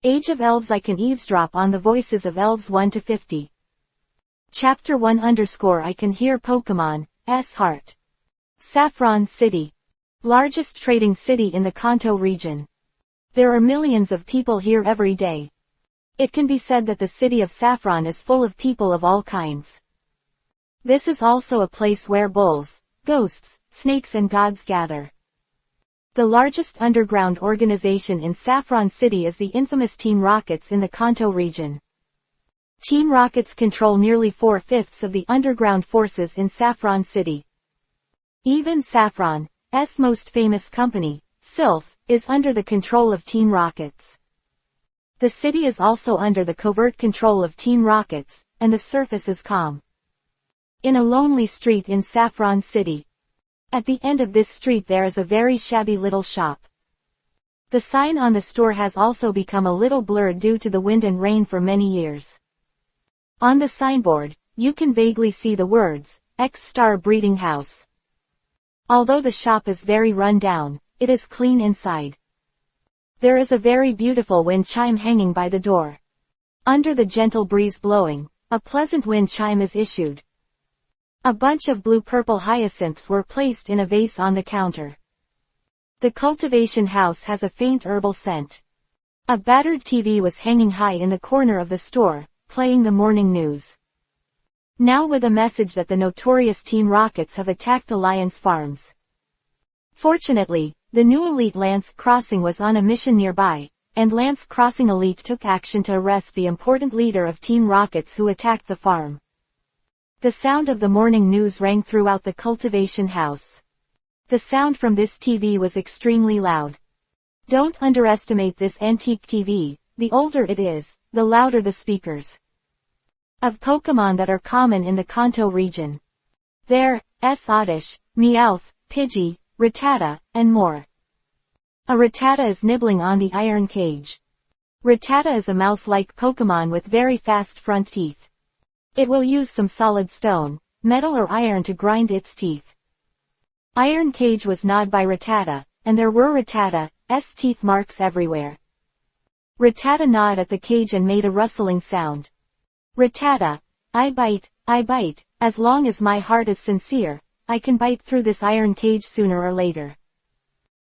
Age of Elves-I can eavesdrop on the voices of Elves 1 to 50. Chapter 1 _ I can hear Pokémon, S Heart. Saffron City. Largest trading city in the Kanto region. There are millions of people here every day. It can be said that the city of Saffron is full of people of all kinds. This is also a place where bulls, ghosts, snakes and gods gather. The largest underground organization in Saffron City is the infamous Team Rockets in the Kanto region. Team Rockets control nearly 4/5 of the underground forces in Saffron City. Even Saffron's most famous company, Sylph, is under the control of Team Rockets. The city is also under the covert control of Team Rockets, and the surface is calm. In a lonely street in Saffron City. At the end of this street there is a very shabby little shop. The sign on the store has also become a little blurred due to the wind and rain for many years. On the signboard, you can vaguely see the words, X-Star Breeding House. Although the shop is very run down, it is clean inside. There is a very beautiful wind chime hanging by the door. Under the gentle breeze blowing, a pleasant wind chime is issued. A bunch of blue-purple hyacinths were placed in a vase on the counter. The cultivation house has a faint herbal scent. A battered TV was hanging high in the corner of the store, playing the morning news. Now with a message that the notorious Team Rockets have attacked Alliance Farms. Fortunately, the new elite Lance Crossing was on a mission nearby, and Lance Crossing Elite took action to arrest the important leader of Team Rockets who attacked the farm. The sound of the morning news rang throughout the cultivation house. The sound from this TV was extremely loud. Don't underestimate this antique TV, the older it is, the louder the speakers. Of Pokémon that are common in the Kanto region. There, Oddish, Meowth, Pidgey, Rattata, and more. A Rattata is nibbling on the iron cage. Rattata is a mouse-like Pokémon with very fast front teeth. It will use some solid stone, metal or iron to grind its teeth. Iron cage was gnawed by Rattata, and there were Rattata's teeth marks everywhere. Rattata gnawed at the cage and made a rustling sound. Rattata, I bite, as long as my heart is sincere, I can bite through this iron cage sooner or later.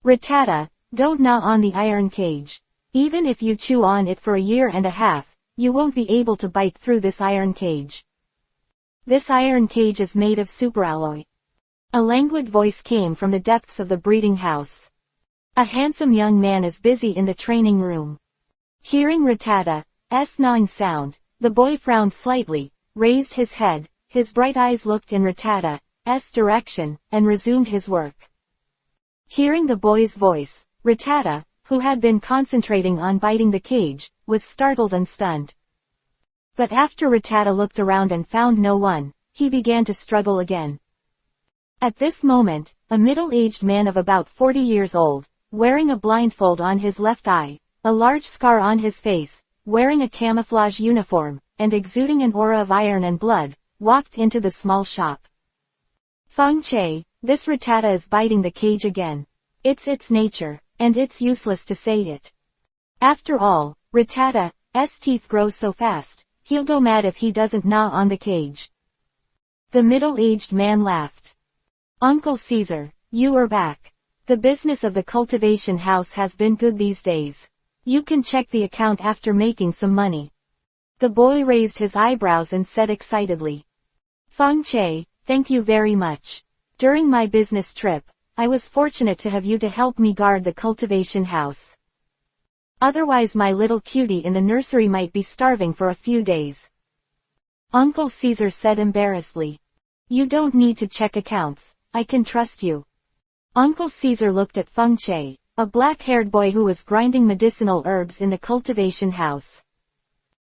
Rattata, don't gnaw on the iron cage. Even if you chew on it for a year and a half, you won't be able to bite through this iron cage. This iron cage is made of superalloy. A languid voice came from the depths of the breeding house. A handsome young man is busy in the training room. Hearing Rattata's gnawing sound, the boy frowned slightly, raised his head, his bright eyes looked in Rattata's direction, and resumed his work. Hearing the boy's voice, Rattata, who had been concentrating on biting the cage, was startled and stunned. But after Rattata looked around and found no one, he began to struggle again. At this moment, a middle-aged man of about 40 years old, wearing a blindfold on his left eye, a large scar on his face, wearing a camouflage uniform, and exuding an aura of iron and blood, walked into the small shop. Feng Che, this Rattata is biting the cage again. It's its nature, and it's useless to say it. After all, Rattata's teeth grow so fast, he'll go mad if he doesn't gnaw on the cage. The middle-aged man laughed. Uncle Caesar, you are back. The business of the cultivation house has been good these days. You can check the account after making some money. The boy raised his eyebrows and said excitedly. Feng Che, thank you very much. During my business trip, I was fortunate to have you to help me guard the cultivation house. Otherwise my little cutie in the nursery might be starving for a few days. Uncle Caesar said embarrassedly. You don't need to check accounts, I can trust you. Uncle Caesar looked at Feng Che, a black-haired boy who was grinding medicinal herbs in the cultivation house.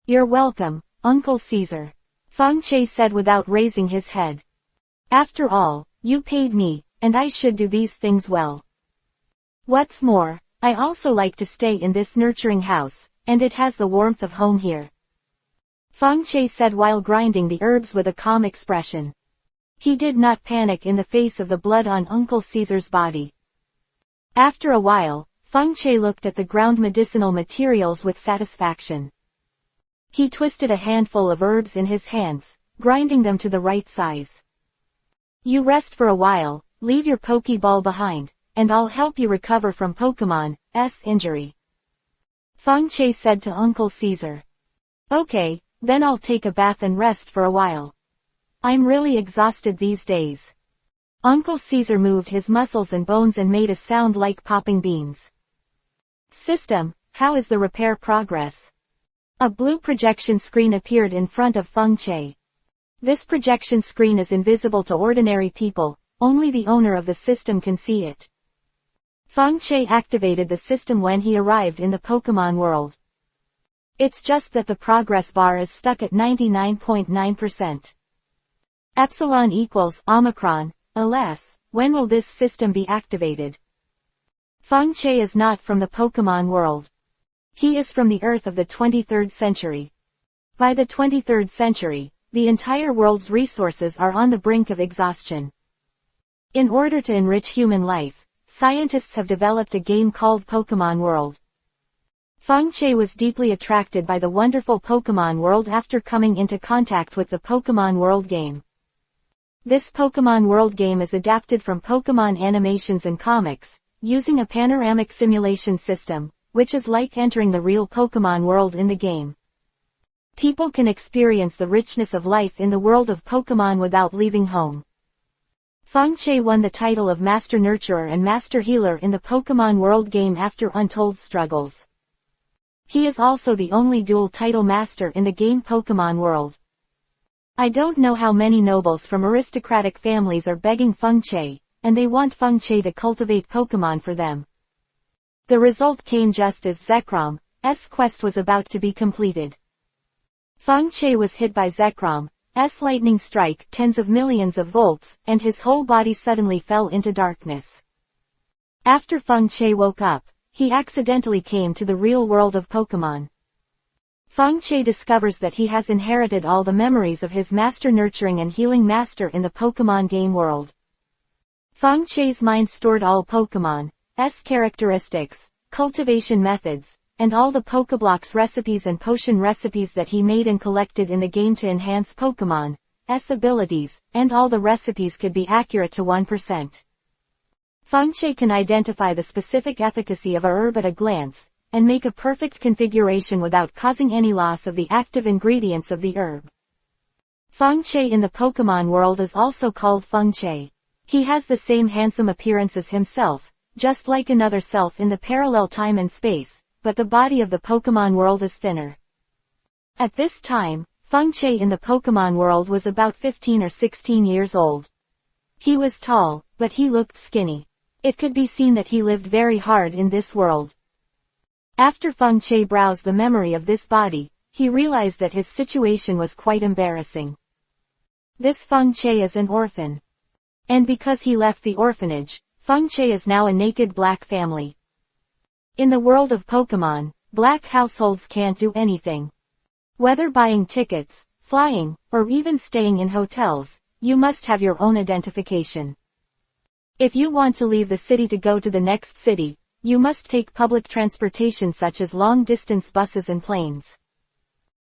You're welcome, Uncle Caesar. Feng Che said without raising his head. After all, you paid me, and I should do these things well. What's more, I also like to stay in this nurturing house, and it has the warmth of home here. Feng Che said while grinding the herbs with a calm expression. He did not panic in the face of the blood on Uncle Caesar's body. After a while, Feng Che looked at the ground medicinal materials with satisfaction. He twisted a handful of herbs in his hands, grinding them to the right size. You rest for a while, leave your Pokeball behind, and I'll help you recover from Pokemon's injury. Feng Che said to Uncle Caesar. Okay, then I'll take a bath and rest for a while. I'm really exhausted these days. Uncle Caesar moved his muscles and bones and made a sound like popping beans. System, how is the repair progress? A blue projection screen appeared in front of Feng Che. This projection screen is invisible to ordinary people, only the owner of the system can see it. Feng Che activated the system when he arrived in the Pokemon world. It's just that the progress bar is stuck at 99.9%. Epsilon equals Omicron, alas, when will this system be activated? Feng Che is not from the Pokemon world. He is from the Earth of the 23rd century. By the 23rd century, the entire world's resources are on the brink of exhaustion. In order to enrich human life, scientists have developed a game called Pokemon World. Feng Che was deeply attracted by the wonderful Pokemon world after coming into contact with the Pokemon World game. This Pokemon World game is adapted from Pokemon animations and comics, using a panoramic simulation system, which is like entering the real Pokemon world in the game. People can experience the richness of life in the world of Pokemon without leaving home. Feng Che won the title of Master Nurturer and Master Healer in the Pokemon World game after untold struggles. He is also the only dual title master in the game Pokemon World. I don't know how many nobles from aristocratic families are begging Feng Che, and they want Feng Che to cultivate Pokemon for them. The result came just as Zekrom's quest was about to be completed. Feng Che was hit by Zekrom's lightning strike tens of millions of volts, and his whole body suddenly fell into darkness. After Feng Che woke up, he accidentally came to the real world of Pokemon. Feng Che discovers that he has inherited all the memories of his master nurturing and healing master in the Pokemon game world. Feng Che's mind stored all Pokemon's characteristics, cultivation methods, and all the Pokeblocks recipes and potion recipes that he made and collected in the game to enhance Pokemon's abilities, and all the recipes could be accurate to 1%. Feng Che can identify the specific efficacy of a herb at a glance, and make a perfect configuration without causing any loss of the active ingredients of the herb. Feng Che in the Pokemon world is also called Feng Che. He has the same handsome appearance as himself, just like another self in the parallel time and space, but the body of the Pokemon world is thinner. At this time, Feng Che in the Pokemon world was about 15 or 16 years old. He was tall, but he looked skinny. It could be seen that he lived very hard in this world. After Feng Che browsed the memory of this body, he realized that his situation was quite embarrassing. This Feng Che is an orphan. And because he left the orphanage, Feng Che is now a naked black family. In the world of Pokemon, black households can't do anything. Whether buying tickets, flying, or even staying in hotels, you must have your own identification. If you want to leave the city to go to the next city, you must take public transportation such as long-distance buses and planes.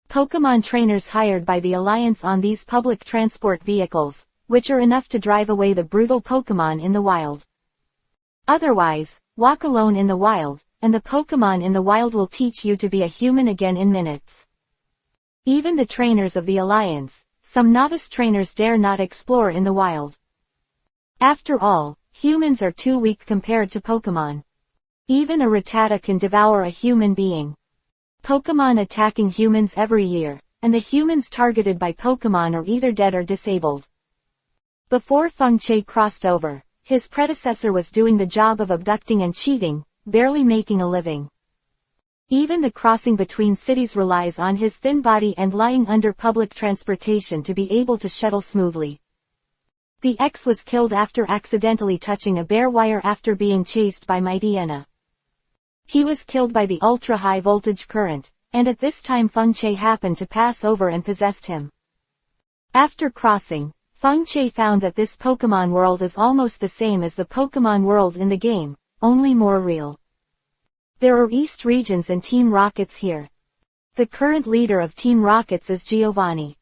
Pokemon trainers hired by the Alliance on these public transport vehicles, which are enough to drive away the brutal Pokemon in the wild. Otherwise, walk alone in the wild, and the Pokemon in the wild will teach you to be a human again in minutes. Even the trainers of the Alliance, some novice trainers dare not explore in the wild. After all, humans are too weak compared to Pokemon. Even a Rattata can devour a human being. Pokemon attacking humans every year, and the humans targeted by Pokemon are either dead or disabled. Before Feng Che crossed over, his predecessor was doing the job of abducting and cheating, barely making a living. Even the crossing between cities relies on his thin body and lying under public transportation to be able to shuttle smoothly. The X was killed after accidentally touching a bare wire after being chased by Mightyena. He was killed by the ultra-high voltage current, and at this time Feng Che happened to pass over and possessed him. After crossing, Feng Che found that this Pokemon world is almost the same as the Pokemon world in the game, only more real. There are East regions and Team Rockets here. The current leader of Team Rockets is Giovanni.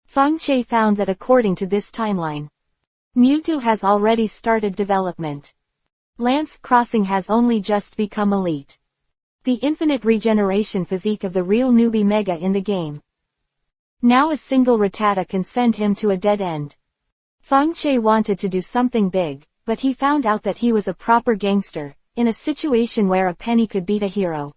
Feng Che found that according to this timeline, Mewtwo has already started development. Lance Crossing has only just become elite. The infinite regeneration physique of the real newbie Mega in the game. Now a single Rattata can send him to a dead end. Feng Che wanted to do something big, but he found out that he was a proper gangster, in a situation where a penny could beat a hero.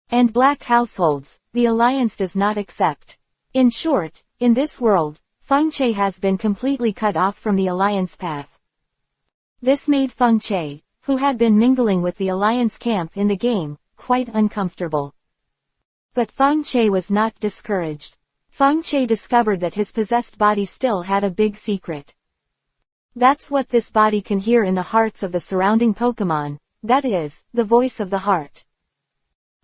And black households, the Alliance does not accept. In short, in this world, Feng Che has been completely cut off from the Alliance path. This made Feng Che, who had been mingling with the Alliance camp in the game, quite uncomfortable. But Feng Che was not discouraged. Feng Che discovered that his possessed body still had a big secret. That's what this body can hear in the hearts of the surrounding Pokémon, that is, the voice of the heart.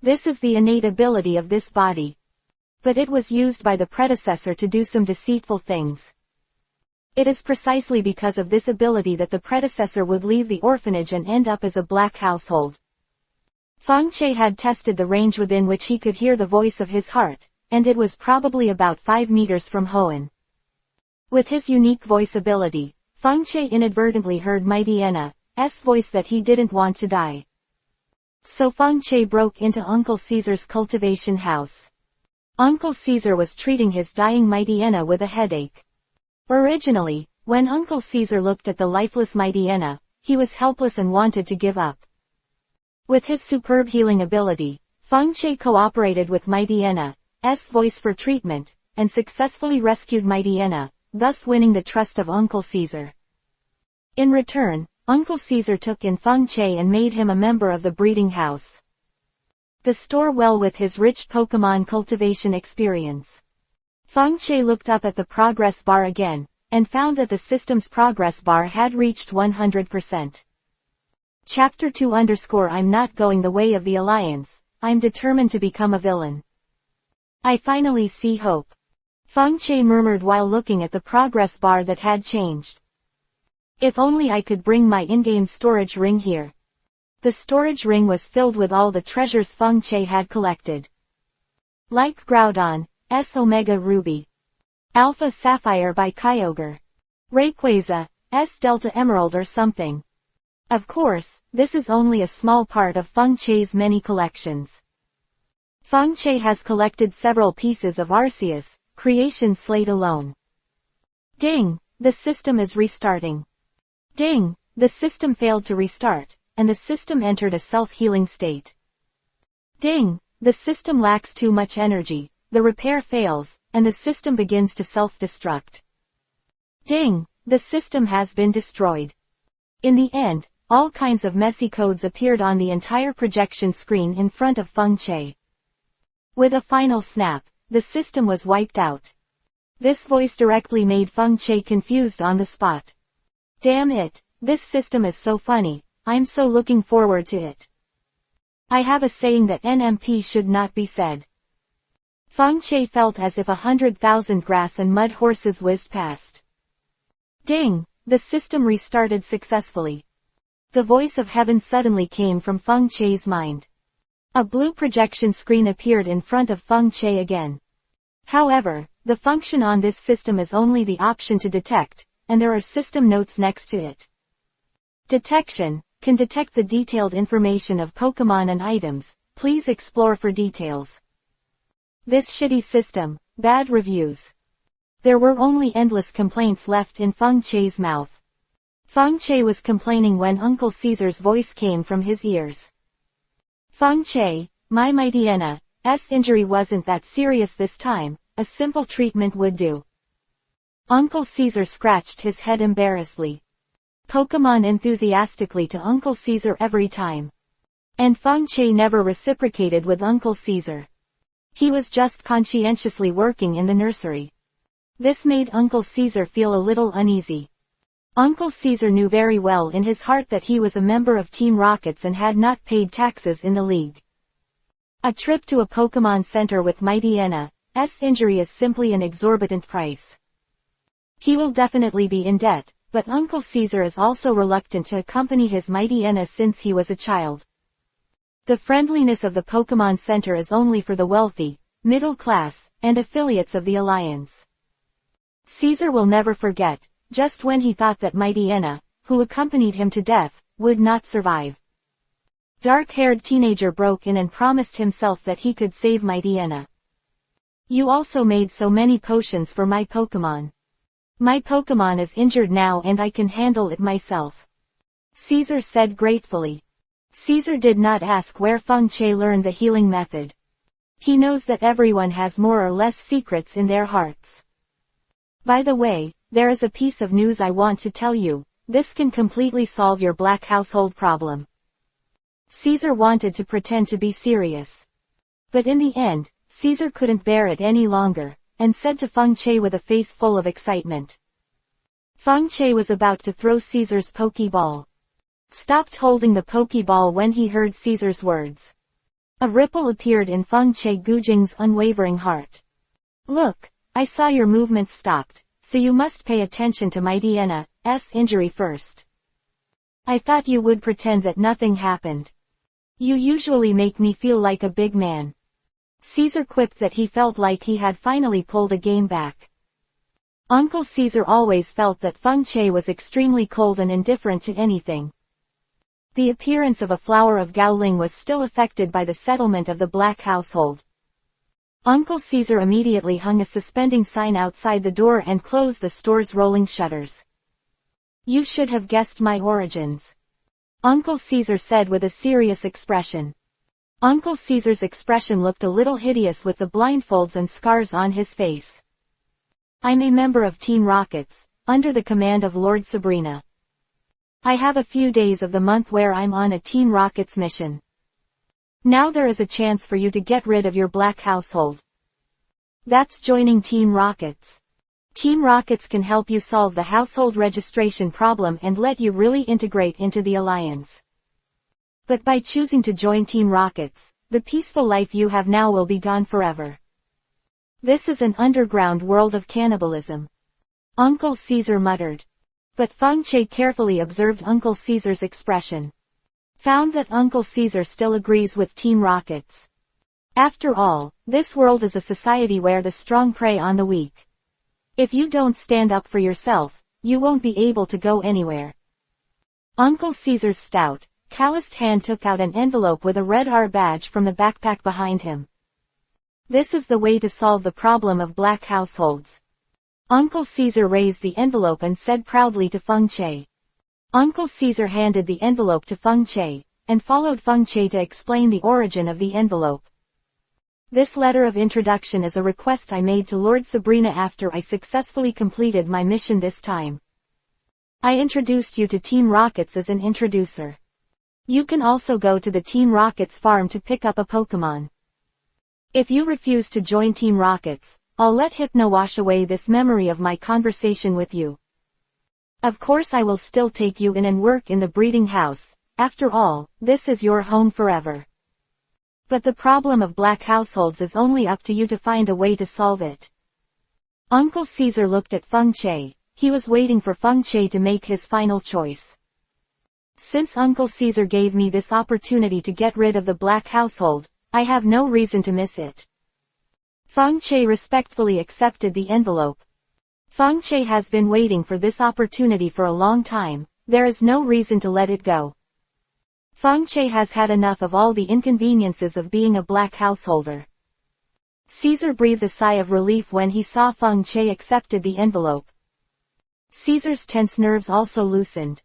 This is the innate ability of this body. But it was used by the predecessor to do some deceitful things. It is precisely because of this ability that the predecessor would leave the orphanage and end up as a black household. Feng Che had tested the range within which he could hear the voice of his heart, and it was probably about 5 meters from Hoenn. With his unique voice ability, Feng Che inadvertently heard Mighty Enna's voice that he didn't want to die. So Feng Che broke into Uncle Caesar's cultivation house. Uncle Caesar was treating his dying Mighty Enna with a headache. Originally, when Uncle Caesar looked at the lifeless Mighty Enna, he was helpless and wanted to give up. With his superb healing ability, Feng Che cooperated with Mighty Enna's voice for treatment, and successfully rescued Mighty Enna, thus winning the trust of Uncle Caesar. In return, Uncle Caesar took in Feng Che and made him a member of the breeding house. The store well with his rich Pokémon cultivation experience. Feng Che looked up at the progress bar again, and found that the system's progress bar had reached 100%. Chapter 2 _ I'm not going the way of the Alliance, I'm determined to become a villain. I finally see hope. Feng Che murmured while looking at the progress bar that had changed. If only I could bring my in-game storage ring here. The storage ring was filled with all the treasures Feng Che had collected. Like Groudon's Omega Ruby, Alpha Sapphire by Kyogre, Rayquaza's Delta Emerald or something. Of course, this is only a small part of Feng Che's many collections. Feng Che has collected several pieces of Arceus creation slate alone. Ding! The system is restarting. Ding! The system failed to restart, and the system entered a self-healing state. Ding! The system lacks too much energy, the repair fails, and the system begins to self-destruct. Ding! The system has been destroyed. In the end, all kinds of messy codes appeared on the entire projection screen in front of Feng Che. With a final snap, the system was wiped out. This voice directly made Feng Che confused on the spot. Damn it, this system is so funny, I'm so looking forward to it. I have a saying that NMP should not be said. Feng Che felt as if 100,000 grass and mud horses whizzed past. Ding! The system restarted successfully. The voice of heaven suddenly came from Feng Che's mind. A blue projection screen appeared in front of Feng Che again. However, the function on this system is only the option to detect, and there are system notes next to it. Detection can detect the detailed information of Pokémon and items. Please explore for details. This shitty system, bad reviews. There were only endless complaints left in Feng Che's mouth. Feng Che was complaining when Uncle Caesar's voice came from his ears. Feng Che, my Mighty Enna's injury wasn't that serious this time, a simple treatment would do. Uncle Caesar scratched his head embarrassedly. Pokémon enthusiastically to Uncle Caesar every time. And Feng Che never reciprocated with Uncle Caesar. He was just conscientiously working in the nursery. This made Uncle Caesar feel a little uneasy. Uncle Caesar knew very well in his heart that he was a member of Team Rockets and had not paid taxes in the league. A trip to a Pokémon Center with Mighty Enna's injury is simply an exorbitant price. He will definitely be in debt, but Uncle Caesar is also reluctant to accompany his Mighty Enna since he was a child. The friendliness of the Pokémon Center is only for the wealthy, middle class, and affiliates of the Alliance. Caesar will never forget, just when he thought that Mighty Enna, who accompanied him to death, would not survive. Dark-haired teenager broke in and promised himself that he could save Mighty Enna. You also made so many potions for my Pokémon. My Pokémon is injured now and I can handle it myself. Caesar said gratefully. Caesar did not ask where Feng Che learned the healing method. He knows that everyone has more or less secrets in their hearts. By the way, there is a piece of news I want to tell you. This can completely solve your black household problem. Caesar wanted to pretend to be serious. But in the end, Caesar couldn't bear it any longer, and said to Feng Che with a face full of excitement. Feng Che was about to throw Caesar's Pokeball. Stopped holding the Pokeball when he heard Caesar's words. A ripple appeared in Feng Che Gujing's unwavering heart. Look, I saw your movements stopped, so you must pay attention to Mighty Enna's injury first. I thought you would pretend that nothing happened. You usually make me feel like a big man. Caesar quipped that he felt like he had finally pulled a game back. Uncle Caesar always felt that Feng Che was extremely cold and indifferent to anything. The appearance of a flower of Gaoling was still affected by the settlement of the black household. Uncle Caesar immediately hung a suspending sign outside the door and closed the store's rolling shutters. You should have guessed my origins. Uncle Caesar said with a serious expression. Uncle Caesar's expression looked a little hideous with the blindfolds and scars on his face. I'm a member of Team Rockets, under the command of Lord Sabrina. I have a few days of the month where I'm on a Team Rockets mission. Now there is a chance for you to get rid of your black household. That's joining Team Rockets. Team Rockets can help you solve the household registration problem and let you really integrate into the Alliance. But by choosing to join Team Rockets, the peaceful life you have now will be gone forever. This is an underground world of cannibalism. Uncle Caesar muttered. But Feng Che carefully observed Uncle Caesar's expression. Found that Uncle Caesar still agrees with Team Rockets. After all, this world is a society where the strong prey on the weak. If you don't stand up for yourself, you won't be able to go anywhere. Uncle Caesar's stout, calloused hand took out an envelope with a red R badge from the backpack behind him. This is the way to solve the problem of black households. Uncle Caesar raised the envelope and said proudly to Feng Che. Uncle Caesar handed the envelope to Feng Che, and followed Feng Che to explain the origin of the envelope. This letter of introduction is a request I made to Lord Sabrina after I successfully completed my mission this time. I introduced you to Team Rockets as an introducer. You can also go to the Team Rockets farm to pick up a Pokémon. If you refuse to join Team Rockets, I'll let Hypno wash away this memory of my conversation with you. Of course I will still take you in and work in the breeding house. After all, this is your home forever. But the problem of black households is only up to you to find a way to solve it. Uncle Caesar looked at Feng Che. He was waiting for Feng Che to make his final choice. Since Uncle Caesar gave me this opportunity to get rid of the black household, I have no reason to miss it. Feng Che respectfully accepted the envelope. Feng Che has been waiting for this opportunity for a long time. There is no reason to let it go. Feng Che has had enough of all the inconveniences of being a black householder. Caesar breathed a sigh of relief when he saw Feng Che accepted the envelope. Caesar's tense nerves also loosened.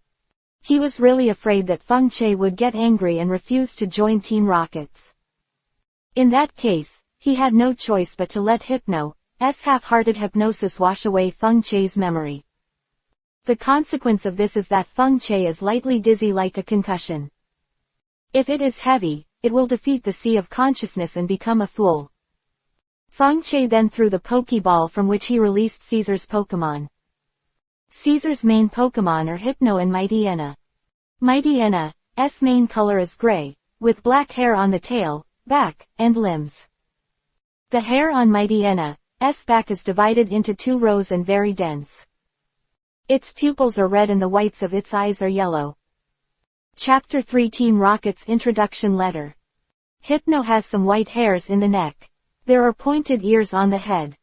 He was really afraid that Feng Che would get angry and refuse to join Team Rockets. In that case, he had no choice but to let Hypno's half-hearted hypnosis wash away Feng Che's memory. The consequence of this is that Feng Che is lightly dizzy like a concussion. If it is heavy, it will defeat the sea of consciousness and become a fool. Feng Che then threw the Pokeball from which he released Caesar's Pokémon. Caesar's main Pokémon are Hypno and Mighty Enna. Mighty Enna's main color is gray, with black hair on the tail, back, and limbs. The hair on Mighty Enna's back is divided into 2 rows and very dense. Its pupils are red and the whites of its eyes are yellow. Chapter 3 Team Rocket's Introduction Letter. Hypno has some white hairs in the neck. There are pointed ears on the head.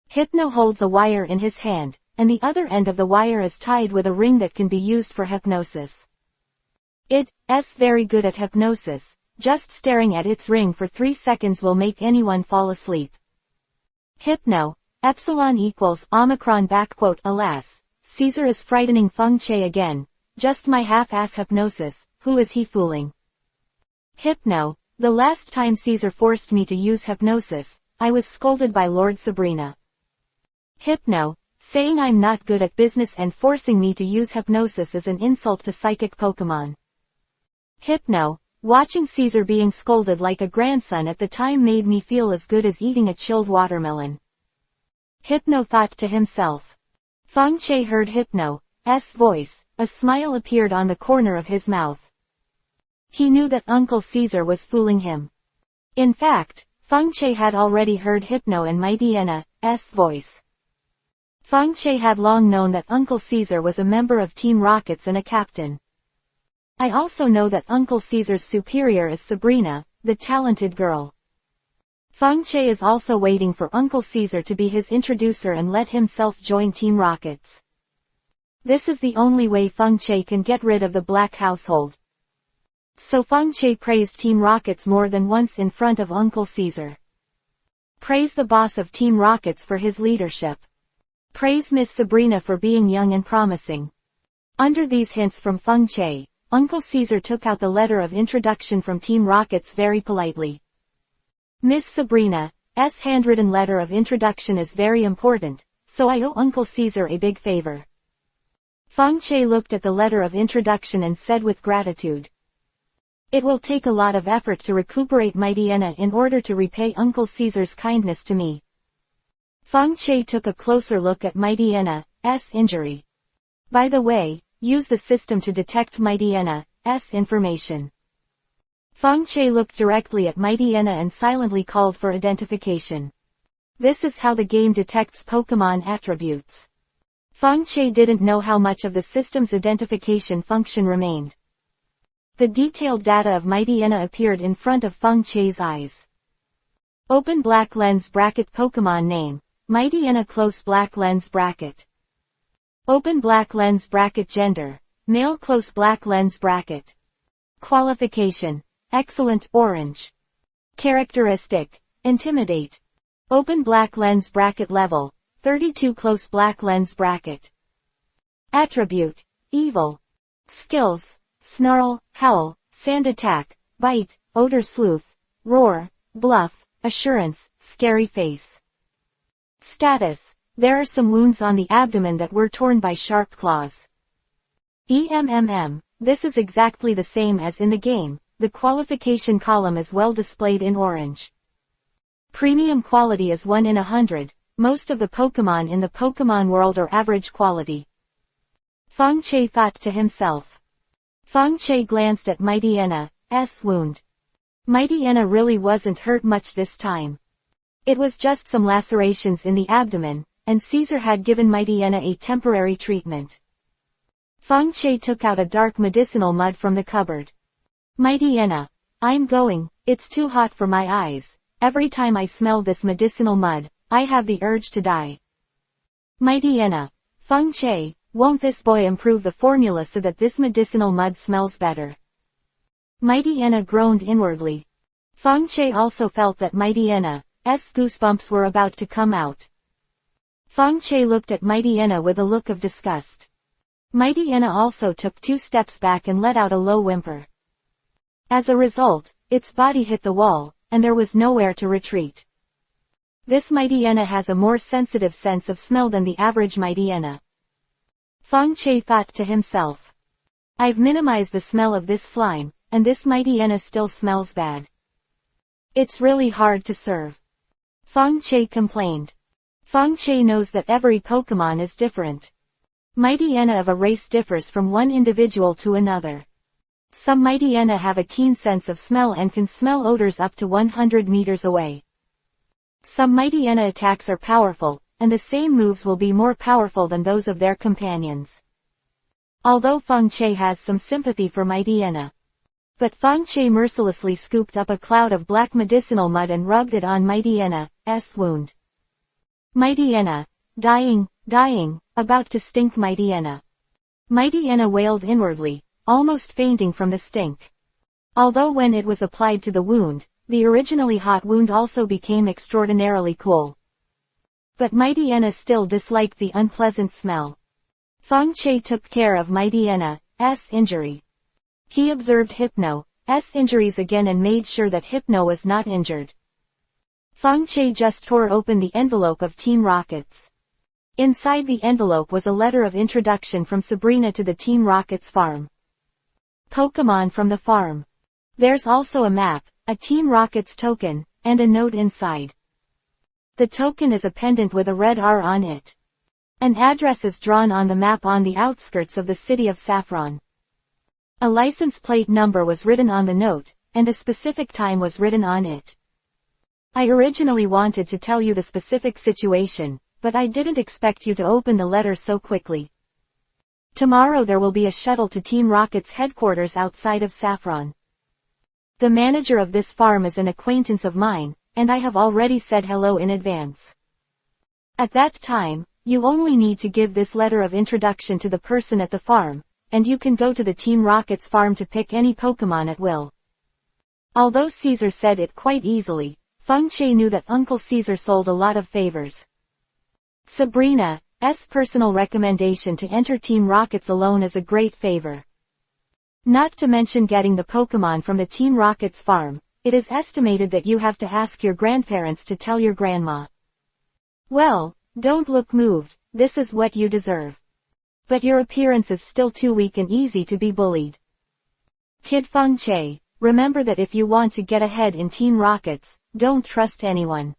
Hypno holds a wire in his hand, and the other end of the wire is tied with a ring that can be used for hypnosis. It's very good at hypnosis. Just staring at its ring for 3 seconds will make anyone fall asleep. Hypno, epsilon equals omicron backquote alas, Caesar is frightening Feng Che again, just my half-ass hypnosis, who is he fooling? Hypno, the last time Caesar forced me to use hypnosis, I was scolded by Lord Sabrina. Hypno, saying I'm not good at business and forcing me to use hypnosis is an insult to psychic Pokémon. Hypno, watching Caesar being scolded like a grandson at the time made me feel as good as eating a chilled watermelon. Hypno thought to himself. Feng Che heard Hypno's voice, a smile appeared on the corner of his mouth. He knew that Uncle Caesar was fooling him. In fact, Feng Che had already heard Hypno and Mighty Enna's voice. Feng Che had long known that Uncle Caesar was a member of Team Rockets and a captain. I also know that Uncle Caesar's superior is Sabrina, the talented girl. Feng Che is also waiting for Uncle Caesar to be his introducer and let himself join Team Rockets. This is the only way Feng Che can get rid of the Black household. So Feng Che praised Team Rockets more than once in front of Uncle Caesar. Praise the boss of Team Rockets for his leadership. Praise Miss Sabrina for being young and promising. Under these hints from Feng Che, Uncle Caesar took out the letter of introduction from Team Rockets very politely. Miss Sabrina's handwritten letter of introduction is very important, so I owe Uncle Caesar a big favor. Feng Che looked at the letter of introduction and said with gratitude. It will take a lot of effort to recuperate Mighty Enna in order to repay Uncle Caesar's kindness to me. Feng Che took a closer look at Mighty Enna's injury. By the way, use the system to detect Mighty Enna's information. Feng Che looked directly at Mighty Enna and silently called for identification. This is how the game detects Pokémon attributes. Feng Che didn't know how much of the system's identification function remained. The detailed data of Mighty Enna appeared in front of Feng Che's eyes. Open black lens bracket Pokémon name, Mighty Enna close black lens bracket. Open black lens bracket gender, male close black lens bracket. Qualification, excellent orange. Characteristic, intimidate. Open black lens bracket level, 32 close black lens bracket. Attribute, evil. Skills, snarl, howl, sand attack, bite, odor sleuth, roar, bluff, assurance, scary face. Status, there are some wounds on the abdomen that were torn by sharp claws. This is exactly the same as in the game, the qualification column is well displayed in orange. Premium quality is 1 in 100, most of the Pokémon in the Pokémon world are average quality. Feng Che thought to himself. Feng Che glanced at Mighty Enna's wound. Mighty Enna really wasn't hurt much this time. It was just some lacerations in the abdomen, and Caesar had given Mighty Enna a temporary treatment. Feng Che took out a dark medicinal mud from the cupboard. Mighty Enna, I'm going, it's too hot for my eyes. Every time I smell this medicinal mud, I have the urge to die. Mighty Enna, Feng Che, won't this boy improve the formula so that this medicinal mud smells better? Mighty Enna groaned inwardly. Feng Che also felt that Mighty Enna's goosebumps were about to come out. Feng Che looked at Mighty Enna with a look of disgust. Mighty Enna also took 2 steps back and let out a low whimper. As a result, its body hit the wall, and there was nowhere to retreat. This Mighty Enna has a more sensitive sense of smell than the average Mighty Enna. Feng Che thought to himself. I've minimized the smell of this slime, and this Mighty Enna still smells bad. It's really hard to serve. Feng Che complained. Feng Che knows that every Pokémon is different. Mighty Enna of a race differs from one individual to another. Some Mighty Enna have a keen sense of smell and can smell odors up to 100 meters away. Some Mighty Enna attacks are powerful, and the same moves will be more powerful than those of their companions. Although Feng Che has some sympathy for Mighty Enna, But Feng Che mercilessly scooped up a cloud of black medicinal mud and rubbed it on Mighty Enna's wound. Mighty Enna. Dying, about to stink Mighty Enna. Mighty Enna wailed inwardly, almost fainting from the stink. Although when it was applied to the wound, the originally hot wound also became extraordinarily cool. But Mighty Enna still disliked the unpleasant smell. Feng Che took care of Mighty Enna's injury. He observed Hypno's injuries again and made sure that Hypno was not injured. Feng Che just tore open the envelope of Team Rocket's. Inside the envelope was a letter of introduction from Sabrina to the Team Rocket's farm. Pokémon from the farm. There's also a map, a Team Rocket's token, and a note inside. The token is a pendant with a red R on it. An address is drawn on the map on the outskirts of the city of Saffron. A license plate number was written on the note, and a specific time was written on it. I originally wanted to tell you the specific situation, but I didn't expect you to open the letter so quickly. Tomorrow there will be a shuttle to Team Rocket's headquarters outside of Saffron. The manager of this farm is an acquaintance of mine, and I have already said hello in advance. At that time, you only need to give this letter of introduction to the person at the farm, and you can go to the Team Rocket's farm to pick any Pokémon at will. Although Caesar said it quite easily, Feng Che knew that Uncle Caesar sold a lot of favors. Sabrina's personal recommendation to enter Team Rocket's alone is a great favor. Not to mention getting the Pokémon from the Team Rocket's farm, it is estimated that you have to ask your grandparents to tell your grandma. Well, don't look moved, this is what you deserve. But your appearance is still too weak and easy to be bullied. Kid Feng Che, remember that if you want to get ahead in Team Rockets, don't trust anyone.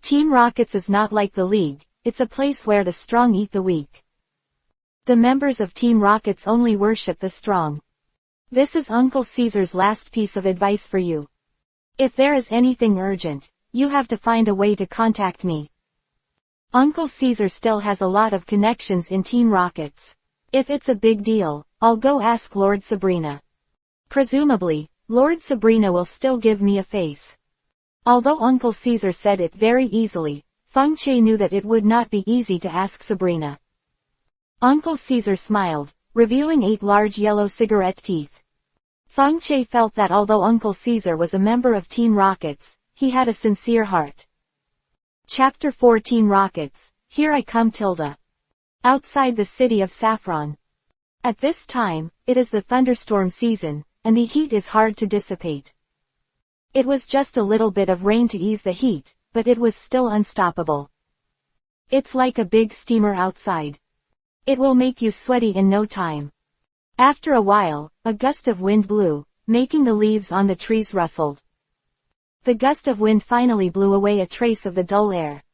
Team Rockets is not like the League, it's a place where the strong eat the weak. The members of Team Rockets only worship the strong. This is Uncle Caesar's last piece of advice for you. If there is anything urgent, you have to find a way to contact me. Uncle Caesar still has a lot of connections in Team Rockets. If it's a big deal, I'll go ask Lord Sabrina. Presumably, Lord Sabrina will still give me a face. Although Uncle Caesar said it very easily, Feng Che knew that it would not be easy to ask Sabrina. Uncle Caesar smiled, revealing 8 large yellow cigarette teeth. Feng Che felt that although Uncle Caesar was a member of Team Rockets, he had a sincere heart. Chapter 4 Team Rockets, Here I Come Tilda. Outside the city of Saffron. At this time, it is the thunderstorm season, and the heat is hard to dissipate. It was just a little bit of rain to ease the heat, but it was still unstoppable. It's like a big steamer outside. It will make you sweaty in no time. After a while, a gust of wind blew, making the leaves on the trees rustled. The gust of wind finally blew away a trace of the dull air.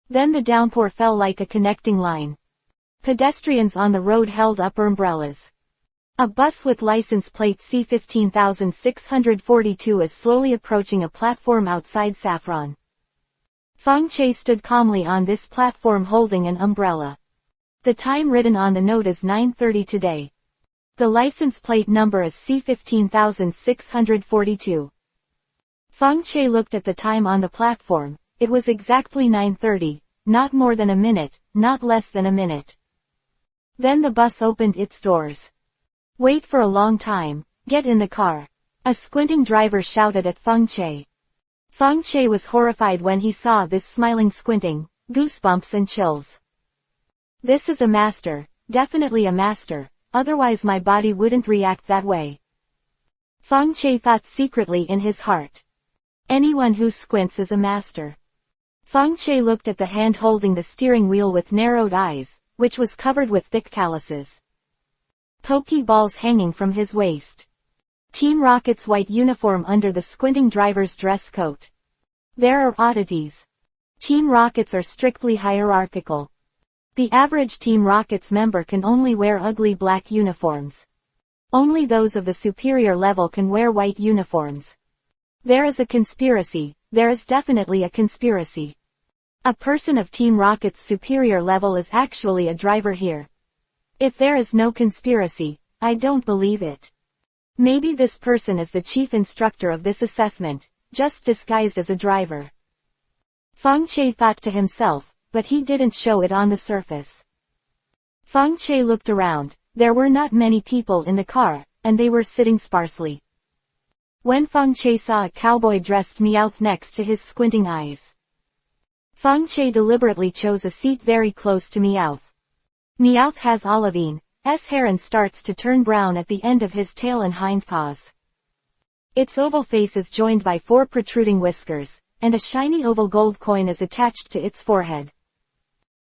Then the downpour fell like a connecting line. Pedestrians on the road held up umbrellas. A bus with license plate C15642 is slowly approaching a platform outside Saffron. Feng Che stood calmly on this platform holding an umbrella. The time written on the note is 9:30 today. The license plate number is C15642. Feng Che looked at the time on the platform. It was exactly 9:30, not more than a minute, not less than a minute. Then the bus opened its doors. Wait for a long time, get in the car. A squinting driver shouted at Feng Che. Feng Che was horrified when he saw this smiling squinting, goosebumps and chills. This is a master, definitely a master, otherwise my body wouldn't react that way. Feng Che thought secretly in his heart. Anyone who squints is a master. Feng Che looked at the hand holding the steering wheel with narrowed eyes, which was covered with thick calluses. Pokeballs hanging from his waist. Team Rocket's white uniform under the squinting driver's dress coat. There are oddities. Team Rockets are strictly hierarchical. The average Team Rockets member can only wear ugly black uniforms. Only those of the superior level can wear white uniforms. There is a conspiracy, there is definitely a conspiracy. A person of Team Rocket's superior level is actually a driver here. If there is no conspiracy, I don't believe it. Maybe this person is the chief instructor of this assessment, just disguised as a driver. Feng Che thought to himself, but he didn't show it on the surface. Feng Che looked around. There were not many people in the car, and they were sitting sparsely. When Feng Che saw a cowboy dressed Meowth next to his squinting eyes, Feng Che deliberately chose a seat very close to Meowth. Meowth has Olivine's hair and starts to turn brown at the end of his tail and hindpaws. Its oval face is joined by 4 protruding whiskers, and a shiny oval gold coin is attached to its forehead.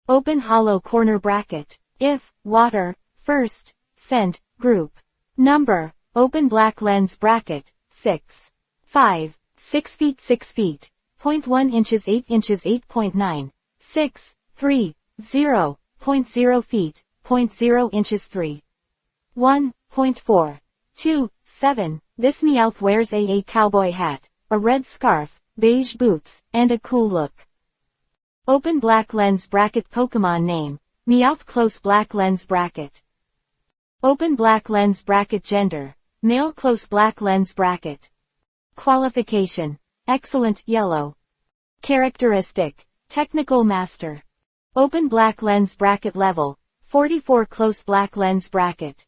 Open hollow corner bracket. If, water, first, scent, group. Number, open black lens bracket, 6. 5, 6 feet 6 feet, 0.1 inches 8 inches 8.9, 6, 3, 0, 0.0 feet, 0.0 inches 3. 1.4. 2, 7. This Meowth wears a cowboy hat, a red scarf, beige boots, and a cool look. Open black lens bracket Pokémon name, Meowth close black lens bracket. Open black lens bracket gender, male close black lens bracket. Qualification, excellent, yellow. Characteristic, technical master. Open black lens bracket level, 44 close black lens bracket.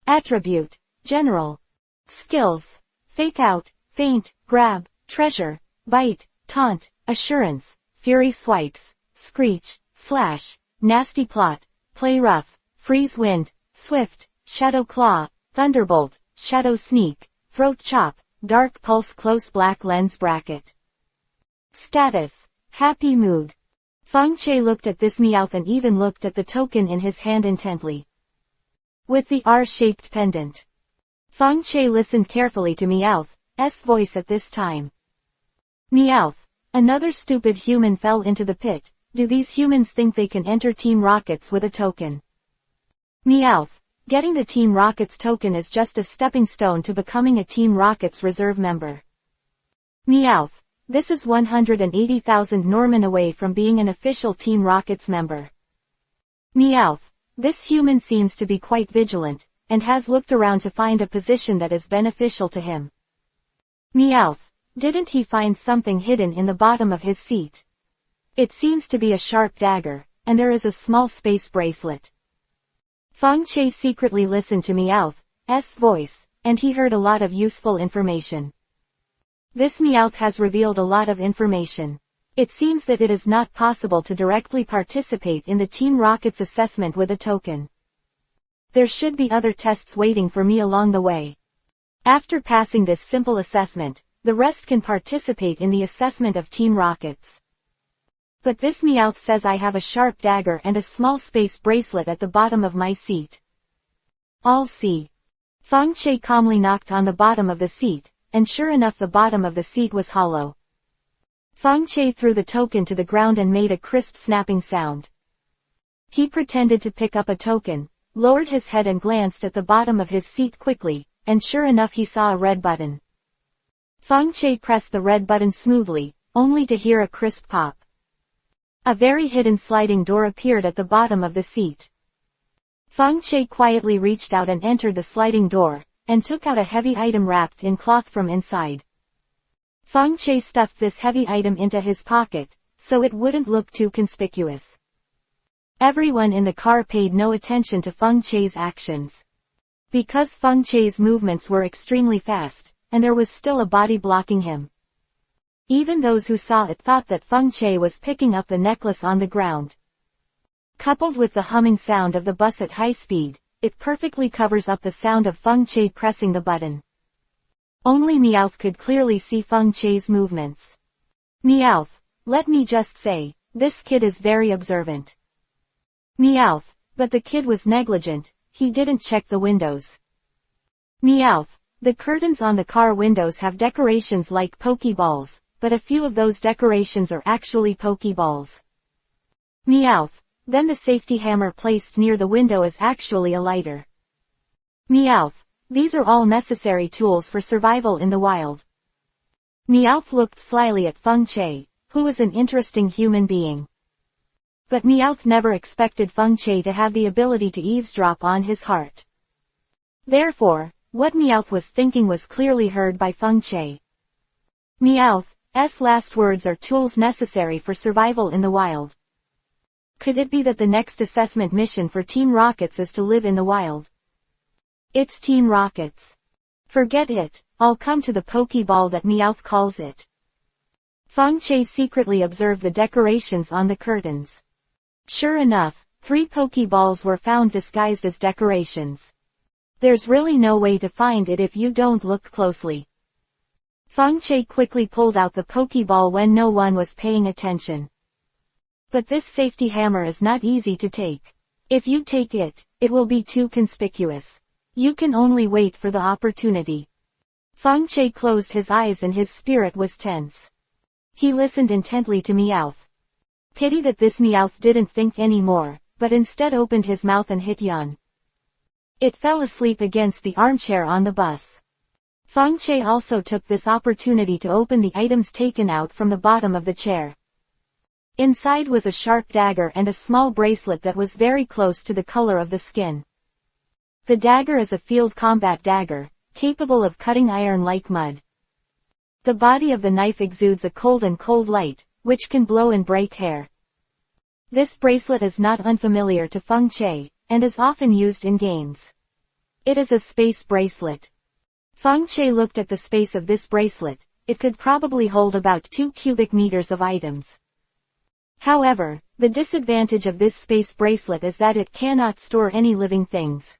Attribute, general. Skills, fake out, feint, grab, treasure, bite, taunt, assurance, fury swipes, screech, slash, nasty plot, play rough, freeze wind, swift, shadow claw, thunderbolt, shadow sneak, throat chop, dark pulse close black lens bracket. Status, happy mood. Feng Che looked at this Meowth and even looked at the token in his hand intently. With the R-shaped pendant. Feng Che listened carefully to Meowth's voice at this time. Meowth, another stupid human fell into the pit. Do these humans think they can enter Team Rocket's with a token? Meowth, getting the Team Rocket's token is just a stepping stone to becoming a Team Rocket's reserve member. Meowth, this is 180,000 Norman away from being an official Team Rocket's member. Meowth, this human seems to be quite vigilant, and has looked around to find a position that is beneficial to him. Meowth, didn't he find something hidden in the bottom of his seat? It seems to be a sharp dagger, and there is a small space bracelet. Feng Che secretly listened to Meowth's voice, and he heard a lot of useful information. This Meowth has revealed a lot of information. It seems that it is not possible to directly participate in the Team Rocket's assessment with a token. There should be other tests waiting for me along the way. After passing this simple assessment, the rest can participate in the assessment of Team Rocket's. But this Meowth says I have a sharp dagger and a small space bracelet at the bottom of my seat. I'll see. Feng Che calmly knocked on the bottom of the seat, and sure enough the bottom of the seat was hollow. Feng Che threw the token to the ground and made a crisp snapping sound. He pretended to pick up a token, lowered his head and glanced at the bottom of his seat quickly, and sure enough he saw a red button. Feng Che pressed the red button smoothly, only to hear a crisp pop. A very hidden sliding door appeared at the bottom of the seat. Feng Che quietly reached out and entered the sliding door, and took out a heavy item wrapped in cloth from inside. Feng Che stuffed this heavy item into his pocket, so it wouldn't look too conspicuous. Everyone in the car paid no attention to Feng Che's actions. Because Feng Che's movements were extremely fast, and there was still a body blocking him. Even those who saw it thought that Feng Che was picking up the necklace on the ground. Coupled with the humming sound of the bus at high speed, it perfectly covers up the sound of Feng Che pressing the button. Only Meowth could clearly see Feng Che's movements. Meowth, let me just say, this kid is very observant. Meowth, but the kid was negligent, he didn't check the windows. Meowth, the curtains on the car windows have decorations like Pokeballs, but a few of those decorations are actually Pokeballs. Meowth, then the safety hammer placed near the window is actually a lighter. Meowth, these are all necessary tools for survival in the wild. Meowth looked slyly at Feng Che, who was an interesting human being. But Meowth never expected Feng Che to have the ability to eavesdrop on his heart. Therefore, What Meowth was thinking was clearly heard by Feng Che. Meowth's last words are tools necessary for survival in the wild. Could it be that the next assessment mission for Team Rockets is to live in the wild? It's Team Rockets. Forget it, I'll come to the Pokeball that Meowth calls it. Feng Che secretly observed the decorations on the curtains. Sure enough, 3 Pokeballs were found disguised as decorations. There's really no way to find it if you don't look closely. Feng Che quickly pulled out the Pokeball when no one was paying attention. But this safety hammer is not easy to take. If you take it, it will be too conspicuous. You can only wait for the opportunity. Feng Che closed his eyes and his spirit was tense. He listened intently to Meowth. Pity that this Meowth didn't think anymore, but instead opened his mouth and hit yawn. It fell asleep against the armchair on the bus. Feng Che also took this opportunity to open the items taken out from the bottom of the chair. Inside was a sharp dagger and a small bracelet that was very close to the color of the skin. The dagger is a field combat dagger, capable of cutting iron like mud. The body of the knife exudes a cold light, which can blow and break hair. This bracelet is not unfamiliar to Feng Che, and is often used in games. It is a space bracelet. Feng Che looked at the space of this bracelet. It could probably hold about 2 cubic meters of items. However, the disadvantage of this space bracelet is that it cannot store any living things.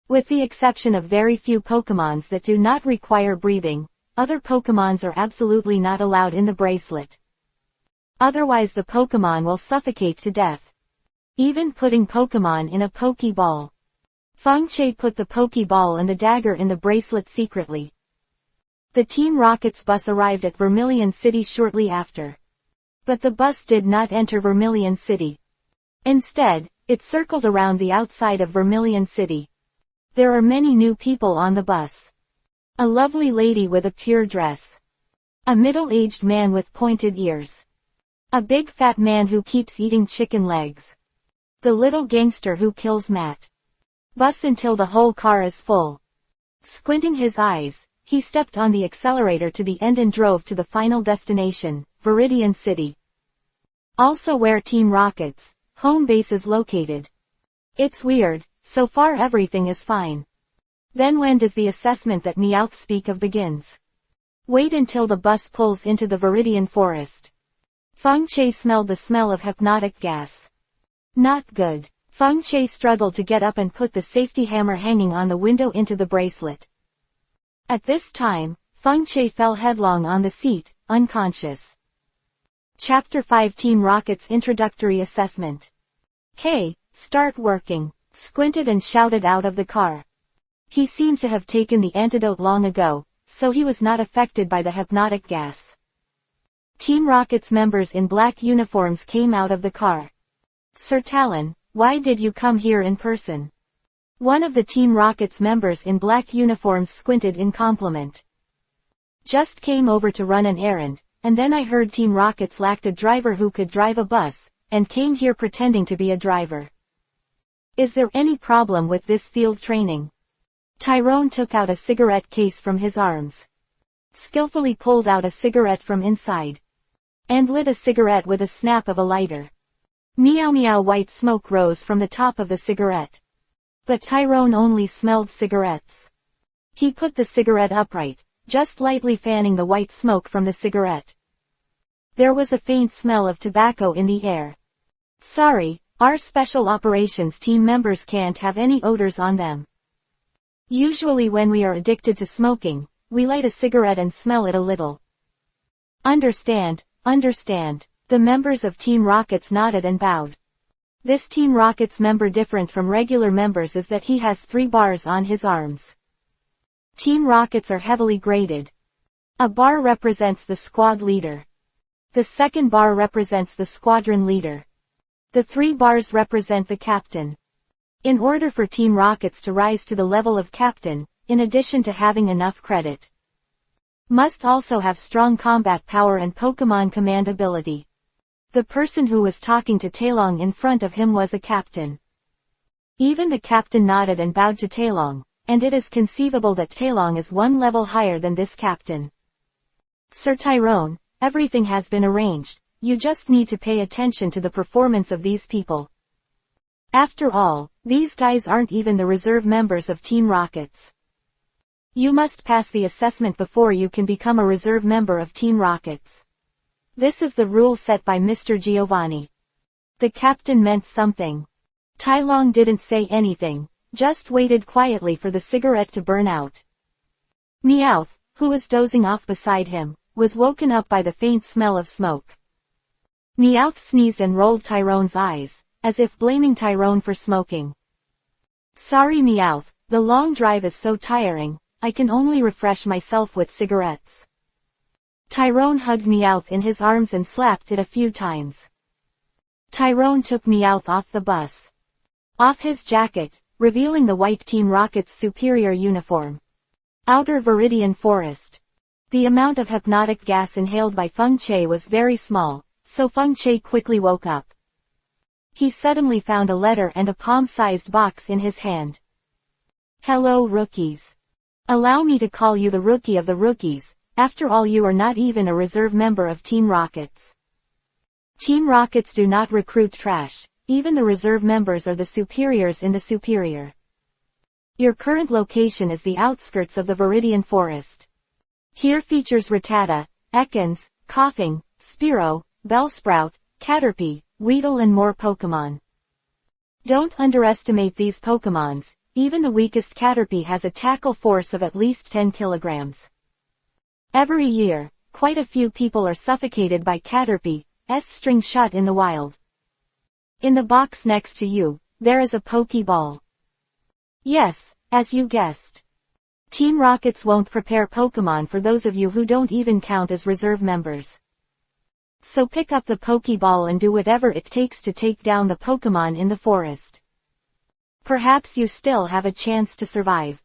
With the exception of very few Pokémons that do not require breathing, other Pokémons are absolutely not allowed in the bracelet. Otherwise the Pokémon will suffocate to death. Even putting Pokémon in a Pokeball. Feng Che put the Pokeball and the dagger in the bracelet secretly. The Team Rockets bus arrived at Vermilion City shortly after. But the bus did not enter Vermilion City. Instead, it circled around the outside of Vermilion City. There are many new people on the bus. A lovely lady with a pure dress. A middle-aged man with pointed ears. A big fat man who keeps eating chicken legs. The little gangster who kills Matt. Bus until the whole car is full. Squinting his eyes, he stepped on the accelerator to the end and drove to the final destination, Viridian City. Also where Team Rocket's home base is located. It's weird, so far everything is fine. Then when does the assessment that Meowth speak of begins? Wait until the bus pulls into the Viridian forest. Feng Che smelled the smell of hypnotic gas. Not good. Feng Che struggled to get up and put the safety hammer hanging on the window into the bracelet. At this time, Feng Che fell headlong on the seat, unconscious. Chapter 5 Team Rocket's Introductory Assessment. Hey, start working, squinted and shouted out of the car. He seemed to have taken the antidote long ago, so he was not affected by the hypnotic gas. Team Rocket's members in black uniforms came out of the car. Sir Talon, why did you come here in person? One of the Team Rocket's members in black uniforms squinted in compliment. Just came over to run an errand, and then I heard Team Rockets lacked a driver who could drive a bus, and came here pretending to be a driver. Is there any problem with this field training? Tyrone took out a cigarette case from his arms. Skillfully pulled out a cigarette from inside. And lit a cigarette with a snap of a lighter. Meow meow, white smoke rose from the top of the cigarette. But Tyrone only smelled cigarettes. He put the cigarette upright, just lightly fanning the white smoke from the cigarette. There was a faint smell of tobacco in the air. Sorry, our special operations team members can't have any odors on them. Usually when we are addicted to smoking, we light a cigarette and smell it a little. Understand. The members of Team Rockets nodded and bowed. This Team Rockets member different from regular members is that he has 3 bars on his arms. Team Rockets are heavily graded. A bar represents the squad leader. The second bar represents the squadron leader. The 3 bars represent the captain. In order for Team Rockets to rise to the level of captain, in addition to having enough credit, must also have strong combat power and Pokémon command ability. The person who was talking to Taelong in front of him was a captain. Even the captain nodded and bowed to Taelong, and it is conceivable that Taelong is one level higher than this captain. Sir Tyrone, everything has been arranged, you just need to pay attention to the performance of these people. After all, these guys aren't even the reserve members of Team Rockets. You must pass the assessment before you can become a reserve member of Team Rockets. This is the rule set by Mr. Giovanni. The captain meant something. Taelong didn't say anything, just waited quietly for the cigarette to burn out. Meowth, who was dozing off beside him, was woken up by the faint smell of smoke. Meowth sneezed and rolled Tyrone's eyes, as if blaming Tyrone for smoking. Sorry Meowth, the long drive is so tiring, I can only refresh myself with cigarettes. Tyrone hugged Meowth in his arms and slapped it a few times. Tyrone took Meowth off the bus. Off his jacket, revealing the white Team Rocket's superior uniform. Outer Viridian Forest. The amount of hypnotic gas inhaled by Feng Che was very small, so Feng Che quickly woke up. He suddenly found a letter and a palm-sized box in his hand. Hello rookies. Allow me to call you the rookie of the rookies, after all you are not even a reserve member of Team Rockets. Team Rockets do not recruit trash, even the reserve members are the superiors in the superior. Your current location is the outskirts of the Viridian Forest. Here features Rattata, Ekans, Coughing, Spearow, Bellsprout, Caterpie, Weedle and more Pokémon. Don't underestimate these Pokémons, even the weakest Caterpie has a tackle force of at least 10 kilograms. Every year, quite a few people are suffocated by Caterpie's string shot in the wild. In the box next to you, there is a Pokeball. Yes, as you guessed. Team Rockets won't prepare Pokémon for those of you who don't even count as reserve members. So pick up the Pokeball and do whatever it takes to take down the Pokémon in the forest. Perhaps you still have a chance to survive.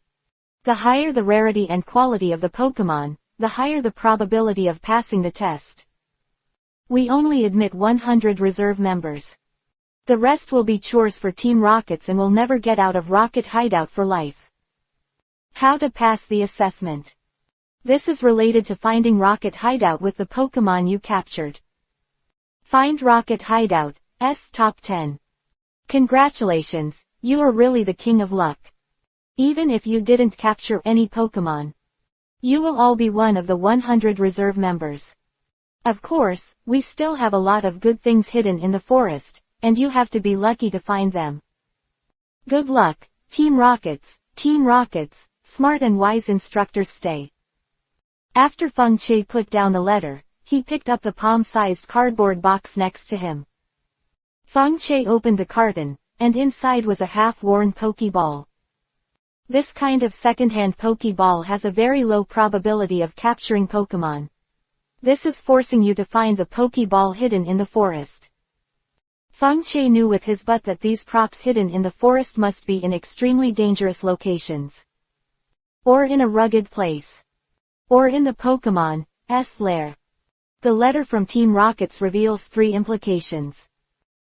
The higher the rarity and quality of the Pokémon, the higher the probability of passing the test. We only admit 100 reserve members. The rest will be chores for Team Rockets and will never get out of Rocket Hideout for life. How to pass the assessment. This is related to finding Rocket Hideout with the Pokémon you captured. Find Rocket Hideout's top 10. Congratulations, you are really the king of luck. Even if you didn't capture any Pokémon, you will all be one of the 100 reserve members. Of course, we still have a lot of good things hidden in the forest, and you have to be lucky to find them. Good luck, Team Rockets, smart and wise instructors stay. After Feng Che put down the letter, he picked up the palm-sized cardboard box next to him. Feng Che opened the carton, and inside was a half-worn Pokeball. This kind of second-hand Pokeball has a very low probability of capturing Pokémon. This is forcing you to find the Pokeball hidden in the forest. Feng Che knew with his butt that these props hidden in the forest must be in extremely dangerous locations. Or in a rugged place. Or in the Pokémon's lair. The letter from Team Rockets reveals 3 implications.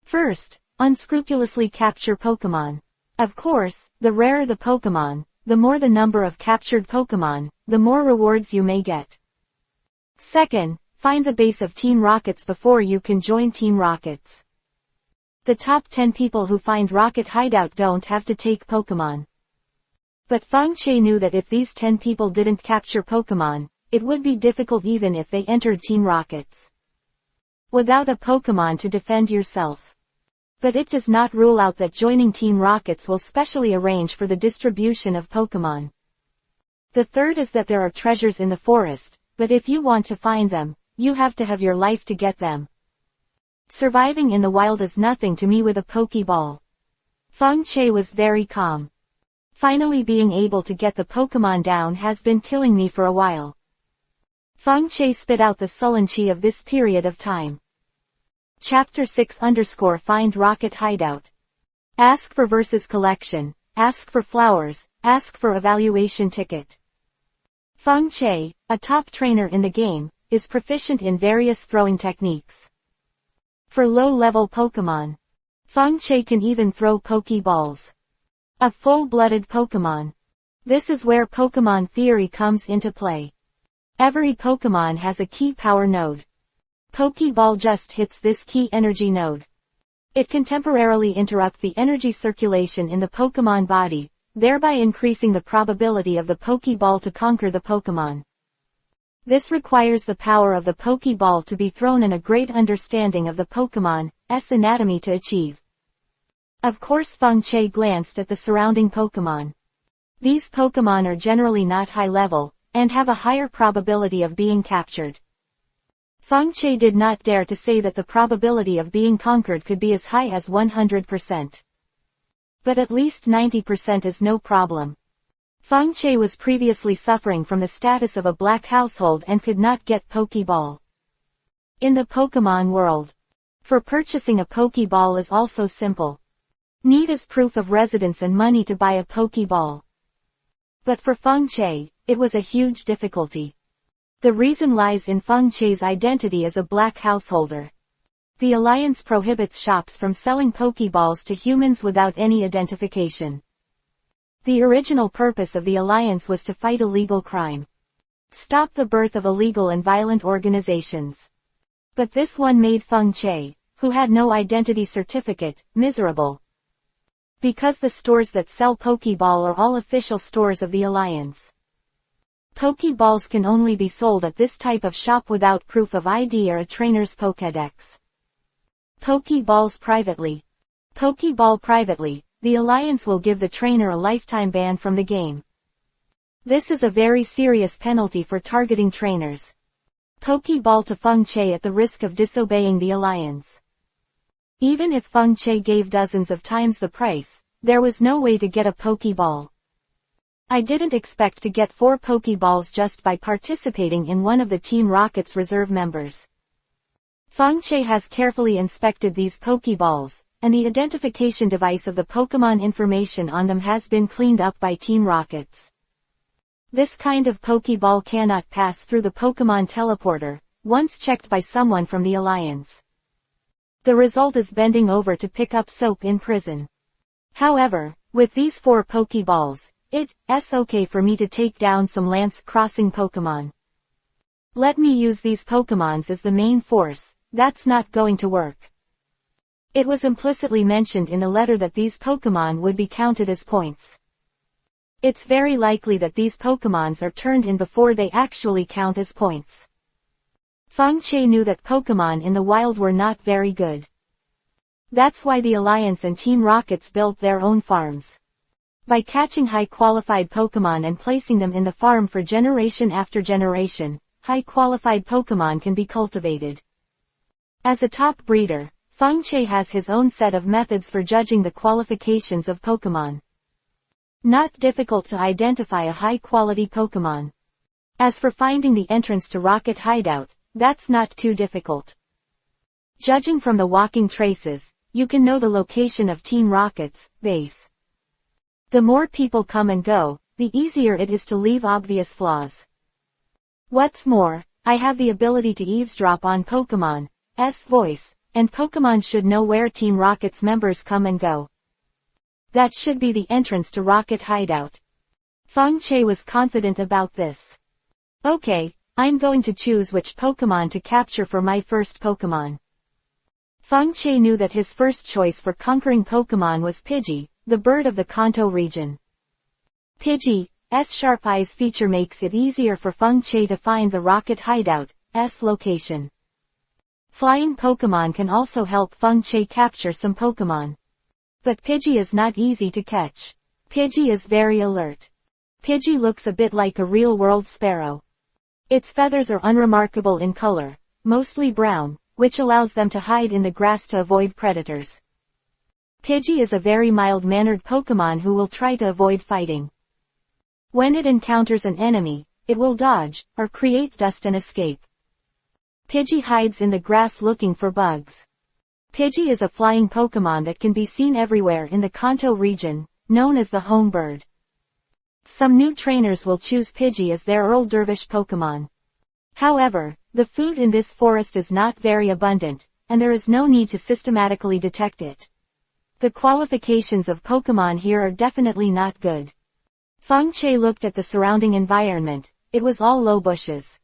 First, unscrupulously capture Pokémon. Of course, the rarer the Pokémon, the more the number of captured Pokémon, the more rewards you may get. Second, find the base of Team Rockets before you can join Team Rockets. The top 10 people who find Rocket Hideout don't have to take Pokémon. But Feng Che knew that if these 10 people didn't capture Pokémon, it would be difficult even if they entered Team Rockets. Without a Pokémon to defend yourself. But it does not rule out that joining Team Rockets will specially arrange for the distribution of Pokémon. The third is that there are treasures in the forest, but if you want to find them, you have to have your life to get them. Surviving in the wild is nothing to me with a Pokeball. Feng Che was very calm. Finally being able to get the Pokémon down has been killing me for a while. Feng Che spit out the sullen chi of this period of time. Chapter 6_ Find Rocket Hideout. Ask for versus collection, ask for flowers, ask for evaluation ticket. Feng Che, a top trainer in the game, is proficient in various throwing techniques. For low-level Pokémon, Feng Che can even throw Pokeballs. A full-blooded Pokémon. This is where Pokémon theory comes into play. Every Pokémon has a key power node. Pokeball just hits this key energy node. It can temporarily interrupt the energy circulation in the Pokémon body, thereby increasing the probability of the Pokeball to conquer the Pokémon. This requires the power of the Pokeball to be thrown and a great understanding of the Pokémon's anatomy to achieve. Of course, Feng Che glanced at the surrounding Pokémon. These Pokémon are generally not high level, and have a higher probability of being captured. Feng Che did not dare to say that the probability of being conquered could be as high as 100%. But at least 90% is no problem. Feng Che was previously suffering from the status of a black household and could not get Pokeball. In the Pokémon world, for purchasing a Pokeball is also simple. Need is proof of residence and money to buy a Pokeball. But for Feng Che, it was a huge difficulty. The reason lies in Feng Che's identity as a black householder. The Alliance prohibits shops from selling Pokeballs to humans without any identification. The original purpose of the Alliance was to fight illegal crime. Stop the birth of illegal and violent organizations. But this one made Feng Che, who had no identity certificate, miserable. Because the stores that sell Pokeball are all official stores of the Alliance. Pokeballs can only be sold at this type of shop without proof of ID or a trainer's Pokédex. Pokeballs privately. Pokeball privately, the Alliance will give the trainer a lifetime ban from the game. This is a very serious penalty for targeting trainers. Pokeball to Feng Che at the risk of disobeying the Alliance. Even if Feng Che gave dozens of times the price, there was no way to get a Pokeball. I didn't expect to get 4 Pokeballs just by participating in one of the Team Rocket's reserve members. Feng Che has carefully inspected these Pokeballs, and the identification device of the Pokémon information on them has been cleaned up by Team Rockets. This kind of Pokeball cannot pass through the Pokémon teleporter, once checked by someone from the Alliance. The result is bending over to pick up soap in prison. However, with these 4 Pokeballs, it's okay for me to take down some lance-crossing Pokémon. Let me use these Pokémons as the main force. That's not going to work. It was implicitly mentioned in the letter that these Pokémon would be counted as points. It's very likely that these Pokémons are turned in before they actually count as points. Feng Che knew that Pokémon in the wild were not very good. That's why the Alliance and Team Rockets built their own farms. By catching high-qualified Pokémon and placing them in the farm for generation after generation, high-qualified Pokémon can be cultivated. As a top breeder, Feng Che has his own set of methods for judging the qualifications of Pokémon. Not difficult to identify a high-quality Pokémon. As for finding the entrance to Rocket Hideout, that's not too difficult. Judging from the walking traces, you can know the location of Team Rocket's base. The more people come and go, the easier it is to leave obvious flaws. What's more, I have the ability to eavesdrop on Pokémon's voice, and Pokémon should know where Team Rocket's members come and go. That should be the entrance to Rocket Hideout. Feng Che was confident about this. Okay, I'm going to choose which Pokémon to capture for my first Pokémon. Feng Che knew that his first choice for conquering Pokémon was Pidgey, the bird of the Kanto region. Pidgey's sharp eyes feature makes it easier for Feng Che to find the Rocket Hideout's location. Flying Pokémon can also help Feng Che capture some Pokémon. But Pidgey is not easy to catch. Pidgey is very alert. Pidgey looks a bit like a real-world sparrow. Its feathers are unremarkable in color, mostly brown, which allows them to hide in the grass to avoid predators. Pidgey is a very mild-mannered Pokémon who will try to avoid fighting. When it encounters an enemy, it will dodge, or create dust and escape. Pidgey hides in the grass looking for bugs. Pidgey is a flying Pokémon that can be seen everywhere in the Kanto region, known as the home bird. Some new trainers will choose Pidgey as their Earl Dervish Pokémon. However, the food in this forest is not very abundant, and there is no need to systematically detect it. The qualifications of Pokémon here are definitely not good. Feng Che looked at the surrounding environment. It was all low bushes.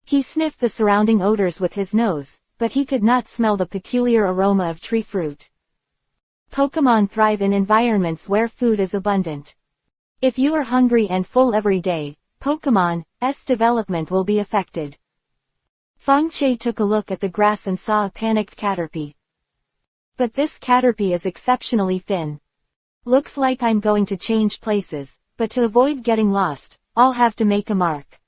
He sniffed the surrounding odors with his nose, but he could not smell the peculiar aroma of tree fruit. Pokémon thrive in environments where food is abundant. If you are hungry and full every day, Pokémon's development will be affected. Feng Che took a look at the grass and saw a panicked Caterpie. But this Caterpie is exceptionally thin. Looks like I'm going to change places, but to avoid getting lost, I'll have to make a mark.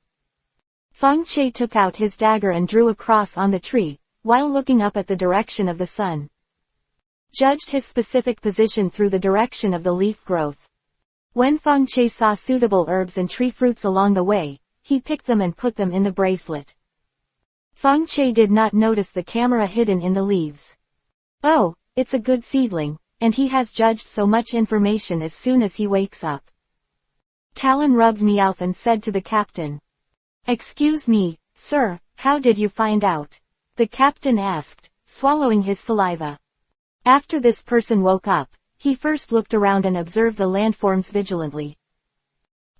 Feng Che took out his dagger and drew a cross on the tree, while looking up at the direction of the sun. Judged his specific position through the direction of the leaf growth. When Feng Che saw suitable herbs and tree fruits along the way, he picked them and put them in the bracelet. Feng Che did not notice the camera hidden in the leaves. Oh, it's a good seedling, and he has judged so much information as soon as he wakes up. Talon rubbed Meowth and said to the captain. Excuse me, sir, how did you find out? The captain asked, swallowing his saliva. After this person woke up, he first looked around and observed the landforms vigilantly.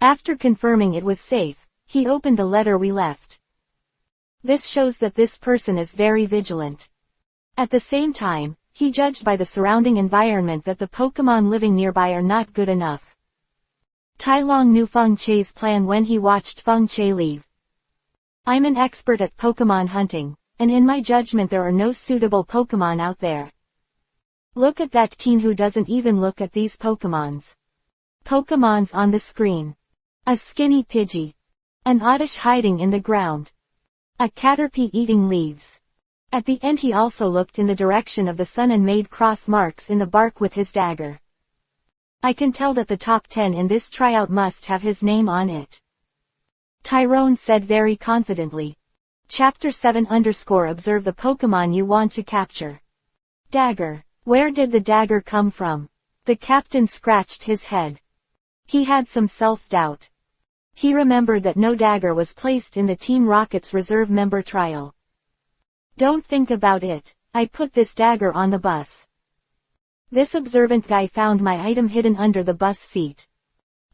After confirming it was safe, he opened the letter we left. This shows that this person is very vigilant. At the same time, he judged by the surrounding environment that the Pokémon living nearby are not good enough. Tai Long knew Feng Che's plan when he watched Feng Che leave. I'm an expert at Pokémon hunting, and in my judgment there are no suitable Pokémon out there. Look at that teen who doesn't even look at these Pokémons. Pokémon's on the screen. A skinny Pidgey. An Oddish hiding in the ground. A Caterpie eating leaves. At the end he also looked in the direction of the sun and made cross marks in the bark with his dagger. I can tell that the top 10 in this tryout must have his name on it. Tyrone said very confidently. Chapter 7 _ Observe the Pokémon you want to capture. Dagger. Where did the dagger come from? The captain scratched his head. He had some self-doubt. He remembered that no dagger was placed in the Team Rocket's reserve member trial. Don't think about it, I put this dagger on the bus. This observant guy found my item hidden under the bus seat.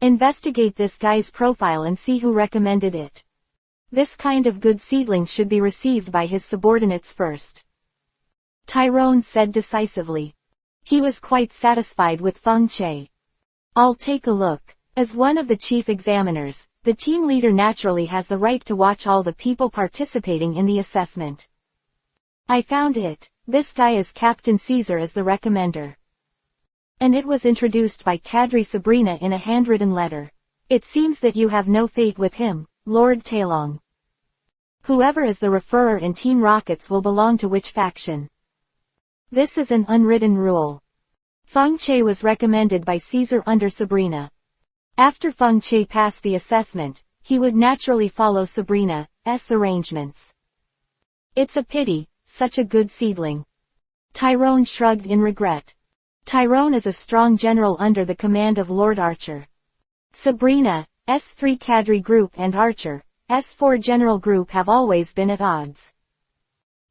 Investigate this guy's profile and see who recommended it. This kind of good seedling should be received by his subordinates first. Tyrone said decisively. He was quite satisfied with Feng Che. I'll take a look. As one of the chief examiners, the team leader naturally has the right to watch all the people participating in the assessment. I found it. This guy is Captain Caesar as the recommender. And it was introduced by Kadri Sabrina in a handwritten letter. It seems that you have no fate with him, Lord Tailong. Whoever is the referrer in Team Rockets will belong to which faction. This is an unwritten rule. Feng Che was recommended by Caesar under Sabrina. After Feng Che passed the assessment, he would naturally follow Sabrina's arrangements. It's a pity, such a good seedling. Tyrone shrugged in regret. Tyrone is a strong general under the command of Lord Archer. Sabrina's 3 Cadre group and Archer's 4 general group have always been at odds.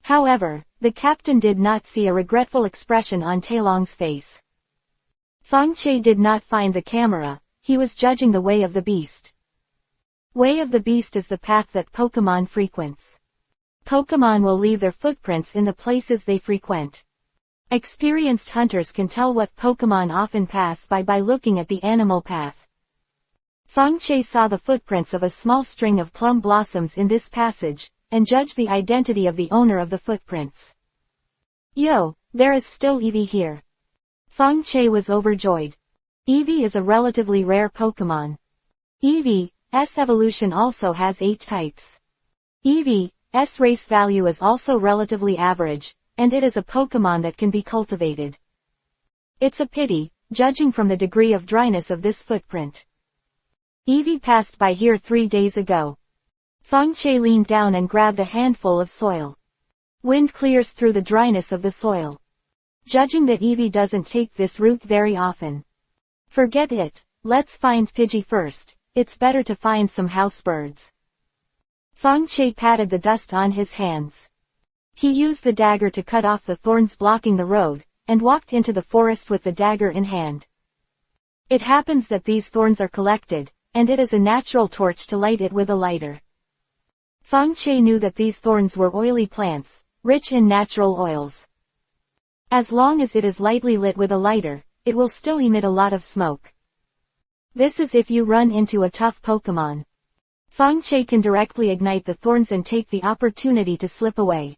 However, the captain did not see a regretful expression on Tailong's face. Feng Che did not find the camera, he was judging the way of the beast. Way of the beast is the path that Pokémon frequents. Pokémon will leave their footprints in the places they frequent. Experienced hunters can tell what Pokémon often pass by looking at the animal path. Feng Che saw the footprints of a small string of plum blossoms in this passage, and judged the identity of the owner of the footprints. Yo, there is still Eevee here. Feng Che was overjoyed. Eevee is a relatively rare Pokémon. Eevee's evolution also has 8 types. Eevee's race value is also relatively average, and it is a Pokémon that can be cultivated. It's a pity, judging from the degree of dryness of this footprint. Eevee passed by here 3 days ago. Feng Che leaned down and grabbed a handful of soil. Wind clears through the dryness of the soil. Judging that Eevee doesn't take this route very often. Forget it, let's find Pidgey first, it's better to find some house birds. Feng Che patted the dust on his hands. He used the dagger to cut off the thorns blocking the road, and walked into the forest with the dagger in hand. It happens that these thorns are collected, and it is a natural torch to light it with a lighter. Feng Che knew that these thorns were oily plants, rich in natural oils. As long as it is lightly lit with a lighter, it will still emit a lot of smoke. This is if you run into a tough Pokémon. Feng Che can directly ignite the thorns and take the opportunity to slip away.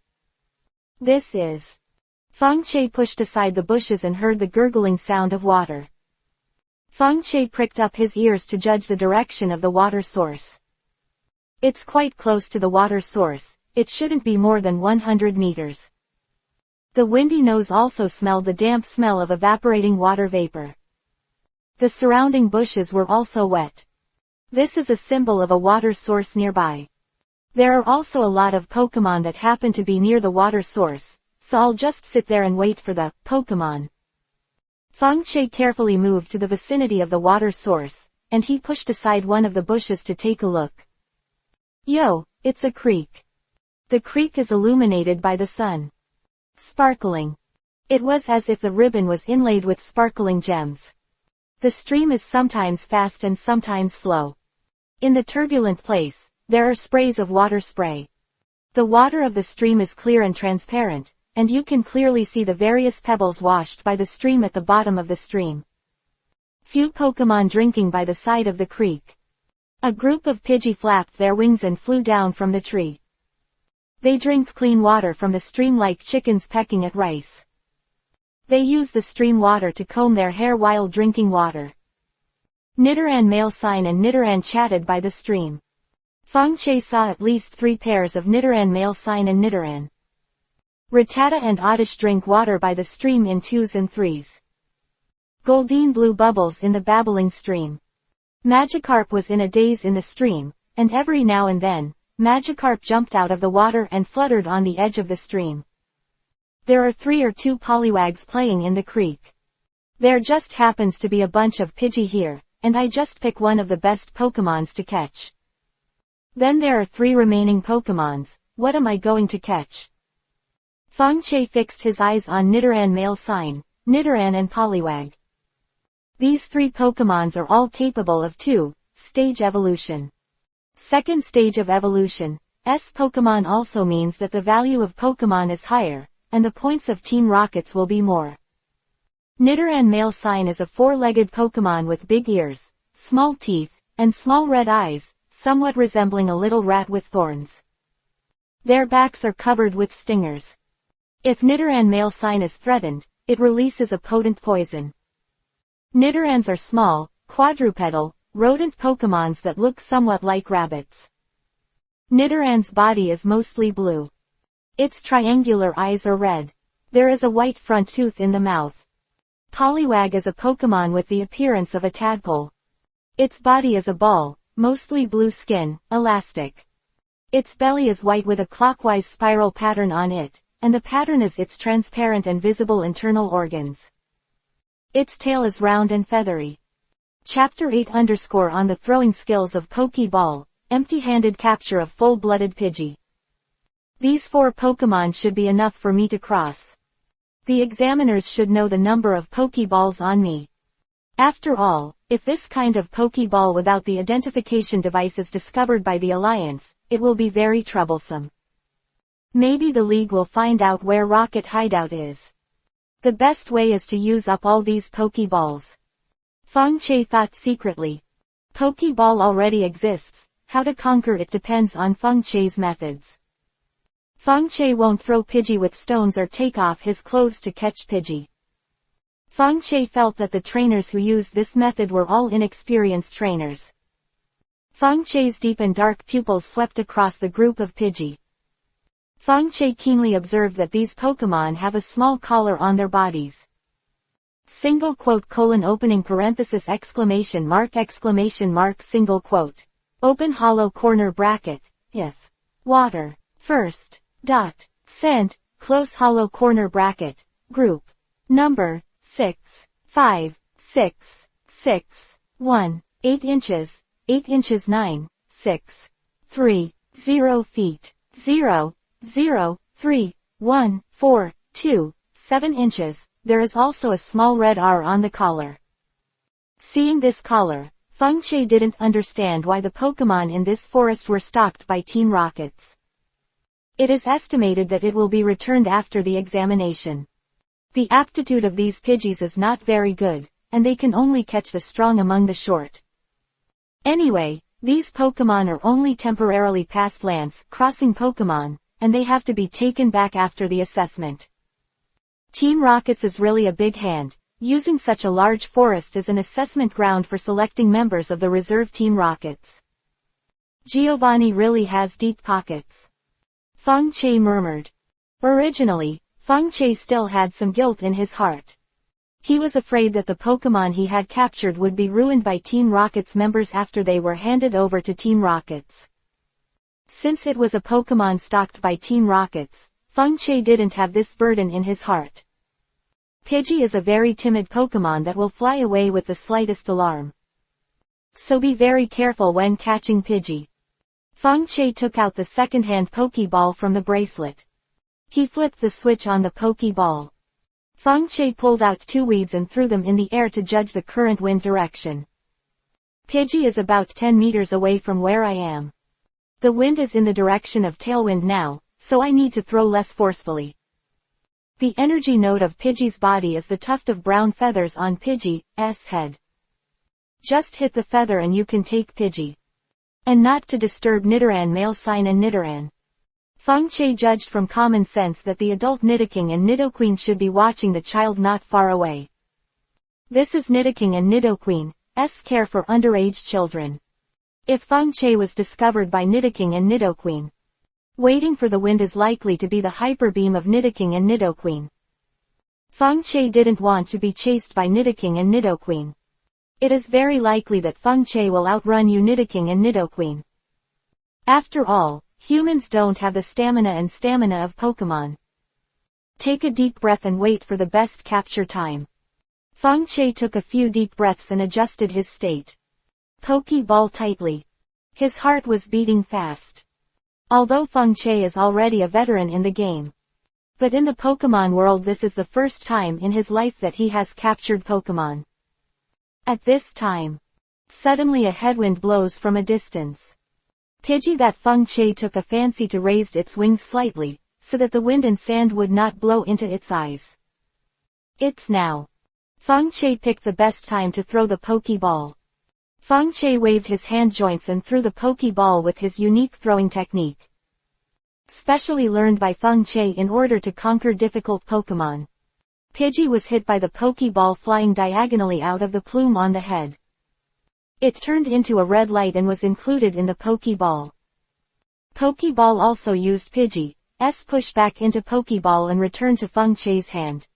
This is. Feng Che pushed aside the bushes and heard the gurgling sound of water. Feng Che pricked up his ears to judge the direction of the water source. It's quite close to the water source, it shouldn't be more than 100 meters. The windy nose also smelled the damp smell of evaporating water vapor. The surrounding bushes were also wet. This is a symbol of a water source nearby. There are also a lot of Pokémon that happen to be near the water source, so I'll just sit there and wait for the Pokémon. Feng Che carefully moved to the vicinity of the water source, and he pushed aside one of the bushes to take a look. Yo, it's a creek. The creek is illuminated by the sun. Sparkling. It was as if the ribbon was inlaid with sparkling gems. The stream is sometimes fast and sometimes slow. In the turbulent place, there are sprays of water spray. The water of the stream is clear and transparent, and you can clearly see the various pebbles washed by the stream at the bottom of the stream. Few Pokémon drinking by the side of the creek. A group of Pidgey flapped their wings and flew down from the tree. They drink clean water from the stream like chickens pecking at rice. They use the stream water to comb their hair while drinking water. Nidoran male sign and Nidoran chatted by the stream. Feng Che saw at least 3 pairs of Nidoran male sign and Nidoran. Rattata and Oddish drink water by the stream in 2s and 3s. Goldeen blew bubbles in the babbling stream. Magikarp was in a daze in the stream, and every now and then, Magikarp jumped out of the water and fluttered on the edge of the stream. There are 3 or 2 Poliwags playing in the creek. There just happens to be a bunch of Pidgey here, and I just pick one of the best Pokémons to catch. Then there are 3 remaining Pokémons, what am I going to catch? Feng Che fixed his eyes on Nidoran male sign, Nidoran and Poliwag. These 3 Pokémons are all capable of 2-stage evolution. Second stage of evolution, S Pokémon also means that the value of Pokémon is higher, and the points of Team Rockets will be more. Nidoran male sign is a 4-legged Pokémon with big ears, small teeth, and small red eyes, somewhat resembling a little rat with thorns. Their backs are covered with stingers. If Nidoran male sign is threatened, it releases a potent poison. Nidorans are small, quadrupedal, rodent Pokémons that look somewhat like rabbits. Nidoran's body is mostly blue. Its triangular eyes are red. There is a white front tooth in the mouth. Poliwag is a Pokémon with the appearance of a tadpole. Its body is a ball, mostly blue skin, elastic. Its belly is white with a clockwise spiral pattern on it, and the pattern is its transparent and visible internal organs. Its tail is round and feathery. Chapter 8 _ on the throwing skills of Pokeball, empty-handed capture of full-blooded Pidgey. These 4 Pokémon should be enough for me to cross. The examiners should know the number of Pokeballs on me. After all, if this kind of Pokeball without the identification device is discovered by the Alliance, it will be very troublesome. Maybe the League will find out where Rocket Hideout is. The best way is to use up all these Pokeballs. Feng Che thought secretly. Pokeball already exists, how to conquer it depends on Feng Che's methods. Feng Che won't throw Pidgey with stones or take off his clothes to catch Pidgey. Feng Che felt that the trainers who used this method were all inexperienced trainers. Feng Che's deep and dark pupils swept across the group of Pidgey. Feng Che keenly observed that these Pokémon have a small collar on their bodies. Single quote colon opening parenthesis exclamation mark single quote. Open hollow corner bracket, if water, first, dot, scent, close hollow corner bracket, group. Number, 6, 5, 6, 6, 1, 8 inches, 8 inches 9, 6, 3, 0 feet, 0, 0, 3, 1, 4, 2, 7 inches, there is also a small red R on the collar. Seeing this collar, Feng Che didn't understand why the Pokémon in this forest were stalked by Team Rockets. It is estimated that it will be returned after the examination. The aptitude of these Pidgeys is not very good, and they can only catch the strong among the short. Anyway, these Pokémon are only temporarily past Lance Crossing Pokémon, and they have to be taken back after the assessment. Team Rockets is really a big hand, using such a large forest as an assessment ground for selecting members of the reserve Team Rockets. Giovanni really has deep pockets. Feng Che murmured. Originally, Feng Che still had some guilt in his heart. He was afraid that the Pokémon he had captured would be ruined by Team Rocket's members after they were handed over to Team Rockets. Since it was a Pokémon stalked by Team Rockets, Feng Che didn't have this burden in his heart. Pidgey is a very timid Pokémon that will fly away with the slightest alarm. So be very careful when catching Pidgey. Feng Che took out the second-hand Pokeball from the bracelet. He flipped the switch on the Pokeball. Feng Che pulled out 2 weeds and threw them in the air to judge the current wind direction. Pidgey is about 10 meters away from where I am. The wind is in the direction of tailwind now, so I need to throw less forcefully. The energy node of Pidgey's body is the tuft of brown feathers on Pidgey's head. Just hit the feather and you can take Pidgey. And not to disturb Nidoran male sign and Nidoran. Feng Che judged from common sense that the adult Nidoking and Nidoqueen should be watching the child not far away. This is Nidoking and Nidoqueen's care for underage children. If Feng Che was discovered by Nidoking and Nidoqueen, waiting for the wind is likely to be the hyper beam of Nidoking and Nidoqueen. Feng Che didn't want to be chased by Nidoking and Nidoqueen. It is very likely that Feng Che will outrun you Nidoking and Nidoqueen. After all, humans don't have the stamina of Pokémon. Take a deep breath and wait for the best capture time. Feng Che took a few deep breaths and adjusted his state. Pokeball tightly. His heart was beating fast. Although Feng Che is already a veteran in the game. But in the Pokémon world this is the first time in his life that he has captured Pokémon. At this time, suddenly a headwind blows from a distance. Pidgey that Feng Che took a fancy to raised its wings slightly, so that the wind and sand would not blow into its eyes. It's now. Feng Che picked the best time to throw the Pokeball. Feng Che waved his hand joints and threw the Pokeball with his unique throwing technique. Specially learned by Feng Che in order to conquer difficult Pokémon. Pidgey was hit by the Pokeball flying diagonally out of the plume on the head. It turned into a red light and was included in the Pokeball. Pokeball also used Pidgey's pushback into Pokeball and returned to Feng Che's hand.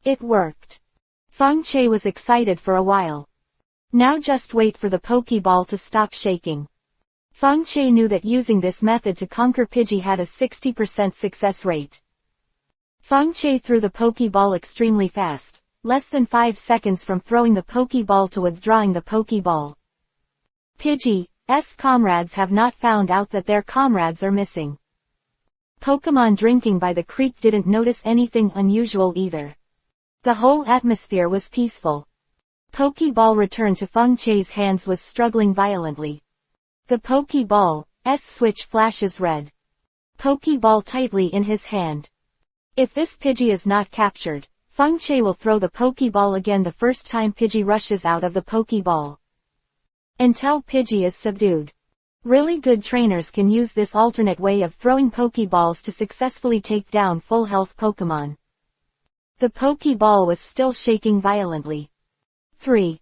It worked. Feng Che was excited for a while. Now just wait for the Pokeball to stop shaking. Feng Che knew that using this method to conquer Pidgey had a 60% success rate. Feng Che threw the Pokeball extremely fast, less than 5 seconds from throwing the Pokeball to withdrawing the Pokeball. Pidgey's comrades have not found out that their comrades are missing. Pokémon drinking by the creek didn't notice anything unusual either. The whole atmosphere was peaceful. Pokeball returned to Feng Che's hands was struggling violently. The Pokeball's switch flashes red. Pokeball tightly in his hand. If this Pidgey is not captured, Feng Che will throw the Pokeball again the first time Pidgey rushes out of the Pokeball. Until Pidgey is subdued. Really good trainers can use this alternate way of throwing Pokeballs to successfully take down full health Pokémon. The Pokeball was still shaking violently. 3,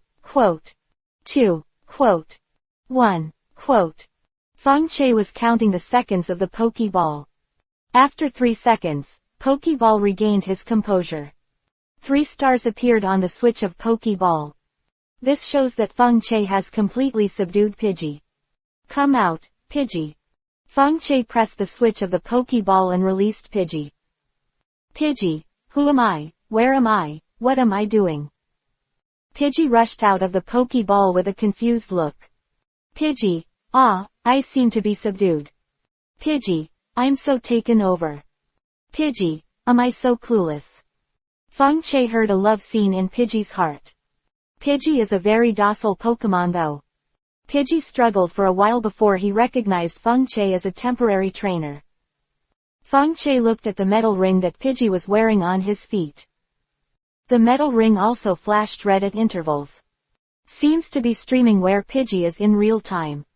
2, 1, Feng Che was counting the seconds of the Pokeball. After 3 seconds, Pokeball regained his composure. 3 stars appeared on the switch of Pokeball. This shows that Feng Che has completely subdued Pidgey. Come out, Pidgey. Feng Che pressed the switch of the Pokeball and released Pidgey. Pidgey, who am I, where am I, what am I doing? Pidgey rushed out of the Pokeball with a confused look. Pidgey, I seem to be subdued. Pidgey, I'm so taken over. Pidgey, am I so clueless? Feng Che heard a love scene in Pidgey's heart. Pidgey is a very docile Pokémon though. Pidgey struggled for a while before he recognized Feng Che as a temporary trainer. Feng Che looked at the metal ring that Pidgey was wearing on his feet. The metal ring also flashed red at intervals. Seems to be streaming where Pidgey is in real time.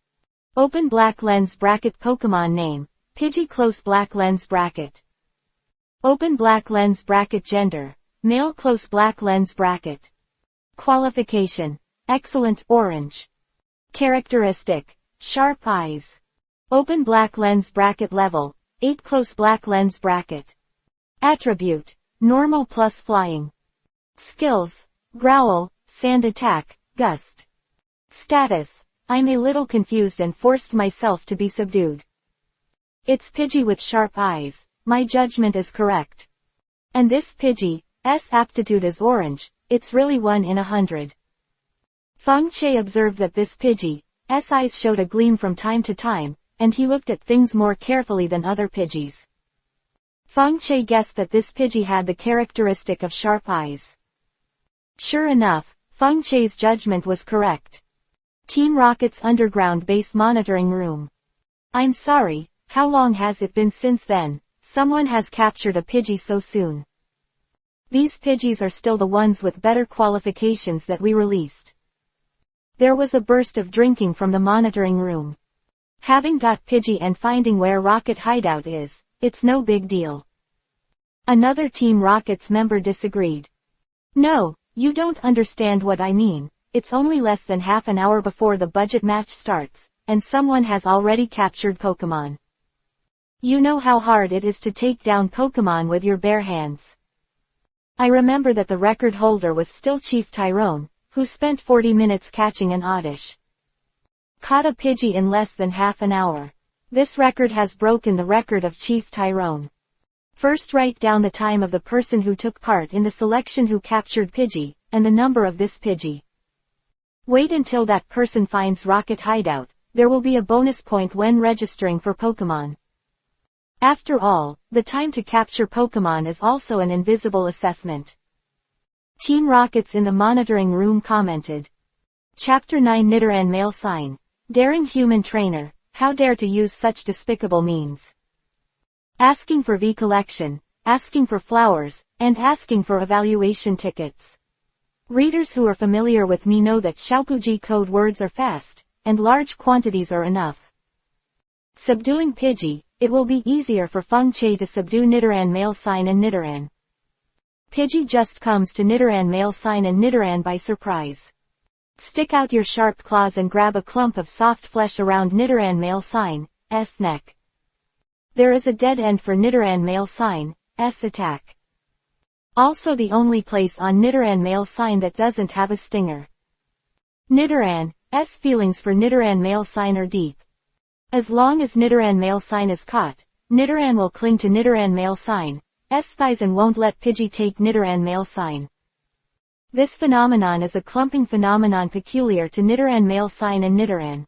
Open black lens bracket Pokémon name, Pidgey close black lens bracket. Open black lens bracket gender, male close black lens bracket. Qualification, excellent orange. Characteristic, sharp eyes. Open black lens bracket level, 8 close black lens bracket. Attribute, normal plus flying. Skills, growl, sand attack, gust. Status, I'm a little confused and forced myself to be subdued. It's Pidgey with sharp eyes, my judgment is correct. And this Pidgey's aptitude is orange, it's really 1 in 100. Feng Che observed that this Pidgey's eyes showed a gleam from time to time, and he looked at things more carefully than other Pidgeys. Feng Che guessed that this Pidgey had the characteristic of sharp eyes. Sure enough, Feng Che's judgment was correct. Team Rocket's underground base monitoring room. I'm sorry, how long has it been since then? Someone has captured a Pidgey so soon. These Pidgeys are still the ones with better qualifications that we released. There was a burst of drinking from the monitoring room. Having got Pidgey and finding where Rocket hideout is, it's no big deal. Another Team Rocket's member disagreed. No, you don't understand what I mean. It's only less than half an hour before the budget match starts, and someone has already captured Pokémon. You know how hard it is to take down Pokémon with your bare hands. I remember that the record holder was still Chief Tyrone, who spent 40 minutes catching an Oddish. Caught a Pidgey in less than half an hour. This record has broken the record of Chief Tyrone. First write down the time of the person who took part in the selection who captured Pidgey, and the number of this Pidgey. Wait until that person finds Rocket hideout, there will be a bonus point when registering for Pokémon. After all, the time to capture Pokémon is also an invisible assessment. Team Rockets in the monitoring room commented. Chapter 9 Nidoran Male Sign. Daring Human Trainer, how dare to use such despicable means. Asking for V collection, asking for flowers, and asking for evaluation tickets. Readers who are familiar with me know that Xiaopuji code words are fast, and large quantities are enough. Subduing Pidgey, it will be easier for Feng Che to subdue Nidoran Male Sign and Nidoran. Pidgey just comes to Nidoran Male Sign and Nidoran by surprise. Stick out your sharp claws and grab a clump of soft flesh around Nidoran Male Sign's neck. There is a dead end for Nidoran Male Sign's attack. Also the only place on Nidoran Male Sign that doesn't have a stinger. Nidoran's feelings for Nidoran Male Sign are deep. As long as Nidoran Male Sign is caught, Nidoran will cling to Nidoran Male Sign's thighs and won't let Pidgey take Nidoran Male Sign. This phenomenon is a clumping phenomenon peculiar to Nidoran Male Sign and Nidoran.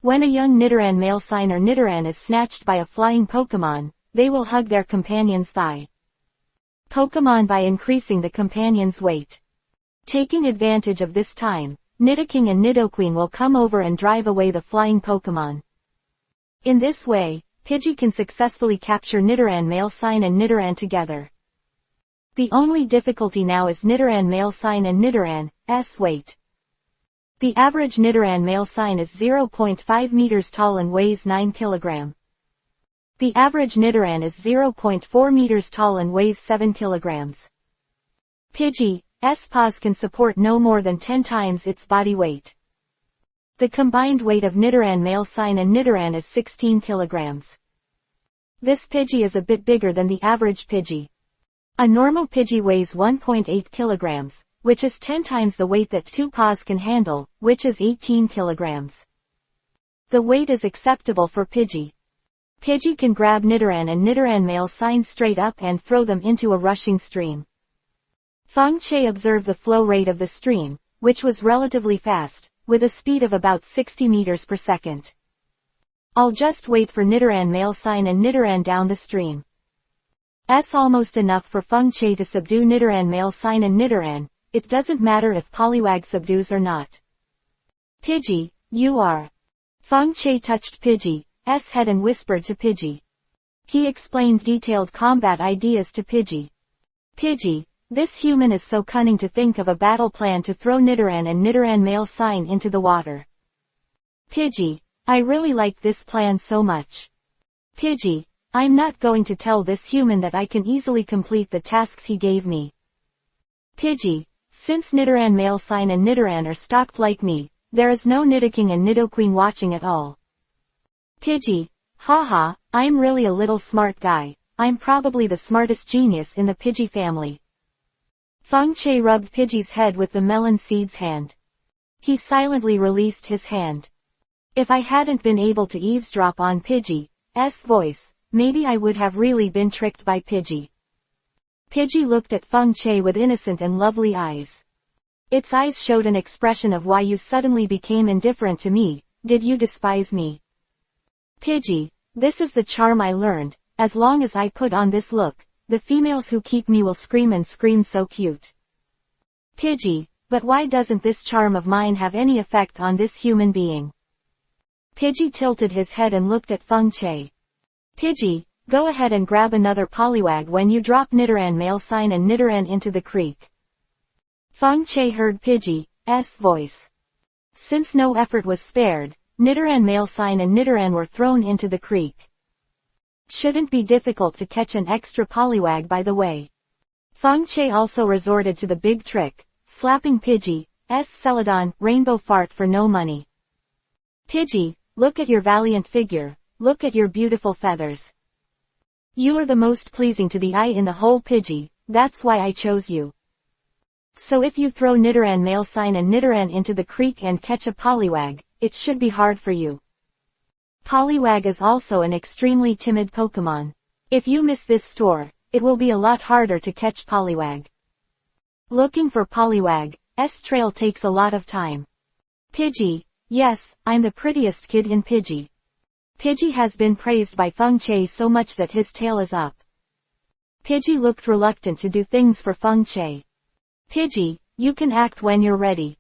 When a young Nidoran Male Sign or Nidoran is snatched by a flying Pokémon, they will hug their companion's thigh. Pokémon by increasing the companion's weight. Taking advantage of this time, Nidoking and Nidoqueen will come over and drive away the flying Pokémon. In this way, Pidgey can successfully capture Nidoran Male Sign and Nidoran together. The only difficulty now is Nidoran Male Sign and Nidoran's weight. The average Nidoran Male Sign is 0.5 meters tall and weighs 9 kilograms. The average Nidoran is 0.4 meters tall and weighs 7 kilograms. Pidgey's paws can support no more than 10 times its body weight. The combined weight of Nidoran Male Sign and Nidoran is 16 kilograms. This Pidgey is a bit bigger than the average Pidgey. A normal Pidgey weighs 1.8 kilograms, which is 10 times the weight that two paws can handle, which is 18 kilograms. The weight is acceptable for Pidgey. Pidgey can grab Nidoran and Nidoran Male Sign straight up and throw them into a rushing stream. Feng Che observed the flow rate of the stream, which was relatively fast, with a speed of about 60 meters per second. I'll just wait for Nidoran Male Sign and Nidoran down the stream. Almost enough for Feng Che to subdue Nidoran Male Sign and Nidoran. it doesn't matter if Poliwag subdues or not. Pidgey, you are. Feng Che touched Pidgey's head and whispered to Pidgey. He explained detailed combat ideas to Pidgey. Pidgey, this human is so cunning to think of a battle plan to throw Nidoran and Nidoran male sign into the water. Pidgey, I really like this plan so much. Pidgey, I'm not going to tell this human that I can easily complete the tasks he gave me. Pidgey, since Nidoran male sign and Nidoran are stocked like me, there is no Nidoking and Nidoqueen watching at all. Pidgey, haha, I'm really a little smart guy, I'm probably the smartest genius in the Pidgey family. Feng Che rubbed Pidgey's head with the melon seed's hand. He silently released his hand. If I hadn't been able to eavesdrop on Pidgey's voice, maybe I would have really been tricked by Pidgey. Pidgey looked at Feng Che with innocent and lovely eyes. Its eyes showed an expression of why you suddenly became indifferent to me, did you despise me? Pidgey, this is the charm I learned, as long as I put on this look, the females who keep me will scream and scream so cute. Pidgey, but why doesn't this charm of mine have any effect on this human being? Pidgey tilted his head and looked at Feng Che. Pidgey, go ahead and grab another Poliwag when you drop Nidoran male sign and Nidoran into the creek. Feng Che heard Pidgey's voice. Since no effort was spared, Nidoran male sign and Nidoran were thrown into the creek. Shouldn't be difficult to catch an extra Poliwag by the way. Feng Che also resorted to the big trick, slapping Pidgey's Celadon rainbow fart for no money. Pidgey, look at your valiant figure, look at your beautiful feathers. You are the most pleasing to the eye in the whole Pidgey, that's why I chose you. So if you throw Nidoran male sign and Nidoran into the creek and catch a Poliwag, it should be hard for you. Poliwag is also an extremely timid Pokémon. If you miss this store, it will be a lot harder to catch Poliwag. Looking for Poliwag's trail takes a lot of time. Pidgey, yes, I'm the prettiest kid in Pidgey. Pidgey has been praised by Feng Che so much that his tail is up. Pidgey looked reluctant to do things for Feng Che. Pidgey, you can act when you're ready.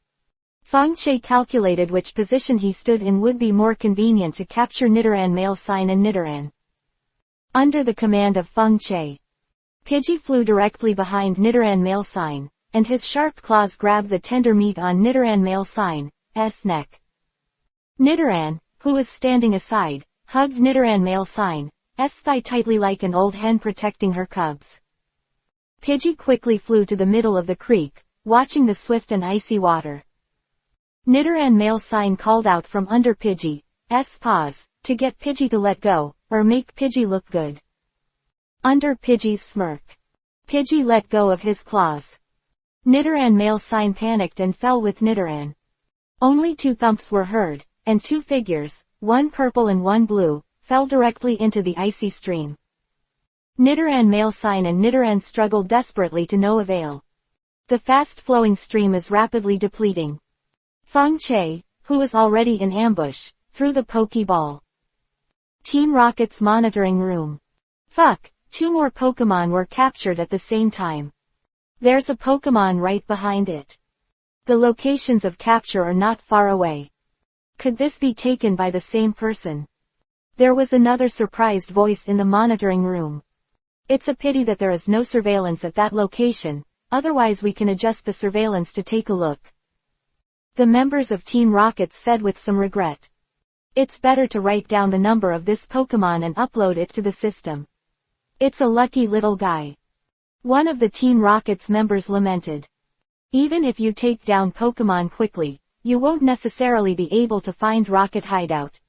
Feng Che calculated which position he stood in would be more convenient to capture Nidoran male sign and Nidoran. Under the command of Feng Che, Pidgey flew directly behind Nidoran male sign, and his sharp claws grabbed the tender meat on Nidoran male sign's neck. Nidoran, who was standing aside, hugged Nidoran male sign's thigh tightly like an old hen protecting her cubs. Pidgey quickly flew to the middle of the creek, watching the swift and icy water. Nidoran male sign called out from under Pidgey's paws, to get Pidgey to let go, or make Pidgey look good. Under Pidgey's smirk, Pidgey let go of his claws. Nidoran male sign panicked and fell with Nidoran. Only 2 thumps were heard, and 2 figures, one purple and one blue, fell directly into the icy stream. Nidoran male sign and Nidoran struggled desperately to no avail. The fast-flowing stream is rapidly depleting. Feng Che, who was already in ambush, threw the Pokeball. Team Rocket's monitoring room. Fuck, 2 more Pokémon were captured at the same time. There's a Pokémon right behind it. The locations of capture are not far away. Could this be taken by the same person? There was another surprised voice in the monitoring room. It's a pity that there is no surveillance at that location, otherwise we can adjust the surveillance to take a look. The members of Team Rocket said with some regret. It's better to write down the number of this Pokémon and upload it to the system. It's a lucky little guy. One of the Team Rocket's members lamented. Even if you take down Pokémon quickly, you won't necessarily be able to find Rocket Hideout.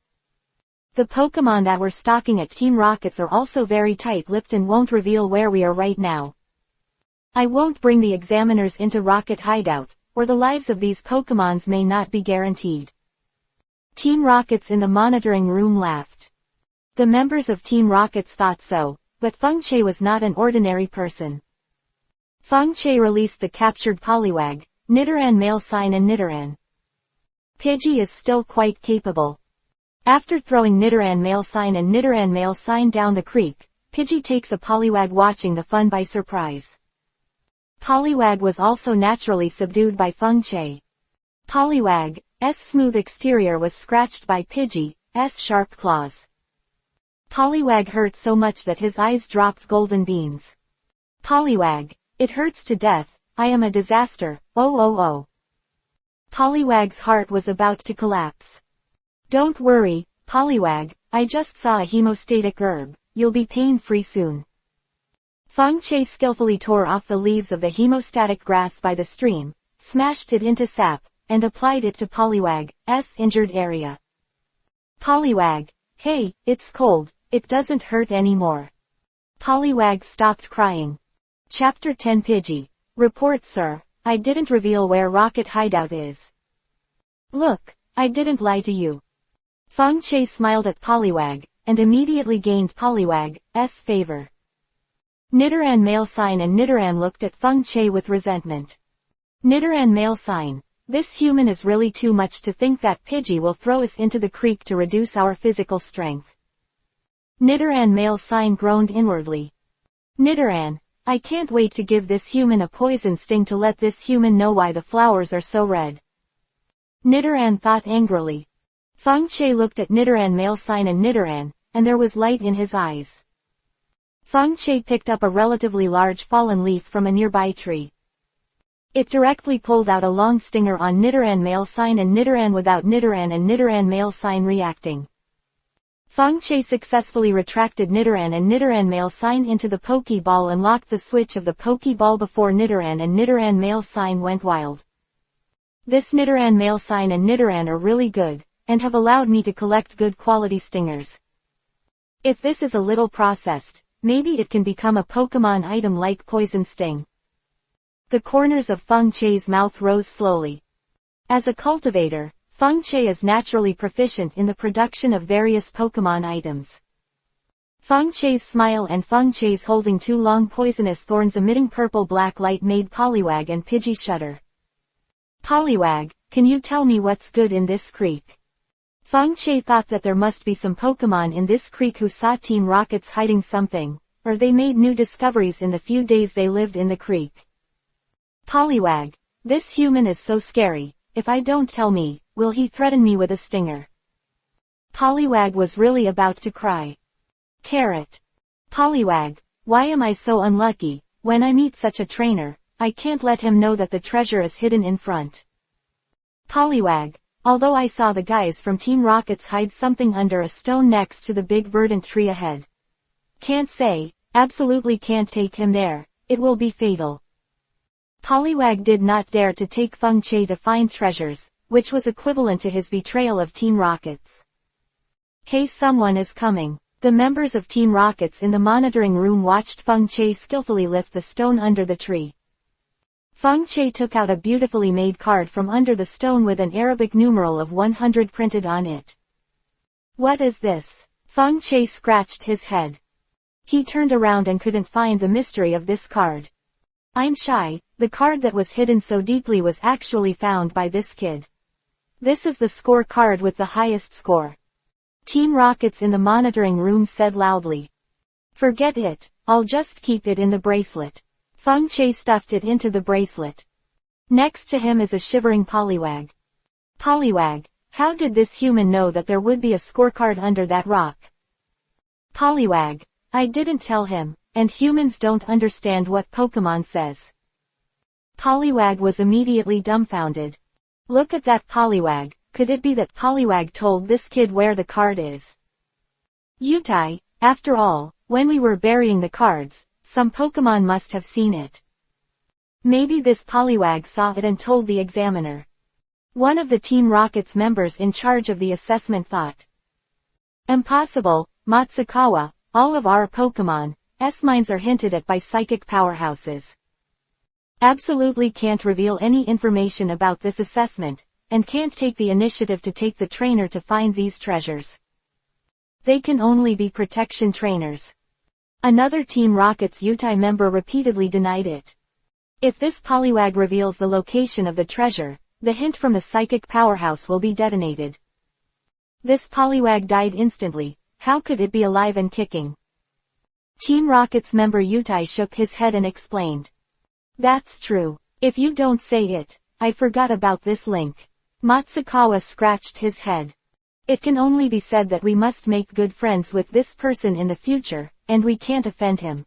The Pokémon that we're stalking at Team Rockets are also very tight-lipped and won't reveal where we are right now. I won't bring the examiners into Rocket Hideout, or the lives of these Pokémons may not be guaranteed. Team Rockets in the monitoring room laughed. The members of Team Rockets thought so, but Feng Che was not an ordinary person. Feng Che released the captured Poliwag, Nidoran male sign and Nidoran. Pidgey is still quite capable. After throwing Nidoran male sign and Nidoran male sign down the creek, Pidgey takes a Poliwag watching the fun by surprise. Poliwag was also naturally subdued by Feng Che. Poliwag's smooth exterior was scratched by Pidgey's sharp claws. Poliwag hurt so much that his eyes dropped golden beams. Poliwag, it hurts to death, I am a disaster, oh oh oh. Poliwag's heart was about to collapse. Don't worry, Poliwag, I just saw a hemostatic herb, you'll be pain-free soon. Feng Che skillfully tore off the leaves of the hemostatic grass by the stream, smashed it into sap, and applied it to Poliwag's injured area. Poliwag, hey, it's cold, it doesn't hurt anymore. Poliwag stopped crying. Chapter 10 Pidgey. Report sir, I didn't reveal where Rocket Hideout is. Look, I didn't lie to you. Feng Che smiled at Poliwag, and immediately gained Poliwag's favor. Nidoran male sign and Nidoran looked at Feng Che with resentment. Nidoran male sign, this human is really too much to think that Pidgey will throw us into the creek to reduce our physical strength. Nidoran male sign groaned inwardly. Nidoran, I can't wait to give this human a poison sting to let this human know why the flowers are so red. Nidoran thought angrily. Feng Che looked at Nidoran male sign and Nidoran, and there was light in his eyes. Feng Che picked up a relatively large fallen leaf from a nearby tree. It directly pulled out a long stinger on Nidoran male sign and Nidoran without Nidoran and Nidoran male sign reacting. Feng Che successfully retracted Nidoran and Nidoran male sign into the Pokeball and locked the switch of the Pokeball before Nidoran and Nidoran male sign went wild. This Nidoran male sign and Nidoran are really good, and have allowed me to collect good quality stingers. If this is a little processed, maybe it can become a Pokemon item like Poison Sting. The corners of Feng Che's mouth rose slowly. As a cultivator, Feng Che is naturally proficient in the production of various Pokemon items. Feng Che's smile and Feng Che's holding two long poisonous thorns emitting purple-black light made Poliwag and Pidgey shudder. Poliwag, can you tell me what's good in this creek? Feng Che thought that there must be some Pokemon in this creek who saw Team Rockets hiding something, or they made new discoveries in the few days they lived in the creek. Poliwag, this human is so scary, if I don't tell me, will he threaten me with a stinger? Poliwag was really about to cry. Carrot. Poliwag, why am I so unlucky, when I meet such a trainer, I can't let him know that the treasure is hidden in front. Poliwag, although I saw the guys from Team Rockets hide something under a stone next to the big verdant tree ahead. Can't say, absolutely can't take him there, it will be fatal. Poliwag did not dare to take Feng Che to find treasures, which was equivalent to his betrayal of Team Rockets. Hey, someone is coming. The members of Team Rockets in the monitoring room watched Feng Che skillfully lift the stone under the tree. Feng Che took out a beautifully made card from under the stone with an Arabic numeral of 100 printed on it. What is this? Feng Che scratched his head. He turned around and couldn't find the mystery of this card. I'm shy, the card that was hidden so deeply was actually found by this kid. This is the score card with the highest score. Team Rockets in the monitoring room said loudly. Forget it, I'll just keep it in the bracelet. Feng Che stuffed it into the bracelet. Next to him is a shivering Poliwag. Poliwag, how did this human know that there would be a scorecard under that rock? Poliwag, I didn't tell him, and humans don't understand what Pokemon says. Poliwag was immediately dumbfounded. Look at that Poliwag, could it be that Poliwag told this kid where the card is? Yutai, after all, when we were burying the cards, some Pokemon must have seen it. Maybe this Poliwag saw it and told the examiner. One of the Team Rockets members in charge of the assessment thought. Impossible, Matsukawa, all of our Pokemon's minds are hinted at by psychic powerhouses. Absolutely can't reveal any information about this assessment, and can't take the initiative to take the trainer to find these treasures. They can only be protection trainers. Another Team Rockets Yutai member repeatedly denied it. If this Poliwag reveals the location of the treasure, the hint from the psychic powerhouse will be detonated. This Poliwag died instantly, how could it be alive and kicking? Team Rockets member Yutai shook his head and explained. That's true. If you don't say it, I forgot about this link. Matsukawa scratched his head. It can only be said that we must make good friends with this person in the future, and we can't offend him.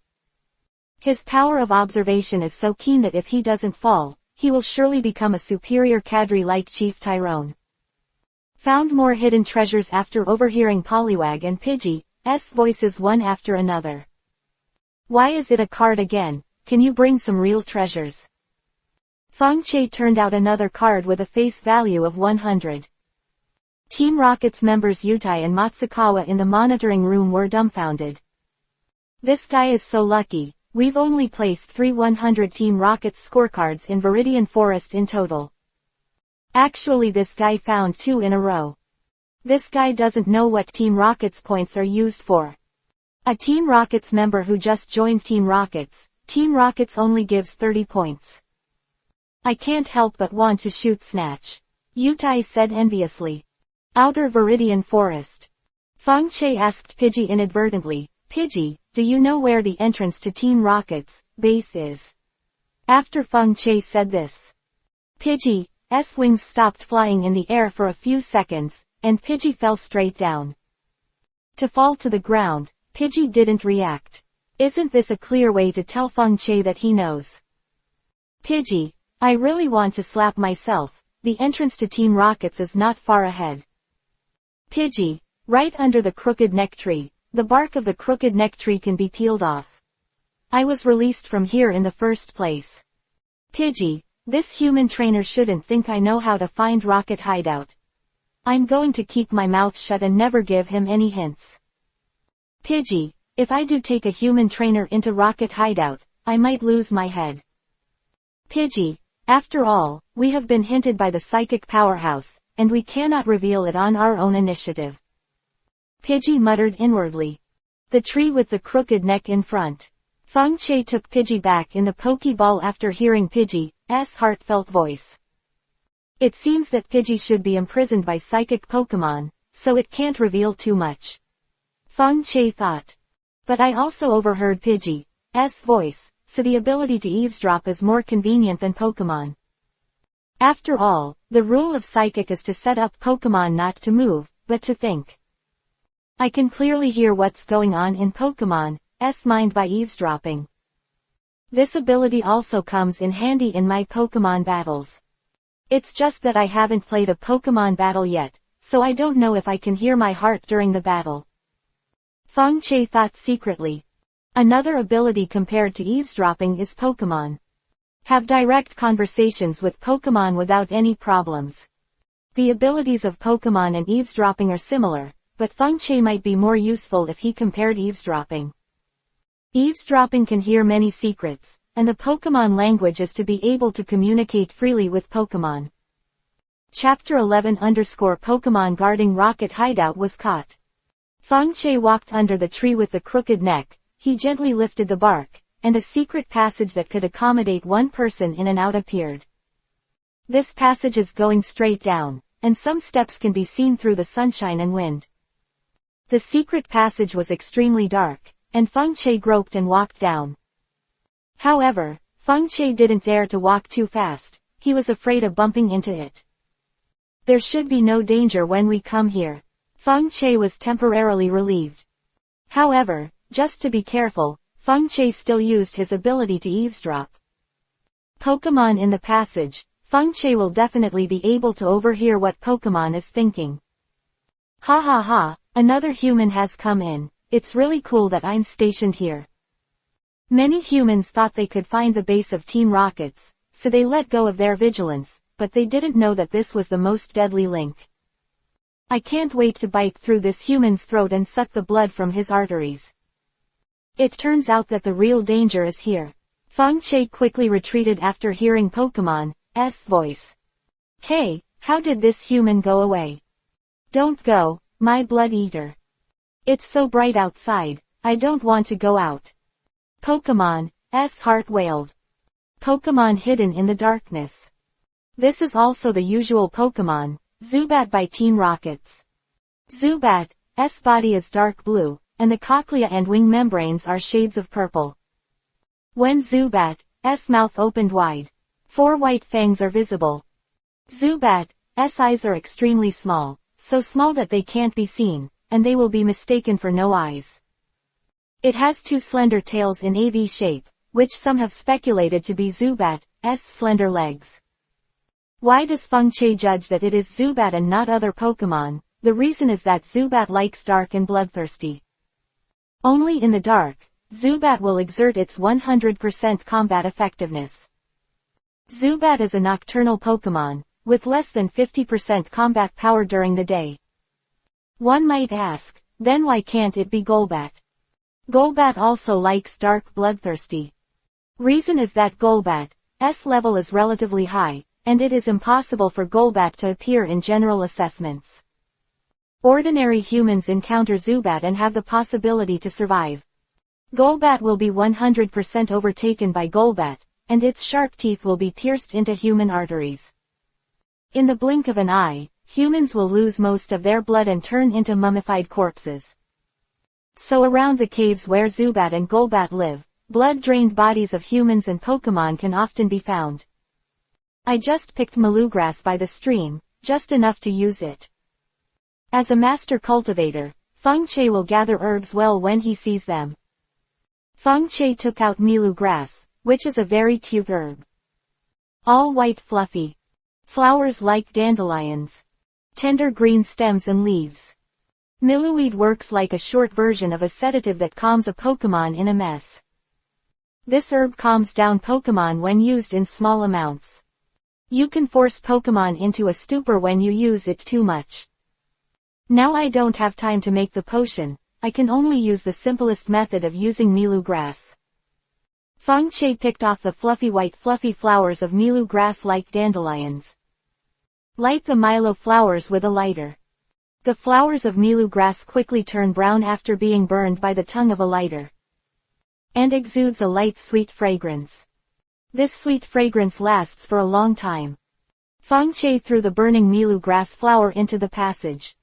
His power of observation is so keen that if he doesn't fall, he will surely become a superior cadre like Chief Tyrone. Found more hidden treasures after overhearing Poliwag and Pidgey's voices one after another. Why is it a card again? Can you bring some real treasures? Feng Che turned out another card with a face value of 100. Team Rocket's members Yutai and Matsukawa in the monitoring room were dumbfounded. This guy is so lucky. We've only placed 3 100 Team Rocket's scorecards in Viridian Forest in total. Actually this guy found 2 in a row. This guy doesn't know what Team Rocket's points are used for. A Team Rocket's member who just joined Team Rocket's only gives 30 points. I can't help but want to shoot Snatch. Yutai said enviously. Outer Viridian Forest. Feng Che asked Pidgey inadvertently, Pidgey, do you know where the entrance to Team Rocket's base is? After Feng Che said this, Pidgey's wings stopped flying in the air for a few seconds, and Pidgey fell straight down. To fall to the ground, Pidgey didn't react. Isn't this a clear way to tell Feng Che that he knows? Pidgey, I really want to slap myself. The entrance to Team Rocket's is not far ahead. Pidgey, right under the crooked neck tree. The bark of the crooked neck tree can be peeled off. I was released from here in the first place. Pidgey, this human trainer shouldn't think I know how to find Rocket hideout. I'm going to keep my mouth shut and never give him any hints. Pidgey, if I do take a human trainer into Rocket hideout, I might lose my head. Pidgey, after all, we have been hinted by the psychic powerhouse, and we cannot reveal it on our own initiative. Pidgey muttered inwardly. The tree with the crooked neck in front. Feng Che took Pidgey back in the Pokeball after hearing Pidgey's heartfelt voice. It seems that Pidgey should be imprisoned by psychic Pokemon, so it can't reveal too much. Feng Che thought. But I also overheard Pidgey's voice, so the ability to eavesdrop is more convenient than Pokemon. After all, the rule of Psychic is to set up Pokemon not to move, but to think. I can clearly hear what's going on in Pokemon's mind by eavesdropping. This ability also comes in handy in my Pokemon battles. It's just that I haven't played a Pokemon battle yet, so I don't know if I can hear my heart during the battle. Feng Che thought secretly. Another ability compared to eavesdropping is Pokemon. Have direct conversations with Pokemon without any problems. The abilities of Pokemon and eavesdropping are similar, but Feng Che might be more useful if he compared eavesdropping. Eavesdropping can hear many secrets, and the Pokemon language is to be able to communicate freely with Pokemon. Chapter 11_Pokemon guarding Rocket hideout was caught. Feng Che walked under the tree with the crooked neck. He gently lifted the bark, and a secret passage that could accommodate one person in and out appeared. This passage is going straight down, and some steps can be seen through the sunshine and wind. The secret passage was extremely dark, and Feng Che groped and walked down. However, Feng Che didn't dare to walk too fast. He was afraid of bumping into it. There should be no danger when we come here. Feng Che was temporarily relieved. However, just to be careful, Feng Che still used his ability to eavesdrop. Pokemon in the passage. Feng Che will definitely be able to overhear what Pokemon is thinking. Ha ha ha, another human has come in. It's really cool that I'm stationed here. Many humans thought they could find the base of Team Rocket's, so they let go of their vigilance, but they didn't know that this was the most deadly link. I can't wait to bite through this human's throat and suck the blood from his arteries. It turns out that the real danger is here. Feng Che quickly retreated after hearing Pokemon's voice. Hey, how did this human go away? Don't go, my blood eater. It's so bright outside, I don't want to go out. Pokemon's heart wailed. Pokemon hidden in the darkness. This is also the usual Pokemon, Zubat by Team Rocket's. Zubat's body is dark blue, and the cochlea and wing membranes are shades of purple. When Zubat's S mouth opened wide. 4 white fangs are visible. Zubat, S eyes are extremely small, so small that they can't be seen, and they will be mistaken for no eyes. It has 2 slender tails in a V shape, which some have speculated to be Zubat's slender legs. Why does Feng-Che judge that it is Zubat and not other Pokémon? The reason is that Zubat likes dark and bloodthirsty. Only in the dark, Zubat will exert its 100% combat effectiveness. Zubat is a nocturnal Pokémon, with less than 50% combat power during the day. One might ask, then why can't it be Golbat? Golbat also likes dark bloodthirsty. Reason is that Golbat's level is relatively high, and it is impossible for Golbat to appear in general assessments. Ordinary humans encounter Zubat and have the possibility to survive. Golbat will be 100% overtaken by Golbat, and its sharp teeth will be pierced into human arteries. In the blink of an eye, humans will lose most of their blood and turn into mummified corpses. So around the caves where Zubat and Golbat live, blood-drained bodies of humans and Pokémon can often be found. I just picked Malugrass by the stream, just enough to use it. As a master cultivator, Feng-Che will gather herbs well when he sees them. Feng-Che took out Milu grass, which is a very cute herb. All white fluffy. Flowers like dandelions. Tender green stems and leaves. Miluweed works like a short version of a sedative that calms a Pokémon in a mess. This herb calms down Pokémon when used in small amounts. You can force Pokémon into a stupor when you use it too much. Now I don't have time to make the potion, I can only use the simplest method of using Milu grass. Feng-Che picked off the fluffy flowers of Milu grass like dandelions. Light the Milo flowers with a lighter. The flowers of Milu grass quickly turn brown after being burned by the tongue of a lighter. And exudes a light sweet fragrance. This sweet fragrance lasts for a long time. Feng-Che threw the burning Milu grass flower into the passage.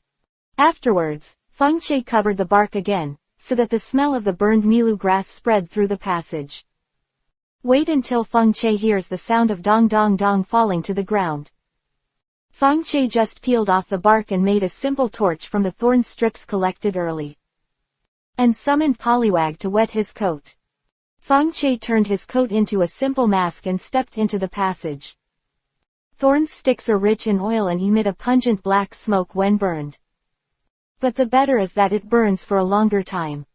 Afterwards, Feng-Che covered the bark again, so that the smell of the burned Milu grass spread through the passage. Wait until Feng-Che hears the sound of dong dong dong falling to the ground. Feng-Che just peeled off the bark and made a simple torch from the thorn strips collected early. And summoned Poliwag to wet his coat. Feng-Che turned his coat into a simple mask and stepped into the passage. Thorn sticks are rich in oil and emit a pungent black smoke when burned. But the better is that it burns for a longer time.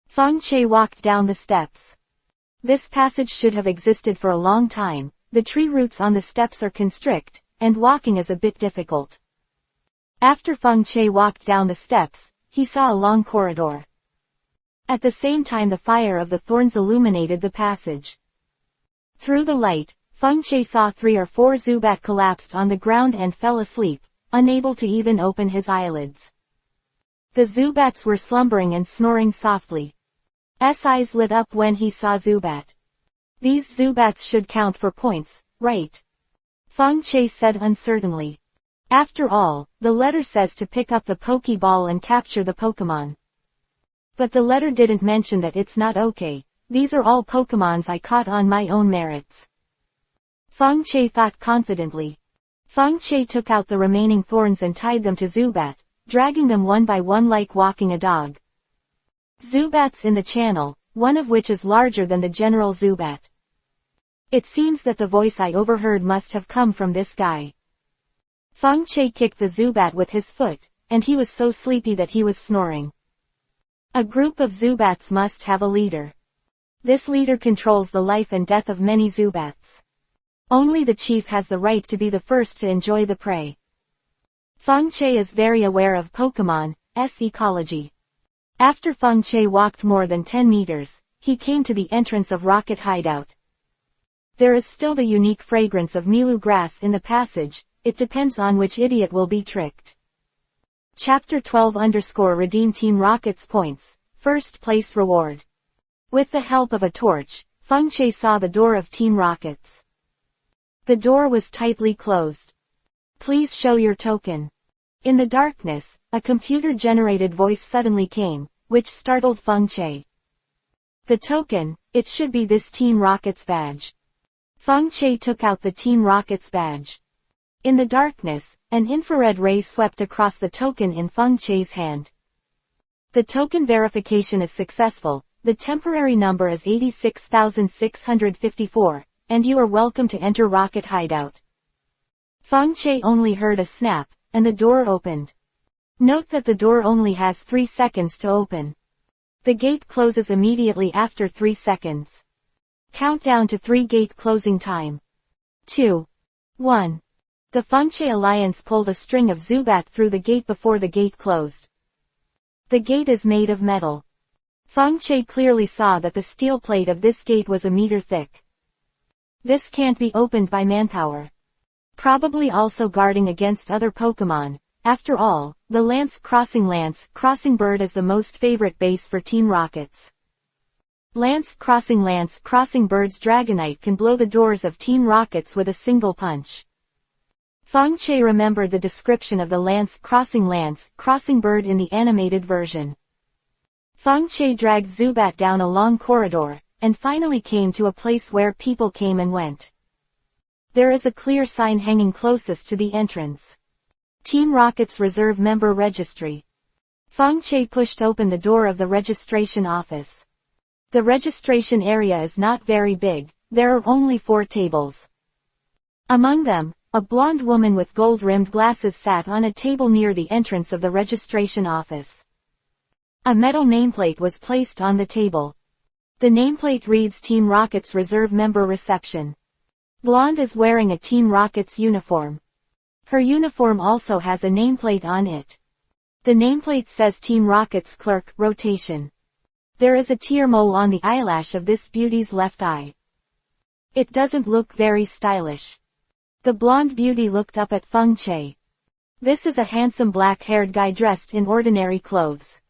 Feng-Che walked down the steps. This passage should have existed for a long time, the tree roots on the steps are constrict, and walking is a bit difficult. After Feng-Che walked down the steps, he saw a long corridor. At the same time the fire of the thorns illuminated the passage. Through the light, Feng-Che saw 3 or 4 Zubat collapsed on the ground and fell asleep, unable to even open his eyelids. The Zubats were slumbering and snoring softly. S eyes lit up when he saw Zubat. These Zubats should count for points, right? Feng-Che said uncertainly. After all, the letter says to pick up the Pokeball and capture the Pokémon. But the letter didn't mention that it's not okay, these are all Pokémons I caught on my own merits. Feng-Che thought confidently. Feng-Che took out the remaining thorns and tied them to Zubat, dragging them one by one like walking a dog. Zubats in the channel, one of which is larger than the general Zubat. It seems that the voice I overheard must have come from this guy. Feng-Che kicked the Zubat with his foot, and he was so sleepy that he was snoring. A group of Zubats must have a leader. This leader controls the life and death of many Zubats. Only the chief has the right to be the first to enjoy the prey. Feng-Che is very aware of Pokémon's ecology. After Feng-Che walked more than 10 meters, he came to the entrance of Rocket Hideout. There is still the unique fragrance of Milu grass in the passage, it depends on which idiot will be tricked. Chapter 12 _ Redeem Team Rocket's points, first place reward. With the help of a torch, Feng-Che saw the door of Team Rocket's. The door was tightly closed. Please show your token. In the darkness, a computer-generated voice suddenly came, which startled Feng-Che. The token, it should be this Team Rocket's badge. Feng Che took out the Team Rocket's badge. In the darkness, an infrared ray swept across the token in Feng Che's hand. The token verification is successful, the temporary number is 86,654, and you are welcome to enter Rocket Hideout. Feng Che only heard a snap, and the door opened. Note that the door only has 3 seconds to open. The gate closes immediately after 3 seconds. Countdown to 3 gate closing time. 2. 1. The Feng Che Alliance pulled a string of Zubat through the gate before the gate closed. The gate is made of metal. Feng Che clearly saw that the steel plate of this gate was a meter thick. This can't be opened by manpower. Probably also guarding against other Pokémon. After all, the Lance Crossing Bird is the most favorite base for Team Rockets. Lance Crossing Bird's Dragonite can blow the doors of Team Rockets with a single punch. Feng Che remembered the description of the Lance Crossing Bird in the animated version. Feng Che dragged Zubat down a long corridor, and finally came to a place where people came and went. There is a clear sign hanging closest to the entrance. Team Rocket's Reserve Member Registry. Feng Che pushed open the door of the registration office. The registration area is not very big, there are only 4 tables. Among them, a blonde woman with gold-rimmed glasses sat on a table near the entrance of the registration office. A metal nameplate was placed on the table. The nameplate reads Team Rocket's Reserve Member Reception. Blonde is wearing a Team Rocket's uniform. Her uniform also has a nameplate on it. The nameplate says Team Rocket's Clerk, Rotation. There is a tear mole on the eyelash of this beauty's left eye. It doesn't look very stylish. The blonde beauty looked up at Feng Che. This is a handsome black-haired guy dressed in ordinary clothes.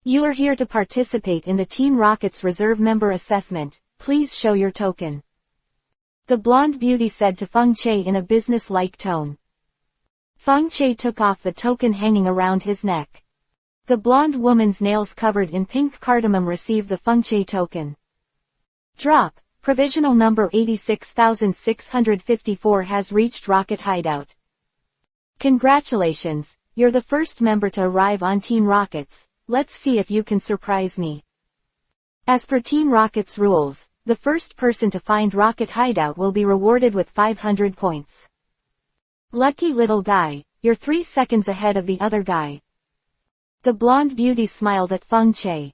You are here to participate in the Team Rocket's Reserve Member Assessment, please show your token. The blonde beauty said to Feng Che in a business-like tone. Feng Che took off the token hanging around his neck. The blonde woman's nails covered in pink cardamom received the Feng Che token. Drop. Provisional number 86,654 has reached Rocket Hideout. Congratulations, you're the first member to arrive on Team Rockets, let's see if you can surprise me. As per Team Rockets rules, the first person to find Rocket Hideout will be rewarded with 500 points. Lucky little guy, you're 3 seconds ahead of the other guy. The blonde beauty smiled at Feng Che.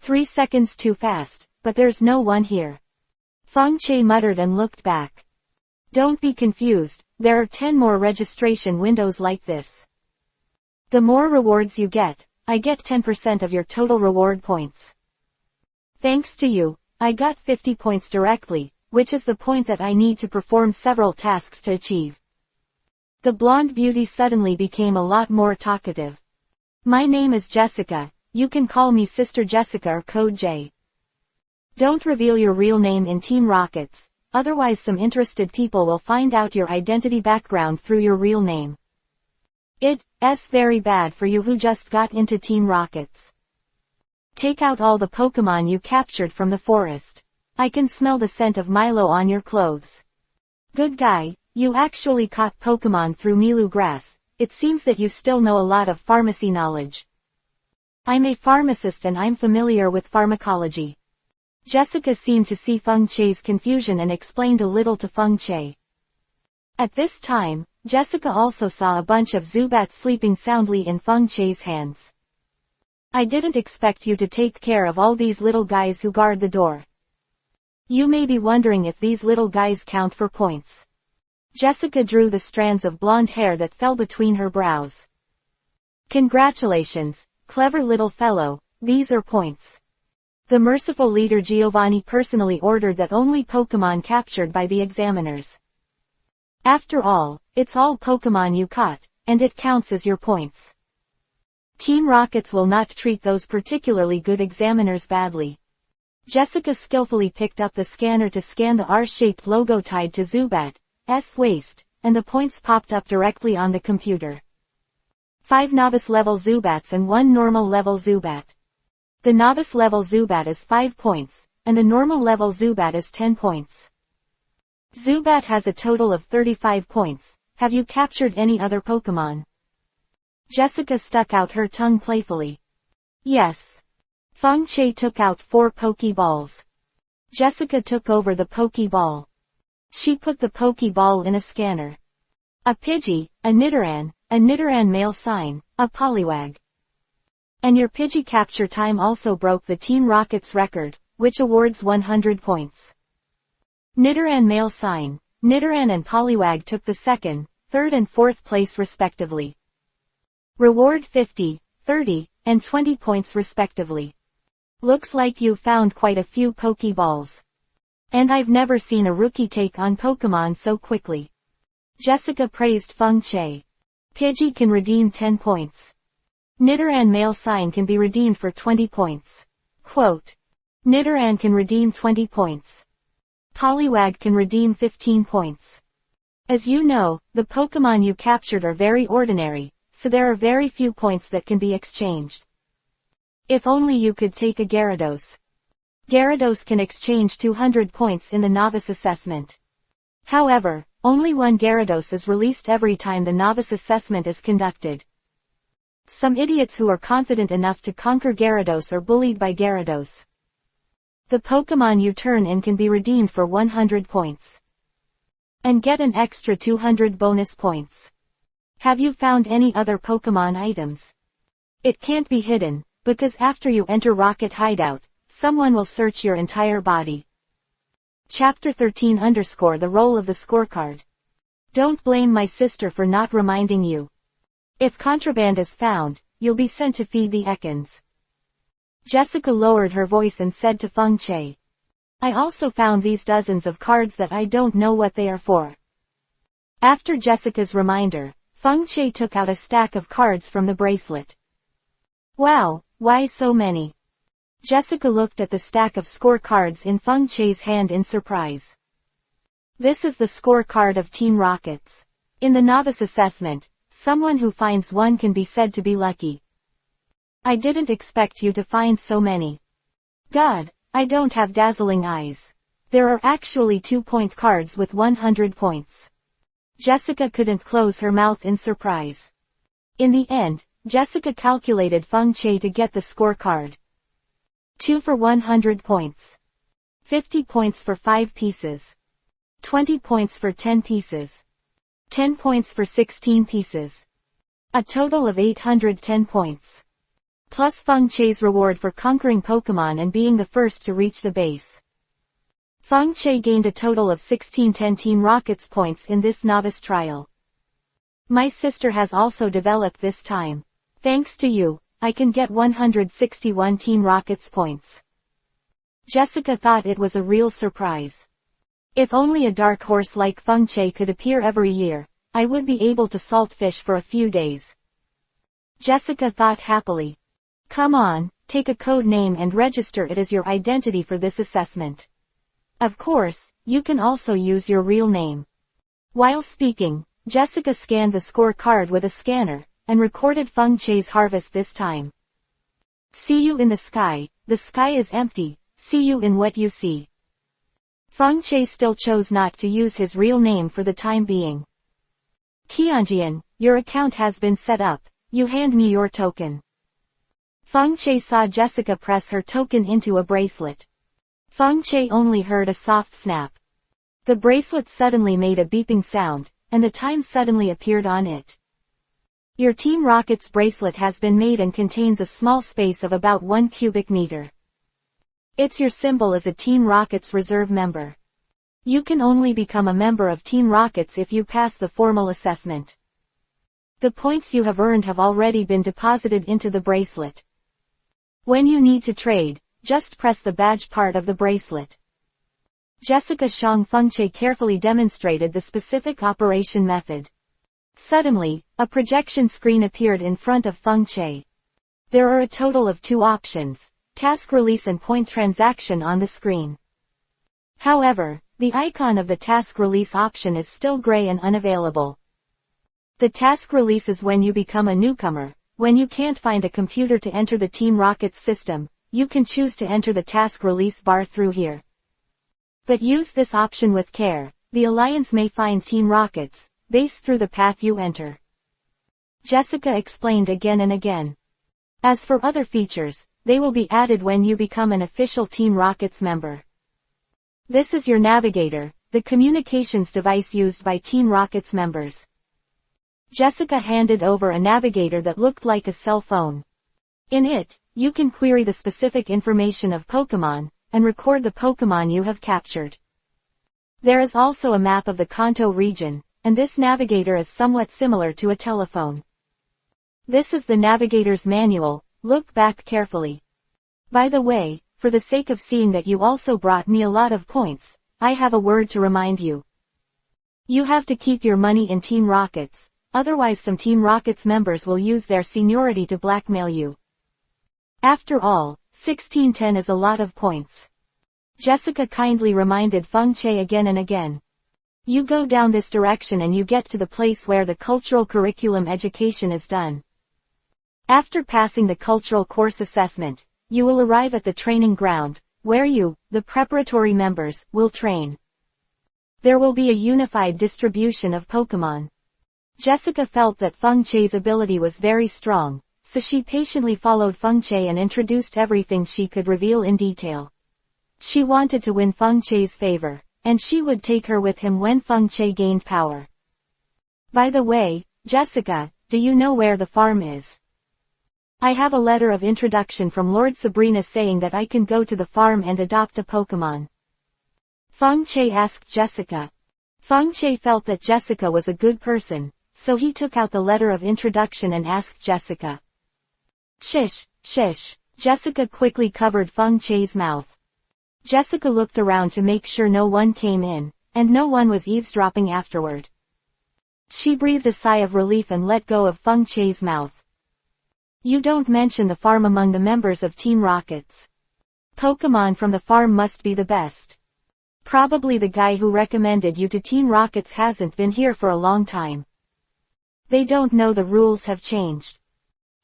3 seconds too fast, but there's no one here. Feng Che muttered and looked back. Don't be confused, there are 10 more registration windows like this. The more rewards you get, I get 10% of your total reward points. Thanks to you, I got 50 points directly, which is the point that I need to perform several tasks to achieve. The blonde beauty suddenly became a lot more talkative. My name is Jessica, you can call me Sister Jessica or Code J. Don't reveal your real name in Team Rockets, otherwise some interested people will find out your identity background through your real name. It's very bad for you who just got into Team Rockets. Take out all the Pokémon you captured from the forest. I can smell the scent of Milo on your clothes. Good guy, you actually caught Pokémon through Milu grass, it seems that you still know a lot of pharmacy knowledge. I'm a pharmacist and I'm familiar with pharmacology. Jessica seemed to see Feng Che's confusion and explained a little to Feng Che. At this time, Jessica also saw a bunch of Zubats sleeping soundly in Feng Che's hands. I didn't expect you to take care of all these little guys who guard the door. You may be wondering if these little guys count for points. Jessica drew the strands of blonde hair that fell between her brows. Congratulations, clever little fellow, these are points. The merciful leader Giovanni personally ordered that only Pokémon captured by the examiners. After all, it's all Pokémon you caught, and it counts as your points. Team Rockets will not treat those particularly good examiners badly. Jessica skillfully picked up the scanner to scan the R-shaped logo tied to Zubat's waist, and the points popped up directly on the computer. 5 novice-level Zubats and 1 normal-level Zubat. The novice-level Zubat is 5 points, and the normal-level Zubat is 10 points. Zubat has a total of 35 points. Have you captured any other Pokémon? Jessica stuck out her tongue playfully. Yes. Feng Che took out 4 Pokeballs. Jessica took over the Pokeball. She put the Pokeball in a scanner. A Pidgey, a Nidoran male sign, a Poliwag. And your Pidgey capture time also broke the Team Rocket's record, which awards 100 points. Nidoran male sign, Nidoran and Poliwag took the 2nd, 3rd and 4th place respectively. Reward 50, 30, and 20 points respectively. Looks like you found quite a few Pokeballs. And I've never seen a rookie take on Pokémon so quickly. Jessica praised Feng Che. Pidgey can redeem 10 points. Nidoran male sign can be redeemed for 20 points. Quote. Nidoran can redeem 20 points. Poliwag can redeem 15 points. As you know, the Pokémon you captured are very ordinary, so there are very few points that can be exchanged. If only you could take a Gyarados. Gyarados can exchange 200 points in the novice assessment. However, only one Gyarados is released every time the novice assessment is conducted. Some idiots who are confident enough to conquer Gyarados are bullied by Gyarados. The Pokémon you turn in can be redeemed for 100 points. And get an extra 200 bonus points. Have you found any other Pokémon items? It can't be hidden, because after you enter Rocket Hideout, someone will search your entire body. Chapter 13 _ The role of the scorecard. Don't blame my sister for not reminding you. If contraband is found, you'll be sent to feed the Ekans. Jessica lowered her voice and said to Feng Che. I also found these dozens of cards that I don't know what they are for. After Jessica's reminder, Feng Che took out a stack of cards from the bracelet. Wow, why so many? Jessica looked at the stack of scorecards in Feng Che's hand in surprise. This is the scorecard of Team Rockets. In the novice assessment, someone who finds one can be said to be lucky. I didn't expect you to find so many. God, I don't have dazzling eyes. There are actually 2-point cards with 100 points. Jessica couldn't close her mouth in surprise. In the end, Jessica calculated Feng Che to get the scorecard. 2 for 100 points. 50 points for 5 pieces. 20 points for 10 pieces. 10 points for 16 pieces. A total of 810 points. Plus Feng Che's reward for conquering Pokémon and being the first to reach the base. Feng Che gained a total of 1610 Team Rockets points in this novice trial. My sister has also developed this time. Thanks to you, I can get 161 Team Rockets points. Jessica thought it was a real surprise. If only a dark horse like Feng Che could appear every year, I would be able to salt fish for a few days. Jessica thought happily. Come on, take a code name and register it as your identity for this assessment. Of course, you can also use your real name. While speaking, Jessica scanned the scorecard with a scanner, and recorded Feng Che's harvest this time. See you in the sky is empty, see you in what you see. Feng Che still chose not to use his real name for the time being. Qianjian, your account has been set up, you hand me your token. Feng Che saw Jessica press her token into a bracelet. Feng Che only heard a soft snap. The bracelet suddenly made a beeping sound, and the time suddenly appeared on it. Your Team Rockets bracelet has been made and contains a small space of about 1 cubic meter. It's your symbol as a Team Rockets reserve member. You can only become a member of Team Rockets if you pass the formal assessment. The points you have earned have already been deposited into the bracelet. When you need to trade, just press the badge part of the bracelet. Jessica Shang Feng Che carefully demonstrated the specific operation method. Suddenly, a projection screen appeared in front of Feng Che. There are a total of 2 options, task release and point transaction on the screen. However, the icon of the task release option is still gray and unavailable. The task release is when you become a newcomer. When you can't find a computer to enter the Team Rockets system, you can choose to enter the task release bar through here. But use this option with care, the Alliance may find Team Rocket's base through the path you enter. Jessica explained again and again. As for other features, they will be added when you become an official Team Rocket's member. This is your navigator, the communications device used by Team Rocket's members. Jessica handed over a navigator that looked like a cell phone. In it, you can query the specific information of Pokémon, and record the Pokémon you have captured. There is also a map of the Kanto region, and this navigator is somewhat similar to a telephone. This is the navigator's manual, look back carefully. By the way, for the sake of seeing that you also brought me a lot of points, I have a word to remind you. You have to keep your money in Team Rocket's, otherwise some Team Rocket's members will use their seniority to blackmail you. After all, 1610 is a lot of points. Jessica kindly reminded Feng Che again and again. You go down this direction and you get to the place where the cultural curriculum education is done. After passing the cultural course assessment, you will arrive at the training ground, where you, the preparatory members, will train. There will be a unified distribution of Pokémon. Jessica felt that Feng Che's ability was very strong, so she patiently followed Feng Che and introduced everything she could reveal in detail. She wanted to win Feng Che's favor, and she would take her with him when Feng Che gained power. By the way, Jessica, do you know where the farm is? I have a letter of introduction from Lord Sabrina saying that I can go to the farm and adopt a Pokémon. Feng Che asked Jessica. Feng Che felt that Jessica was a good person, so he took out the letter of introduction and asked Jessica. Shish, shish. Jessica quickly covered Feng Che's mouth. Jessica looked around to make sure no one came in, and no one was eavesdropping afterward. She breathed a sigh of relief and let go of Feng Che's mouth. You don't mention the farm among the members of Team Rocket's. Pokémon from the farm must be the best. Probably the guy who recommended you to Team Rocket's hasn't been here for a long time. They don't know the rules have changed.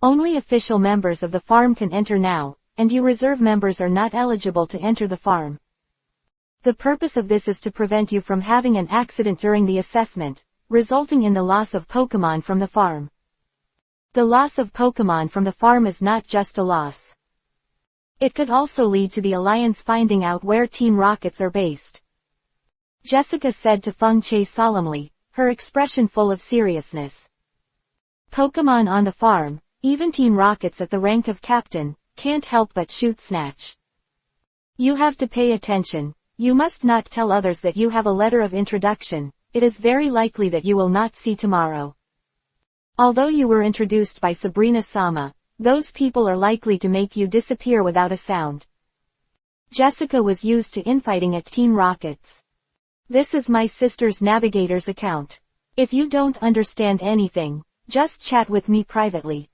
Only official members of the farm can enter now, and you reserve members are not eligible to enter the farm. The purpose of this is to prevent you from having an accident during the assessment, resulting in the loss of Pokémon from the farm. The loss of Pokémon from the farm is not just a loss. It could also lead to the Alliance finding out where Team Rockets are based. Jessica said to Feng Che solemnly, her expression full of seriousness. Pokémon on the farm, even Team Rockets at the rank of captain, can't help but shoot snatch. You have to pay attention. You must not tell others that you have a letter of introduction. It is very likely that you will not see tomorrow. Although you were introduced by Sabrina-sama, those people are likely to make you disappear without a sound. Jessica was used to infighting at Team Rockets. This is my sister's navigator's account. If you don't understand anything, just chat with me privately.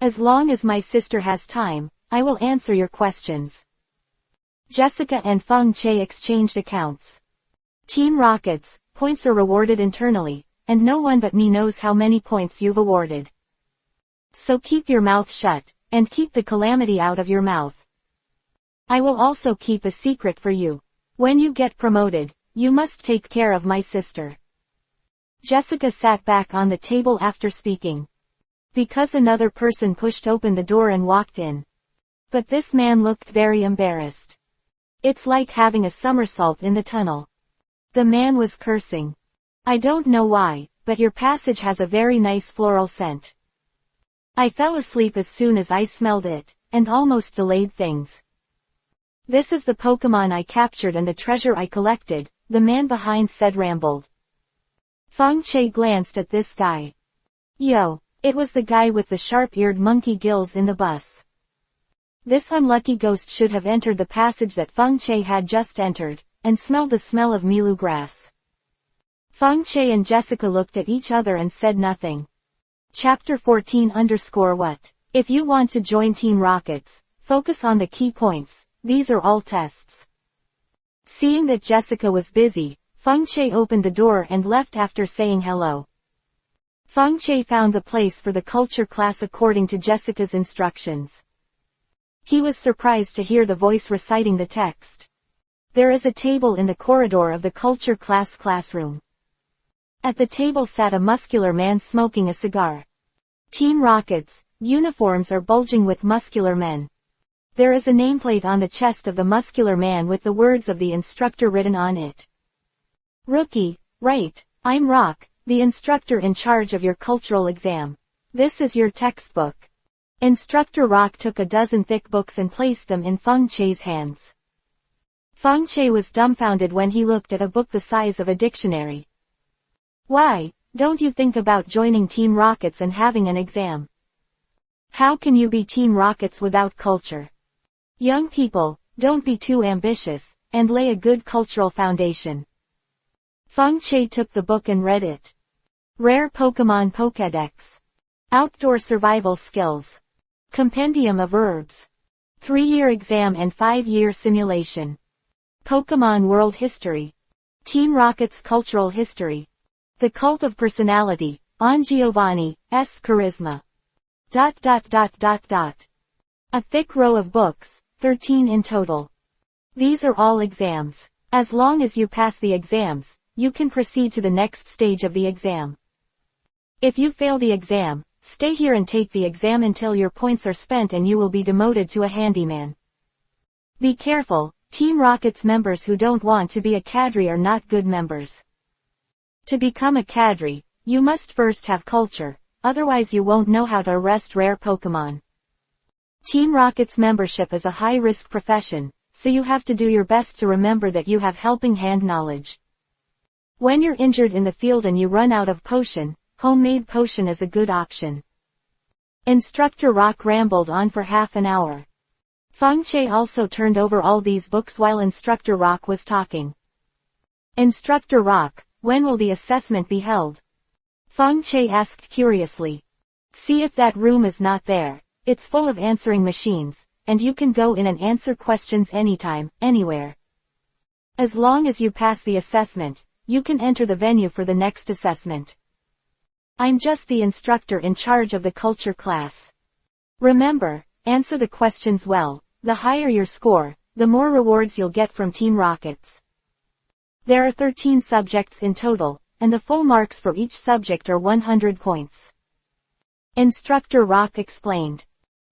As long as my sister has time, I will answer your questions. Jessica and Feng Che exchanged accounts. Team Rockets, points are rewarded internally, and no one but me knows how many points you've awarded. So keep your mouth shut, and keep the calamity out of your mouth. I will also keep a secret for you. When you get promoted, you must take care of my sister. Jessica sat back on the table after speaking. Because another person pushed open the door and walked in. But this man looked very embarrassed. It's like having a somersault in the tunnel. The man was cursing. I don't know why, but your passage has a very nice floral scent. I fell asleep as soon as I smelled it, and almost delayed things. This is the Pokémon I captured and the treasure I collected, the man behind said rambled. Feng Che glanced at this guy. Yo, it was the guy with the sharp-eared monkey gills in the bus. This unlucky ghost should have entered the passage that Feng Che had just entered, and smelled the smell of Milu grass. Feng Che and Jessica looked at each other and said nothing. Chapter 14_what? If you want to join Team Rockets, focus on the key points, these are all tests. Seeing that Jessica was busy, Feng Che opened the door and left after saying hello. Feng Che found the place for the culture class according to Jessica's instructions. He was surprised to hear the voice reciting the text. There is a table in the corridor of the culture class classroom. At the table sat a muscular man smoking a cigar. Team Rocket's uniforms are bulging with muscular men. There is a nameplate on the chest of the muscular man with the words of the instructor written on it. Rookie, right, I'm Rock, the instructor in charge of your cultural exam. This is your textbook. Instructor Rock took a dozen thick books and placed them in Feng Che's hands. Feng Che was dumbfounded when he looked at a book the size of a dictionary. Why, don't you think about joining Team Rockets and having an exam? How can you be Team Rockets without culture? Young people, don't be too ambitious, and lay a good cultural foundation. Feng Che took the book and read it. Rare Pokémon Pokédex. Outdoor Survival Skills. Compendium of Herbs. 3-year exam and 5-year simulation. Pokémon World History. Team Rocket's Cultural History. The Cult of Personality, on Giovanni's Charisma. A thick row of books, 13 in total. These are all exams. As long as you pass the exams, you can proceed to the next stage of the exam. If you fail the exam, stay here and take the exam until your points are spent and you will be demoted to a handyman. Be careful, Team Rocket's members who don't want to be a cadre are not good members. To become a cadre, you must first have culture, otherwise you won't know how to arrest rare Pokémon. Team Rocket's membership is a high-risk profession, so you have to do your best to remember that you have helping hand knowledge. When you're injured in the field and you run out of potion, homemade potion is a good option. Instructor Rock rambled on for half an hour. Feng Che also turned over all these books while Instructor Rock was talking. Instructor Rock, when will the assessment be held? Feng Che asked curiously. See if that room is not there. It's full of answering machines, and you can go in and answer questions anytime, anywhere. As long as you pass the assessment, you can enter the venue for the next assessment. I'm just the instructor in charge of the culture class. Remember, answer the questions well. The higher your score, the more rewards you'll get from Team Rockets. There are 13 subjects in total, and the full marks for each subject are 100 points. Instructor Rock explained.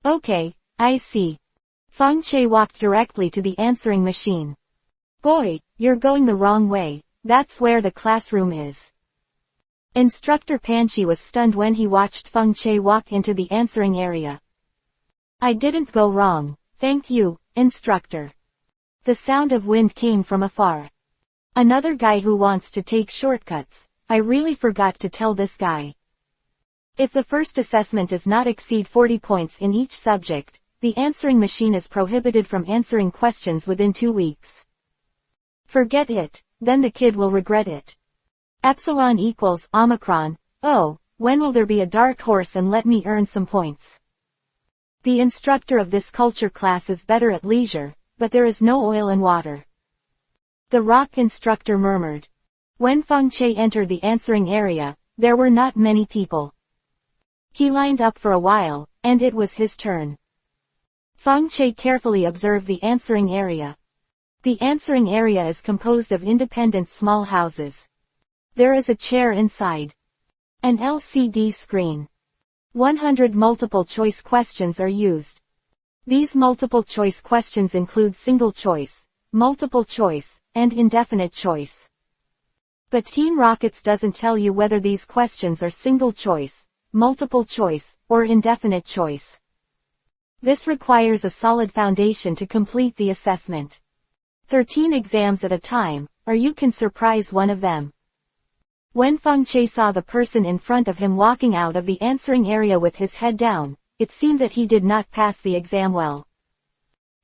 Okay, I see. Feng Che walked directly to the answering machine. Boy, you're going the wrong way, that's where the classroom is. Instructor Panchi was stunned when he watched Feng Che walk into the answering area. I didn't go wrong, thank you, instructor. The sound of wind came from afar. Another guy who wants to take shortcuts. I really forgot to tell this guy. If the first assessment does not exceed 40 points in each subject, the answering machine is prohibited from answering questions within 2 weeks. Forget it, then the kid will regret it. Epsilon equals Omicron. Oh, when will there be a dark horse and let me earn some points? The instructor of this culture class is better at leisure, but there is no oil and water. The rock instructor murmured. When Feng Che entered the answering area, there were not many people. He lined up for a while, and it was his turn. Feng Che carefully observed the answering area. The answering area is composed of independent small houses. There is a chair inside. An LCD screen. 100 multiple-choice questions are used. These multiple-choice questions include single choice, multiple choice, and indefinite choice. But Team Rockets doesn't tell you whether these questions are single choice, multiple choice, or indefinite choice. This requires a solid foundation to complete the assessment. 13 exams at a time, or you can surprise one of them. When Feng Che saw the person in front of him walking out of the answering area with his head down, it seemed that he did not pass the exam well.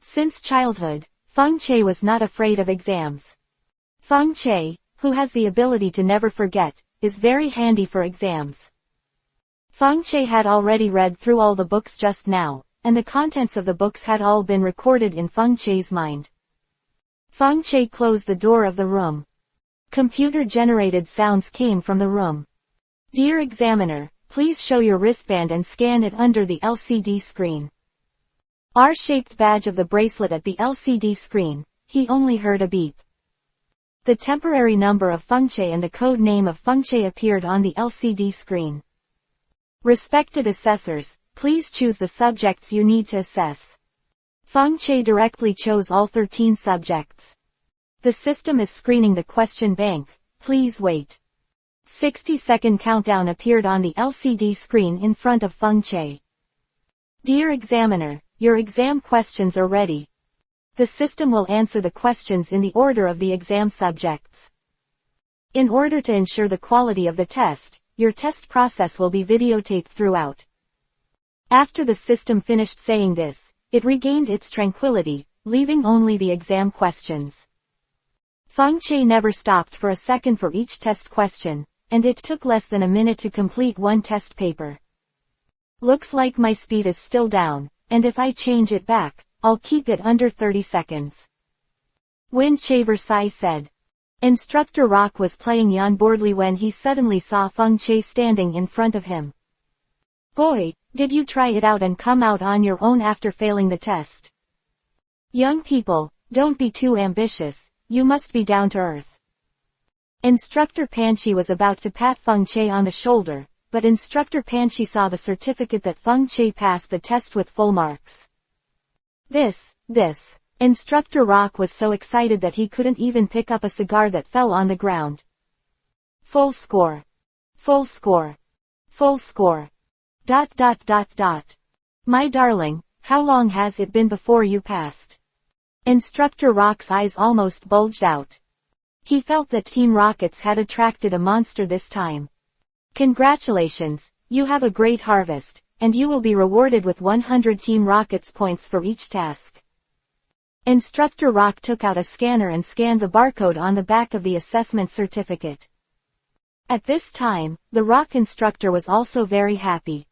Since childhood, Feng Che was not afraid of exams. Feng Che, who has the ability to never forget, is very handy for exams. Feng Che had already read through all the books just now, and the contents of the books had all been recorded in Feng Che's mind. Feng Che closed the door of the room. Computer-generated sounds came from the room. Dear examiner, please show your wristband and scan it under the LCD screen. R-shaped badge of the bracelet at the LCD screen, he only heard a beep. The temporary number of Fengche and the code name of Fengche appeared on the LCD screen. Respected assessors, please choose the subjects you need to assess. Fengche directly chose all 13 subjects. The system is screening the question bank, please wait. 60-second countdown appeared on the LCD screen in front of Fengche. Dear examiner, your exam questions are ready. The system will answer the questions in the order of the exam subjects. In order to ensure the quality of the test, your test process will be videotaped throughout. After the system finished saying this, it regained its tranquility, leaving only the exam questions. Fengche never stopped for a second for each test question, and it took less than a minute to complete one test paper. Looks like my speed is still down, and if I change it back, I'll keep it under 30 seconds. Windchaver said. Instructor Rock was playing yawn boredly when he suddenly saw Fengche standing in front of him. Boy, did you try it out and come out on your own after failing the test? Young people, don't be too ambitious, you must be down to earth. Instructor Panchi was about to pat Fengche on the shoulder, but Instructor Panchi saw the certificate that Fengche passed the test with full marks. This. Instructor Rock was so excited that he couldn't even pick up a cigar that fell on the ground. Full score. Full score. Full score. ... My darling, how long has it been before you passed? Instructor Rock's eyes almost bulged out. He felt that Team Rockets had attracted a monster this time. Congratulations, you have a great harvest, and you will be rewarded with 100 Team Rockets points for each task. Instructor Rock took out a scanner and scanned the barcode on the back of the assessment certificate. At this time, the Rock instructor was also very happy.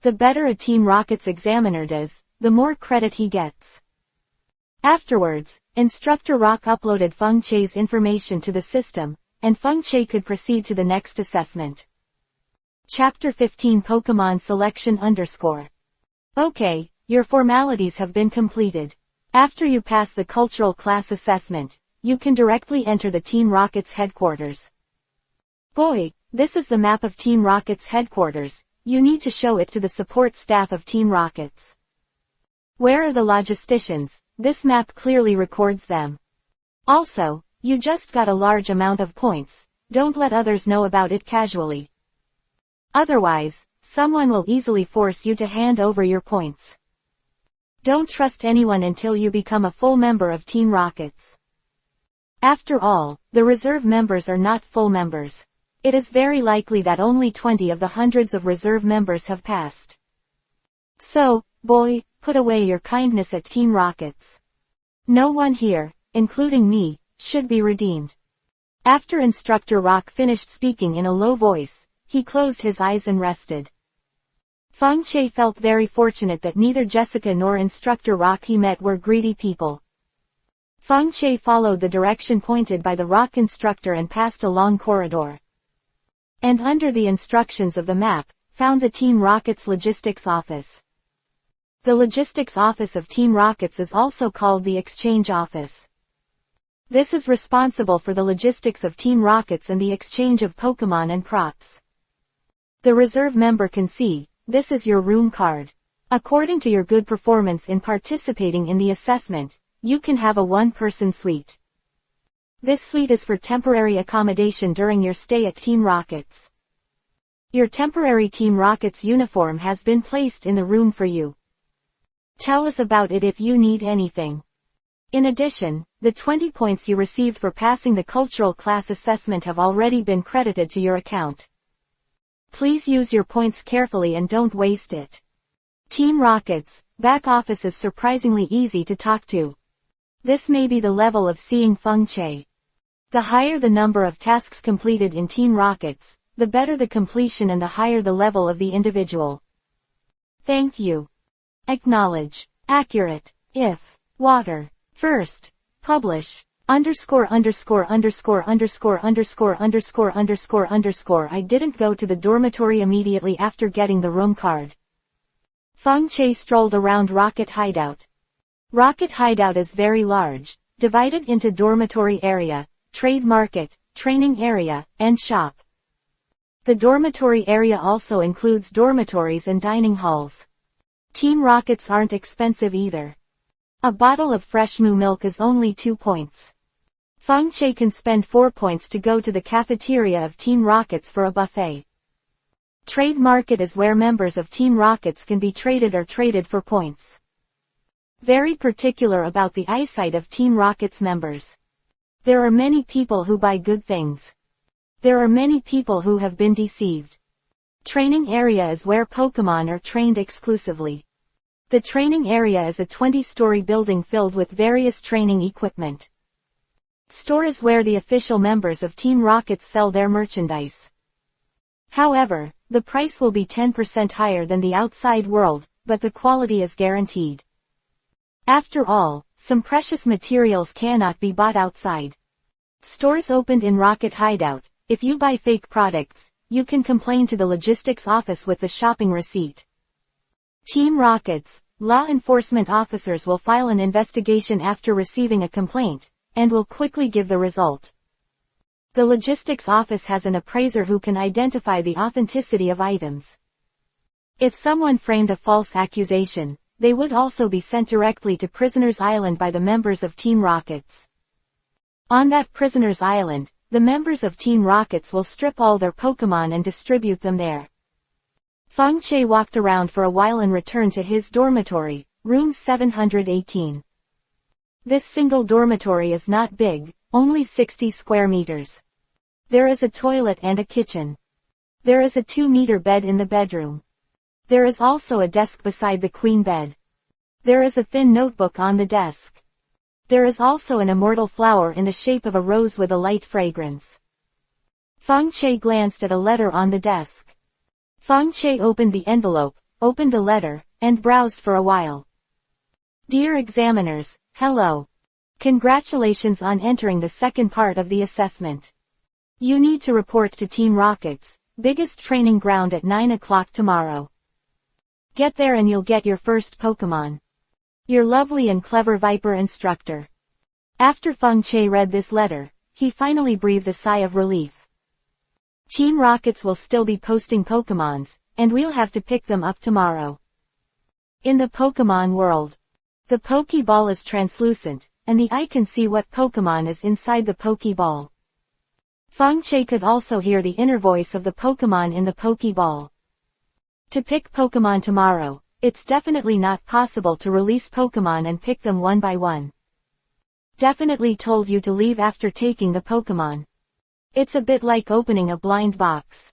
The better a Team Rockets examiner does, the more credit he gets. Afterwards, Instructor Rock uploaded Fengche's information to the system, and Fengche could proceed to the next assessment. Chapter 15 Pokémon Selection _ Okay, your formalities have been completed. After you pass the cultural class assessment, you can directly enter the Team Rockets headquarters. Boy, this is the map of Team Rockets headquarters, you need to show it to the support staff of Team Rockets. Where are the logisticians? This map clearly records them. Also, you just got a large amount of points, don't let others know about it casually. Otherwise, someone will easily force you to hand over your points. Don't trust anyone until you become a full member of Team Rockets. After all, the reserve members are not full members. It is very likely that only 20 of the hundreds of reserve members have passed. So, boy, put away your kindness at Team Rockets. No one here, including me, should be redeemed. After Instructor Rock finished speaking in a low voice, he closed his eyes and rested. Fengche felt very fortunate that neither Jessica nor Instructor Rock he met were greedy people. Fengche followed the direction pointed by the Rock instructor and passed a long corridor. And under the instructions of the map, found the Team Rockets Logistics Office. The Logistics Office of Team Rockets is also called the Exchange Office. This is responsible for the logistics of Team Rockets and the exchange of Pokémon and props. The reserve member can see, this is your room card. According to your good performance in participating in the assessment, you can have a one-person suite. This suite is for temporary accommodation during your stay at Team Rockets. Your temporary Team Rockets uniform has been placed in the room for you. Tell us about it if you need anything. In addition, the 20 points you received for passing the cultural class assessment have already been credited to your account. Please use your points carefully and don't waste it. Team Rockets, back office is surprisingly easy to talk to. This may be the level of seeing Fengche. The higher the number of tasks completed in Team Rockets, the better the completion and the higher the level of the individual. Thank you. Acknowledge. Accurate. If. Water. First. Publish. I didn't go to the dormitory immediately after getting the room card. Fengche strolled around Rocket Hideout. Rocket Hideout is very large, divided into dormitory area, trade market, training area, and shop. The dormitory area also includes dormitories and dining halls. Team Rockets aren't expensive either. A bottle of fresh moo milk is only 2 points. Feng Che can spend 4 points to go to the cafeteria of Team Rockets for a buffet. Trade market is where members of Team Rockets can be traded or traded for points. Very particular about the eyesight of Team Rockets members. There are many people who buy good things. There are many people who have been deceived. Training area is where Pokémon are trained exclusively. The training area is a 20-story building filled with various training equipment. Store is where the official members of Team Rockets sell their merchandise. However, the price will be 10% higher than the outside world, but the quality is guaranteed. After all, some precious materials cannot be bought outside. Stores opened in Rocket Hideout. If you buy fake products, you can complain to the logistics office with the shopping receipt. Team Rockets, law enforcement officers will file an investigation after receiving a complaint, and will quickly give the result. The logistics office has an appraiser who can identify the authenticity of items. If someone framed a false accusation, they would also be sent directly to Prisoner's Island by the members of Team Rockets. On that Prisoner's Island, the members of Team Rockets will strip all their Pokémon and distribute them there. Feng Che walked around for a while and returned to his dormitory, room 718. This single dormitory is not big, only 60 square meters. There is a toilet and a kitchen. There is a 2-meter bed in the bedroom. There is also a desk beside the queen bed. There is a thin notebook on the desk. There is also an immortal flower in the shape of a rose with a light fragrance. Feng Che glanced at a letter on the desk. Feng Che opened the envelope, opened the letter, and browsed for a while. Dear examiners, hello. Congratulations on entering the second part of the assessment. You need to report to Team Rockets, biggest training ground at 9 o'clock tomorrow. Get there and you'll get your first Pokémon. Your lovely and clever Viper instructor. After Feng Che read this letter, he finally breathed a sigh of relief. Team Rockets will still be posting Pokémons, and we'll have to pick them up tomorrow. In the Pokémon world, the Pokéball is translucent, and the eye can see what Pokémon is inside the Pokéball. Feng Che could also hear the inner voice of the Pokémon in the Pokéball. To pick Pokémon tomorrow, it's definitely not possible to release Pokémon and pick them one by one. Definitely told you to leave after taking the Pokémon. It's a bit like opening a blind box.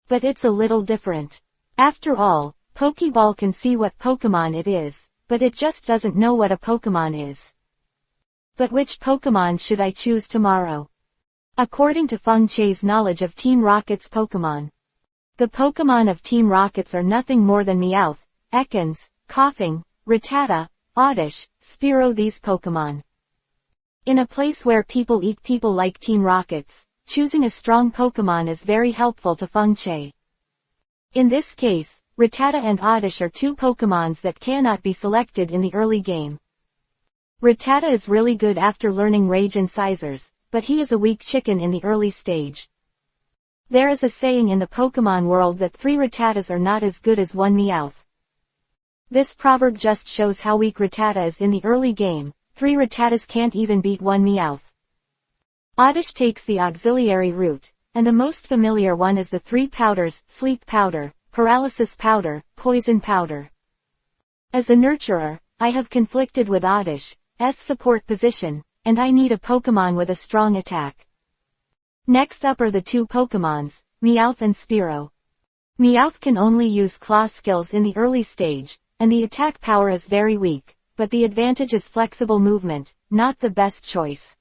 But it's a little different. After all, Pokéball can see what Pokémon it is, but it just doesn't know what a Pokémon is. But which Pokémon should I choose tomorrow? According to Feng Che's knowledge of Team Rocket's Pokémon, the Pokémon of Team Rockets are nothing more than Meowth, Ekans, Koffing, Rattata, Oddish, Spearow. These Pokémon. In a place where people eat people like Team Rockets, choosing a strong Pokémon is very helpful to Feng Che. In this case, Rattata and Oddish are two Pokémons that cannot be selected in the early game. Rattata is really good after learning Rage Incisors, but he is a weak chicken in the early stage. There is a saying in the Pokémon world that 3 Rattatas are not as good as 1 Meowth. This proverb just shows how weak Rattata is in the early game. 3 Rattatas can't even beat 1 Meowth. Oddish takes the auxiliary route, and the most familiar one is the 3 powders: Sleep Powder, Paralysis Powder, Poison Powder. As a nurturer, I have conflicted with Oddish's support position, and I need a Pokémon with a strong attack. Next up are the 2 Pokémons, Meowth and Spearow. Meowth can only use claw skills in the early stage, and the attack power is very weak, but the advantage is flexible movement, not the best choice.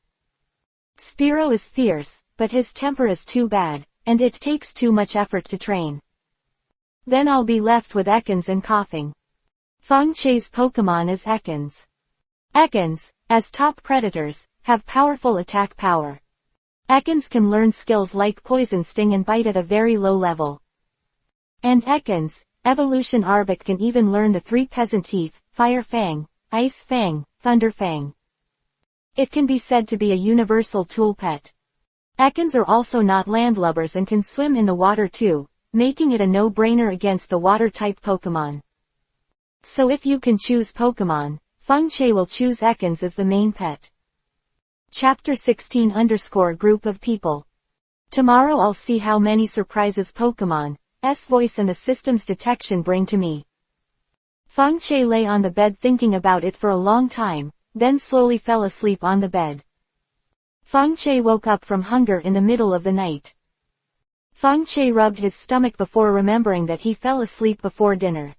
Spearow is fierce, but his temper is too bad, and it takes too much effort to train. Then I'll be left with Ekans and Koffing. Feng Che's Pokémon is Ekans. Ekans, as top predators, have powerful attack power. Ekans can learn skills like Poison Sting and Bite at a very low level. And Ekans, Evolution Arbok, can even learn the 3 Peasant Teeth: Fire Fang, Ice Fang, Thunder Fang. It can be said to be a universal tool pet. Ekans are also not landlubbers and can swim in the water too, making it a no-brainer against the water-type Pokémon. So if you can choose Pokémon, Fengche will choose Ekans as the main pet. Chapter 16 _ Group of People. Tomorrow I'll see how many surprises Pokémon's voice and the system's detection bring to me. Fengche lay on the bed thinking about it for a long time, then slowly fell asleep on the bed. Fengche woke up from hunger in the middle of the night. Fengche rubbed his stomach before remembering that he fell asleep before dinner.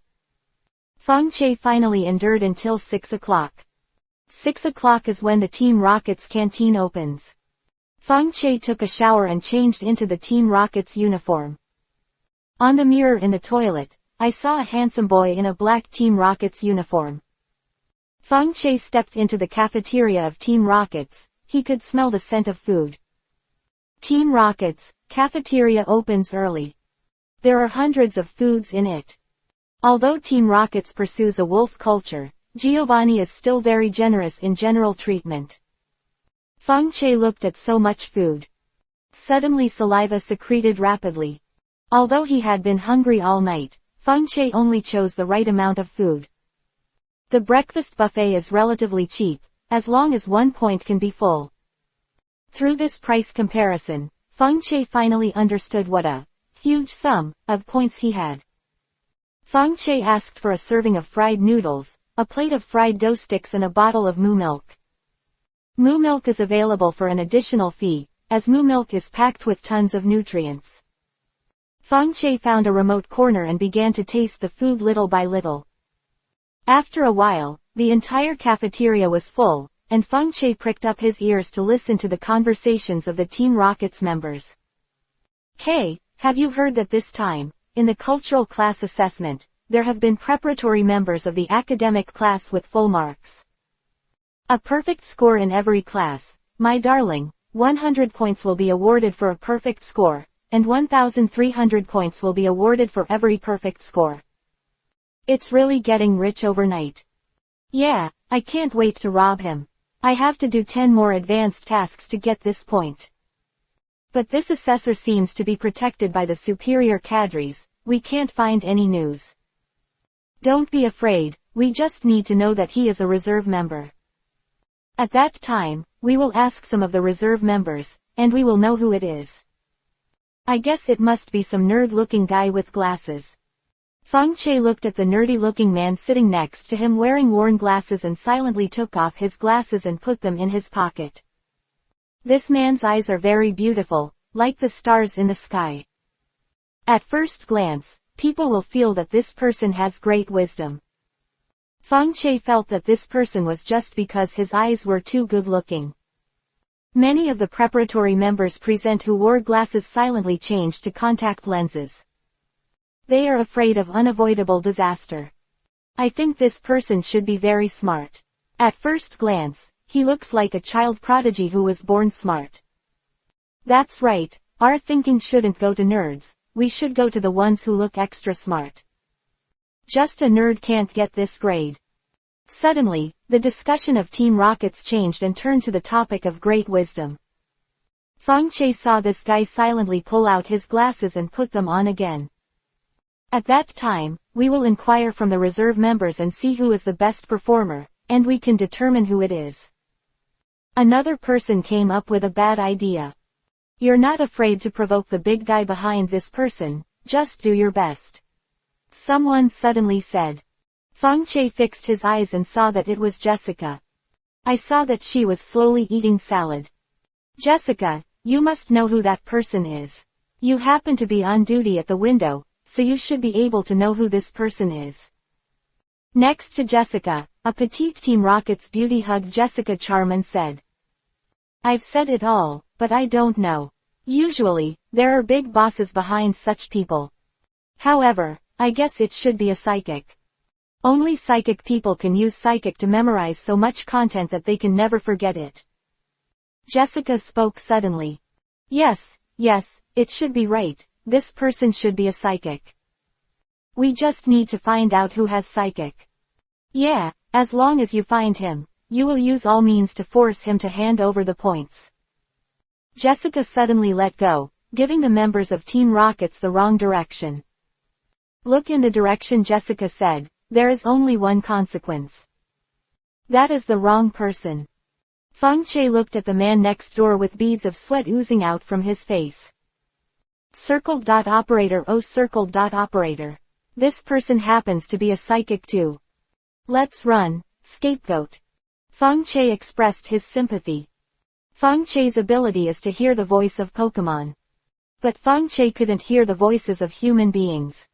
Fengche finally endured until 6 o'clock. 6 o'clock is when the Team Rocket's canteen opens. Fengche took a shower and changed into the Team Rocket's uniform. On the mirror in the toilet, I saw a handsome boy in a black Team Rocket's uniform. Fengche stepped into the cafeteria of Team Rocket's. He could smell the scent of food. Team Rocket's cafeteria opens early. There are hundreds of foods in it. Although Team Rocket's pursues a wolf culture, Giovanni is still very generous in general treatment. Fengche looked at so much food. Suddenly saliva secreted rapidly. Although he had been hungry all night, Fengche only chose the right amount of food. The breakfast buffet is relatively cheap, as long as 1 point can be full. Through this price comparison, Fengche finally understood what a huge sum of points he had. Fengche asked for a serving of fried noodles, a plate of fried dough sticks and a bottle of moo milk. Moo milk is available for an additional fee, as moo milk is packed with tons of nutrients. Fengche found a remote corner and began to taste the food little by little. After a while, the entire cafeteria was full, and Fengche pricked up his ears to listen to the conversations of the Team Rocket's members. Hey, have you heard that this time, in the cultural class assessment, there have been preparatory members of the academic class with full marks? A perfect score in every class, my darling. 100 points will be awarded for a perfect score, and 1,300 points will be awarded for every perfect score. It's really getting rich overnight. Yeah, I can't wait to rob him. I have to do 10 more advanced tasks to get this point. But this assessor seems to be protected by the superior cadres. We can't find any news. Don't be afraid, we just need to know that he is a reserve member. At that time, we will ask some of the reserve members, and we will know who it is. I guess it must be some nerd-looking guy with glasses. Fengche looked at the nerdy-looking man sitting next to him wearing worn glasses and silently took off his glasses and put them in his pocket. This man's eyes are very beautiful, like the stars in the sky. At first glance, people will feel that this person has great wisdom. Fengche felt that this person was just because his eyes were too good-looking. Many of the preparatory members present who wore glasses silently changed to contact lenses. They are afraid of unavoidable disaster. I think this person should be very smart. At first glance, he looks like a child prodigy who was born smart. That's right, our thinking shouldn't go to nerds, we should go to the ones who look extra smart. Just a nerd can't get this grade. Suddenly, the discussion of Team Rockets changed and turned to the topic of great wisdom. Fengche saw this guy silently pull out his glasses and put them on again. At that time, we will inquire from the reserve members and see who is the best performer, and we can determine who it is. Another person came up with a bad idea. You're not afraid to provoke the big guy behind this person, just do your best. Someone suddenly said. Fengche fixed his eyes and saw that it was Jessica. I saw that she was slowly eating salad. Jessica, you must know who that person is. You happen to be on duty at the window, so you should be able to know who this person is. Next to Jessica, a petite Team Rocket's beauty hugged Jessica charm and said. I've said it all, but I don't know. Usually, there are big bosses behind such people. However, I guess it should be a psychic. Only psychic people can use psychic to memorize so much content that they can never forget it. Jessica spoke suddenly. Yes, it should be right, this person should be a psychic. We just need to find out who has psychic. Yeah, as long as you find him, you will use all means to force him to hand over the points. Jessica suddenly let go, giving the members of Team Rockets the wrong direction. Look in the direction Jessica said, there is only one consequence. That is the wrong person. Feng Che looked at the man next door with beads of sweat oozing out from his face. Circled. Operator. Oh, circled. Operator. This person happens to be a psychic too. Let's run, scapegoat. Feng Che expressed his sympathy. Feng Che's ability is to hear the voice of Pokémon. But Feng Che couldn't hear the voices of human beings.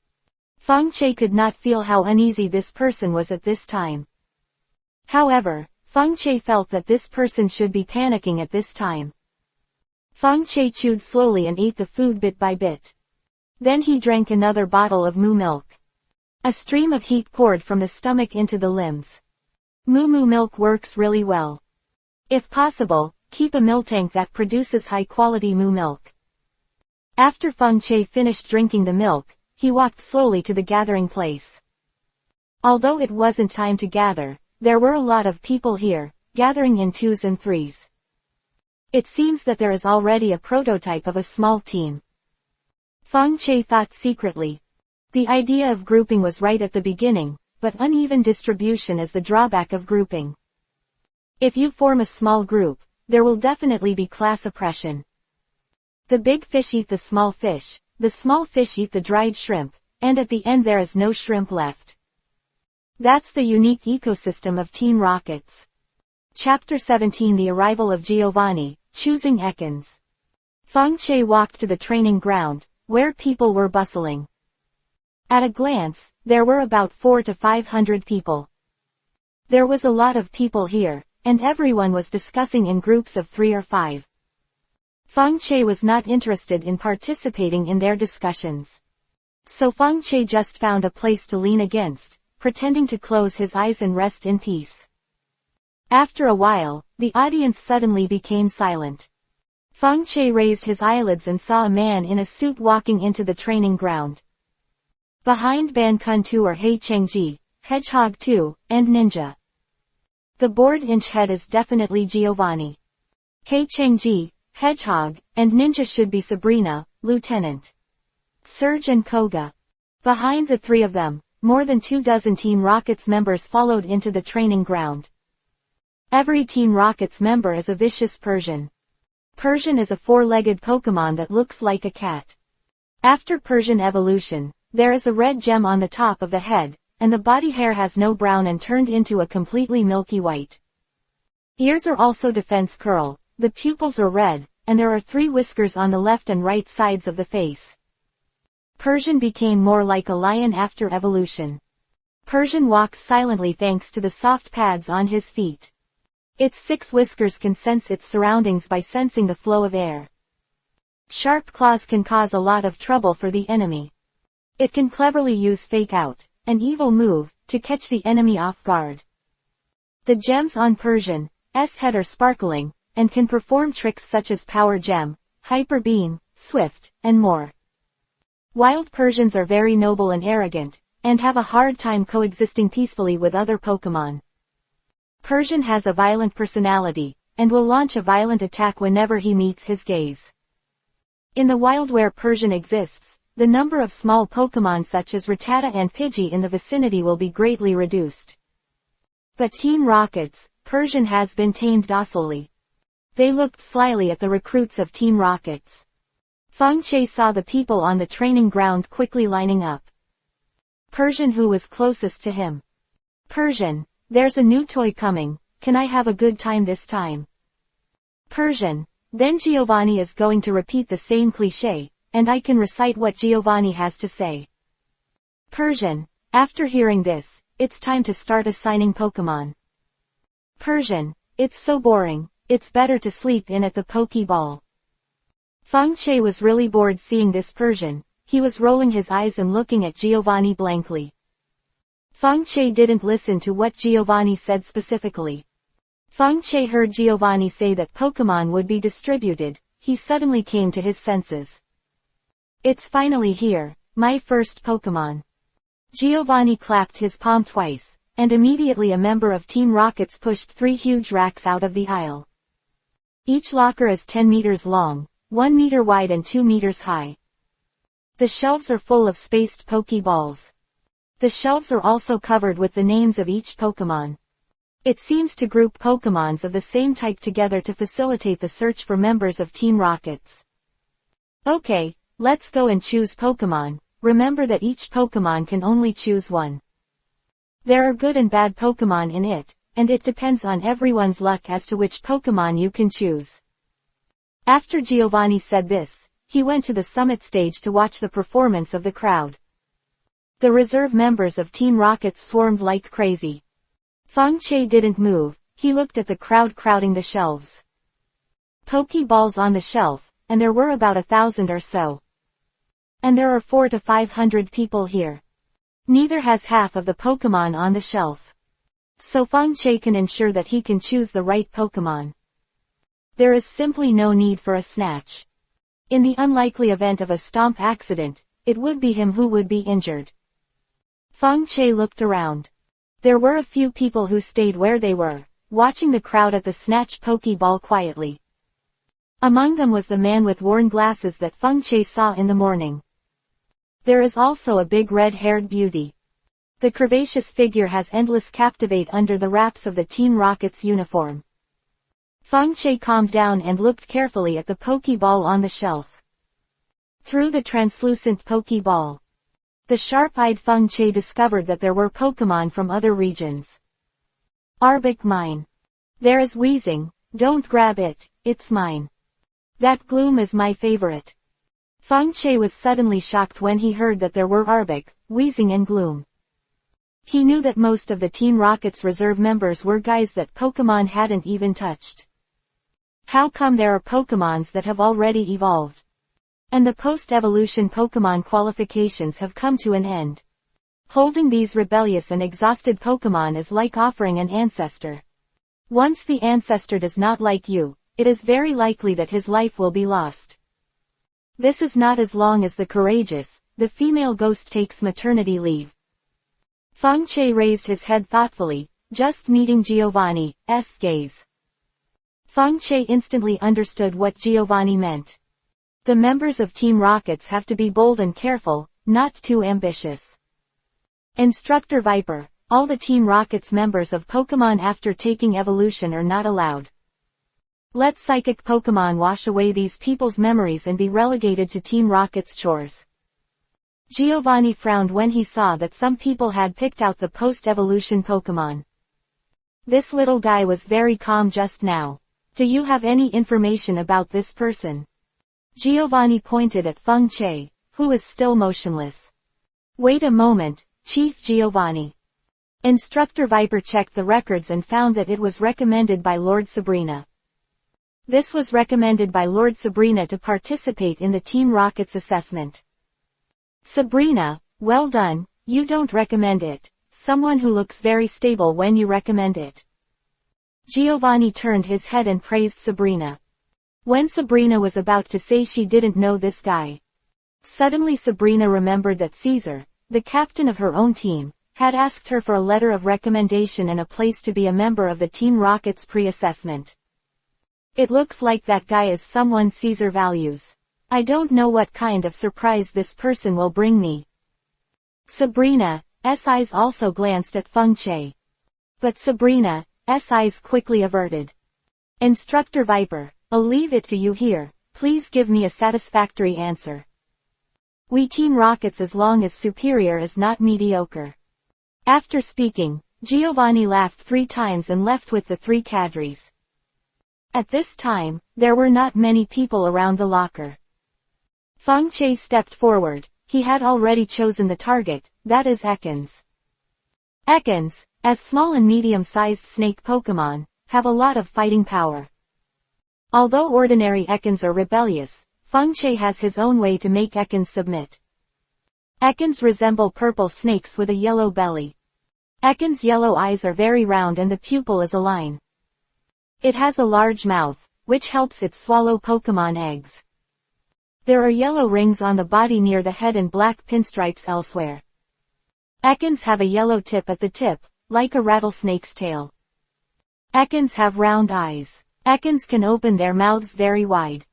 Feng Che could not feel how uneasy this person was at this time. However, Feng Che felt that this person should be panicking at this time. Feng Che chewed slowly and ate the food bit by bit. Then he drank another bottle of moo milk. A stream of heat poured from the stomach into the limbs. Moo milk works really well. If possible, keep a milk tank that produces high-quality moo milk. After Feng Che finished drinking the milk, he walked slowly to the gathering place. Although it wasn't time to gather, there were a lot of people here, gathering in 2s and 3s. It seems that there is already a prototype of a small team. Feng Che thought secretly. The idea of grouping was right at the beginning, but uneven distribution is the drawback of grouping. If you form a small group, there will definitely be class oppression. The big fish eat the small fish fish eat the dried shrimp, and at the end there is no shrimp left. That's the unique ecosystem of Team Rockets. Chapter 17. The arrival of Giovanni, choosing Ekans. Feng Che walked to the training ground, where people were bustling. At a glance, there were about 400 to 500 people. There was a lot of people here, and everyone was discussing in groups of 3 or 5. Feng Che was not interested in participating in their discussions. So Feng Che just found a place to lean against, pretending to close his eyes and rest in peace. After a while, the audience suddenly became silent. Feng Che raised his eyelids and saw a man in a suit walking into the training ground. Behind Ban Kun 2 are Hei Chengji, Hedgehog 2, and Ninja. The board-inch head is definitely Giovanni. Hei Chengji, Hedgehog, and Ninja should be Sabrina, Lieutenant Serge and Koga. Behind the 3 of them, more than 24 Team Rockets members followed into the training ground. Every Team Rockets member is a vicious Persian. Persian is a 4-legged Pokémon that looks like a cat. After Persian evolution, there is a red gem on the top of the head, and the body hair has no brown and turned into a completely milky white. Ears are also defense curl, the pupils are red, and there are 3 whiskers on the left and right sides of the face. Persian became more like a lion after evolution. Persian walks silently thanks to the soft pads on his feet. Its 6 whiskers can sense its surroundings by sensing the flow of air. Sharp claws can cause a lot of trouble for the enemy. It can cleverly use Fake Out, an evil move, to catch the enemy off guard. The gems on Persian's head are sparkling, and can perform tricks such as Power Gem, Hyper Beam, Swift, and more. Wild Persians are very noble and arrogant, and have a hard time coexisting peacefully with other Pokémon. Persian has a violent personality, and will launch a violent attack whenever he meets his gaze. In the wild where Persian exists, the number of small Pokémon such as Rattata and Pidgey in the vicinity will be greatly reduced. But Team Rockets, Persian has been tamed docilely. They looked slyly at the recruits of Team Rockets. Feng Che saw the people on the training ground quickly lining up. Persian who was closest to him. Persian, there's a new toy coming, can I have a good time this time? Persian, then Giovanni is going to repeat the same cliché, and I can recite what Giovanni has to say. Persian, after hearing this, it's time to start assigning Pokémon. Persian, it's so boring, it's better to sleep in at the Pokeball. Feng Che was really bored seeing this Persian, he was rolling his eyes and looking at Giovanni blankly. Feng Che didn't listen to what Giovanni said specifically. Feng Che heard Giovanni say that Pokémon would be distributed, he suddenly came to his senses. It's finally here, my first Pokémon. Giovanni clapped his palm twice, and immediately a member of Team Rockets pushed 3 huge racks out of the aisle. Each locker is 10 meters long, 1 meter wide and 2 meters high. The shelves are full of spaced Pokeballs. The shelves are also covered with the names of each Pokémon. It seems to group Pokémons of the same type together to facilitate the search for members of Team Rockets. Okay, let's go and choose Pokémon. Remember that each Pokémon can only choose one. There are good and bad Pokémon in it, and it depends on everyone's luck as to which Pokémon you can choose. After Giovanni said this, he went to the summit stage to watch the performance of the crowd. The reserve members of Team Rockets swarmed like crazy. Feng Che didn't move, he looked at the crowd crowding the shelves. Pokeballs on the shelf, and there were about 1,000 or so. And there are 400 to 500 people here. Neither has half of the Pokémon on the shelf. So Feng Che can ensure that he can choose the right Pokémon. There is simply no need for a snatch. In the unlikely event of a stomp accident, it would be him who would be injured. Feng Che looked around. There were a few people who stayed where they were, watching the crowd at the snatch Pokeball quietly. Among them was the man with worn glasses that Feng Che saw in the morning. There is also a big red-haired beauty. The curvaceous figure has endless captivate under the wraps of the Team Rockets uniform. Feng Che calmed down and looked carefully at the Pokeball on the shelf. Through the translucent Pokeball, the sharp-eyed Feng Che discovered that there were Pokémon from other regions. Arbok mine. There is Wheezing, don't grab it, it's mine. That Gloom is my favorite. Feng Che was suddenly shocked when he heard that there were Arbok, Wheezing and Gloom. He knew that most of the Team Rockets reserve members were guys that Pokémon hadn't even touched. How come there are Pokémons that have already evolved? And the post-evolution Pokémon qualifications have come to an end. Holding these rebellious and exhausted Pokémon is like offering an ancestor. Once the ancestor does not like you, it is very likely that his life will be lost. This is not as long as the courageous, the female ghost takes maternity leave. Feng Che raised his head thoughtfully, just meeting Giovanni's gaze. Feng Che instantly understood what Giovanni meant. The members of Team Rockets have to be bold and careful, not too ambitious. Instructor Viper, all the Team Rockets members of Pokémon after taking evolution are not allowed. Let psychic Pokémon wash away these people's memories and be relegated to Team Rocket's chores. Giovanni frowned when he saw that some people had picked out the post-evolution Pokémon. This little guy was very calm just now. Do you have any information about this person? Giovanni pointed at Feng Che, who was still motionless. Wait a moment, Chief Giovanni. Instructor Viper checked the records and found that it was recommended by Lord Sabrina. This was recommended by Lord Sabrina to participate in the Team Rockets assessment. Sabrina, well done, you don't recommend it. Someone who looks very stable when you recommend it. Giovanni turned his head and praised Sabrina. When Sabrina was about to say she didn't know this guy, suddenly Sabrina remembered that Caesar, the captain of her own team, had asked her for a letter of recommendation and a place to be a member of the Team Rockets pre-assessment. It looks like that guy is someone Caesar values. I don't know what kind of surprise this person will bring me. Sabrina's eyes also glanced at Feng Che. But Sabrina's eyes quickly averted. Instructor Viper, I'll leave it to you here, please give me a satisfactory answer. We Team Rockets as long as superior is not mediocre. After speaking, Giovanni laughed 3 times and left with the 3 cadres. At this time, there were not many people around the locker. Feng Che stepped forward. He had already chosen the target, that is Ekans. Ekans, as small and medium-sized snake Pokémon, have a lot of fighting power. Although ordinary Ekans are rebellious, Feng Che has his own way to make Ekans submit. Ekans resemble purple snakes with a yellow belly. Ekans' yellow eyes are very round and the pupil is a line. It has a large mouth, which helps it swallow Pokémon eggs. There are yellow rings on the body near the head and black pinstripes elsewhere. Ekans have a yellow tip at the tip, like a rattlesnake's tail. Ekans have round eyes. Ekans can open their mouths very wide.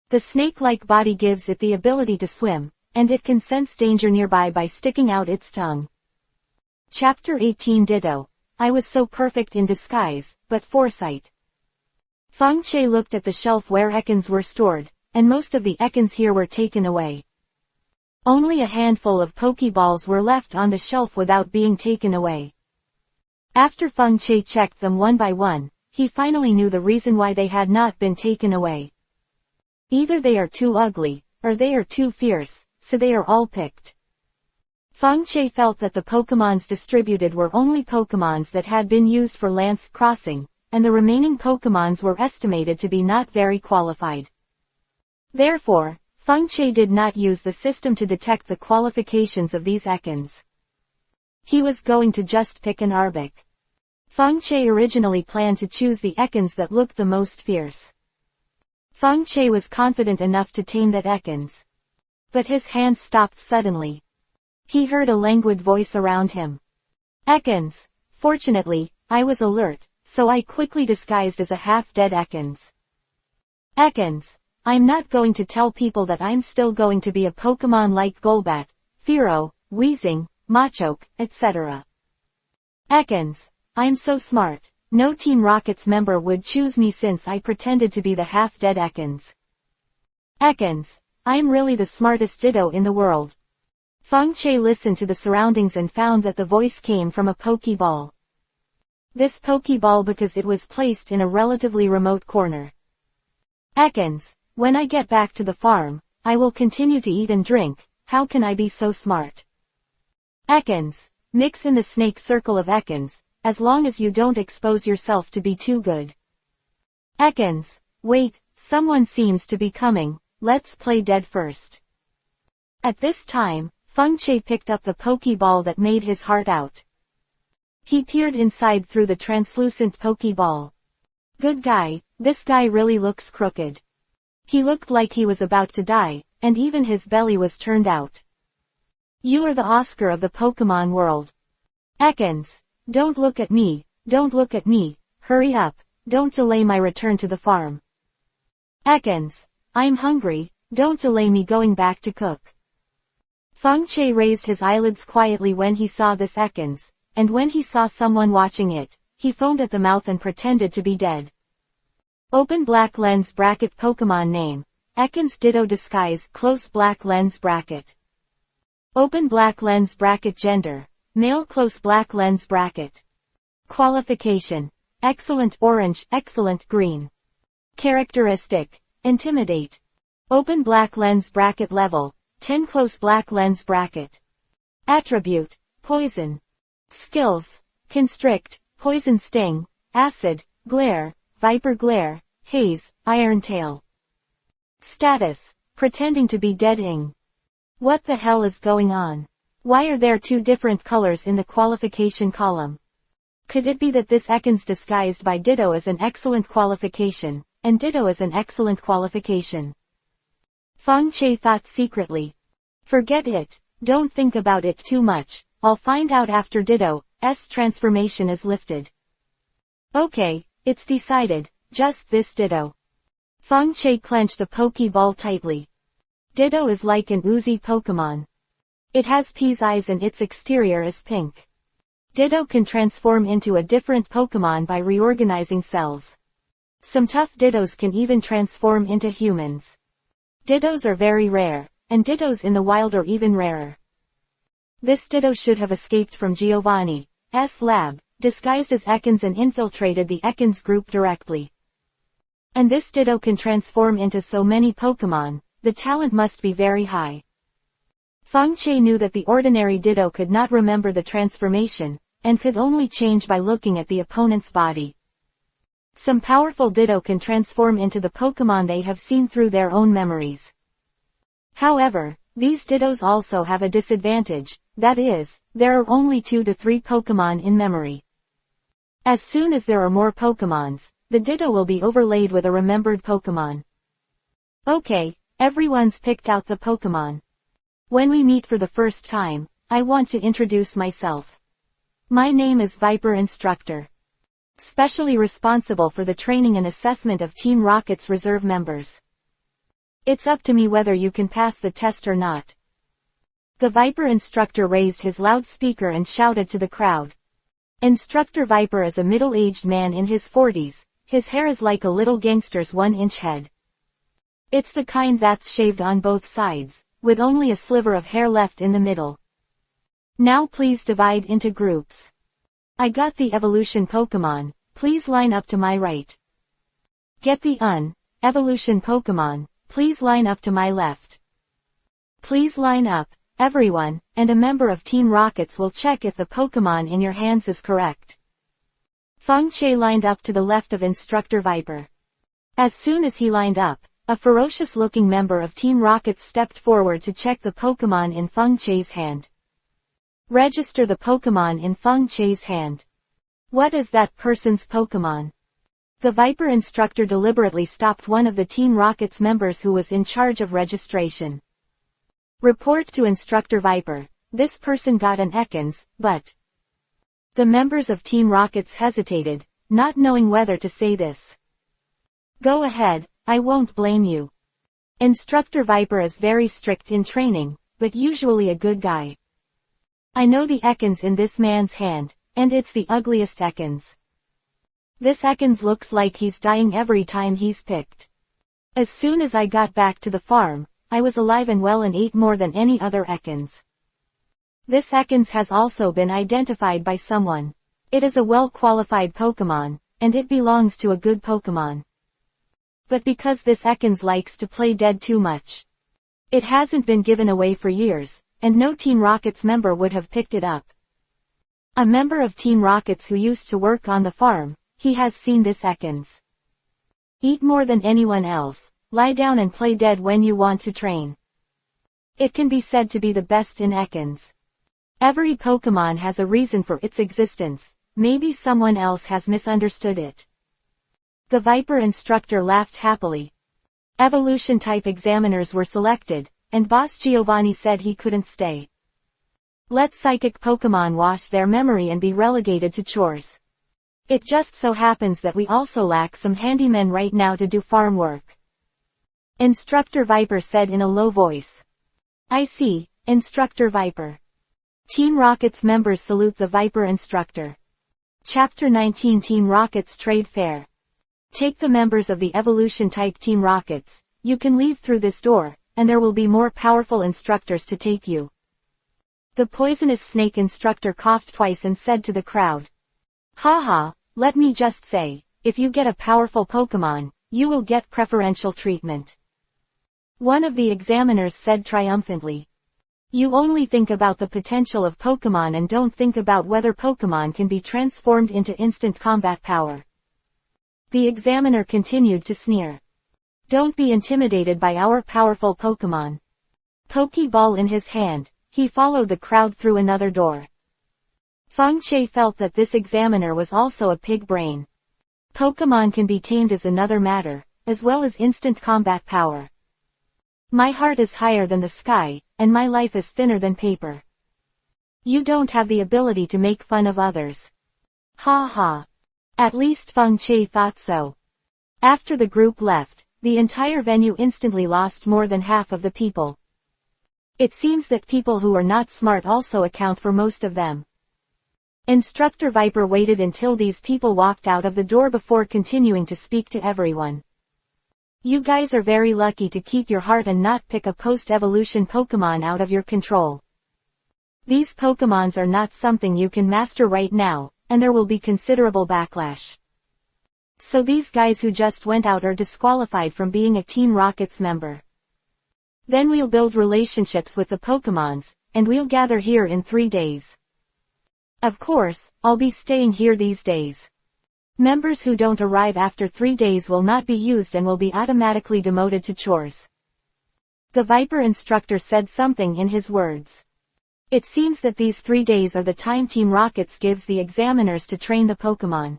The snake-like body gives it the ability to swim, and it can sense danger nearby by sticking out its tongue. Chapter 18 Ditto. I was so perfect in disguise, but foresight. Feng Che looked at the shelf where Ekans were stored, and most of the Ekans here were taken away. Only a handful of Pokeballs were left on the shelf without being taken away. After Feng Che checked them one by one, he finally knew the reason why they had not been taken away. Either they are too ugly, or they are too fierce, so they are all picked. Feng Che felt that the Pokémons distributed were only Pokémons that had been used for lance crossing, and the remaining Pokémons were estimated to be not very qualified. Therefore, Feng Che did not use the system to detect the qualifications of these Ekans. He was going to just pick an Arbok. Feng Che originally planned to choose the Ekans that looked the most fierce. Feng Che was confident enough to tame that Ekans. But his hand stopped suddenly. He heard a languid voice around him. Ekans. Fortunately, I was alert, so I quickly disguised as a half-dead Ekans. Ekans. I'm not going to tell people that I'm still going to be a Pokémon like Golbat, Fearow, Weezing, Machoke, etc. Ekans. I'm so smart. No Team Rocket's member would choose me since I pretended to be the half-dead Ekans. Ekans. I'm really the smartest Ditto in the world. Feng Che listened to the surroundings and found that the voice came from a Pokeball. This Pokeball because it was placed in a relatively remote corner. Ekans, when I get back to the farm, I will continue to eat and drink. How can I be so smart? Ekans, mix in the snake circle of Ekans, as long as you don't expose yourself to be too good. Ekans, wait, someone seems to be coming, let's play dead first. At this time, Feng Che picked up the Pokeball that made his heart out. He peered inside through the translucent Pokeball. Good guy, this guy really looks crooked. He looked like he was about to die, and even his belly was turned out. You are the Oscar of the Pokemon world. Ekans, don't look at me, hurry up, don't delay my return to the farm. Ekans, I'm hungry, don't delay me going back to cook. Feng Che raised his eyelids quietly when he saw this Ekans, and when he saw someone watching it, he foamed at the mouth and pretended to be dead. Open black lens bracket Pokemon name, Ekans Ditto disguise close black lens bracket. Open black lens bracket gender, male close black lens bracket. Qualification, excellent orange, excellent green. Characteristic, intimidate. Open black lens bracket level, 10 close black lens bracket. Attribute, poison. Skills, constrict, poison sting, acid, glare, viper glare, haze, iron tail. Status, pretending to be dead-ing. What the hell is going on? Why are there two different colors in the qualification column? Could it be that this Ekans disguised by Ditto is an excellent qualification, and Ditto is an excellent qualification? Feng Che thought secretly. Forget it, don't think about it too much, I'll find out after Ditto's transformation is lifted. Okay, it's decided, just this Ditto. Feng Che clenched the Pokeball tightly. Ditto is like an oozy Pokemon. It has pea's eyes and its exterior is pink. Ditto can transform into a different Pokemon by reorganizing cells. Some tough Dittos can even transform into humans. Dittos are very rare, and Dittos in the wild are even rarer. This Ditto should have escaped from Giovanni's lab, disguised as Ekans and infiltrated the Ekans group directly. And this Ditto can transform into so many Pokemon, the talent must be very high. Feng Che knew that the ordinary Ditto could not remember the transformation, and could only change by looking at the opponent's body. Some powerful Ditto can transform into the Pokemon they have seen through their own memories. However, these Dittos also have a disadvantage, that is, there are only 2 to 3 Pokemon in memory. As soon as there are more Pokemons, the Ditto will be overlaid with a remembered Pokemon. Okay, everyone's picked out the Pokemon. When we meet for the first time, I want to introduce myself. My name is Viper Instructor. Specially responsible for the training and assessment of Team Rocket's reserve members. It's up to me whether you can pass the test or not. The Viper Instructor raised his loudspeaker and shouted to the crowd. Instructor Viper is a middle-aged man in his 40s, his hair is like a little gangster's 1-inch head. It's the kind that's shaved on both sides, with only a sliver of hair left in the middle. Now please divide into groups. I got the evolution Pokémon, please line up to my right. Get the evolution Pokémon, please line up to my left. Please line up, everyone, and a member of Team Rockets will check if the Pokémon in your hands is correct. Feng Che lined up to the left of Instructor Viper. As soon as he lined up, a ferocious-looking member of Team Rockets stepped forward to check the Pokémon in Feng Che's hand. Register the Pokémon in Feng Che's hand. What is that person's Pokémon? The Viper Instructor deliberately stopped one of the Team Rocket's members who was in charge of registration. Report to Instructor Viper. This person got an Ekans, but... The members of Team Rockets hesitated, not knowing whether to say this. Go ahead, I won't blame you. Instructor Viper is very strict in training, but usually a good guy. I know the Ekans in this man's hand, and it's the ugliest Ekans. This Ekans looks like he's dying every time he's picked. As soon as I got back to the farm, I was alive and well and ate more than any other Ekans. This Ekans has also been identified by someone. It is a well-qualified Pokémon, and it belongs to a good Pokémon. But because this Ekans likes to play dead too much, it hasn't been given away for years, and no Team Rockets member would have picked it up. A member of Team Rockets who used to work on the farm, he has seen this Ekans. Eat more than anyone else, lie down and play dead when you want to train. It can be said to be the best in Ekans. Every Pokémon has a reason for its existence, maybe someone else has misunderstood it. The Viper Instructor laughed happily. Evolution type examiners were selected, and Boss Giovanni said he couldn't stay. Let psychic Pokémon wash their memory and be relegated to chores. It just so happens that we also lack some handymen right now to do farm work. Instructor Viper said in a low voice. I see, Instructor Viper. Team Rockets members salute the Viper Instructor. Chapter 19 Team Rockets Trade Fair. Take the members of the evolution-type Team Rockets. You can leave through this door, and there will be more powerful instructors to take you. The poisonous snake instructor coughed twice and said to the crowd. Haha, let me just say, if you get a powerful Pokémon, you will get preferential treatment. One of the examiners said triumphantly. You only think about the potential of Pokémon and don't think about whether Pokémon can be transformed into instant combat power. The examiner continued to sneer. Don't be intimidated by our powerful Pokémon. Pokeball in his hand, he followed the crowd through another door. Feng Che felt that this examiner was also a pig brain. Pokémon can be tamed as another matter, as well as instant combat power. My heart is higher than the sky, and my life is thinner than paper. You don't have the ability to make fun of others. Ha ha. At least Feng Che thought so. After the group left, the entire venue instantly lost more than half of the people. It seems that people who are not smart also account for most of them. Instructor Viper waited until these people walked out of the door before continuing to speak to everyone. You guys are very lucky to keep your heart and not pick a post-evolution Pokémon out of your control. These Pokémons are not something you can master right now, and there will be considerable backlash. So these guys who just went out are disqualified from being a Team Rockets member. Then we'll build relationships with the Pokémons, and we'll gather here in 3 days. Of course, I'll be staying here these days. Members who don't arrive after 3 days will not be used and will be automatically demoted to chores. The Viper Instructor said something in his words. It seems that these 3 days are the time Team Rockets gives the examiners to train the Pokémon.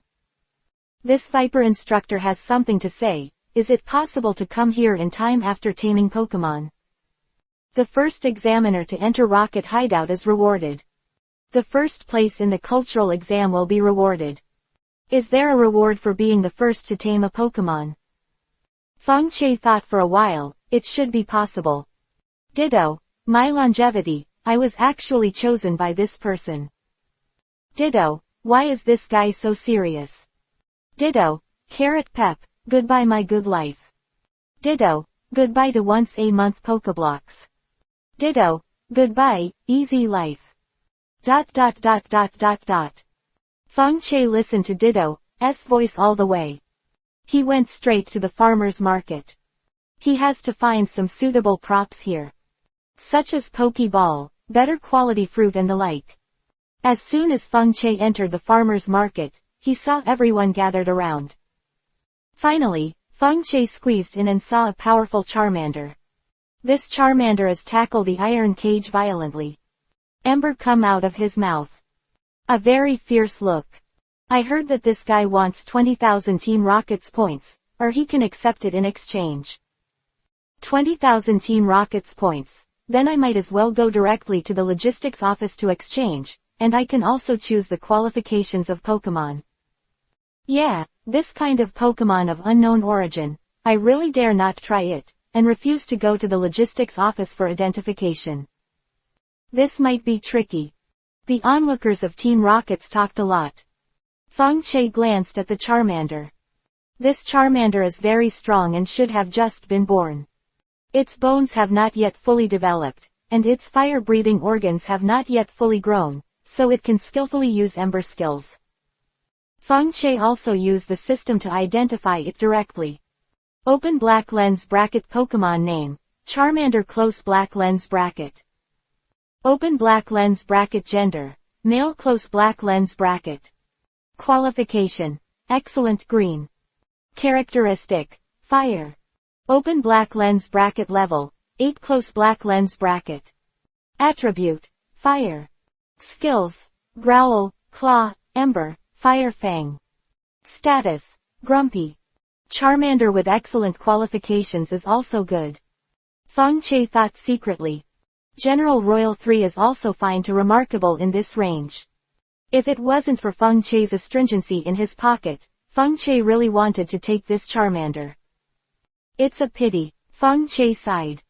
This Viper Instructor has something to say. Is it possible to come here in time after taming Pokémon? The first examiner to enter Rocket Hideout is rewarded. The first place in the cultural exam will be rewarded. Is there a reward for being the first to tame a Pokémon? Feng Che thought for a while. It should be possible. Ditto. My longevity. I was actually chosen by this person. Ditto. Why is this guy so serious? Ditto. Carrot Pep. Goodbye my good life. Ditto. Goodbye to once a month Pokeblocks. Ditto. Goodbye, easy life. ... Feng Che listened to Ditto's voice all the way. He went straight to the farmer's market. He has to find some suitable props here. Such as Pokeball, better quality fruit and the like. As soon as Feng Che entered the farmer's market, he saw everyone gathered around. Finally, Feng Che squeezed in and saw a powerful Charmander. This Charmander tackled the iron cage violently. Ember come out of his mouth. A very fierce look. I heard that this guy wants 20,000 Team Rocket's points, or he can accept it in exchange. 20,000 Team Rocket's points. Then I might as well go directly to the logistics office to exchange, and I can also choose the qualifications of Pokémon. Yeah, this kind of Pokémon of unknown origin, I really dare not try it, and refuse to go to the logistics office for identification. This might be tricky. The onlookers of Team Rockets talked a lot. Feng Che glanced at the Charmander. This Charmander is very strong and should have just been born. Its bones have not yet fully developed, and its fire-breathing organs have not yet fully grown, so it can skillfully use Ember skills. Feng Che also used the system to identify it directly. Open black lens bracket Pokémon name, Charmander close black lens bracket. Open black lens bracket gender, male close black lens bracket. Qualification, excellent green. Characteristic, fire. Open black lens bracket level, 8 close black lens bracket. Attribute, fire. Skills, growl, claw, ember, fire fang. Status, grumpy. Charmander with excellent qualifications is also good. Feng Che thought secretly. General Royal 3 is also fine to remarkable in this range. If it wasn't for Feng Che's astringency in his pocket, Feng Che really wanted to take this Charmander. It's a pity, Feng Che sighed.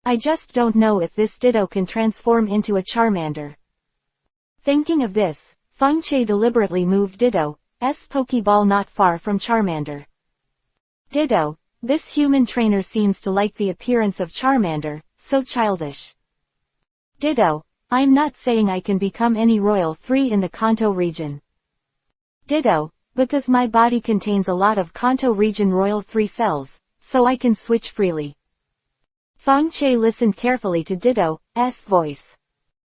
I just don't know if this Ditto can transform into a Charmander. Thinking of this, Feng Che deliberately moved Ditto's Pokeball not far from Charmander. Ditto, this human trainer seems to like the appearance of Charmander, so childish. Ditto, I'm not saying I can become any Royal 3 in the Kanto region. Ditto, because my body contains a lot of Kanto region Royal 3 cells, so I can switch freely. Feng Che listened carefully to Ditto's voice.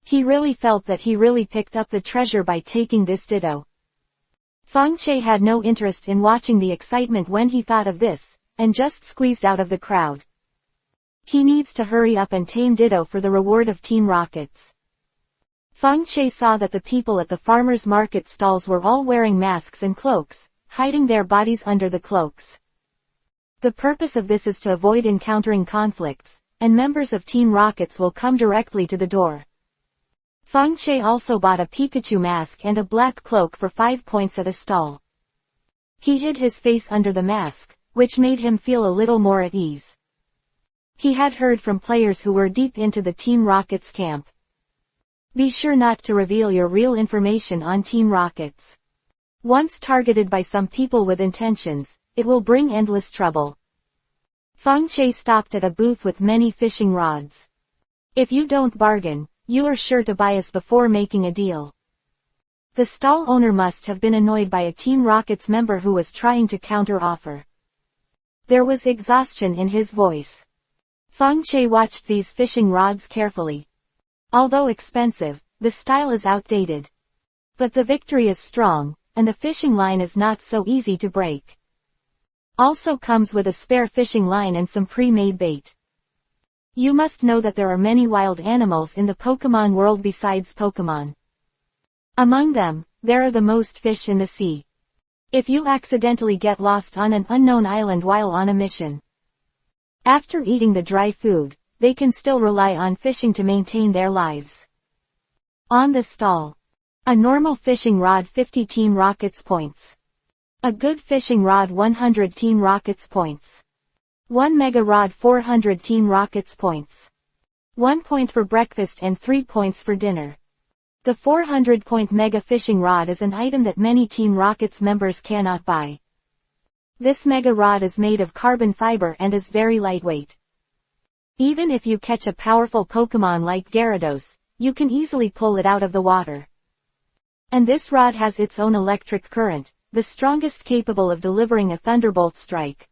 He really felt that he really picked up the treasure by taking this Ditto. Feng Che had no interest in watching the excitement when he thought of this, and just squeezed out of the crowd. He needs to hurry up and tame Ditto for the reward of Team Rockets. Feng Che saw that the people at the farmers' market stalls were all wearing masks and cloaks, hiding their bodies under the cloaks. The purpose of this is to avoid encountering conflicts, and members of Team Rockets will come directly to the door. Feng Che also bought a Pikachu mask and a black cloak for 5 points at a stall. He hid his face under the mask, which made him feel a little more at ease. He had heard from players who were deep into the Team Rockets camp. Be sure not to reveal your real information on Team Rockets. Once targeted by some people with intentions, it will bring endless trouble. Feng Che stopped at a booth with many fishing rods. If you don't bargain, you are sure to bias before making a deal. The stall owner must have been annoyed by a Team Rockets member who was trying to counter-offer. There was exhaustion in his voice. Feng Che watched these fishing rods carefully. Although expensive, the style is outdated. But the victory is strong, and the fishing line is not so easy to break. Also comes with a spare fishing line and some pre-made bait. You must know that there are many wild animals in the Pokémon world besides Pokémon. Among them, there are the most fish in the sea. If you accidentally get lost on an unknown island while on a mission, after eating the dry food, they can still rely on fishing to maintain their lives. On the stall, A normal fishing rod 50 Team Rockets points. A good fishing rod 100 Team Rockets points. 1 mega rod 400 Team Rockets points. 1 point for breakfast and 3 points for dinner. The 400-point mega fishing rod is an item that many Team Rockets members cannot buy. This mega rod is made of carbon fiber and is very lightweight. Even if you catch a powerful Pokémon like Gyarados, you can easily pull it out of the water. And this rod has its own electric current, the strongest capable of delivering a thunderbolt strike.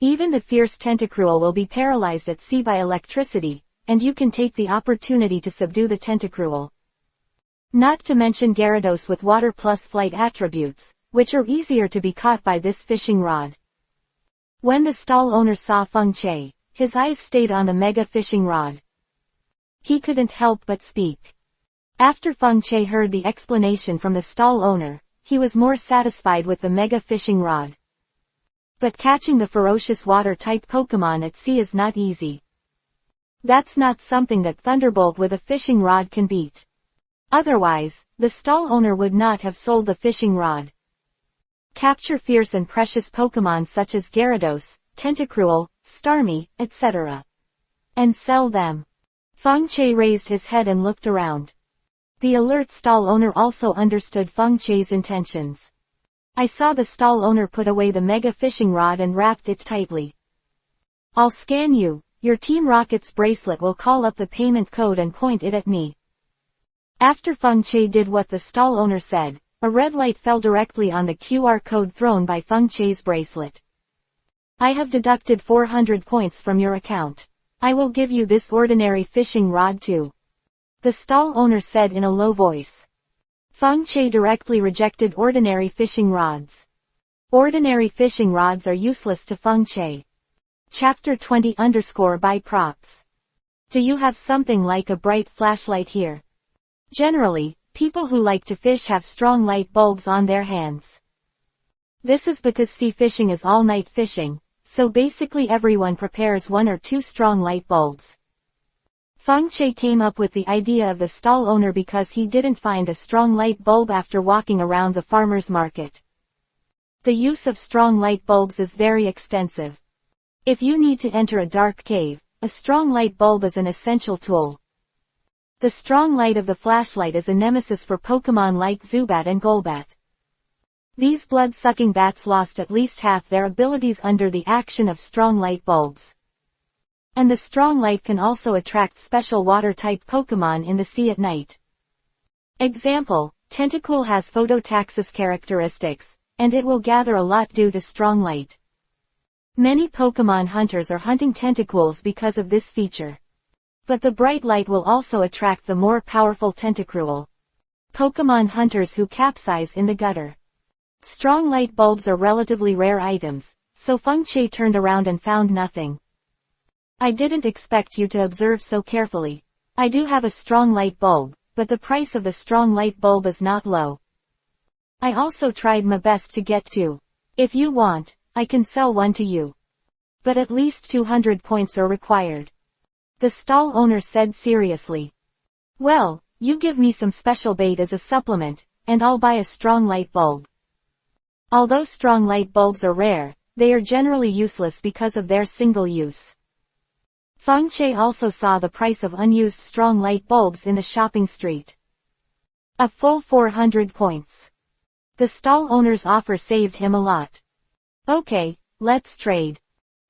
Even the fierce Tentacruel will be paralyzed at sea by electricity, and you can take the opportunity to subdue the Tentacruel. Not to mention Gyarados with water plus flight attributes, which are easier to be caught by this fishing rod. When the stall owner saw Feng Che, his eyes stayed on the mega fishing rod. He couldn't help but speak. After Feng Che heard the explanation from the stall owner, he was more satisfied with the mega fishing rod. But catching the ferocious water-type Pokémon at sea is not easy. That's not something that Thunderbolt with a fishing rod can beat. Otherwise, the stall owner would not have sold the fishing rod. Capture fierce and precious Pokémon such as Gyarados, Tentacruel, Starmie, etc. and sell them. Feng Che raised his head and looked around. The alert stall owner also understood Feng Che's intentions. I saw the stall owner put away the mega fishing rod and wrapped it tightly. I'll scan you. Your Team Rockets bracelet will call up the payment code and point it at me. After Feng Che did what the stall owner said, a red light fell directly on the QR code thrown by Feng Che's bracelet. I have deducted 400 points from your account. I will give you this ordinary fishing rod too. The stall owner said in a low voice. Feng Che directly rejected ordinary fishing rods. Ordinary fishing rods are useless to Feng Che. Chapter 20 by props. Do you have something like a bright flashlight here? Generally, people who like to fish have strong light bulbs on their hands. This is because sea fishing is all-night fishing, so basically everyone prepares 1 or 2 strong light bulbs. Feng Che came up with the idea of the stall owner because he didn't find a strong light bulb after walking around the farmer's market. The use of strong light bulbs is very extensive. If you need to enter a dark cave, a strong light bulb is an essential tool. The strong light of the flashlight is a nemesis for Pokémon like Zubat and Golbat. These blood-sucking bats lost at least half their abilities under the action of strong light bulbs. And the strong light can also attract special water-type Pokémon in the sea at night. Example, Tentacool has phototaxis characteristics, and it will gather a lot due to strong light. Many Pokémon hunters are hunting Tentacools because of this feature. But the bright light will also attract the more powerful Tentacruel. Pokémon hunters who capsize in the gutter. Strong light bulbs are relatively rare items, so Feng Che turned around and found nothing. I didn't expect you to observe so carefully. I do have a strong light bulb, but the price of the strong light bulb is not low. I also tried my best to get 2. If you want, I can sell 1 to you. But at least 200 points are required. The stall owner said seriously. Well, you give me some special bait as a supplement, and I'll buy a strong light bulb. Although strong light bulbs are rare, they are generally useless because of their single use. Feng Che also saw the price of unused strong light bulbs in the shopping street. A full 400 points. The stall owner's offer saved him a lot. Okay, let's trade.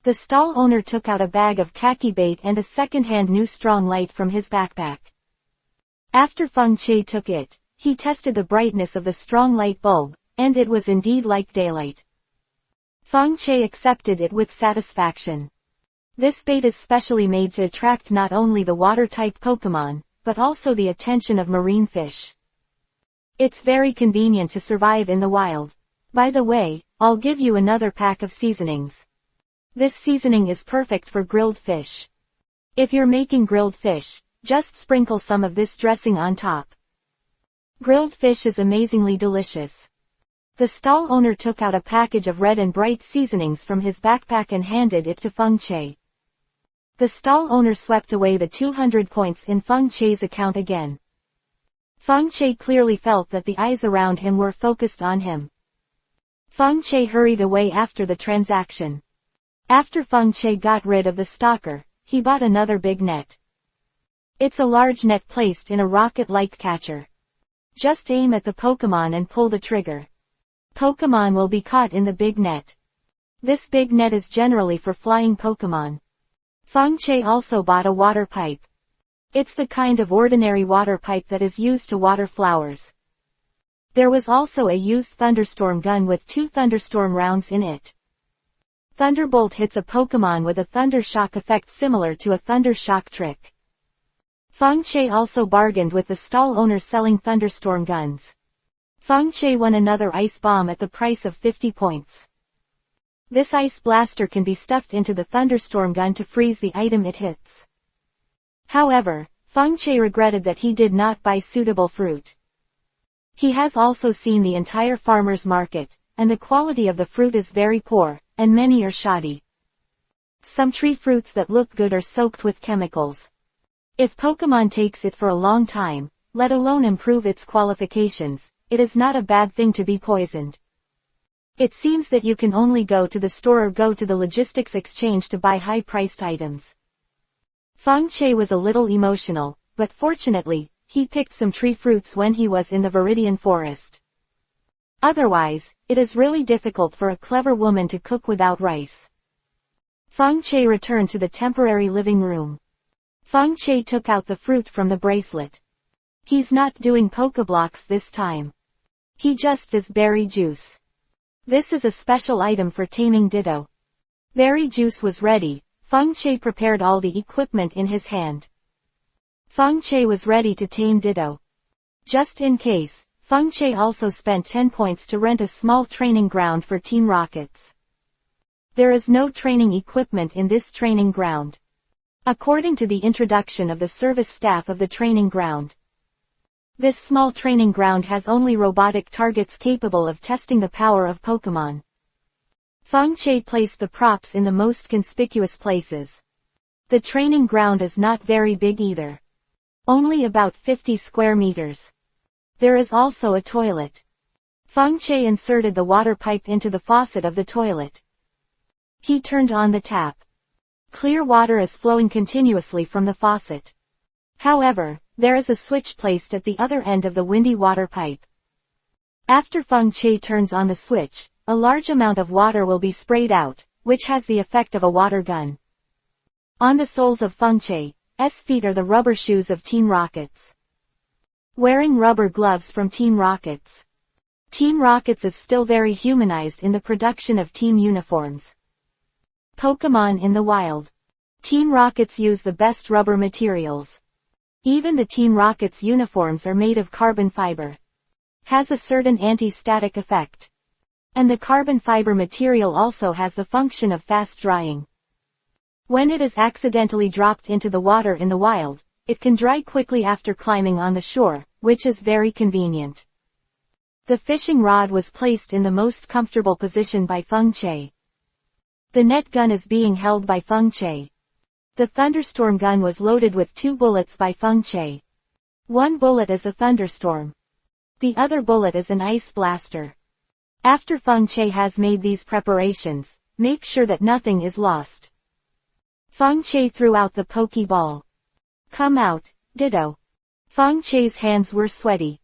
The stall owner took out a bag of khaki bait and a second-hand new strong light from his backpack. After Feng Che took it, he tested the brightness of the strong light bulb, and it was indeed like daylight. Feng Che accepted it with satisfaction. This bait is specially made to attract not only the water-type Pokémon, but also the attention of marine fish. It's very convenient to survive in the wild. By the way, I'll give you another pack of seasonings. This seasoning is perfect for grilled fish. If you're making grilled fish, just sprinkle some of this dressing on top. Grilled fish is amazingly delicious. The stall owner took out a package of red and bright seasonings from his backpack and handed it to Feng Che. The stall owner swept away the 200 points in Feng Che's account again. Feng Che clearly felt that the eyes around him were focused on him. Feng Che hurried away after the transaction. After Feng Che got rid of the stalker, he bought another big net. It's a large net placed in a rocket-like catcher. Just aim at the Pokémon and pull the trigger. Pokémon will be caught in the big net. This big net is generally for flying Pokémon. Feng Che also bought a water pipe. It's the kind of ordinary water pipe that is used to water flowers. There was also a used thunderstorm gun with 2 thunderstorm rounds in it. Thunderbolt hits a Pokémon with a thunder shock effect similar to a thunder shock trick. Feng Che also bargained with the stall owner selling thunderstorm guns. Feng Che won another ice bomb at the price of 50 points. This ice blaster can be stuffed into the thunderstorm gun to freeze the item it hits. However, Feng Che regretted that he did not buy suitable fruit. He has also seen the entire farmer's market, and the quality of the fruit is very poor, and many are shoddy. Some tree fruits that look good are soaked with chemicals. If Pokémon takes it for a long time, let alone improve its qualifications, it is not a bad thing to be poisoned. It seems that you can only go to the store or go to the logistics exchange to buy high-priced items. Feng Che was a little emotional, but fortunately, he picked some tree fruits when he was in the Viridian forest. Otherwise, it is really difficult for a clever woman to cook without rice. Feng Che returned to the temporary living room. Feng Che took out the fruit from the bracelet. He's not doing Pokeblocks this time. He just does berry juice. This is a special item for taming Ditto. Berry juice was ready. Feng Che prepared all the equipment in his hand. Feng Che was ready to tame Ditto. Just in case, Feng Che also spent 10 points to rent a small training ground for Team Rockets. There is no training equipment in this training ground. According to the introduction of the service staff of the training ground. This small training ground has only robotic targets capable of testing the power of Pokémon. Feng Che placed the props in the most conspicuous places. The training ground is not very big either. Only about 50 square meters. There is also a toilet. Feng Che inserted the water pipe into the faucet of the toilet. He turned on the tap. Clear water is flowing continuously from the faucet. However, there is a switch placed at the other end of the windy water pipe. After Feng Che turns on the switch, a large amount of water will be sprayed out, which has the effect of a water gun. On the soles of Feng Che's feet are the rubber shoes of Team Rockets. Wearing rubber gloves from Team Rockets. Team Rockets is still very humanized in the production of team uniforms. Pokémon in the wild. Team Rockets use the best rubber materials. Even the Team Rockets uniforms are made of carbon fiber. Has a certain anti-static effect. And the carbon fiber material also has the function of fast drying. When it is accidentally dropped into the water in the wild, it can dry quickly after climbing on the shore, which is very convenient. The fishing rod was placed in the most comfortable position by Feng Che. The net gun is being held by Feng Che. The thunderstorm gun was loaded with 2 bullets by Feng Che. One bullet is a thunderstorm. The other bullet is an ice blaster. After Feng Che has made these preparations, make sure that nothing is lost. Feng Che threw out the Pokeball. Come out, Ditto. Feng Che's hands were sweaty.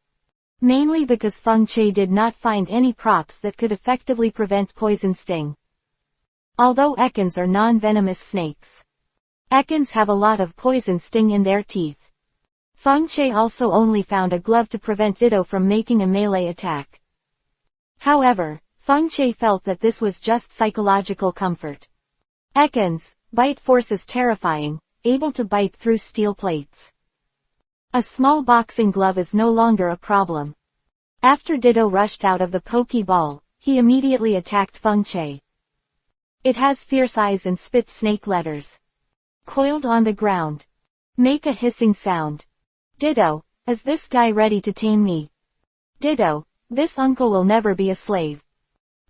Mainly because Feng Che did not find any props that could effectively prevent poison sting. Although Ekans are non-venomous snakes. Ekans have a lot of poison sting in their teeth. Feng Che also only found a glove to prevent Ditto from making a melee attack. However, Feng Che felt that this was just psychological comfort. Ekans' bite force is terrifying, able to bite through steel plates. A small boxing glove is no longer a problem. After Ditto rushed out of the Pokeball, he immediately attacked Feng Che. It has fierce eyes and spits snake letters. Coiled on the ground. Make a hissing sound. Ditto, is this guy ready to tame me? Ditto, this uncle will never be a slave.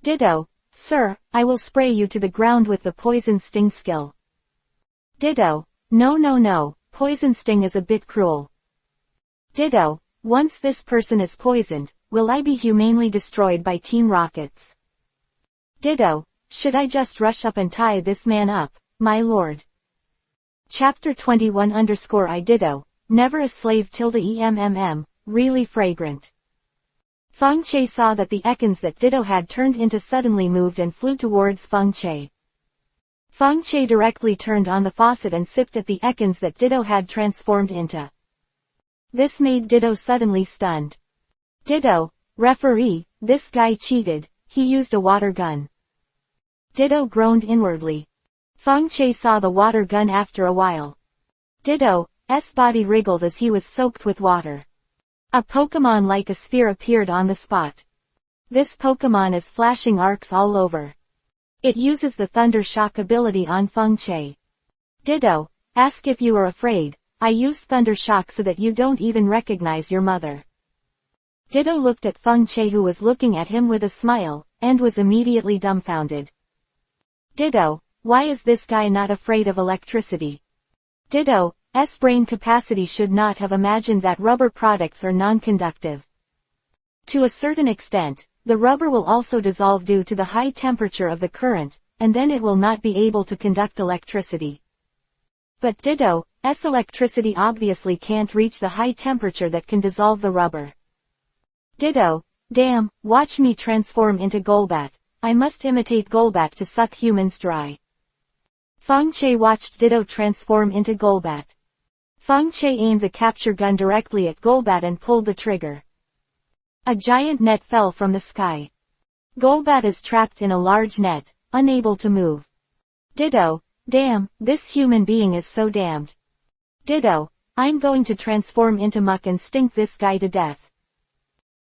Ditto, sir, I will spray you to the ground with the poison sting skill. Ditto, no, poison sting is a bit cruel. Ditto, once this person is poisoned, will I be humanely destroyed by Team Rockets? Ditto, should I just rush up and tie this man up, my lord? Chapter 21_I Ditto, never a slave _EMMM, really fragrant. Feng Che saw that the echons that Ditto had turned into suddenly moved and flew towards Feng Che. Feng Che directly turned on the faucet and sipped at the echons that Ditto had transformed into. This made Ditto suddenly stunned. Ditto, referee, this guy cheated, he used a water gun. Ditto groaned inwardly. Feng Che saw the water gun after a while. Ditto's body wriggled as he was soaked with water. A Pokémon like a sphere appeared on the spot. This Pokémon is flashing arcs all over. It uses the Thunder Shock ability on Feng Che. Ditto, ask if you are afraid, I used Thunder Shock so that you don't even recognize your mother. Ditto looked at Feng Che who was looking at him with a smile, and was immediately dumbfounded. Ditto, why is this guy not afraid of electricity? Ditto's brain capacity should not have imagined that rubber products are non-conductive. To a certain extent, the rubber will also dissolve due to the high temperature of the current, and then it will not be able to conduct electricity. But Ditto's electricity obviously can't reach the high temperature that can dissolve the rubber. Ditto, damn, watch me transform into Golbat. I must imitate Golbat to suck humans dry. Feng Che watched Ditto transform into Golbat. Feng Che aimed the capture gun directly at Golbat and pulled the trigger. A giant net fell from the sky. Golbat is trapped in a large net, unable to move. Ditto, damn, this human being is so damned. Ditto, I'm going to transform into muck and stink this guy to death.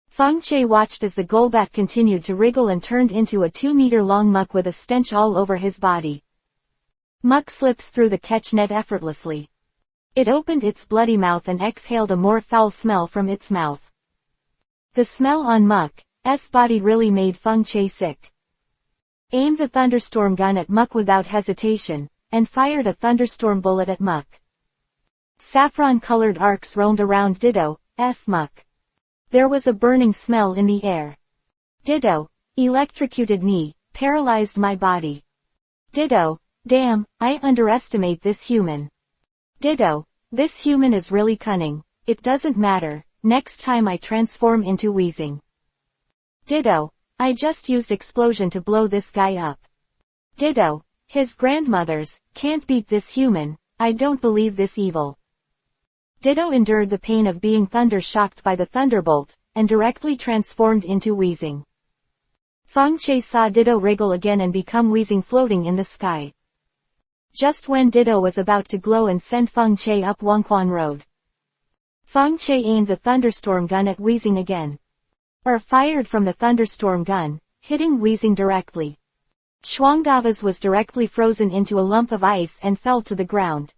Feng Che watched as the Golbat continued to wriggle and turned into a 2-meter-long muck with a stench all over his body. Muck slips through the catch net effortlessly. It opened its bloody mouth and exhaled a more foul smell from its mouth. The smell on Muck's body really made Feng Che sick. Aimed the thunderstorm gun at Muck without hesitation, and fired a thunderstorm bullet at Muck. Saffron-colored arcs roamed around Ditto's Muck. There was a burning smell in the air. Ditto, electrocuted me, paralyzed my body. Ditto, damn, I underestimate this human. Ditto, this human is really cunning, it doesn't matter, next time I transform into Wheezing. Ditto, I just used explosion to blow this guy up. Ditto, his grandmothers, can't beat this human, I don't believe this evil. Ditto endured the pain of being thunder-shocked by the thunderbolt, and directly transformed into Wheezing. Feng Che saw Ditto wriggle again and become Wheezing floating in the sky. Just when Ditto was about to glow and send Feng Che up Wangquan Road. Feng Che aimed the thunderstorm gun at Wheezing again. Fired from the thunderstorm gun, hitting Wheezing directly. Shuangdavas was directly frozen into a lump of ice and fell to the ground.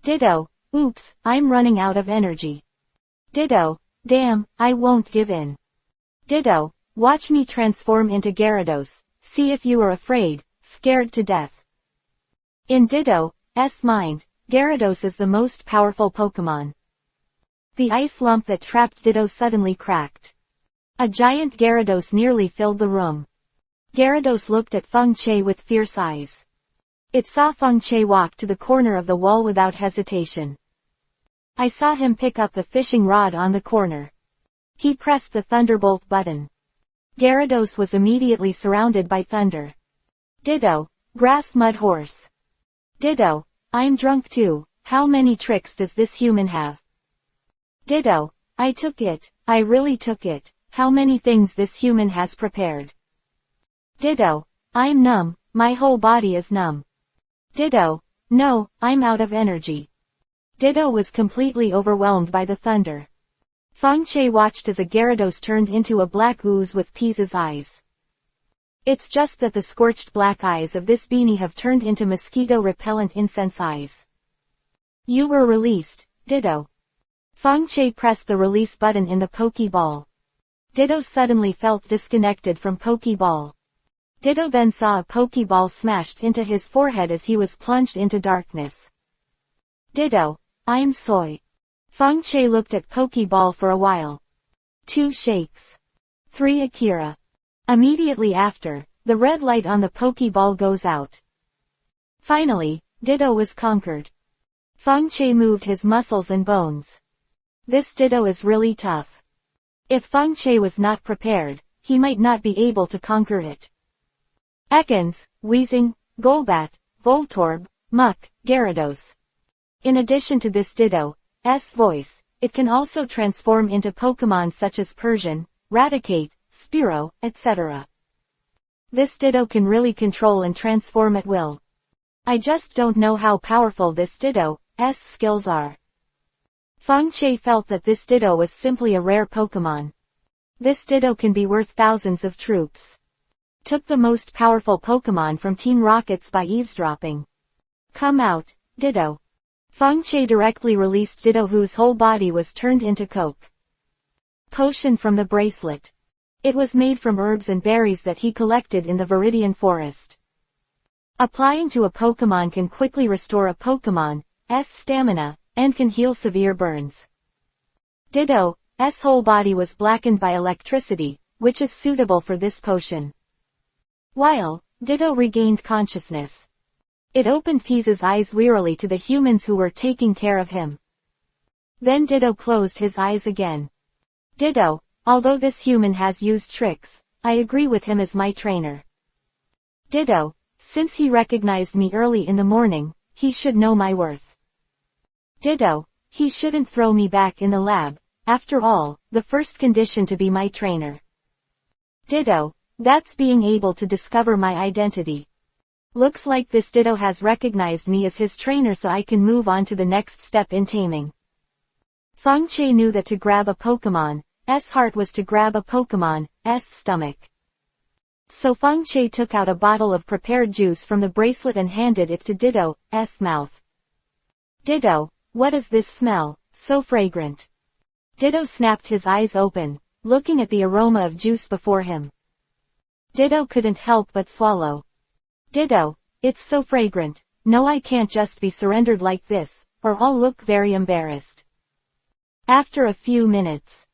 Ditto, oops, I'm running out of energy. Ditto, damn, I won't give in. Ditto, watch me transform into Gyarados, see if you are afraid, scared to death. In Ditto's mind, Gyarados is the most powerful Pokémon. The ice lump that trapped Ditto suddenly cracked. A giant Gyarados nearly filled the room. Gyarados looked at Feng Che with fierce eyes. It saw Feng Che walk to the corner of the wall without hesitation. I saw him pick up the fishing rod on the corner. He pressed the thunderbolt button. Gyarados was immediately surrounded by thunder. Ditto, grass mud horse. Ditto, I'm drunk too, how many tricks does this human have? Ditto, I took it, I really took it, how many things this human has prepared. Ditto, I'm numb, my whole body is numb. Ditto, no, I'm out of energy. Ditto was completely overwhelmed by the thunder. Feng Che watched as a Gyarados turned into a black ooze with Pisa's eyes. It's just that the scorched black eyes of this beanie have turned into mosquito-repellent incense eyes. You were released, Ditto. Feng Che pressed the release button in the Pokeball. Ditto suddenly felt disconnected from Pokeball. Ditto then saw a Pokeball smashed into his forehead as he was plunged into darkness. Ditto, I'm soy. Feng Che looked at Pokeball for a while. 2 shakes. 3 Akira. Immediately after, the red light on the Pokeball goes out. Finally, Ditto was conquered. Feng Che moved his muscles and bones. This Ditto is really tough. If Feng Che was not prepared, he might not be able to conquer it. Ekans, Weezing, Golbat, Voltorb, Muk, Gyarados. In addition to this Ditto's voice, it can also transform into Pokémon such as Persian, Raticate, Spearow, etc. This Ditto can really control and transform at will. I just don't know how powerful this Ditto's skills are. Feng Che felt that this Ditto was simply a rare Pokémon. This Ditto can be worth thousands of troops. Took the most powerful Pokémon from Team Rockets by eavesdropping. Come out, Ditto. Feng Che directly released Ditto, whose whole body was turned into coke. Potion from the bracelet. It was made from herbs and berries that he collected in the Viridian forest. Applying to a Pokémon can quickly restore a Pokémon's stamina, and can heal severe burns. Ditto's whole body was blackened by electricity, which is suitable for this potion. While Ditto regained consciousness, it opened Pease's eyes wearily to the humans who were taking care of him. Then Ditto closed his eyes again. Ditto, although this human has used tricks, I agree with him as my trainer. Ditto, since he recognized me early in the morning, he should know my worth. Ditto, he shouldn't throw me back in the lab, after all, the first condition to be my trainer. Ditto, that's being able to discover my identity. Looks like this Ditto has recognized me as his trainer, so I can move on to the next step in taming. Feng Che knew that to grab a Pokémon's heart was to grab a Pokémon's stomach. So Feng Che took out a bottle of prepared juice from the bracelet and handed it to Ditto's mouth. Ditto, what is this smell, so fragrant? Ditto snapped his eyes open, looking at the aroma of juice before him. Ditto couldn't help but swallow. Ditto, it's so fragrant, no, I can't just be surrendered like this, or I'll look very embarrassed. After a few minutes,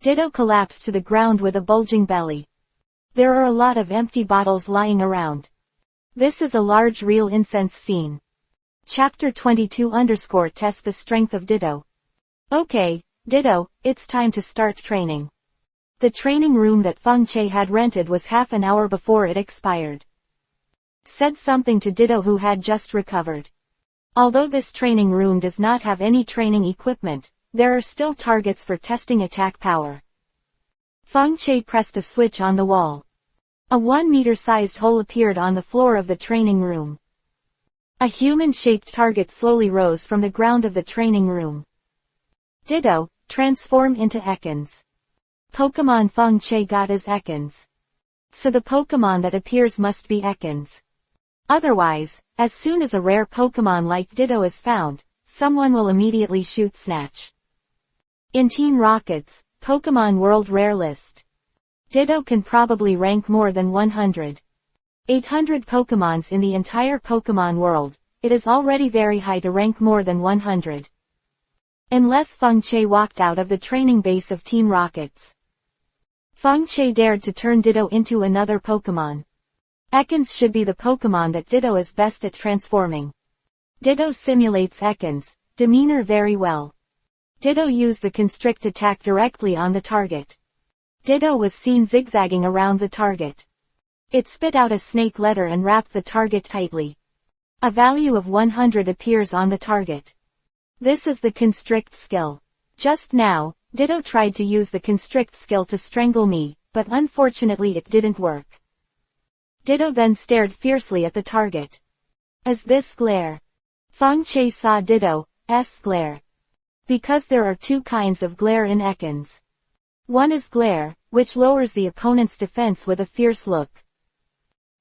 Ditto collapsed to the ground with a bulging belly. There are a lot of empty bottles lying around. This is a large real incense scene. Chapter 22 _ Test the strength of Ditto. Okay, Ditto, it's time to start training. The training room that Feng Che had rented was half an hour before it expired. Said something to Ditto, who had just recovered. Although this training room does not have any training equipment, there are still targets for testing attack power. Feng Che pressed a switch on the wall. A 1-meter-sized hole appeared on the floor of the training room. A human-shaped target slowly rose from the ground of the training room. Ditto, transform into Ekans. Pokémon Feng Che got as Ekans. So the Pokémon that appears must be Ekans. Otherwise, as soon as a rare Pokémon like Ditto is found, someone will immediately shoot Snatch. In Team Rocket's Pokémon World Rare List, Ditto can probably rank more than 100. 800 Pokémons in the entire Pokémon world, it is already very high to rank more than 100. Unless Feng Che walked out of the training base of Team Rockets. Feng Che dared to turn Ditto into another Pokémon. Ekans should be the Pokémon that Ditto is best at transforming. Ditto simulates Ekans' demeanor very well. Ditto used the Constrict attack directly on the target. Ditto was seen zigzagging around the target. It spit out a snake letter and wrapped the target tightly. A value of 100 appears on the target. This is the Constrict skill. Just now, Ditto tried to use the Constrict skill to strangle me, but unfortunately it didn't work. Ditto then stared fiercely at the target. Is this glare? Feng Che saw Ditto's glare. Because there are two kinds of glare in Ekans. One is glare, which lowers the opponent's defense with a fierce look.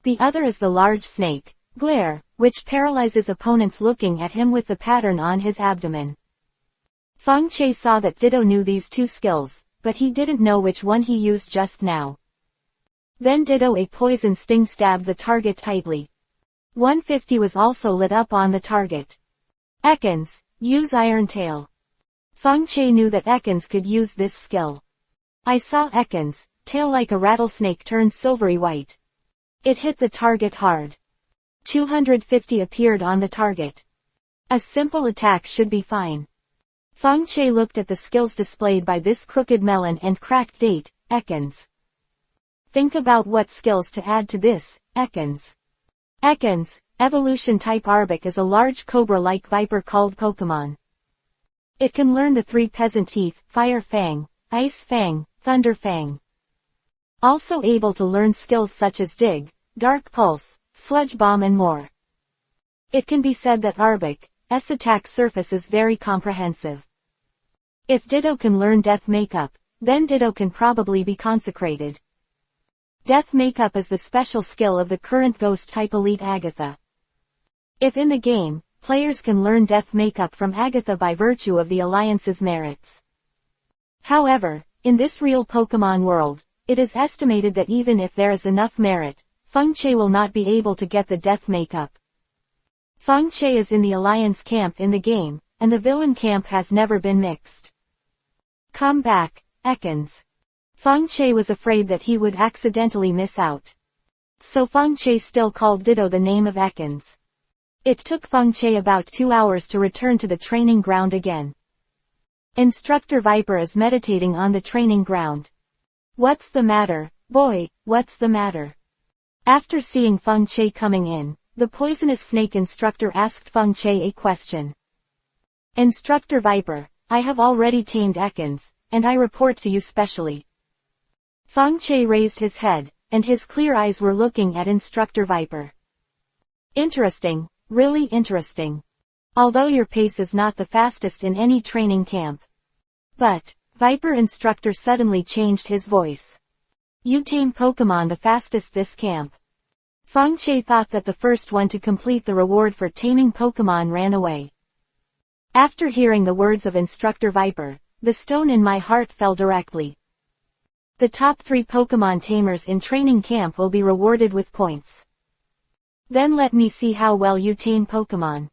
The other is the large snake glare, which paralyzes opponents looking at him with the pattern on his abdomen. Feng Che saw that Ditto knew these two skills, but he didn't know which one he used just now. Then Ditto a poison sting stabbed the target tightly. 150 was also lit up on the target. Ekans, use Iron Tail. Feng Che knew that Ekans could use this skill. I saw Ekans' tail like a rattlesnake turn silvery white. It hit the target hard. 250 appeared on the target. A simple attack should be fine. Feng Che looked at the skills displayed by this crooked melon and cracked date, Ekans. Think about what skills to add to this, Ekans. Ekans, evolution type Arbok, is a large cobra-like viper called Pokémon. It can learn the 3 peasant teeth, Fire Fang, Ice Fang, Thunder Fang. Also able to learn skills such as Dig, Dark Pulse, Sludge Bomb and more. It can be said that Arbok's attack surface is very comprehensive. If Ditto can learn Death Makeup, then Ditto can probably be consecrated. Death Makeup is the special skill of the current Ghost-type elite Agatha. If in the game, players can learn Death Makeup from Agatha by virtue of the Alliance's merits. However, in this real Pokémon world, it is estimated that even if there is enough merit, Feng Che will not be able to get the Death Makeup. Feng Che is in the Alliance camp in the game, and the villain camp has never been mixed. Come back, Ekans. Feng Che was afraid that he would accidentally miss out. So Feng Che still called Ditto the name of Ekans. It took Feng Che about 2 hours to return to the training ground again. Instructor Viper is meditating on the training ground. What's the matter, boy, what's the matter? After seeing Feng Che coming in, the poisonous snake instructor asked Feng Che a question. Instructor Viper, I have already tamed Ekans, and I report to you specially. Feng Che raised his head, and his clear eyes were looking at Instructor Viper. Interesting, really interesting. Although your pace is not the fastest in any training camp. But, Viper Instructor suddenly changed his voice. You tame Pokémon the fastest this camp. Feng Che thought that the first one to complete the reward for taming Pokémon ran away. After hearing the words of Instructor Viper, the stone in my heart fell directly. The top 3 Pokémon tamers in training camp will be rewarded with points. Then let me see how well you tame Pokémon.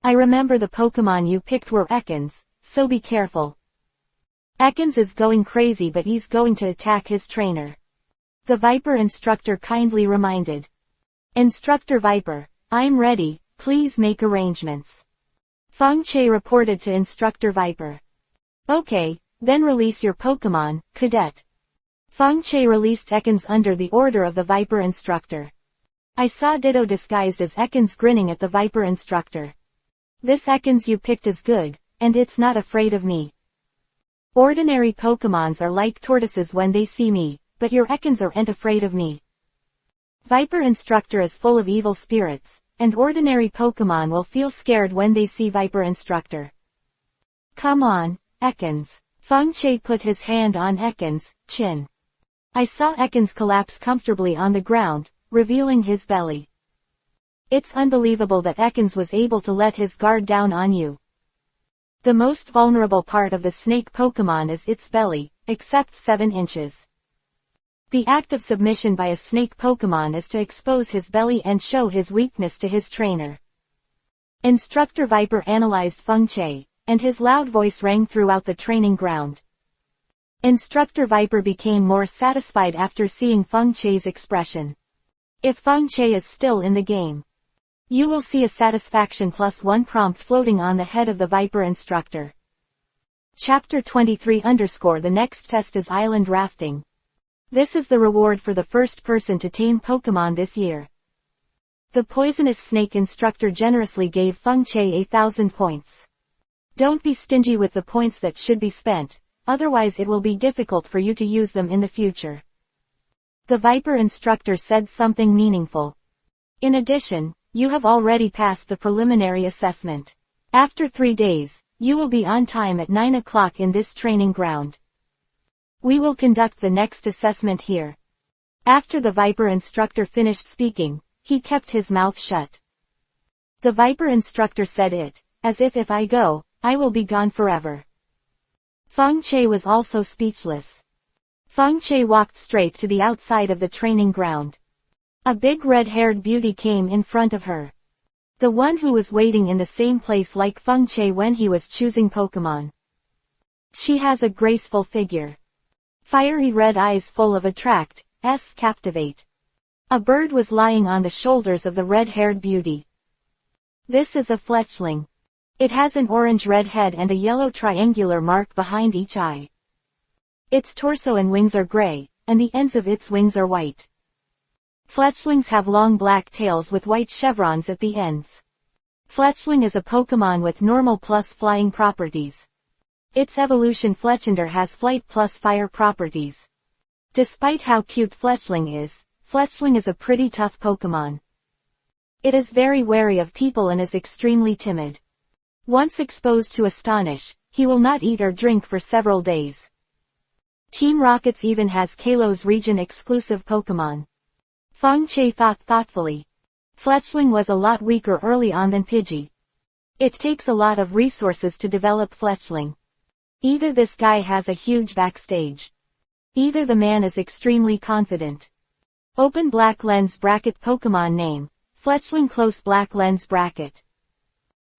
I remember the Pokémon you picked were Ekans, so be careful. Ekans is going crazy, but he's going to attack his trainer. The Viper Instructor kindly reminded. Instructor Viper, I'm ready, please make arrangements. Feng Che reported to Instructor Viper. Okay, then release your Pokémon, Cadet. Feng Che released Ekans under the order of the Viper Instructor. I saw Ditto disguised as Ekans grinning at the Viper Instructor. This Ekans you picked is good, and it's not afraid of me. Ordinary Pokémons are like tortoises when they see me, but your Ekans aren't afraid of me. Viper Instructor is full of evil spirits, and ordinary Pokémon will feel scared when they see Viper Instructor. Come on, Ekans. Feng Che put his hand on Ekans' chin. I saw Ekans collapse comfortably on the ground, revealing his belly. It's unbelievable that Ekans was able to let his guard down on you. The most vulnerable part of the snake Pokémon is its belly, except 7 inches. The act of submission by a snake Pokémon is to expose his belly and show his weakness to his trainer. Instructor Viper analyzed Feng Che, and his loud voice rang throughout the training ground. Instructor Viper became more satisfied after seeing Feng Che's expression. If Feng Che is still in the game, you will see a satisfaction +1 prompt floating on the head of the Viper Instructor. Chapter 23 _ The next test is Island Rafting. This is the reward for the first person to tame Pokémon this year. The poisonous snake instructor generously gave Feng Che 1,000 points. Don't be stingy with the points that should be spent, otherwise it will be difficult for you to use them in the future. The Viper Instructor said something meaningful. In addition, you have already passed the preliminary assessment. After 3 days, you will be on time at 9 o'clock in this training ground. We will conduct the next assessment here. After the Viper Instructor finished speaking, he kept his mouth shut. The Viper Instructor said it, as if I go, I will be gone forever. Feng Che was also speechless. Feng Che walked straight to the outside of the training ground. A big red-haired beauty came in front of her. The one who was waiting in the same place like Feng Che when he was choosing Pokémon. She has a graceful figure. Fiery red eyes full of attract, captivate. A bird was lying on the shoulders of the red-haired beauty. This is a fletchling. It has an orange-red head and a yellow triangular mark behind each eye. Its torso and wings are gray, and the ends of its wings are white. Fletchlings have long black tails with white chevrons at the ends. Fletchling is a Pokémon with normal plus flying properties. Its evolution Fletchinder has flight plus fire properties. Despite how cute Fletchling is a pretty tough Pokémon. It is very wary of people and is extremely timid. Once exposed to Astonish, he will not eat or drink for several days. Team Rocket's even has Kalo's region-exclusive Pokémon. Feng Che thought thoughtfully. Fletchling was a lot weaker early on than Pidgey. It takes a lot of resources to develop Fletchling. Either this guy has a huge backstage. Either the man is extremely confident. Open black lens bracket Pokémon name, Fletchling close black lens bracket.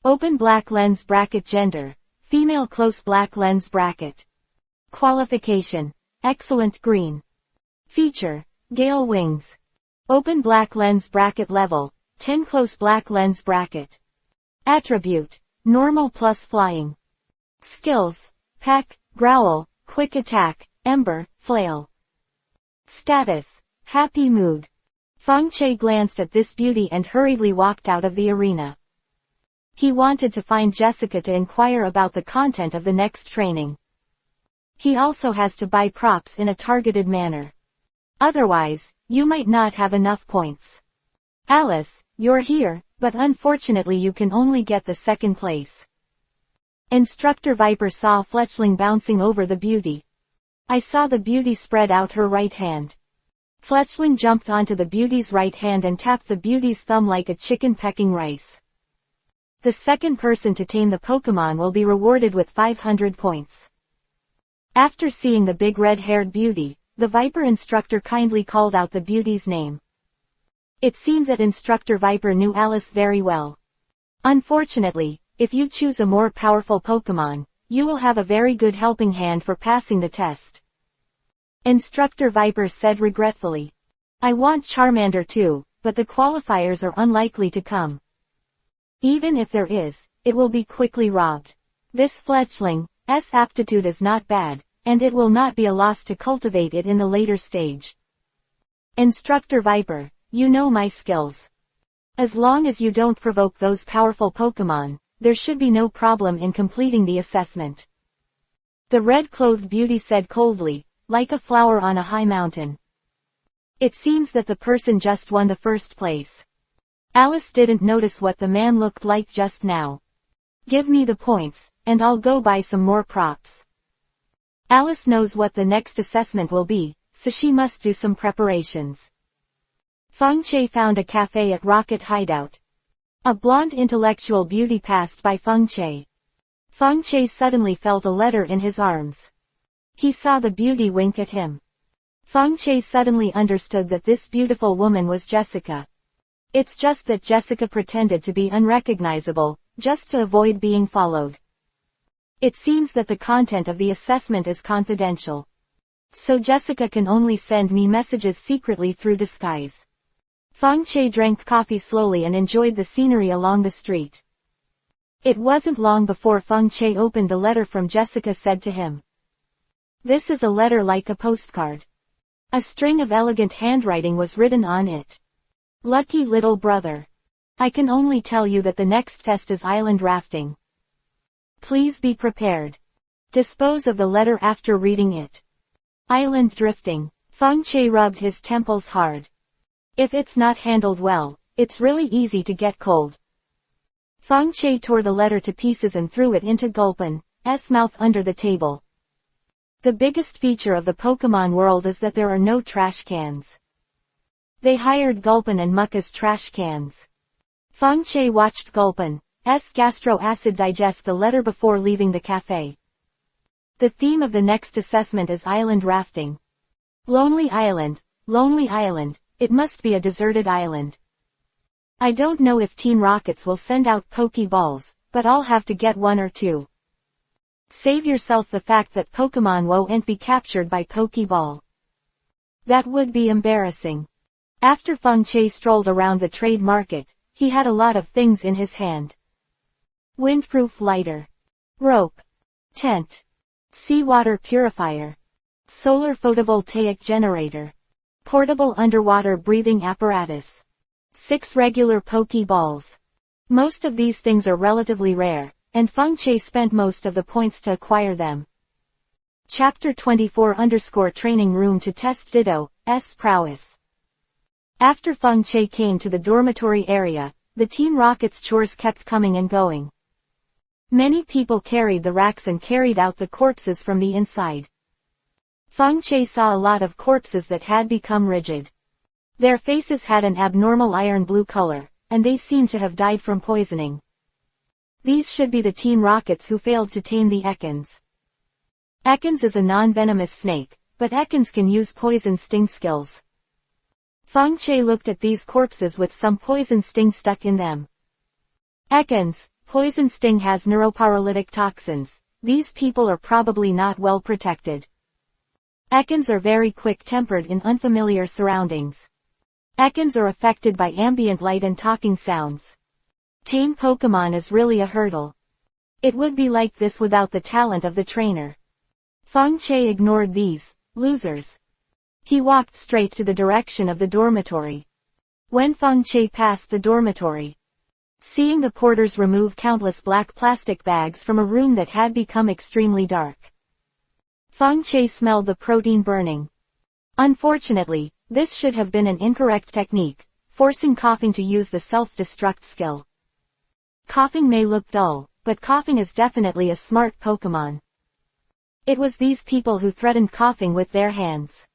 Open black lens bracket gender, female close black lens bracket. Qualification, excellent green. Feature, gale wings. Open black lens bracket level, 10 close black lens bracket. Attribute, normal plus flying. Skills, peck, growl, quick attack, ember, flail. Status, happy mood. Feng Che glanced at this beauty and hurriedly walked out of the arena. He wanted to find Jessica to inquire about the content of the next training. He also has to buy props in a targeted manner. Otherwise, you might not have enough points. Alice, you're here, but unfortunately you can only get the second place. Instructor Viper saw Fletchling bouncing over the beauty. I saw the beauty spread out her right hand. Fletchling jumped onto the beauty's right hand and tapped the beauty's thumb like a chicken pecking rice. The second person to tame the Pokémon will be rewarded with 500 points. After seeing the big red-haired beauty, the Viper instructor kindly called out the beauty's name. It seemed that Instructor Viper knew Alice very well. Unfortunately, if you choose a more powerful Pokémon, you will have a very good helping hand for passing the test. Instructor Viper said regretfully. I want Charmander too, but the qualifiers are unlikely to come. Even if there is, it will be quickly robbed. This Fletchling's aptitude is not bad, and it will not be a loss to cultivate it in the later stage. Instructor Viper, you know my skills. As long as you don't provoke those powerful Pokémon, there should be no problem in completing the assessment. The red-clothed beauty said coldly, like a flower on a high mountain. It seems that the person just won the first place. Alice didn't notice what the man looked like just now. Give me the points, and I'll go buy some more props. Alice knows what the next assessment will be, so she must do some preparations. Feng Che found a cafe at Rocket Hideout. A blonde intellectual beauty passed by Feng Che. Feng Che suddenly felt a letter in his arms. He saw the beauty wink at him. Feng Che suddenly understood that this beautiful woman was Jessica. It's just that Jessica pretended to be unrecognizable, just to avoid being followed. It seems that the content of the assessment is confidential. So Jessica can only send me messages secretly through disguise. Feng Che drank coffee slowly and enjoyed the scenery along the street. It wasn't long before Feng Che opened the letter from Jessica said to him. This is a letter like a postcard. A string of elegant handwriting was written on it. Lucky little brother. I can only tell you that the next test is island rafting. Please be prepared. Dispose of the letter after reading it. Island drifting. Feng Che rubbed his temples hard. If it's not handled well, it's really easy to get cold. Feng Che tore the letter to pieces and threw it into Gulpin's mouth under the table. The biggest feature of the Pokémon world is that there are no trash cans. They hired Gulpin and Muck as trash cans. Feng Che watched Gulpin's gastro acid digest the letter before leaving the cafe. The theme of the next assessment is island rafting. Lonely island, it must be a deserted island. I don't know if Team Rockets will send out Pokeballs, but I'll have to get one or two. Save yourself the fact that Pokémon won't be captured by Pokeball. That would be embarrassing. After Feng Che strolled around the trade market, he had a lot of things in his hand. Windproof lighter. Rope. Tent. Seawater purifier. Solar photovoltaic generator. Portable underwater breathing apparatus. 6 regular Pokeballs. Most of these things are relatively rare, and Feng Che spent most of the points to acquire them. Chapter 24 Training Room to test Ditto's prowess. After Feng Che came to the dormitory area, the Team Rocket's chores kept coming and going. Many people carried the racks and carried out the corpses from the inside. Feng Che saw a lot of corpses that had become rigid. Their faces had an abnormal iron blue color, and they seemed to have died from poisoning. These should be the Team Rockets who failed to tame the Ekans. Ekans is a non-venomous snake, but Ekans can use poison sting skills. Feng Che looked at these corpses with some poison sting stuck in them. Ekans, poison sting has neuroparalytic toxins. These people are probably not well protected. Ekans are very quick-tempered in unfamiliar surroundings. Ekans are affected by ambient light and talking sounds. Tame Pokémon is really a hurdle. It would be like this without the talent of the trainer. Feng Che ignored these losers. He walked straight to the direction of the dormitory. When Feng Che passed the dormitory, seeing the porters remove countless black plastic bags from a room that had become extremely dark, Feng Che smelled the protein burning. Unfortunately, this should have been an incorrect technique, forcing Coughing to use the self-destruct skill. Coughing may look dull, but Coughing is definitely a smart Pokémon. It was these people who threatened Coughing with their hands.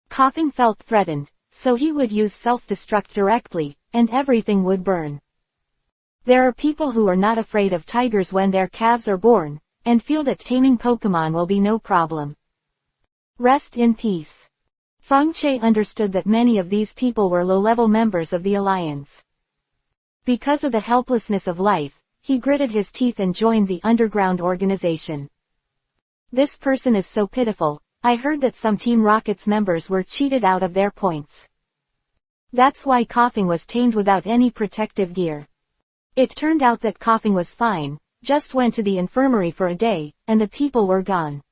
Coughing felt threatened, so he would use self-destruct directly, and everything would burn. There are people who are not afraid of tigers when their calves are born, and feel that taming Pokémon will be no problem. Rest in peace. Feng Che understood that many of these people were low-level members of the Alliance. Because of the helplessness of life, he gritted his teeth and joined the underground organization. This person is so pitiful. I heard that some Team Rocket's members were cheated out of their points. That's why Coughing was tamed without any protective gear. It turned out that Coughing was fine, just went to the infirmary for a day, and the people were gone.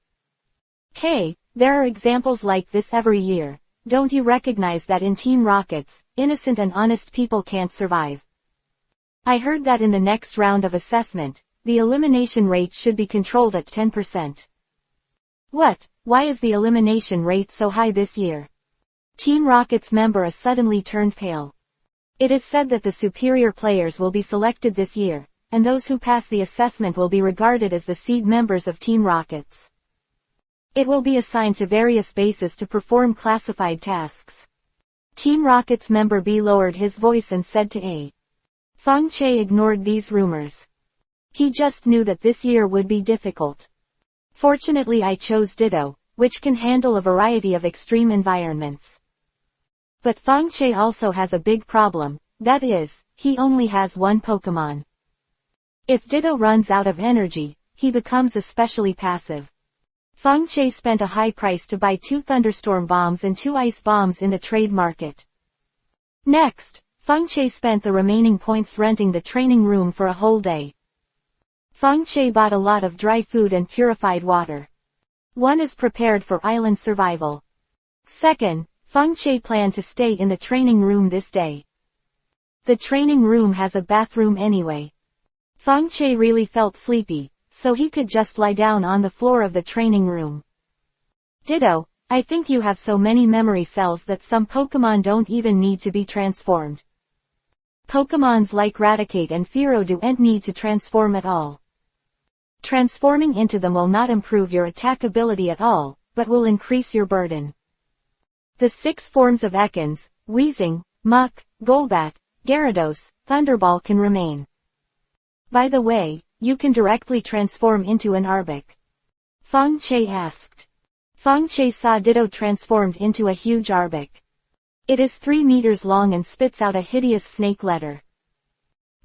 Hey, there are examples like this every year. Don't you recognize that in Team Rockets, innocent and honest people can't survive? I heard that in the next round of assessment, the elimination rate should be controlled at 10%. What? Why is the elimination rate so high this year? Team Rocket's member suddenly turned pale. It is said that the superior players will be selected this year, and those who pass the assessment will be regarded as the seed members of Team Rockets. It will be assigned to various bases to perform classified tasks. Team Rocket's member B lowered his voice and said to A. Feng Che ignored these rumors. He just knew that this year would be difficult. Fortunately I chose Ditto, which can handle a variety of extreme environments. But Feng Che also has a big problem, that is, he only has one Pokémon. If Ditto runs out of energy, he becomes especially passive. Feng Che spent a high price to buy 2 thunderstorm bombs and 2 ice bombs in the trade market. Next, Feng Che spent the remaining points renting the training room for a whole day. Feng Che bought a lot of dry food and purified water. One is prepared for island survival. Second, Feng Che planned to stay in the training room this day. The training room has a bathroom anyway. Feng Che really felt sleepy, so he could just lie down on the floor of the training room. Ditto, I think you have so many memory cells that some Pokémon don't even need to be transformed. Pokémons like Raticate and Fearow don't need to transform at all. Transforming into them will not improve your attack ability at all, but will increase your burden. The 6 forms of Ekans, Weezing, Muk, Golbat, Gyarados, Thunderball can remain. By the way, you can directly transform into an Arbok. Feng Che asked. Feng Che saw Ditto transformed into a huge Arbok. It is 3 meters long and spits out a hideous snake letter.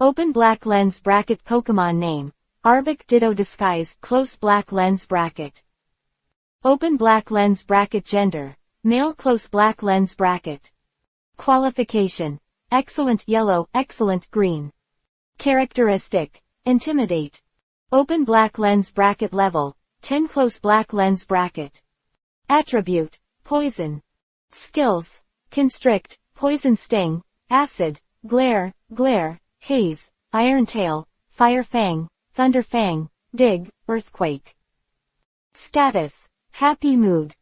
Open black lens bracket Pokémon name, Arabic Ditto disguise, close black lens bracket. Open black lens bracket gender, male close black lens bracket. Qualification. Excellent yellow, excellent green. Characteristic. Intimidate. Open black lens bracket level, 10 close black lens bracket. Attribute. Poison. Skills. Constrict, poison sting, acid, glare, haze, iron tail, fire fang, thunder fang, dig, earthquake. Status. Happy mood.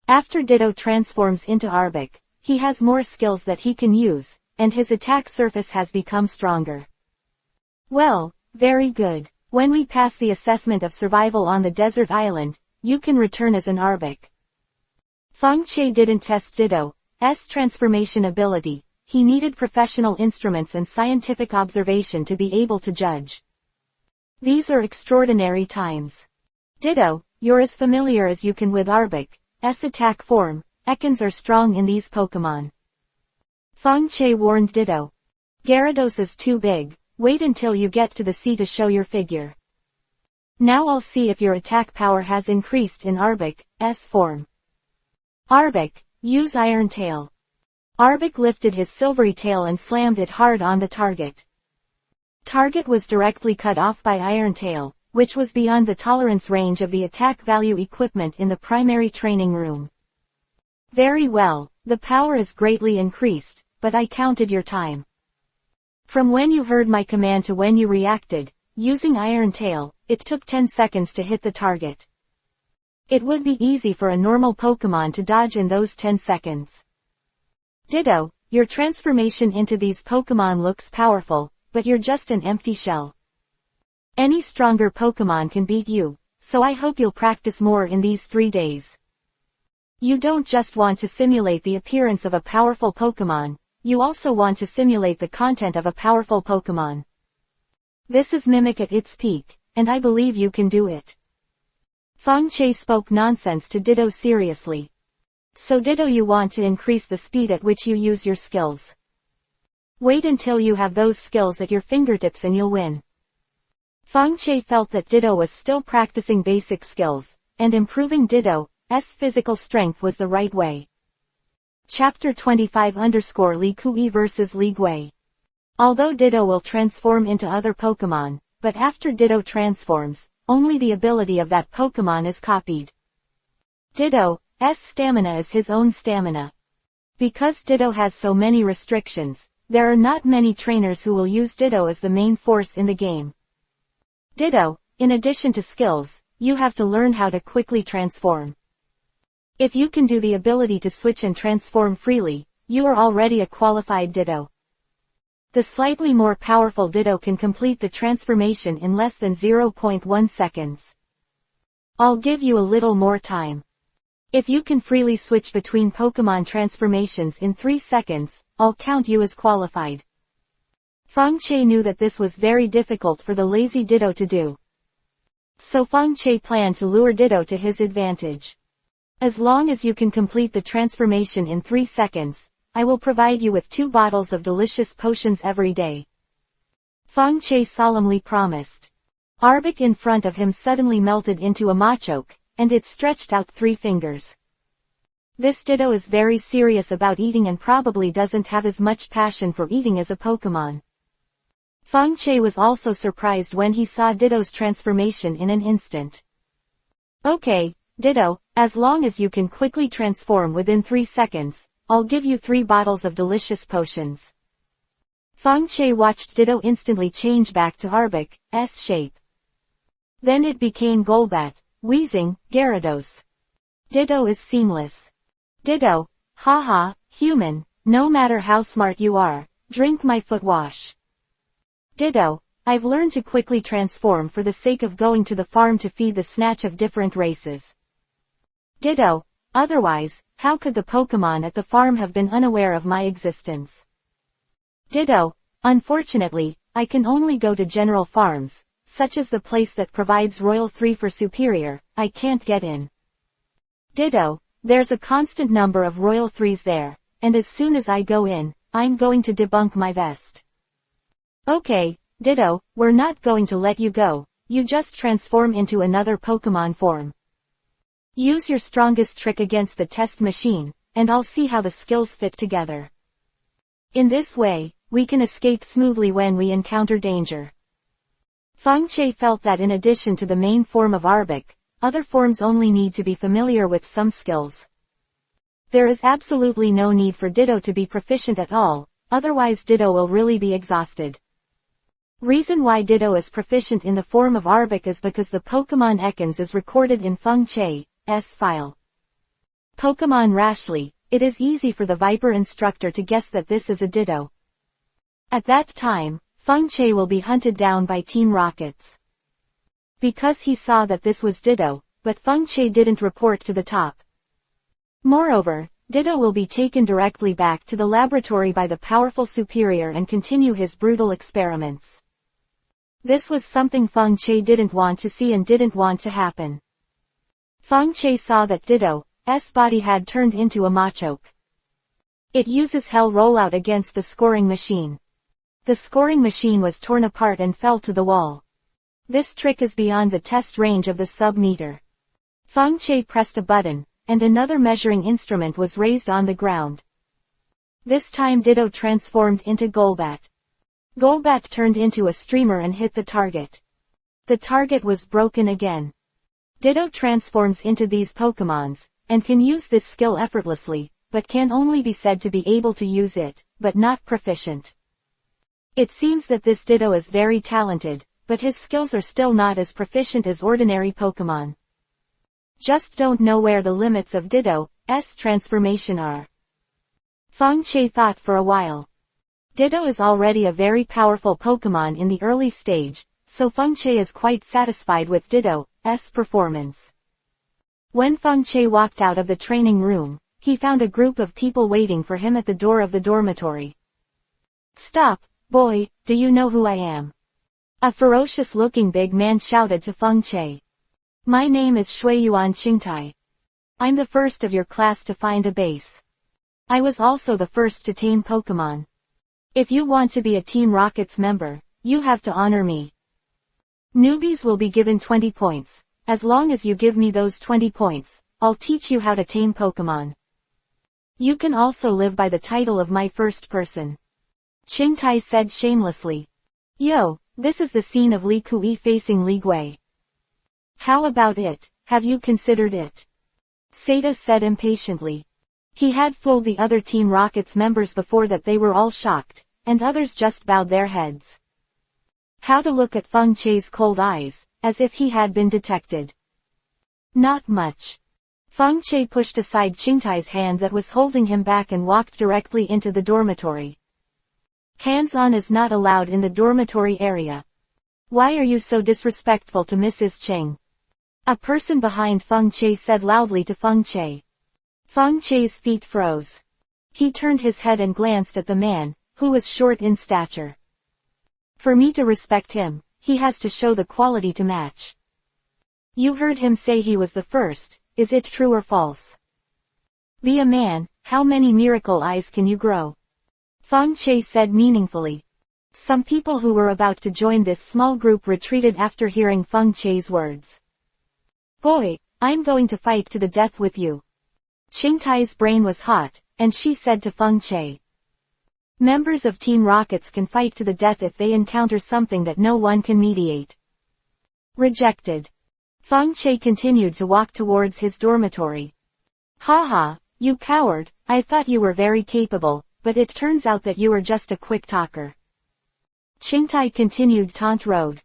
After Ditto transforms into Arabic, he has more skills that he can use, and his attack surface has become stronger. Well, very good. When we pass the assessment of survival on the desert island, you can return as an Arabic. Feng Che didn't test Ditto's transformation ability. He needed professional instruments and scientific observation to be able to judge. These are extraordinary times. Ditto, you're as familiar as you can with Arbok's attack form. Ekans are strong in these Pokémon. Feng Che warned Ditto. Gyarados is too big. Wait until you get to the sea to show your figure. Now I'll see if your attack power has increased in Arbok's form. Arbok, use Iron Tail. Arbok lifted his silvery tail and slammed it hard on the target. Target was directly cut off by Iron Tail, which was beyond the tolerance range of the attack value equipment in the primary training room. Very well, the power is greatly increased, but I counted your time. From when you heard my command to when you reacted, using Iron Tail, it took 10 seconds to hit the target. It would be easy for a normal Pokémon to dodge in those 10 seconds. Ditto, your transformation into these Pokémon looks powerful, but you're just an empty shell. Any stronger Pokémon can beat you, so I hope you'll practice more in these 3 days. You don't just want to simulate the appearance of a powerful Pokémon, you also want to simulate the content of a powerful Pokémon. This is Mimic at its peak, and I believe you can do it. Feng Che spoke nonsense to Ditto seriously. So Ditto, you want to increase the speed at which you use your skills. Wait until you have those skills at your fingertips and you'll win. Feng Che felt that Ditto was still practicing basic skills, and improving Ditto's physical strength was the right way. Chapter 25_Li Kui vs Li Gui. Although Ditto will transform into other Pokémon, but after Ditto transforms, only the ability of that Pokémon is copied. Ditto's stamina is his own stamina. Because Ditto has so many restrictions, there are not many trainers who will use Ditto as the main force in the game. Ditto, in addition to skills, you have to learn how to quickly transform. If you can do the ability to switch and transform freely, you are already a qualified Ditto. The slightly more powerful Ditto can complete the transformation in less than 0.1 seconds. I'll give you a little more time. If you can freely switch between Pokémon transformations in 3 seconds, I'll count you as qualified. Feng Che knew that this was very difficult for the lazy Ditto to do. So Feng Che planned to lure Ditto to his advantage. As long as you can complete the transformation in 3 seconds, I will provide you with 2 bottles of delicious potions every day. Feng Che solemnly promised. Arbok in front of him suddenly melted into a Machoke, and it stretched out 3 fingers. This Ditto is very serious about eating and probably doesn't have as much passion for eating as a Pokémon. Feng Che was also surprised when he saw Ditto's transformation in an instant. Okay, Ditto, as long as you can quickly transform within 3 seconds, I'll give you 3 bottles of delicious potions. Feng Che watched Ditto instantly change back to Arbok's shape. Then it became Golbat, wheezing, Gyarados. Ditto is seamless. Ditto, haha, human, no matter how smart you are, drink my foot wash. Ditto, I've learned to quickly transform for the sake of going to the farm to feed the snatch of different races. Ditto, otherwise, how could the Pokémon at the farm have been unaware of my existence? Ditto, unfortunately, I can only go to general farms, such as the place that provides Royal 3 for Superior, I can't get in. Ditto, there's a constant number of Royal 3s there, and as soon as I go in, I'm going to debunk my vest. Okay, Ditto, we're not going to let you go, you just transform into another Pokémon form. Use your strongest trick against the test machine, and I'll see how the skills fit together. In this way, we can escape smoothly when we encounter danger. Feng Che felt that in addition to the main form of Arbok, other forms only need to be familiar with some skills. There is absolutely no need for Ditto to be proficient at all, otherwise Ditto will really be exhausted. Reason why Ditto is proficient in the form of Arbok is because the Pokémon Ekans is recorded in Feng Che's file. Pokémon Rashly, it is easy for the Viper instructor to guess that this is a Ditto. At that time, Feng Che will be hunted down by Team Rockets. Because he saw that this was Ditto, but Feng Che didn't report to the top. Moreover, Ditto will be taken directly back to the laboratory by the powerful superior and continue his brutal experiments. This was something Feng Che didn't want to see and didn't want to happen. Feng Che saw that Ditto's body had turned into a Machoke. It uses Hell Rollout against the scoring machine. The scoring machine was torn apart and fell to the wall. This trick is beyond the test range of the sub-meter. Feng Che pressed a button, and another measuring instrument was raised on the ground. This time Ditto transformed into Golbat. Golbat turned into a streamer and hit the target. The target was broken again. Ditto transforms into these Pokémons, and can use this skill effortlessly, but can only be said to be able to use it, but not proficient. It seems that this Ditto is very talented, but his skills are still not as proficient as ordinary Pokémon. Just don't know where the limits of Ditto's transformation are. Feng Che thought for a while. Ditto is already a very powerful Pokémon in the early stage, so Feng Che is quite satisfied with Ditto's performance. When Feng Che walked out of the training room, he found a group of people waiting for him at the door of the dormitory. "Stop, boy, do you know who I am?" A ferocious-looking big man shouted to Feng Che. "My name is Shuiyuan Qingtai. I'm the first of your class to find a base. I was also the first to tame Pokémon. If you want to be a Team Rockets member, you have to honor me. Newbies will be given 20 points. As long as you give me those 20 points, I'll teach you how to tame Pokémon. You can also live by the title of my first person." Qingtai said shamelessly. "Yo, this is the scene of Li Kui facing Li Gui. How about it, have you considered it?" Seda said impatiently. He had fooled the other Team Rockets members before that they were all shocked, and others just bowed their heads. How to look at Feng Che's cold eyes, as if he had been detected. Not much. Feng Che pushed aside Qingtai's hand that was holding him back and walked directly into the dormitory. Hands-on is not allowed in the dormitory area. Why are you so disrespectful to Mrs. Cheng? A person behind Feng Che said loudly to Feng Che. Feng Che's feet froze. He turned his head and glanced at the man, who was short in stature. For me to respect him, he has to show the quality to match. You heard him say he was the first, is it true or false? Be a man, how many miracle eyes can you grow? Feng Che said meaningfully. Some people who were about to join this small group retreated after hearing Feng Che's words. Boy, I'm going to fight to the death with you. Qingtai's brain was hot, and she said to Feng Che. Members of Team Rockets can fight to the death if they encounter something that no one can mediate. Rejected. Feng Che continued to walk towards his dormitory. Haha, you coward, I thought you were very capable, but it turns out that you were just a quick talker. Qingtai continued taunt road.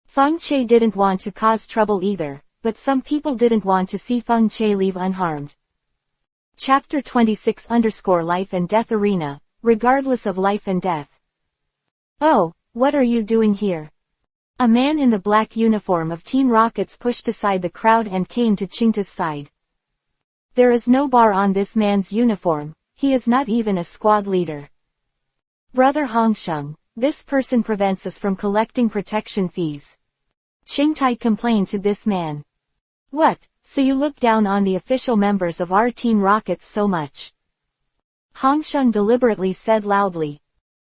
Feng Che didn't want to cause trouble either, but some people didn't want to see Feng Che leave unharmed. Chapter 26 Life and Death Arena, regardless of life and death. Oh, what are you doing here? A man in the black uniform of Team Rockets pushed aside the crowd and came to Qingtai's side. There is no bar on this man's uniform, he is not even a squad leader. Brother Hongsheng, this person prevents us from collecting protection fees. Qingtai complained to this man. What, so you look down on the official members of our Team Rockets so much? Hongsheng deliberately said loudly.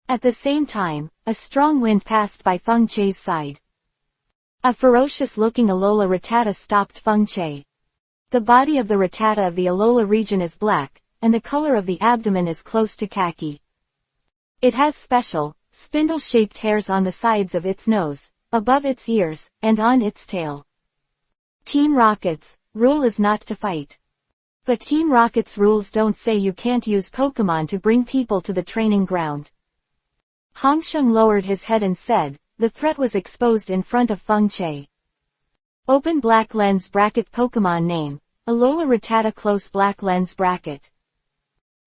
At the same time, a strong wind passed by Feng Che's side. A ferocious-looking Alola Rattata stopped Feng Che. The body of the Rattata of the Alola region is black, and the color of the abdomen is close to khaki. It has special, spindle-shaped hairs on the sides of its nose, above its ears, and on its tail. Team Rocket's rule is not to fight. But Team Rocket's rules don't say you can't use Pokémon to bring people to the training ground. Hongsheng lowered his head and said, the threat was exposed in front of Feng Che. Open black lens bracket Pokémon name, Alola Rattata close black lens bracket.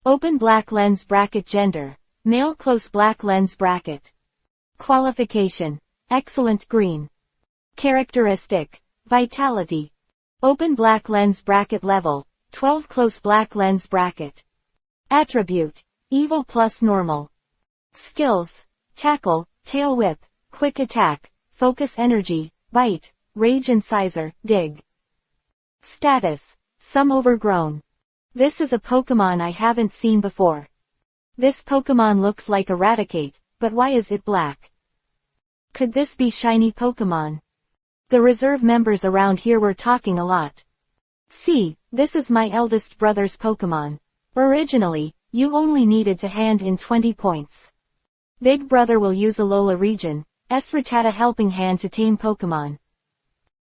Open black lens bracket gender, male close black lens bracket. Qualification, excellent green. Characteristic, vitality. Open black lens bracket level, 12 close black lens bracket. Attribute, evil plus normal. Skills, tackle, tail whip, quick attack, focus energy, bite, rage incisor, dig. Status, some overgrown. This is a Pokémon I haven't seen before. This Pokémon looks like Eradicate, but why is it black? Could this be shiny Pokémon? The reserve members around here were talking a lot. See, this is my eldest brother's Pokémon. Originally, you only needed to hand in 20 points. Big brother will use Alola region, Rattata helping hand to tame Pokémon.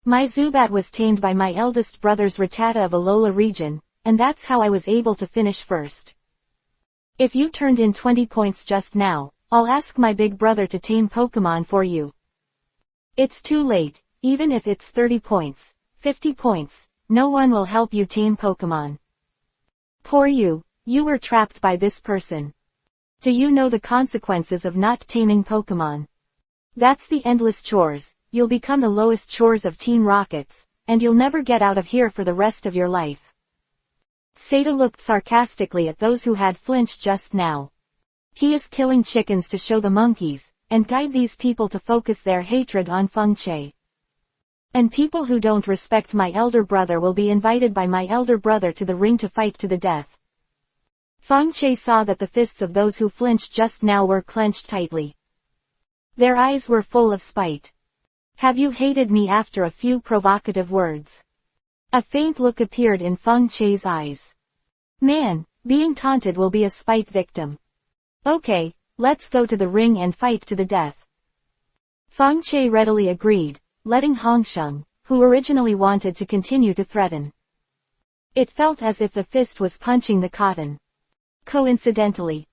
My Zubat was tamed by my eldest brother's Rattata of Alola region, and that's how I was able to finish first. If you turned in 20 points just now, I'll ask my big brother to tame Pokémon for you. It's too late, even if it's 30 points, 50 points, no one will help you tame Pokémon. Poor you were trapped by this person. Do you know the consequences of not taming Pokémon? That's the endless chores, you'll become the lowest chores of Team Rockets, and you'll never get out of here for the rest of your life. Seda looked sarcastically at those who had flinched just now. He is killing chickens to show the monkeys, and guide these people to focus their hatred on Feng Che. And people who don't respect my elder brother will be invited by my elder brother to the ring to fight to the death. Feng Che saw that the fists of those who flinched just now were clenched tightly. Their eyes were full of spite. Have you hated me after a few provocative words? A faint look appeared in Feng Che's eyes. Man, being taunted will be a spite victim. Okay, let's go to the ring and fight to the death. Feng Che readily agreed, letting Hongsheng, who originally wanted to continue to threaten. It felt as if the fist was punching the cotton. Coincidentally,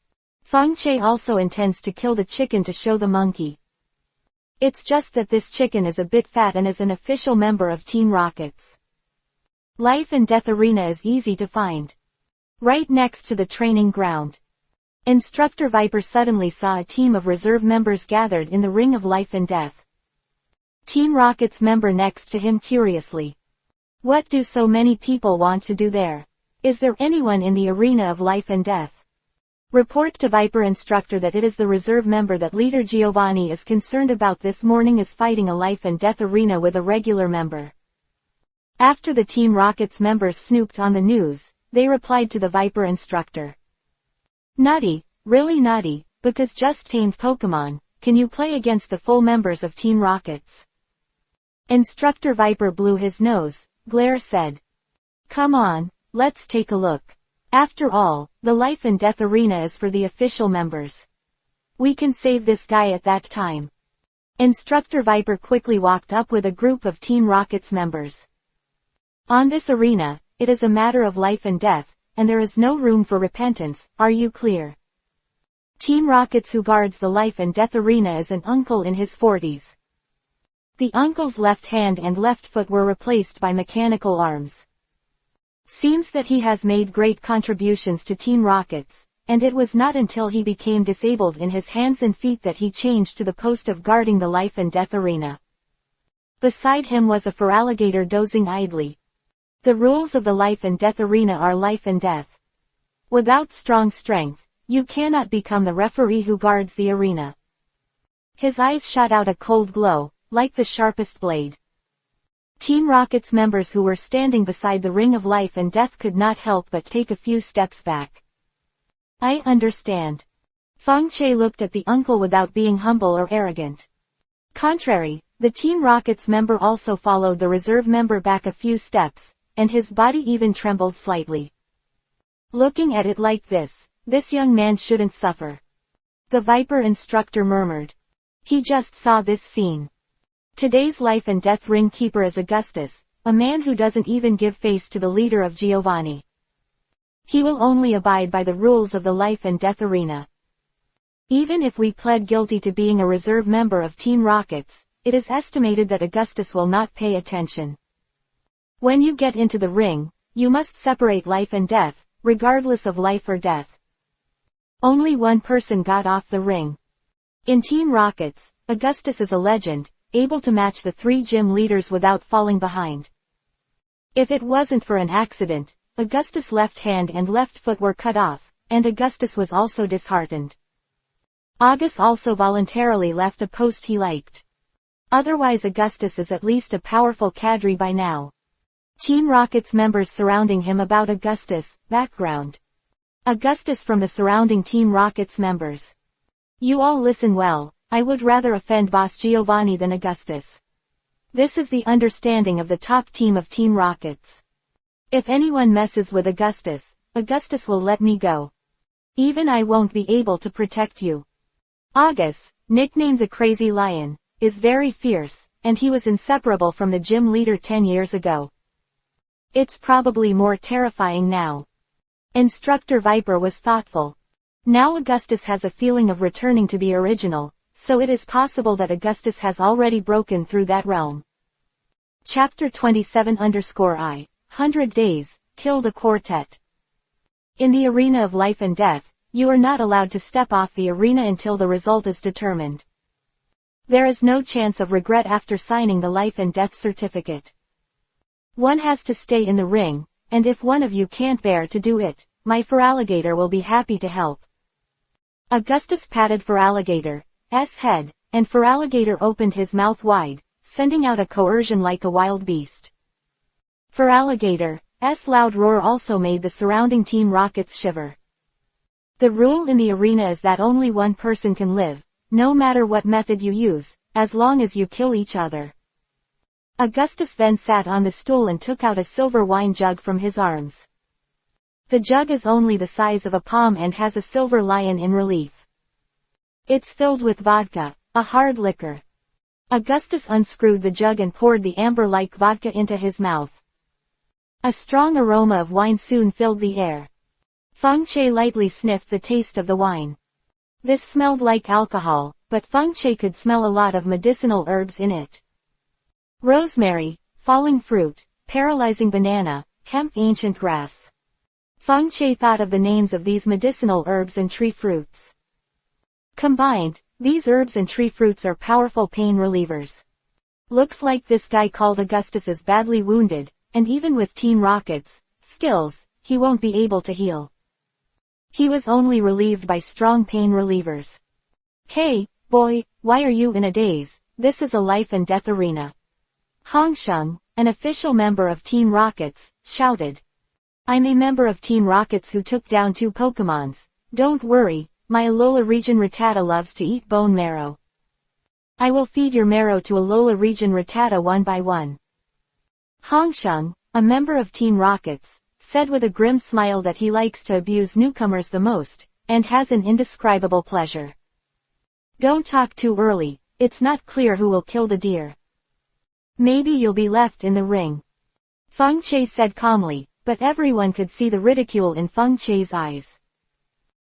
Feng Che also intends to kill the chicken to show the monkey. It's just that this chicken is a bit fat and is an official member of Team Rockets. Life and Death Arena is easy to find. Right next to the training ground. Instructor Viper suddenly saw a team of reserve members gathered in the ring of life and death. Team Rockets member next to him curiously. What do so many people want to do there? Is there anyone in the arena of life and death? Report to Viper Instructor that it is the reserve member that leader Giovanni is concerned about this morning is fighting a life and death arena with a regular member. After the Team Rockets members snooped on the news, they replied to the Viper Instructor. Naughty, really naughty, because just tamed Pokémon, can you play against the full members of Team Rockets? Instructor Viper blew his nose, Glare said. Come on, let's take a look. After all, the life and death arena is for the official members. We can save this guy at that time. Instructor Viper quickly walked up with a group of Team Rockets members. On this arena, it is a matter of life and death, and there is no room for repentance, are you clear? Team Rockets who guards the life and death arena is an uncle in his 40s. The uncle's left hand and left foot were replaced by mechanical arms. Seems that he has made great contributions to Team Rockets, and it was not until he became disabled in his hands and feet that he changed to the post of guarding the life and death arena. Beside him was a feraligator dozing idly. The rules of the life and death arena are life and death. Without strong strength, you cannot become the referee who guards the arena. His eyes shot out a cold glow, like the sharpest blade. Team Rockets members who were standing beside the ring of life and death could not help but take a few steps back. I understand. Feng Che looked at the uncle without being humble or arrogant. Contrary, the Team Rocket's member also followed the reserve member back a few steps, and his body even trembled slightly. Looking at it like this young man shouldn't suffer. The Viper instructor murmured. He just saw this scene. Today's life and death ring keeper is Augustus, a man who doesn't even give face to the leader of Giovanni. He will only abide by the rules of the life and death arena. Even if we pled guilty to being a reserve member of Team Rockets, it is estimated that Augustus will not pay attention. When you get into the ring, you must separate life and death, regardless of life or death. Only one person got off the ring. In Team Rockets, Augustus is a legend, able to match the 3 gym leaders without falling behind. If it wasn't for an accident, Augustus' left hand and left foot were cut off, and Augustus was also disheartened. August also voluntarily left a post he liked. Otherwise Augustus is at least a powerful cadre by now. Team Rocket's members surrounding him about Augustus. Background. Augustus from the surrounding Team Rocket's members. You all listen well, I would rather offend boss Giovanni than Augustus. This is the understanding of the top team of Team Rockets. If anyone messes with Augustus, Augustus will let me go. Even I won't be able to protect you. August, nicknamed the Crazy Lion, is very fierce, and he was inseparable from the gym leader 10 years ago. It's probably more terrifying now. Instructor Viper was thoughtful. Now Augustus has a feeling of returning to the original, so it is possible that Augustus has already broken through that realm. Chapter 27_I, 100 Days, Kill the Quartet. In the arena of life and death, you are not allowed to step off the arena until the result is determined. There is no chance of regret after signing the life and death certificate. One has to stay in the ring, and if one of you can't bear to do it, my Feraligator will be happy to help. Augustus patted Feraligator's head, and Feraligator opened his mouth wide, sending out a coercion like a wild beast. Feraligator's loud roar also made the surrounding Team Rockets shiver. The rule in the arena is that only one person can live, no matter what method you use, as long as you kill each other. Augustus then sat on the stool and took out a silver wine jug from his arms. The jug is only the size of a palm and has a silver lion in relief. It's filled with vodka, a hard liquor. Augustus unscrewed the jug and poured the amber-like vodka into his mouth. A strong aroma of wine soon filled the air. Feng Che lightly sniffed the taste of the wine. This smelled like alcohol, but Feng Che could smell a lot of medicinal herbs in it. Rosemary, falling fruit, paralyzing banana, hemp, ancient grass. Feng Che thought of the names of these medicinal herbs and tree fruits. Combined, these herbs and tree fruits are powerful pain relievers. Looks like this guy called Augustus is badly wounded, and even with Team Rocket's skills, he won't be able to heal. He was only relieved by strong pain relievers. Hey, boy, why are you in a daze? This is a life and death arena. Hongsheng, an official member of Team Rockets, shouted. I'm a member of Team Rockets who took down 2 Pokémons. Don't worry, my Alola region Rattata loves to eat bone marrow. I will feed your marrow to Alola region Rattata one by one. Hongsheng, a member of Team Rockets, said with a grim smile that he likes to abuse newcomers the most, and has an indescribable pleasure. Don't talk too early, it's not clear who will kill the deer. Maybe you'll be left in the ring. Feng Che said calmly, but everyone could see the ridicule in Feng Che's eyes.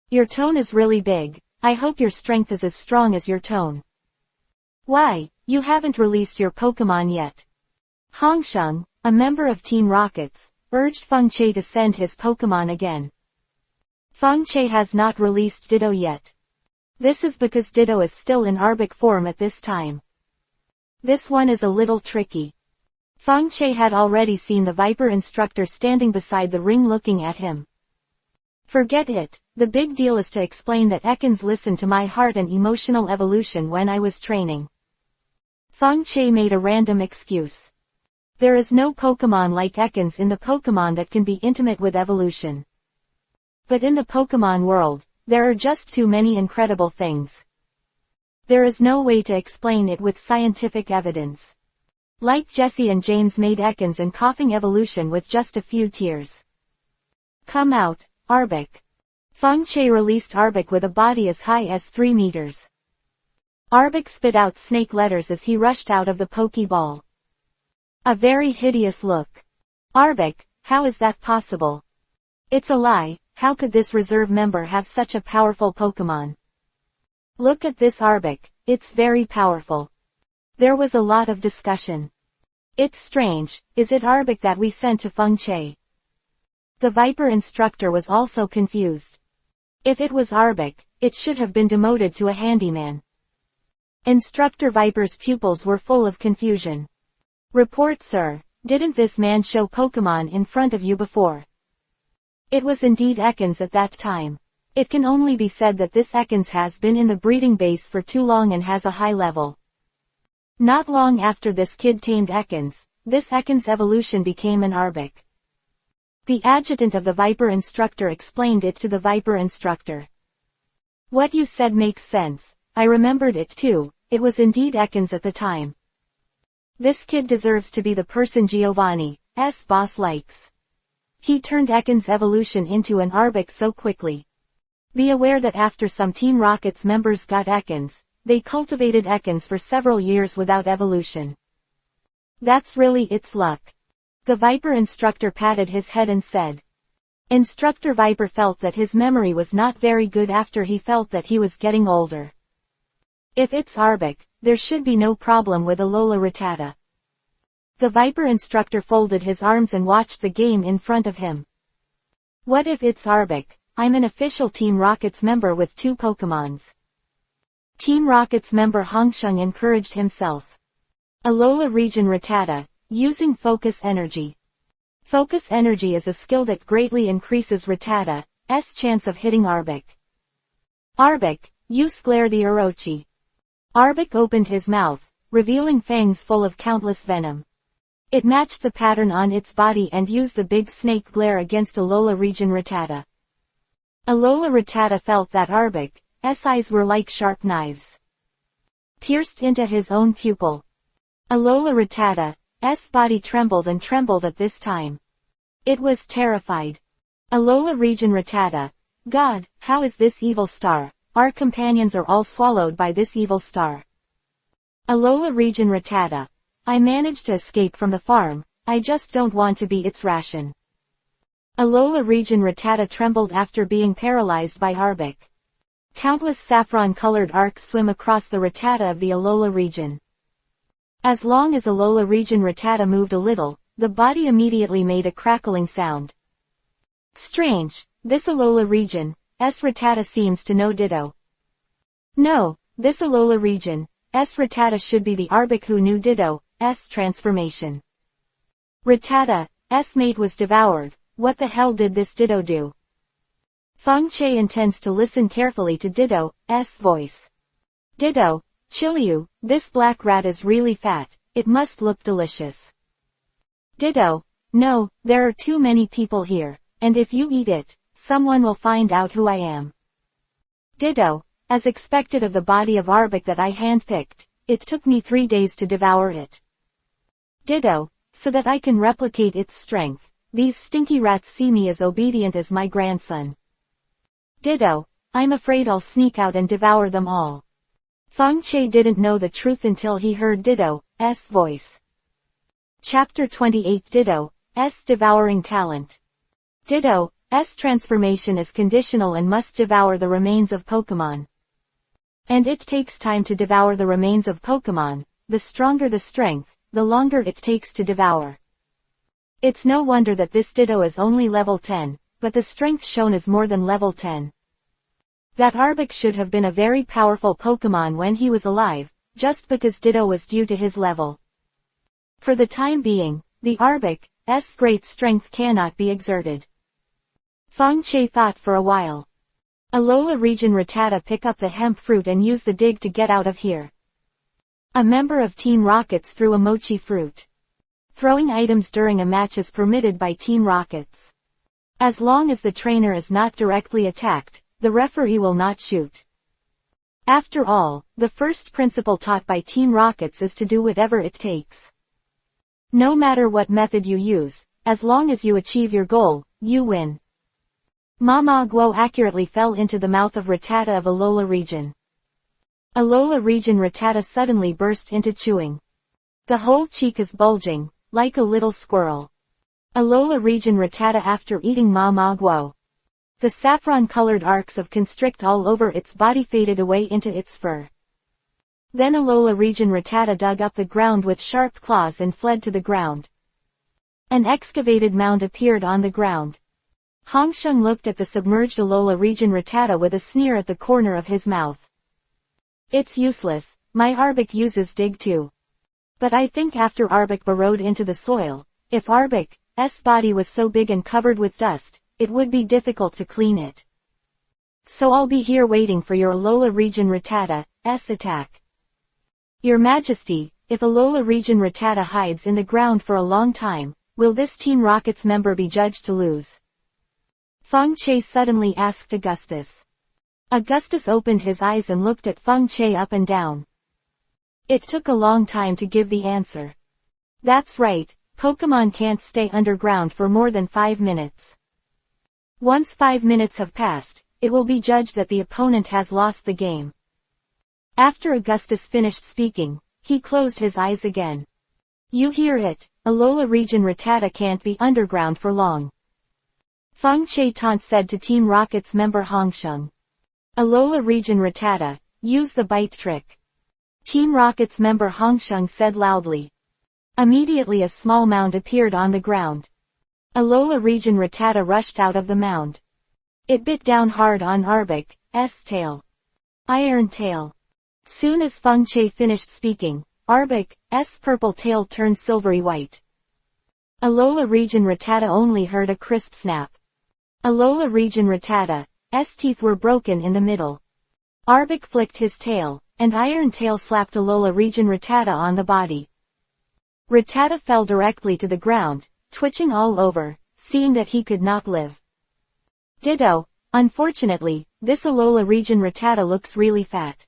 Your tone is really big, I hope your strength is as strong as your tone. Why, you haven't released your Pokémon yet. Hongsheng, a member of Team Rockets, urged Feng Che to send his Pokémon again. Feng Che has not released Ditto yet. This is because Ditto is still in Arabic form at this time. This one is a little tricky. Feng Che had already seen the Viper instructor standing beside the ring looking at him. Forget it, the big deal is to explain that Ekans listened to my heart and emotional evolution when I was training. Feng Che made a random excuse. There is no Pokémon like Ekans in the Pokémon that can be intimate with evolution. But in the Pokémon world, there are just too many incredible things. There is no way to explain it with scientific evidence. Like Jesse and James made Ekans and coughing evolution with just a few tears. Come out, Arbok. Feng Che released Arbok with a body as high as 3 meters. Arbok spit out snake letters as he rushed out of the Pokeball. A very hideous look. Arbok, how is that possible? It's a lie, how could this reserve member have such a powerful Pokemon? Look at this Arbok, it's very powerful. There was a lot of discussion. It's strange, is it Arbok that we sent to Feng Che? The Viper instructor was also confused. If it was Arbok, it should have been demoted to a handyman. Instructor Viper's pupils were full of confusion. Report, sir, didn't this man show Pokemon in front of you before? It was indeed Ekans at that time. It can only be said that this Ekans has been in the breeding base for too long and has a high level. Not long after this kid tamed Ekans, this Ekans evolution became an Arbok. The adjutant of the Viper instructor explained it to the Viper instructor. What you said makes sense, I remembered it too, it was indeed Ekans at the time. This kid deserves to be the person Giovanni's boss likes. He turned Ekans' evolution into an Arbok so quickly. Be aware that after some Team Rocket's members got Ekans, they cultivated Ekans for several years without evolution. That's really its luck. The Viper instructor patted his head and said. Instructor Viper felt that his memory was not very good after he felt that he was getting older. If it's Arbok, there should be no problem with Alola Rattata. The Viper instructor folded his arms and watched the game in front of him. What if it's Arbok? I'm an official Team Rocket's member with 2 Pokemons. Team Rocket's member Hongsheng encouraged himself. Alola Region Rattata, using Focus Energy. Focus Energy is a skill that greatly increases Rattata's chance of hitting Arbok. Arbok, use Glare the Orochi. Arbok opened his mouth, revealing fangs full of countless venom. It matched the pattern on its body and used the big snake glare against Alola Region Rattata. Alola Rattata felt that Arbok's eyes were like sharp knives. Pierced into his own pupil. Alola Rattata's body trembled and trembled at this time. It was terrified. Alola Region Rattata. God, how is this evil star? Our companions are all swallowed by this evil star. Alola Region Rattata. I managed to escape from the farm, I just don't want to be its ration. Alola Region Rattata trembled after being paralyzed by Arbok. Countless saffron-colored arcs swim across the Rattata of the Alola region. As long as Alola Region Rattata moved a little, the body immediately made a crackling sound. Strange, this Alola region's Rattata seems to know Ditto. No, this Alola region's Rattata should be the Arbok who knew Ditto's transformation. Rattata's mate was devoured, what the hell did this Ditto do? Feng Che intends to listen carefully to Ditto's voice. Ditto, Chiliu, this black rat is really fat, it must look delicious. Ditto, no, there are too many people here, and if you eat it, someone will find out who I am. Ditto, as expected of the body of Arbok that I handpicked, it took me 3 days to devour it. Ditto, so that I can replicate its strength, these stinky rats see me as obedient as my grandson. Ditto, I'm afraid I'll sneak out and devour them all. Feng Che didn't know the truth until he heard Ditto's voice. Chapter 28 Ditto's Devouring Talent. Ditto's transformation is conditional and must devour the remains of Pokémon. And it takes time to devour the remains of Pokémon, the stronger the strength, the longer it takes to devour. It's no wonder that this Ditto is only level 10, but the strength shown is more than level 10. That Arbok should have been a very powerful Pokémon when he was alive, just because Ditto was due to his level. For the time being, the Arbok's great strength cannot be exerted. Feng Che thought for a while. Alola Region Rattata, pick up the hemp fruit and use the dig to get out of here. A member of Team Rockets threw a mochi fruit. Throwing items during a match is permitted by Team Rockets. As long as the trainer is not directly attacked, the referee will not shoot. After all, the first principle taught by Team Rockets is to do whatever it takes. No matter what method you use, as long as you achieve your goal, you win. Mama Guo accurately fell into the mouth of Rattata of Alola region. Alola region Rattata suddenly burst into chewing. The whole cheek is bulging, like a little squirrel. Alola region Rattata after eating Mama Guo. The saffron-colored arcs of constrict all over its body faded away into its fur. Then Alola region Rattata dug up the ground with sharp claws and fled to the ground. An excavated mound appeared on the ground. Hongsheng looked at the submerged Alola region Rattata with a sneer at the corner of his mouth. It's useless, my Arbok uses dig too. But I think after Arbok burrowed into the soil, if Arbok's body was so big and covered with dust, it would be difficult to clean it. So I'll be here waiting for your Alola region Rattata's attack. Your Majesty, if Alola region Rattata hides in the ground for a long time, will this Team Rockets member be judged to lose? Feng Che suddenly asked Augustus. Augustus opened his eyes and looked at Feng Che up and down. It took a long time to give the answer. That's right, Pokémon can't stay underground for more than 5 minutes. Once 5 minutes have passed, it will be judged that the opponent has lost the game. After Augustus finished speaking, he closed his eyes again. You hear it, Alola region Rattata can't be underground for long. Feng Che Tant said to Team Rockets member Hongsheng. Alola region Rattata, use the bite trick. Team Rockets member Hongsheng said loudly. Immediately a small mound appeared on the ground. Alola region Rattata rushed out of the mound. It bit down hard on Arbok's tail. Iron tail. Soon as Feng Che finished speaking, Arbok's purple tail turned silvery white. Alola region Rattata only heard a crisp snap. Alola region Rattata's teeth were broken in the middle. Arbok flicked his tail, and Iron Tail slapped Alola region Rattata on the body. Rattata fell directly to the ground, twitching all over, seeing that he could not live. Ditto, unfortunately, this Alola region Rattata looks really fat.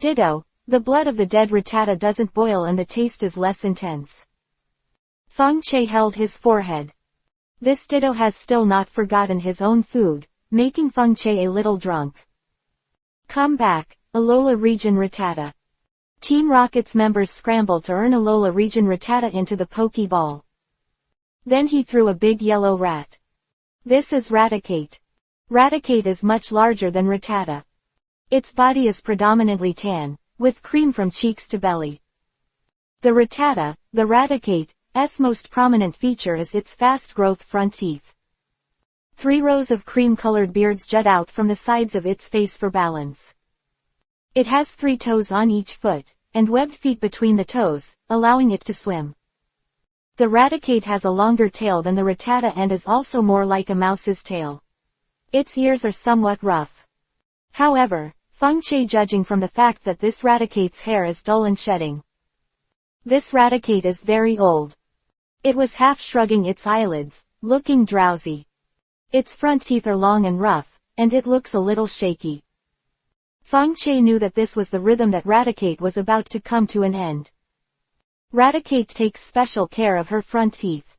Ditto, the blood of the dead Rattata doesn't boil and the taste is less intense. Feng Che held his forehead. This Ditto has still not forgotten his own food, making Feng Che a little drunk. Come back, Alola region Rattata. Team Rockets members scrambled to earn Alola region Rattata into the Pokeball. Then he threw a big yellow rat. This is Raticate. Raticate is much larger than Rattata. Its body is predominantly tan, with cream from cheeks to belly. The Raticate's most prominent feature is its fast-growth front teeth. 3 rows of cream-colored beards jut out from the sides of its face for balance. It has 3 toes on each foot, and webbed feet between the toes, allowing it to swim. The Raticate has a longer tail than the Rattata and is also more like a mouse's tail. Its ears are somewhat rough. However, Feng Che judging from the fact that this Raticate's hair is dull and shedding. This Raticate is very old. It was half shrugging its eyelids, looking drowsy. Its front teeth are long and rough, and it looks a little shaky. Feng Che knew that this was the rhythm that Raticate was about to come to an end. Raticate takes special care of her front teeth.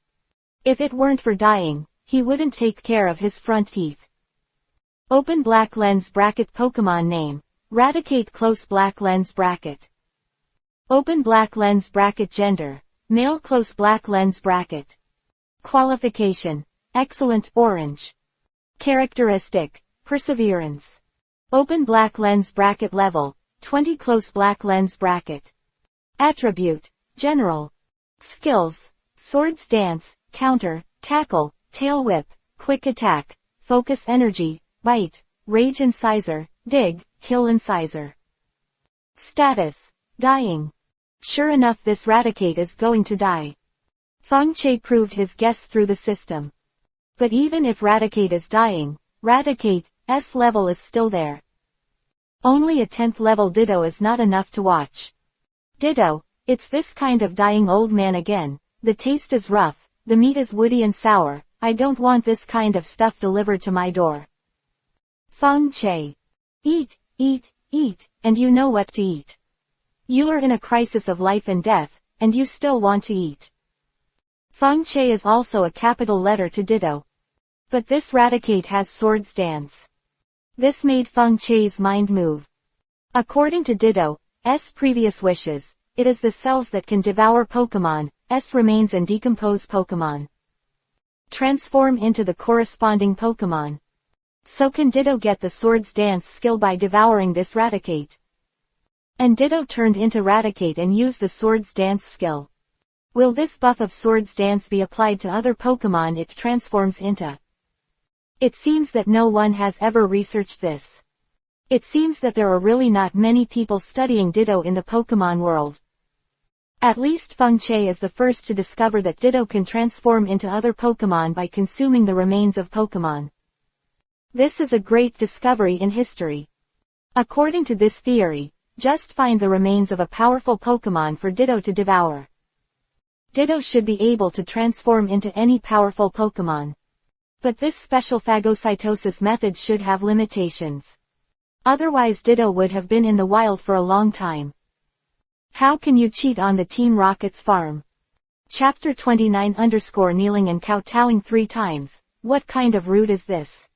If it weren't for dying, he wouldn't take care of his front teeth. Open black lens bracket Pokémon name, Raticate close black lens bracket. Open black lens bracket gender, male close black lens bracket. Qualification, excellent orange. Characteristic, perseverance. Open black lens bracket level, 20 close black lens bracket. Attribute, general. Skills, sword stance, counter, tackle, tail whip, quick attack, focus energy, bite, rage incisor, dig, kill incisor. Status, dying. Sure enough this Raticate is going to die. Feng Che proved his guess through the system. But even if Raticate is dying, Raticate's level is still there. Only a 10th level Ditto is not enough to watch. Ditto, it's this kind of dying old man again, the taste is rough, the meat is woody and sour, I don't want this kind of stuff delivered to my door. Feng Che. Eat, eat, eat, and you know what to eat. You are in a crisis of life and death, and you still want to eat. Feng Che is also a capital letter to Ditto. But this Raticate has swords dance. This made Feng Che's mind move. According to Ditto's previous wishes, it is the cells that can devour Pokémon's remains and decompose Pokémon. Transform into the corresponding Pokémon. So can Ditto get the swords dance skill by devouring this Raticate? And Ditto turned into Raticate and used the swords dance skill. Will this buff of swords dance be applied to other Pokémon it transforms into? It seems that no one has ever researched this. It seems that there are really not many people studying Ditto in the Pokémon world. At least Feng Che is the first to discover that Ditto can transform into other Pokémon by consuming the remains of Pokémon. This is a great discovery in history. According to this theory, just find the remains of a powerful Pokémon for Ditto to devour. Ditto should be able to transform into any powerful Pokémon. But this special phagocytosis method should have limitations. Otherwise Ditto would have been in the wild for a long time. How can you cheat on the Team Rocket's farm? Chapter 29 Kneeling and kowtowing 3 times, what kind of rude is this?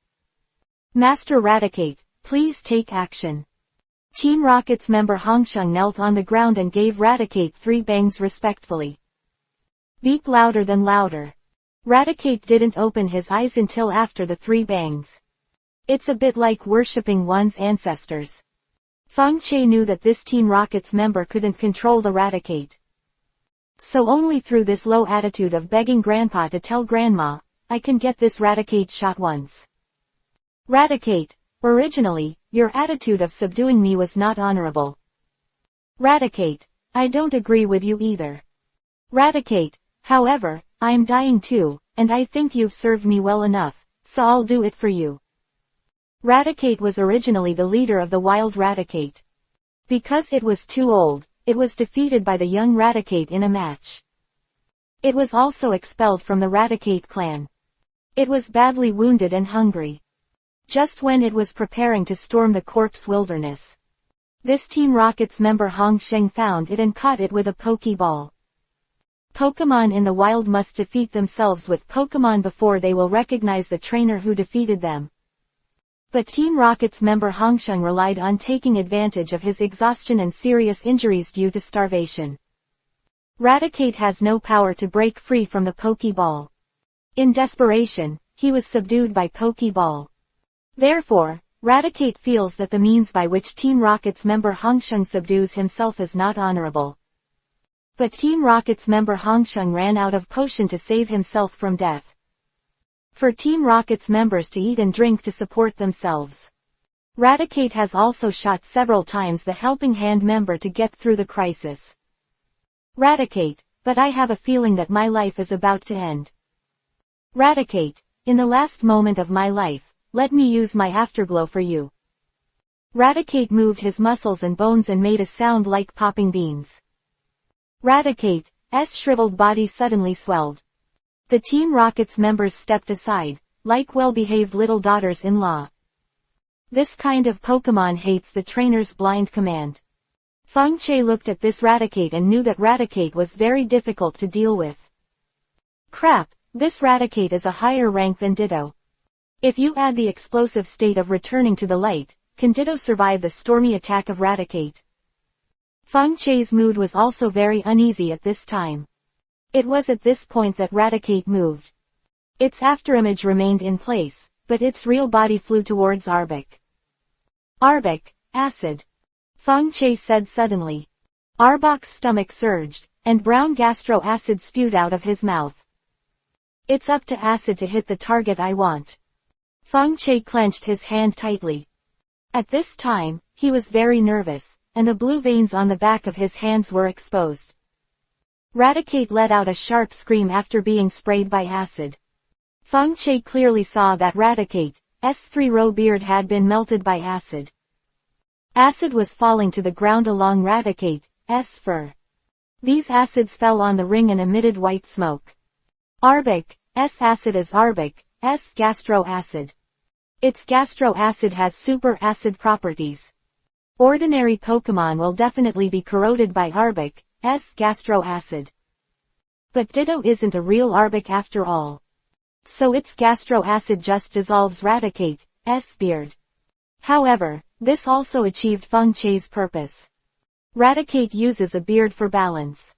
Master Raticate, please take action. Team Rocket's member Hongsheng knelt on the ground and gave Raticate 3 bangs respectfully. Beep louder than louder. Raticate didn't open his eyes until after the 3 bangs. It's a bit like worshipping one's ancestors. Feng Che knew that this Team Rocket's member couldn't control the Raticate. So only through this low attitude of begging Grandpa to tell Grandma, I can get this Raticate shot once. Raticate, originally, your attitude of subduing me was not honorable. Raticate, I don't agree with you either. Raticate, however, I'm dying too, and I think you've served me well enough, so I'll do it for you. Raticate was originally the leader of the wild Raticate. Because it was too old, it was defeated by the young Raticate in a match. It was also expelled from the Raticate clan. It was badly wounded and hungry. Just when it was preparing to storm the corpse wilderness. This Team Rocket's member Hongsheng found it and caught it with a Pokeball. Pokémon in the wild must defeat themselves with Pokémon before they will recognize the trainer who defeated them. But Team Rocket's member Hongsheng relied on taking advantage of his exhaustion and serious injuries due to starvation. Raticate has no power to break free from the Pokeball. In desperation, he was subdued by Pokeball. Therefore, Raticate feels that the means by which Team Rocket's member Hongsheng subdues himself is not honorable. But Team Rocket's member Hongsheng ran out of potion to save himself from death. For Team Rocket's members to eat and drink to support themselves. Raticate has also shot several times the Helping Hand member to get through the crisis. Raticate, but I have a feeling that my life is about to end. Raticate, in the last moment of my life, let me use my afterglow for you. Raticate moved his muscles and bones and made a sound like popping beans. Raticate's shriveled body suddenly swelled. The Team Rocket's members stepped aside, like well-behaved little daughters-in-law. This kind of Pokémon hates the trainer's blind command. Feng Che looked at this Raticate and knew that Raticate was very difficult to deal with. Crap, this Raticate is a higher rank than Ditto. If you add the explosive state of returning to the light, can Ditto survive the stormy attack of Raticate? Feng Che's mood was also very uneasy at this time. It was at this point that Raticate moved. Its afterimage remained in place, but its real body flew towards Arbok. Arbok, acid. Feng Che said suddenly. Arbok's stomach surged, and brown gastro acid spewed out of his mouth. It's up to acid to hit the target I want. Feng Che clenched his hand tightly. At this time, he was very nervous, and the blue veins on the back of his hands were exposed. Raticate let out a sharp scream after being sprayed by acid. Feng Che clearly saw that Raticate's 3-row beard had been melted by acid. Acid was falling to the ground along Raticate's fur. These acids fell on the ring and emitted white smoke. Arbok's acid is Arbok's gastro acid. Its gastro acid has super acid properties. Ordinary Pokémon will definitely be corroded by Arbok's gastro acid. But Ditto isn't a real Arbok after all. So its gastro acid just dissolves Raticate's beard. However, this also achieved Feng Chie's purpose. Raticate uses a beard for balance.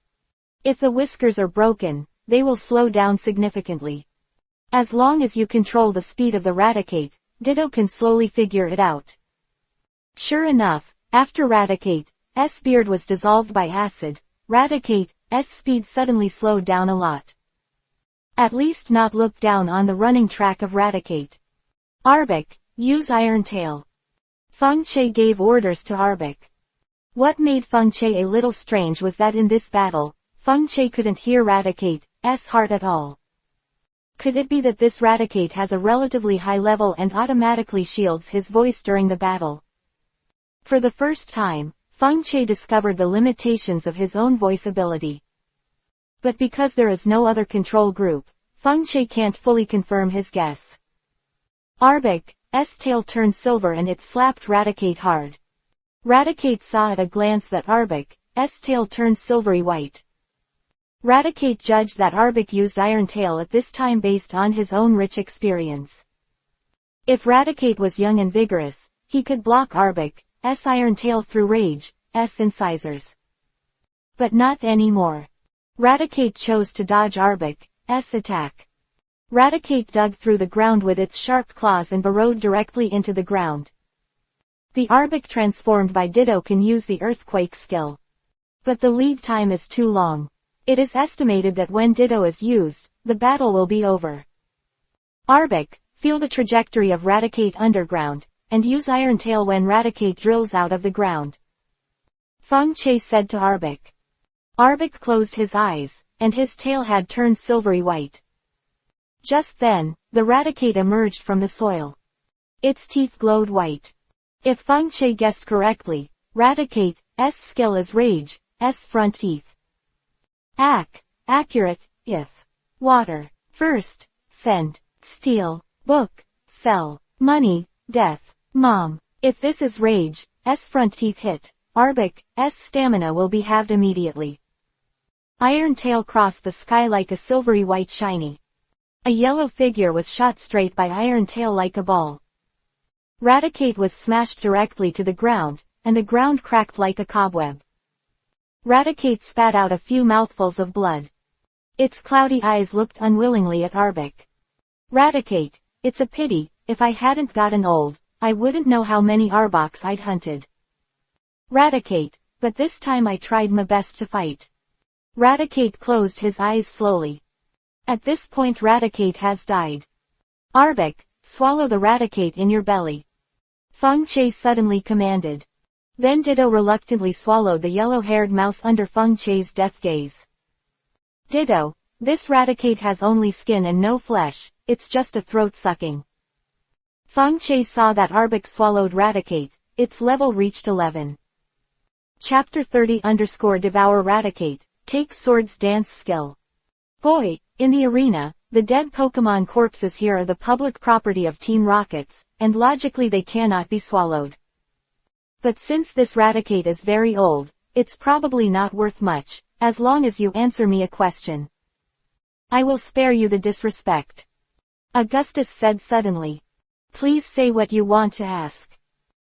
If the whiskers are broken, they will slow down significantly. As long as you control the speed of the Raticate, Ditto can slowly figure it out. Sure enough, after Raticate's beard was dissolved by acid, Raticate's speed suddenly slowed down a lot. At least not look down on the running track of Raticate. Arbok, use Iron Tail. Feng Chie gave orders to Arbok. What made Feng Chie a little strange was that in this battle, Feng Chie couldn't hear Raticate's heart at all. Could it be that this Raticate has a relatively high level and automatically shields his voice during the battle? For the first time, Feng Chie discovered the limitations of his own voice ability. But because there is no other control group, Feng Chie can't fully confirm his guess. Arbok's tail turned silver and it slapped Raticate hard. Raticate saw at a glance that Arbok's tail turned silvery white. Raticate judged that Arbok used Iron Tail at this time based on his own rich experience. If Raticate was young and vigorous, he could block Arbok's Iron Tail through Rage's incisors. But not anymore. Raticate chose to dodge Arbok's attack. Raticate dug through the ground with its sharp claws and burrowed directly into the ground. The Arbok transformed by Ditto can use the Earthquake skill. But the lead time is too long. It is estimated that when Ditto is used, the battle will be over. Arbok, feel the trajectory of Raticate underground, and use Iron Tail when Raticate drills out of the ground. Feng Chie said to Arbok. Arbok closed his eyes, and his tail had turned silvery white. Just then, the Raticate emerged from the soil. Its teeth glowed white. If Feng Chie guessed correctly, Raticate's skill is Rage's front teeth. Accurate, if. Water. First. Send. Steal. Book. Sell. Money. Death. Mom. If this is Rage's front teeth hit, Arbok's stamina will be halved immediately. Iron Tail crossed the sky like a silvery white shiny. A yellow figure was shot straight by Iron Tail like a ball. Raticate was smashed directly to the ground, and the ground cracked like a cobweb. Raticate spat out a few mouthfuls of blood. Its cloudy eyes looked unwillingly at Arbok. Raticate, it's a pity, if I hadn't gotten old, I wouldn't know how many Arboks I'd hunted. Raticate, but this time I tried my best to fight. Raticate closed his eyes slowly. At this point Raticate has died. Arbok, swallow the Raticate in your belly. Feng Chie suddenly commanded. Then Ditto reluctantly swallowed the yellow-haired mouse under Feng Chie's death gaze. Ditto, this Raticate has only skin and no flesh, it's just a throat-sucking. Feng Chie saw that Arbok swallowed Raticate, its level reached 11. Chapter 30_Devour Raticate, take Sword's dance skill. Boy, in the arena, the dead Pokémon corpses here are the public property of Team Rockets, and logically they cannot be swallowed. But since this Raticate is very old, it's probably not worth much, as long as you answer me a question. I will spare you the disrespect. Augustus said suddenly. Please say what you want to ask.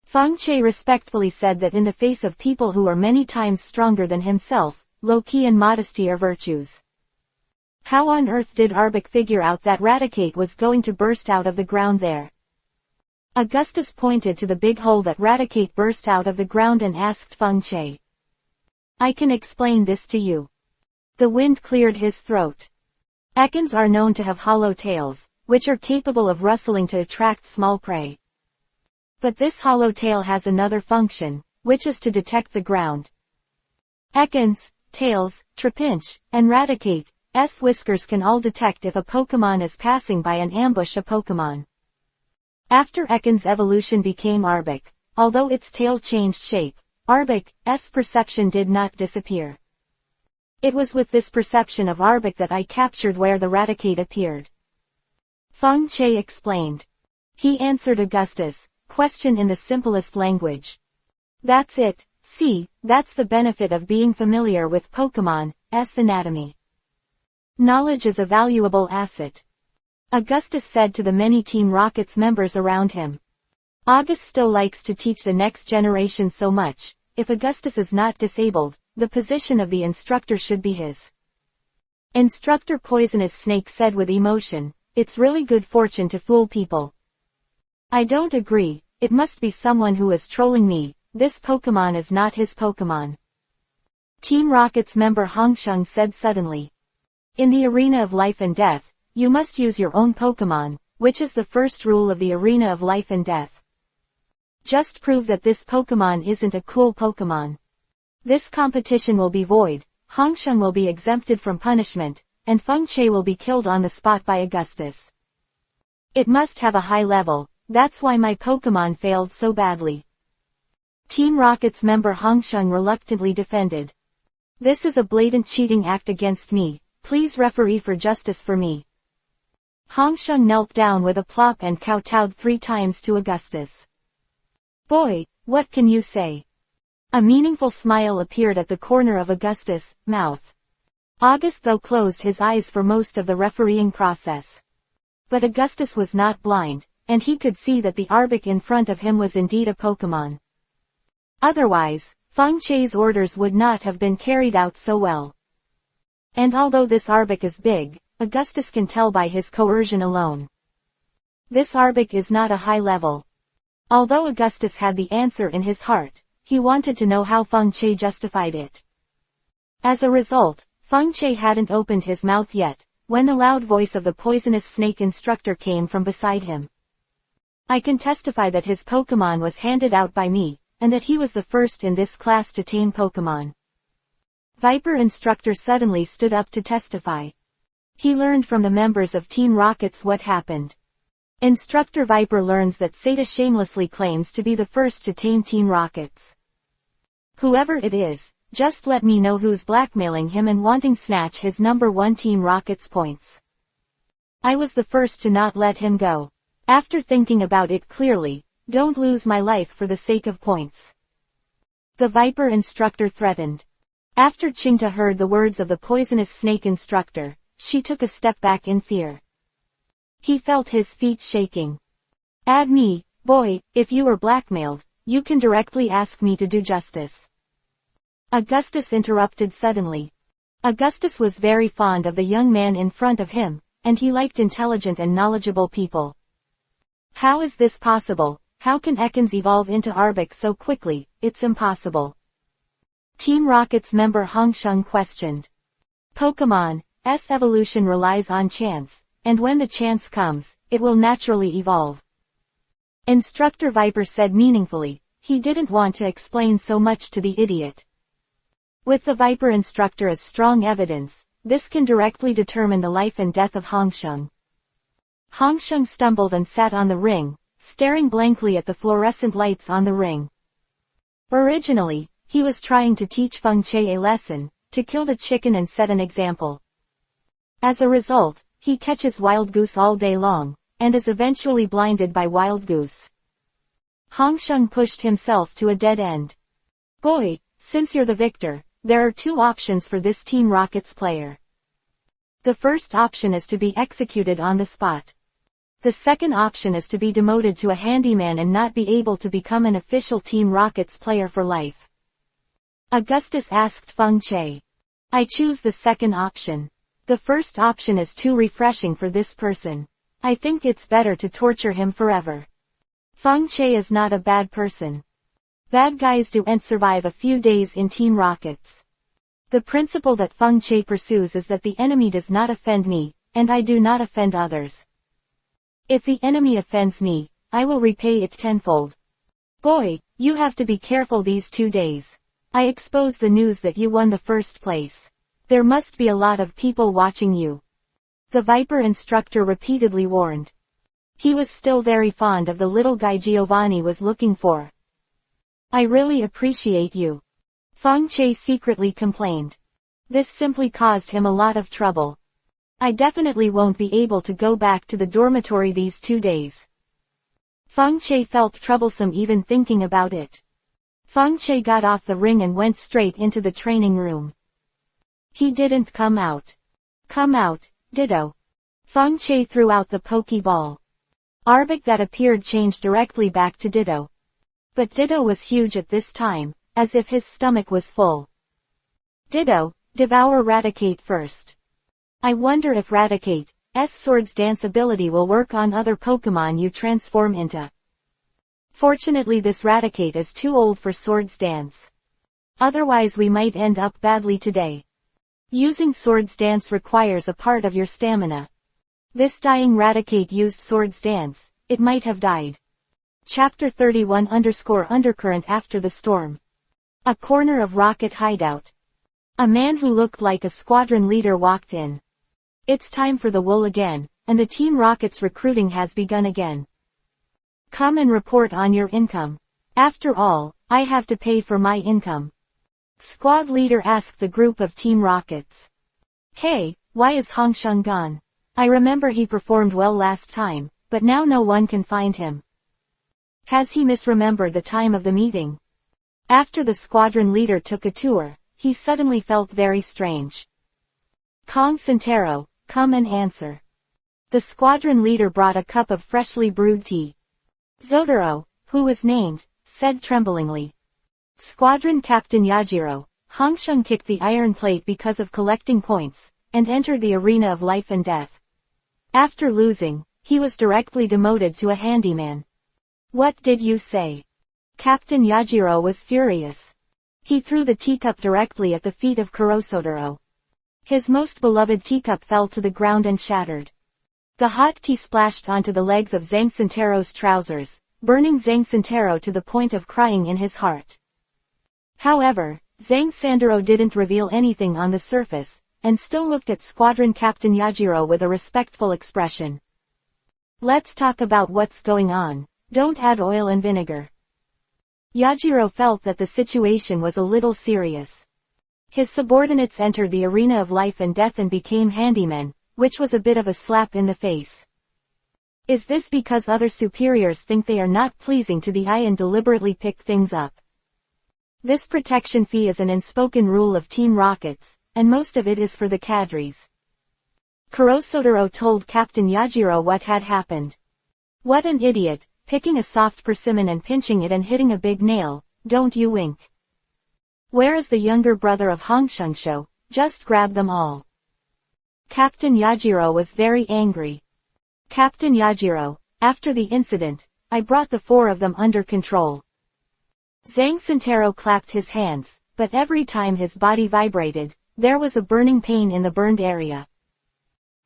Feng Chie respectfully said that in the face of people who are many times stronger than himself, low-key and modesty are virtues. How on earth did Arbok figure out that Raticate was going to burst out of the ground there? Augustus pointed to the big hole that Raticate burst out of the ground and asked Feng Chie. I can explain this to you. The wind cleared his throat. Ekans are known to have hollow tails, which are capable of rustling to attract small prey. But this hollow tail has another function, which is to detect the ground. Ekans, tails, Trapinch, and Raticate's whiskers can all detect if a Pokémon is passing by and ambush a Pokémon. After Ekans' evolution became Arbok, although its tail changed shape, Arbok's perception did not disappear. It was with this perception of Arbok that I captured where the Raticate appeared. Feng Chie explained. He answered Augustus' question in the simplest language. That's it. See, that's the benefit of being familiar with Pokemon's anatomy. Knowledge is a valuable asset, Augustus said to the many Team Rocket's members around him. August still likes to teach the next generation so much. If Augustus is not disabled, the position of the instructor should be his. Instructor Poisonous Snake said with emotion, "It's really good fortune to fool people." "I don't agree, it must be someone who is trolling me, this Pokemon is not his Pokemon." Team Rocket's member Hongsheng said suddenly. "In the arena of life and death, you must use your own Pokemon, which is the first rule of the arena of life and death. Just prove that this Pokemon isn't a cool Pokemon. This competition will be void, Hongsheng will be exempted from punishment, and Feng Che will be killed on the spot by Augustus. It must have a high level, that's why my Pokemon failed so badly." Team Rocket's member Hongsheng reluctantly defended. "This is a blatant cheating act against me, please referee for justice for me." Hongsheng knelt down with a plop and kowtowed 3 times to Augustus. "Boy, what can you say?" A meaningful smile appeared at the corner of Augustus' mouth. August though closed his eyes for most of the refereeing process. But Augustus was not blind, and he could see that the Arbok in front of him was indeed a Pokemon. Otherwise, Feng Che's orders would not have been carried out so well. And although this Arbok is big, Augustus can tell by his coercion alone. This Arbok is not a high level. Although Augustus had the answer in his heart, he wanted to know how Feng Che justified it. As a result, Feng Che hadn't opened his mouth yet, when the loud voice of the poisonous snake instructor came from beside him. "I can testify that his Pokemon was handed out by me, and that he was the first in this class to tame Pokemon." Viper instructor suddenly stood up to testify. He learned from the members of Team Rockets what happened. Instructor Viper learns that Seta shamelessly claims to be the first to tame Team Rockets. "Whoever it is, just let me know who's blackmailing him and wanting snatch his number 1 Team Rockets points. I was the first to not let him go. After thinking about it clearly, don't lose my life for the sake of points." The Viper instructor threatened. After Qingta heard the words of the poisonous snake instructor, she took a step back in fear. He felt his feet shaking. "Add me, boy, if you were blackmailed, you can directly ask me to do justice." Augustus interrupted suddenly. Augustus was very fond of the young man in front of him, and he liked intelligent and knowledgeable people. "How is this possible? How can Ekans evolve into Arbok so quickly? It's impossible." Team Rocket's member Hongsheng questioned. "Pokemon's evolution relies on chance, and when the chance comes, it will naturally evolve." Instructor Viper said meaningfully. He didn't want to explain so much to the idiot. With the Viper instructor as strong evidence, this can directly determine the life and death of Hongsheng. Hongsheng stumbled and sat on the ring, staring blankly at the fluorescent lights on the ring. Originally, he was trying to teach Feng Che a lesson, to kill the chicken and set an example. As a result, he catches wild goose all day long, and is eventually blinded by wild goose. Hongsheng pushed himself to a dead end. "Boy, since you're the victor, there are 2 options for this Team Rockets player. The first option is to be executed on the spot. The second option is to be demoted to a handyman and not be able to become an official Team Rockets player for life." Augustus asked Feng Che. "I choose the second option. The first option is too refreshing for this person. I think it's better to torture him forever." Feng Che is not a bad person. Bad guys don't survive a few days in Team Rockets. The principle that Feng Che pursues is that the enemy does not offend me, and I do not offend others. If the enemy offends me, I will repay it tenfold. "Boy, you have to be careful these 2 days. I expose the news that you won the first place. There must be a lot of people watching you." The Viper instructor repeatedly warned. He was still very fond of the little guy Giovanni was looking for. "I really appreciate you," Feng Che secretly complained. "This simply caused him a lot of trouble. I definitely won't be able to go back to the dormitory these 2 days." Feng Che felt troublesome even thinking about it. Feng Che got off the ring and went straight into the training room. He didn't come out. Come out, Ditto. Feng Che threw out the Pokeball. Arbok that appeared changed directly back to Ditto. But Ditto was huge at this time, as if his stomach was full. Ditto, devour Raticate first. I wonder if Raticate's Swords Dance ability will work on other Pokemon you transform into. Fortunately this Raticate is too old for Swords Dance. Otherwise we might end up badly today. Using Swords Dance requires a part of your stamina. This dying Raticate used Swords Dance, it might have died. Chapter 31_Undercurrent after the storm. A corner of Rocket hideout. A man who looked like a squadron leader walked in. It's time for the wool again, and the Team Rocket's recruiting has begun again. Come and report on your income. After all, I have to pay for my income. Squad leader asked the group of Team Rockets. Hey, why is Hongsheng gone? I remember he performed well last time, but now no one can find him. Has he misremembered the time of the meeting? After the squadron leader took a tour, he suddenly felt very strange. Kong Sentaro, come and answer. The squadron leader brought a cup of freshly brewed tea. Zotaro, who was named, said tremblingly. Squadron Captain Yajiro, Hongsheng kicked the iron plate because of collecting points, and entered the arena of life and death. After losing, he was directly demoted to a handyman. What did you say? Captain Yajiro was furious. He threw the teacup directly at the feet of Kurosotaro. His most beloved teacup fell to the ground and shattered. The hot tea splashed onto the legs of Zhang Santaro's trousers, burning Zhang Santaro to the point of crying in his heart. However, Zhang Santaro didn't reveal anything on the surface, and still looked at Squadron Captain Yajiro with a respectful expression. Let's talk about what's going on. Don't add oil and vinegar. Yajiro felt that the situation was a little serious. His subordinates entered the arena of life and death and became handymen, which was a bit of a slap in the face. Is this because other superiors think they are not pleasing to the eye and deliberately pick things up? This protection fee is an unspoken rule of Team Rockets, and most of it is for the cadres. Kurosotaro told Captain Yajiro what had happened. What an idiot, picking a soft persimmon and pinching it and hitting a big nail, don't you wink. Where is the younger brother of Hongsheng? Just grab them all. Captain Yajiro was very angry. Captain Yajiro, after the incident, I brought the 4 of them under control. Zhang Santaro clapped his hands, but every time his body vibrated, there was a burning pain in the burned area.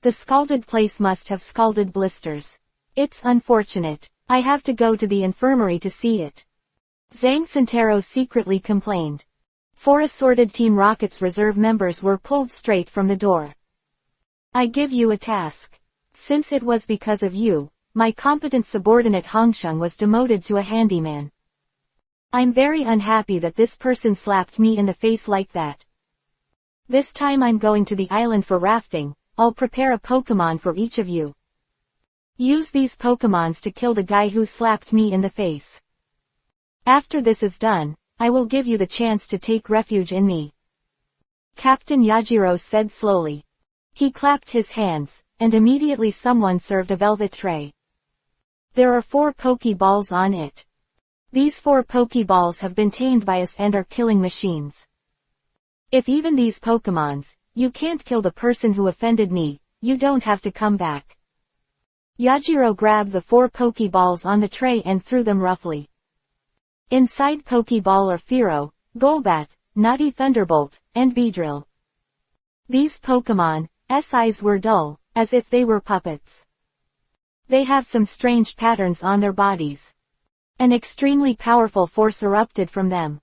The scalded place must have scalded blisters. It's unfortunate. I have to go to the infirmary to see it. Zhang Santaro secretly complained. 4 assorted Team Rocket's reserve members were pulled straight from the door. I give you a task. Since it was because of you, my competent subordinate Hongsheng was demoted to a handyman. I'm very unhappy that this person slapped me in the face like that. This time I'm going to the island for rafting. I'll prepare a Pokémon for each of you. Use these Pokémons to kill the guy who slapped me in the face. After this is done, I will give you the chance to take refuge in me. Captain Yajiro said slowly. He clapped his hands, and immediately someone served a velvet tray. There are 4 Pokeballs on it. These 4 Pokeballs have been tamed by us and are killing machines. If even these Pokémons, you can't kill the person who offended me, you don't have to come back. Yajiro grabbed the 4 Pokeballs on the tray and threw them roughly. Inside Pokeball are Fearow, Golbat, Naughty Thunderbolt, and Beedrill. These Pokémon's eyes were dull, as if they were puppets. They have some strange patterns on their bodies. An extremely powerful force erupted from them.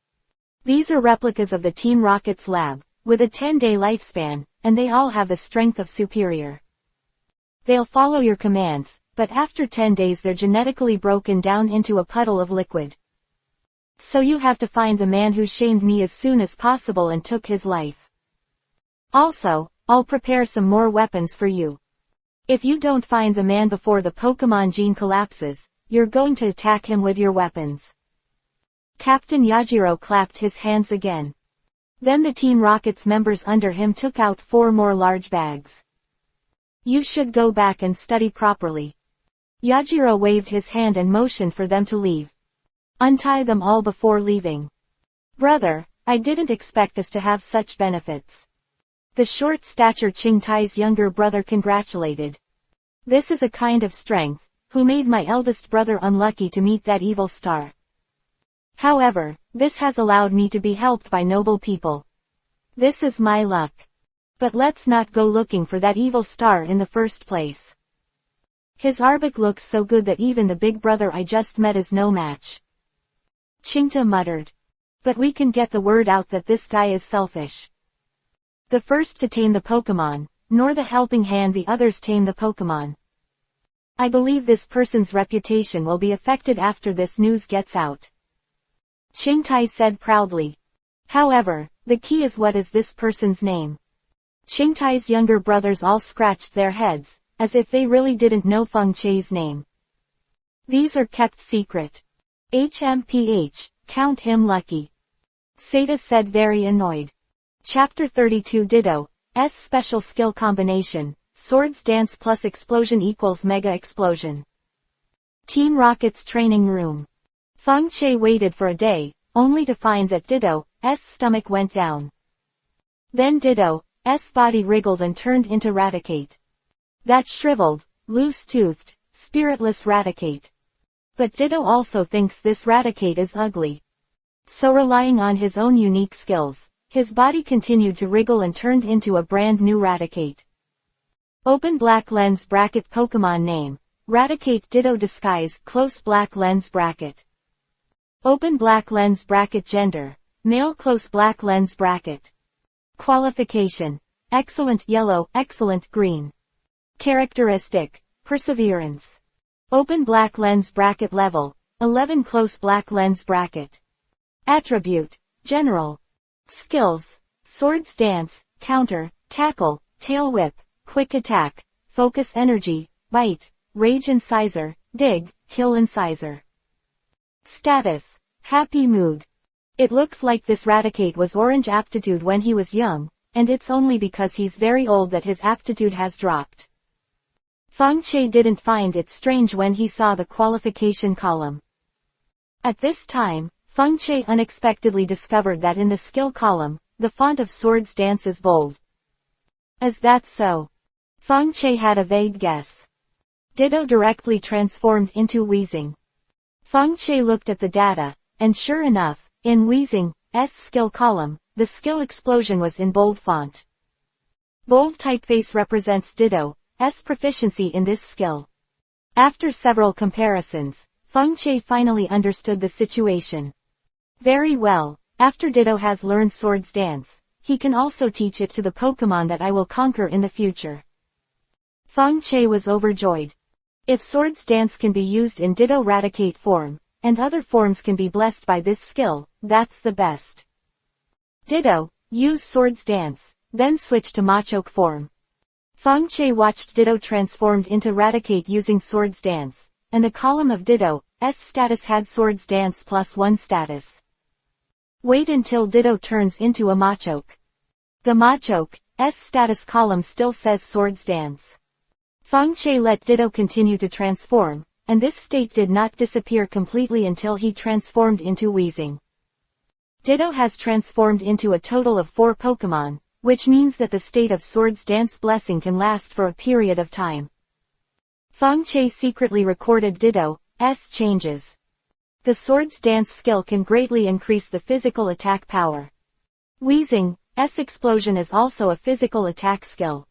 These are replicas of the Team Rocket's lab, with a 10-day lifespan, and they all have the strength of superior. They'll follow your commands, but after 10 days they're genetically broken down into a puddle of liquid. So you have to find the man who shamed me as soon as possible and took his life. Also, I'll prepare some more weapons for you. If you don't find the man before the Pokémon gene collapses, you're going to attack him with your weapons. Captain Yajiro clapped his hands again. Then the Team Rocket's members under him took out 4 more large bags. You should go back and study properly. Yajiro waved his hand and motioned for them to leave. Untie them all before leaving. Brother, I didn't expect us to have such benefits. The short-stature Ching-Tai's younger brother congratulated. This is a kind of strength, who made my eldest brother unlucky to meet that evil star. However, this has allowed me to be helped by noble people. This is my luck. But let's not go looking for that evil star in the first place. His Audiobook looks so good that even the big brother I just met is no match. Ching-Tai muttered. But we can get the word out that this guy is selfish. The first to tame the Pokémon, nor the helping hand the others tame the Pokémon. I believe this person's reputation will be affected after this news gets out. Ching-Tai said proudly. However, the key is what is this person's name? Ching-Tai's younger brothers all scratched their heads, as if they really didn't know Feng Chai's name. These are kept secret. HMPH, count him lucky. Seda said very annoyed. Chapter 32 Ditto, S special skill combination, Swords Dance plus Explosion equals Mega Explosion. Team Rocket's training room. Feng Chai waited for a day, only to find that Ditto's stomach went down. Then Ditto's body wriggled and turned into Raticate. That shriveled, loose-toothed, spiritless Raticate. But Ditto also thinks this Raticate is ugly. So relying on his own unique skills, his body continued to wriggle and turned into a brand new Raticate. Open black lens bracket Pokémon name, Raticate Ditto disguise close black lens bracket. Open black lens bracket gender, male close black lens bracket. Qualification, excellent yellow, excellent green. Characteristic, perseverance. Open black lens bracket level, 11 close black lens bracket. Attribute, general. Skills, Swords Dance, Counter, Tackle, Tail Whip, Quick Attack, Focus Energy, Bite, Rage Incisor, Dig, Kill Incisor. Status, Happy Mood. It looks like this Raticate was orange aptitude when he was young, and it's only because he's very old that his aptitude has dropped. Feng Chai didn't find it strange when he saw the qualification column. At this time, Feng Chai unexpectedly discovered that in the skill column, the font of Swords Dance is bold. Is that so? Feng Chai had a vague guess. Ditto directly transformed into Wheezing. Feng Chai looked at the data, and sure enough, in Wheezing's skill column, the skill explosion was in bold font. Bold typeface represents Ditto's proficiency in this skill. After several comparisons, Feng Chai finally understood the situation. Very well, after Ditto has learned Swords Dance, he can also teach it to the Pokémon that I will conquer in the future. Feng Chai was overjoyed. If Swords Dance can be used in Ditto Raticate form, and other forms can be blessed by this skill, that's the best. Ditto, use Swords Dance, then switch to Machoke form. Feng Chai watched Ditto transformed into Raticate using Swords Dance, and the column of Ditto's status had Swords Dance +1 status. Wait until Ditto turns into a Machoke. The Machoke's status column still says Swords Dance. Feng Chai let Ditto continue to transform, and this state did not disappear completely until he transformed into Wheezing. Ditto has transformed into a total of 4 Pokémon, which means that the state of Swords Dance blessing can last for a period of time. Feng Chai secretly recorded Ditto's changes. The Swords Dance skill can greatly increase the physical attack power. Wheezing's explosion is also a physical attack skill.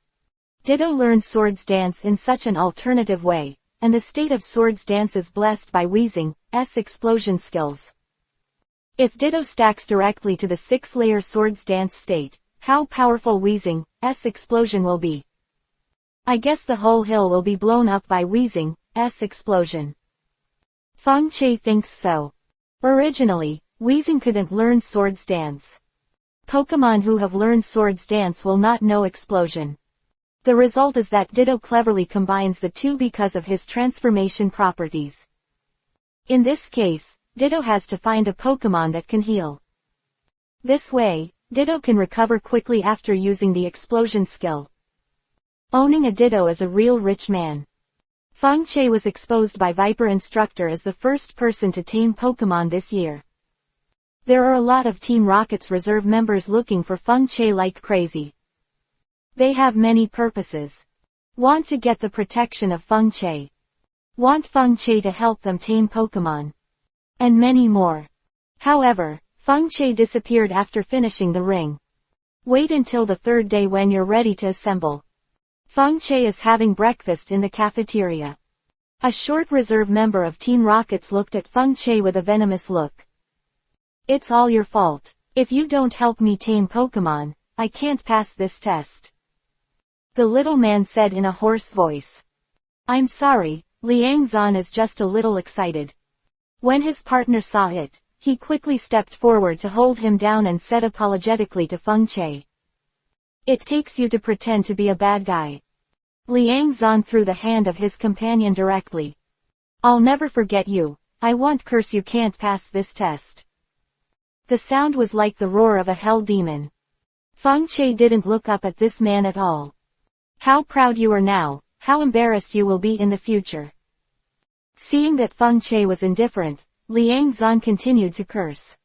Ditto learned Swords Dance in such an alternative way, and the state of Swords Dance is blessed by Wheezing's explosion skills. If Ditto stacks directly to the 6-layer Swords Dance state, how powerful Wheezing's explosion will be. I guess the whole hill will be blown up by Wheezing's explosion. Feng Chai thinks so. Originally, Wheezing couldn't learn Swords Dance. Pokémon who have learned Swords Dance will not know explosion. The result is that Ditto cleverly combines the two because of his transformation properties. In this case, Ditto has to find a Pokémon that can heal. This way, Ditto can recover quickly after using the explosion skill. Owning a Ditto is a real rich man. Feng Che was exposed by Viper Instructor as the first person to tame Pokémon this year. There are a lot of Team Rocket's reserve members looking for Feng Che like crazy. They have many purposes. Want to get the protection of Feng Che. Want Feng Che to help them tame Pokémon. And many more. However, Feng Che disappeared after finishing the ring. Wait until the third day when you're ready to assemble. Feng Che is having breakfast in the cafeteria. A short reserve member of Team Rockets looked at Feng Che with a venomous look. It's all your fault. If you don't help me tame Pokémon, I can't pass this test. The little man said in a hoarse voice. I'm sorry, Liang Zhan is just a little excited. When his partner saw it, he quickly stepped forward to hold him down and said apologetically to Feng Che. It takes you to pretend to be a bad guy. Liang Zhan threw the hand of his companion directly. I'll never forget you, I won't curse you can't pass this test. The sound was like the roar of a hell demon. Feng Che didn't look up at this man at all. How proud you are now, how embarrassed you will be in the future. Seeing that Feng Che was indifferent, Liang Zhan continued to curse.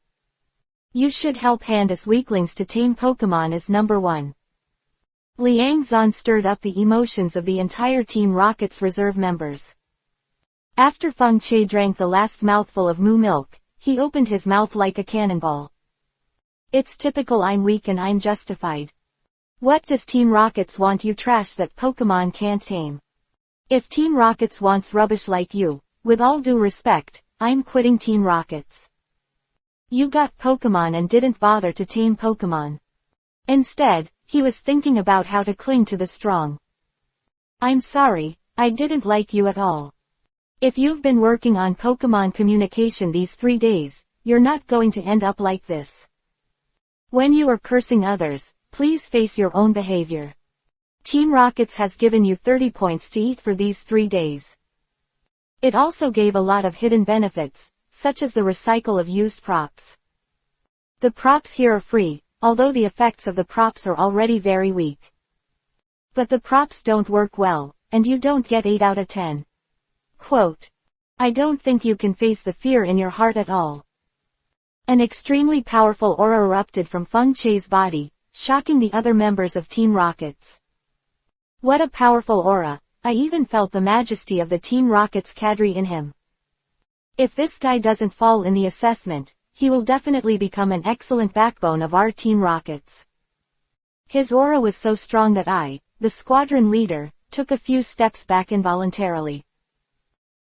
You should help hand us weaklings to tame Pokémon as number one. Liang Zhan stirred up the emotions of the entire Team Rocket's reserve members. After Feng Che drank the last mouthful of moo milk, he opened his mouth like a cannonball. It's typical I'm weak and I'm justified. What does Team Rockets want you trash that Pokémon can't tame? If Team Rockets wants rubbish like you, with all due respect, I'm quitting Team Rockets. You got Pokémon and didn't bother to tame Pokémon. Instead, he was thinking about how to cling to the strong. I'm sorry, I didn't like you at all. If you've been working on Pokémon communication these 3 days, you're not going to end up like this. When you are cursing others, please face your own behavior. Team Rockets has given you 30 points to eat for these 3 days. It also gave a lot of hidden benefits, such as the recycle of used props. The props here are free, although the effects of the props are already very weak. But the props don't work well, and you don't get 8 out of 10. Quote. I don't think you can face the fear in your heart at all. An extremely powerful aura erupted from Feng Che's body, shocking the other members of Team Rockets. What a powerful aura, I even felt the majesty of the Team Rockets cadre in him. If this guy doesn't fall in the assessment, he will definitely become an excellent backbone of our Team Rockets. His aura was so strong that I, the squadron leader, took a few steps back involuntarily.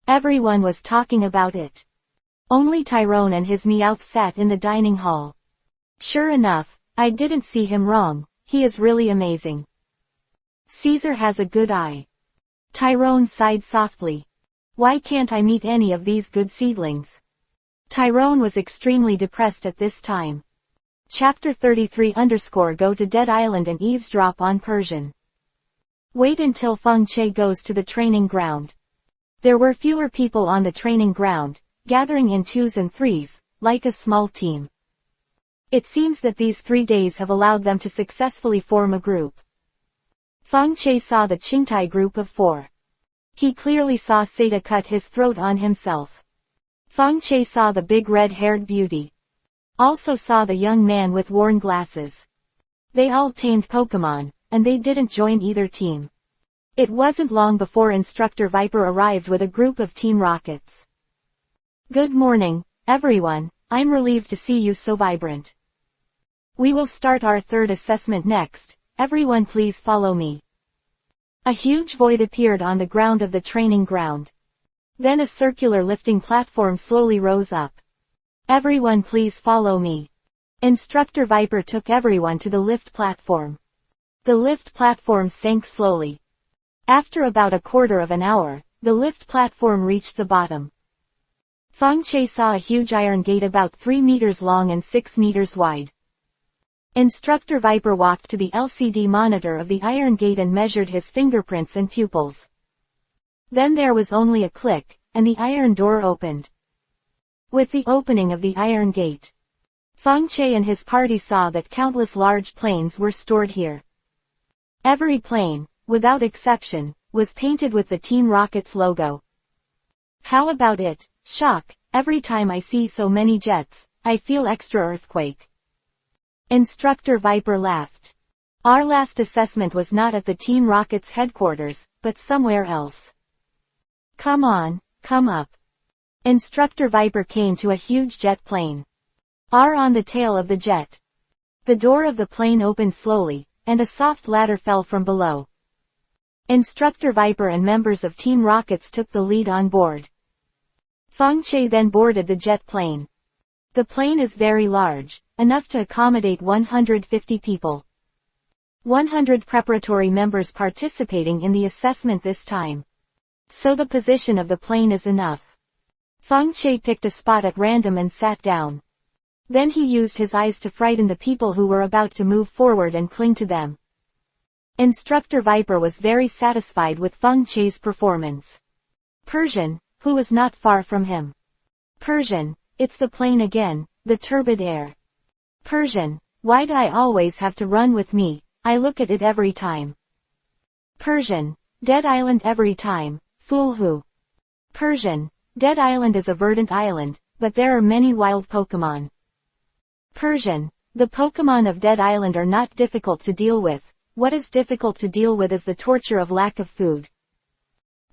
Everyone was talking about it. Only Tyrone and his Meowth sat in the dining hall. Sure enough, I didn't see him wrong, he is really amazing. Caesar has a good eye. Tyrone sighed softly. Why can't I meet any of these good seedlings? Tyrone was extremely depressed at this time. Chapter 33 _ Go to Dead Island and Eavesdrop on Persian. Wait until Feng Che goes to the training ground. There were fewer people on the training ground, gathering in 2s and 3s, like a small team. It seems that these 3 days have allowed them to successfully form a group. Feng Che saw the Qingtai group of 4. He clearly saw Seda cut his throat on himself. Feng Che saw the big red-haired beauty. Also saw the young man with worn glasses. They all tamed Pokémon, and they didn't join either team. It wasn't long before Instructor Viper arrived with a group of Team Rockets. Good morning, everyone, I'm relieved to see you so vibrant. We will start our third assessment next, everyone please follow me. A huge void appeared on the ground of the training ground. Then a circular lifting platform slowly rose up. Everyone please follow me. Instructor Viper took everyone to the lift platform. The lift platform sank slowly. After about a quarter of an hour, the lift platform reached the bottom. Feng Che saw a huge iron gate about 3 meters long and 6 meters wide. Instructor Viper walked to the LCD monitor of the iron gate and measured his fingerprints and pupils. Then there was only a click, and the iron door opened. With the opening of the iron gate, Feng Che and his party saw that countless large planes were stored here. Every plane, without exception, was painted with the Team Rocket's logo. How about it? Shock, every time I see so many jets, I feel extra earthquake. Instructor Viper laughed. Our last assessment was not at the Team Rocket's headquarters, but somewhere else. Come on, come up. Instructor Viper came to a huge jet plane. On the tail of the jet. The door of the plane opened slowly, and a soft ladder fell from below. Instructor Viper and members of Team Rockets took the lead on board. Feng Che then boarded the jet plane. The plane is very large, enough to accommodate 150 people. 100 preparatory members participating in the assessment this time. So the position of the plane is enough. Feng Che picked a spot at random and sat down. Then he used his eyes to frighten the people who were about to move forward and cling to them. Instructor Viper was very satisfied with Feng Che's performance. Persian, who was not far from him. Persian, it's the plane again, the turbid air. Persian, why'd I always have to run with me? I look at it every time. Persian, Dead Island every time, fool who? Persian, Dead Island is a verdant island, but there are many wild Pokémon. Persian, the Pokémon of Dead Island are not difficult to deal with. What is difficult to deal with is the torture of lack of food.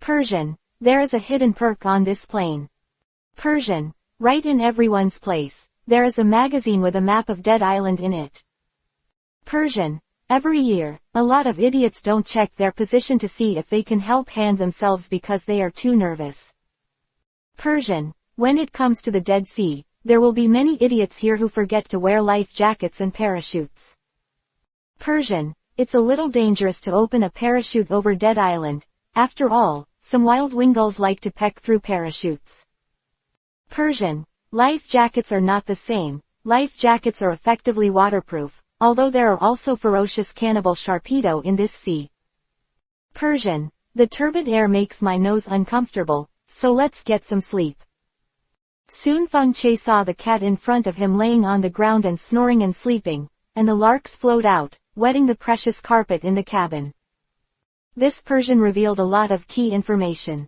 Persian, there is a hidden perk on this plane. Persian, right in everyone's place, there is a magazine with a map of Dead Island in it. Persian, every year, a lot of idiots don't check their position to see if they can help hand themselves because they are too nervous. Persian, when it comes to the Dead Sea, there will be many idiots here who forget to wear life jackets and parachutes. Persian, it's a little dangerous to open a parachute over Dead Island. After all, some wild wingulls like to peck through parachutes. Persian, life jackets are not the same. Life jackets are effectively waterproof, although there are also ferocious cannibal Sharpedo in this sea. Persian, the turbid air makes my nose uncomfortable, so let's get some sleep. Soon Feng Che saw the cat in front of him laying on the ground and snoring and sleeping, and the larks flowed out, wetting the precious carpet in the cabin. This Persian revealed a lot of key information.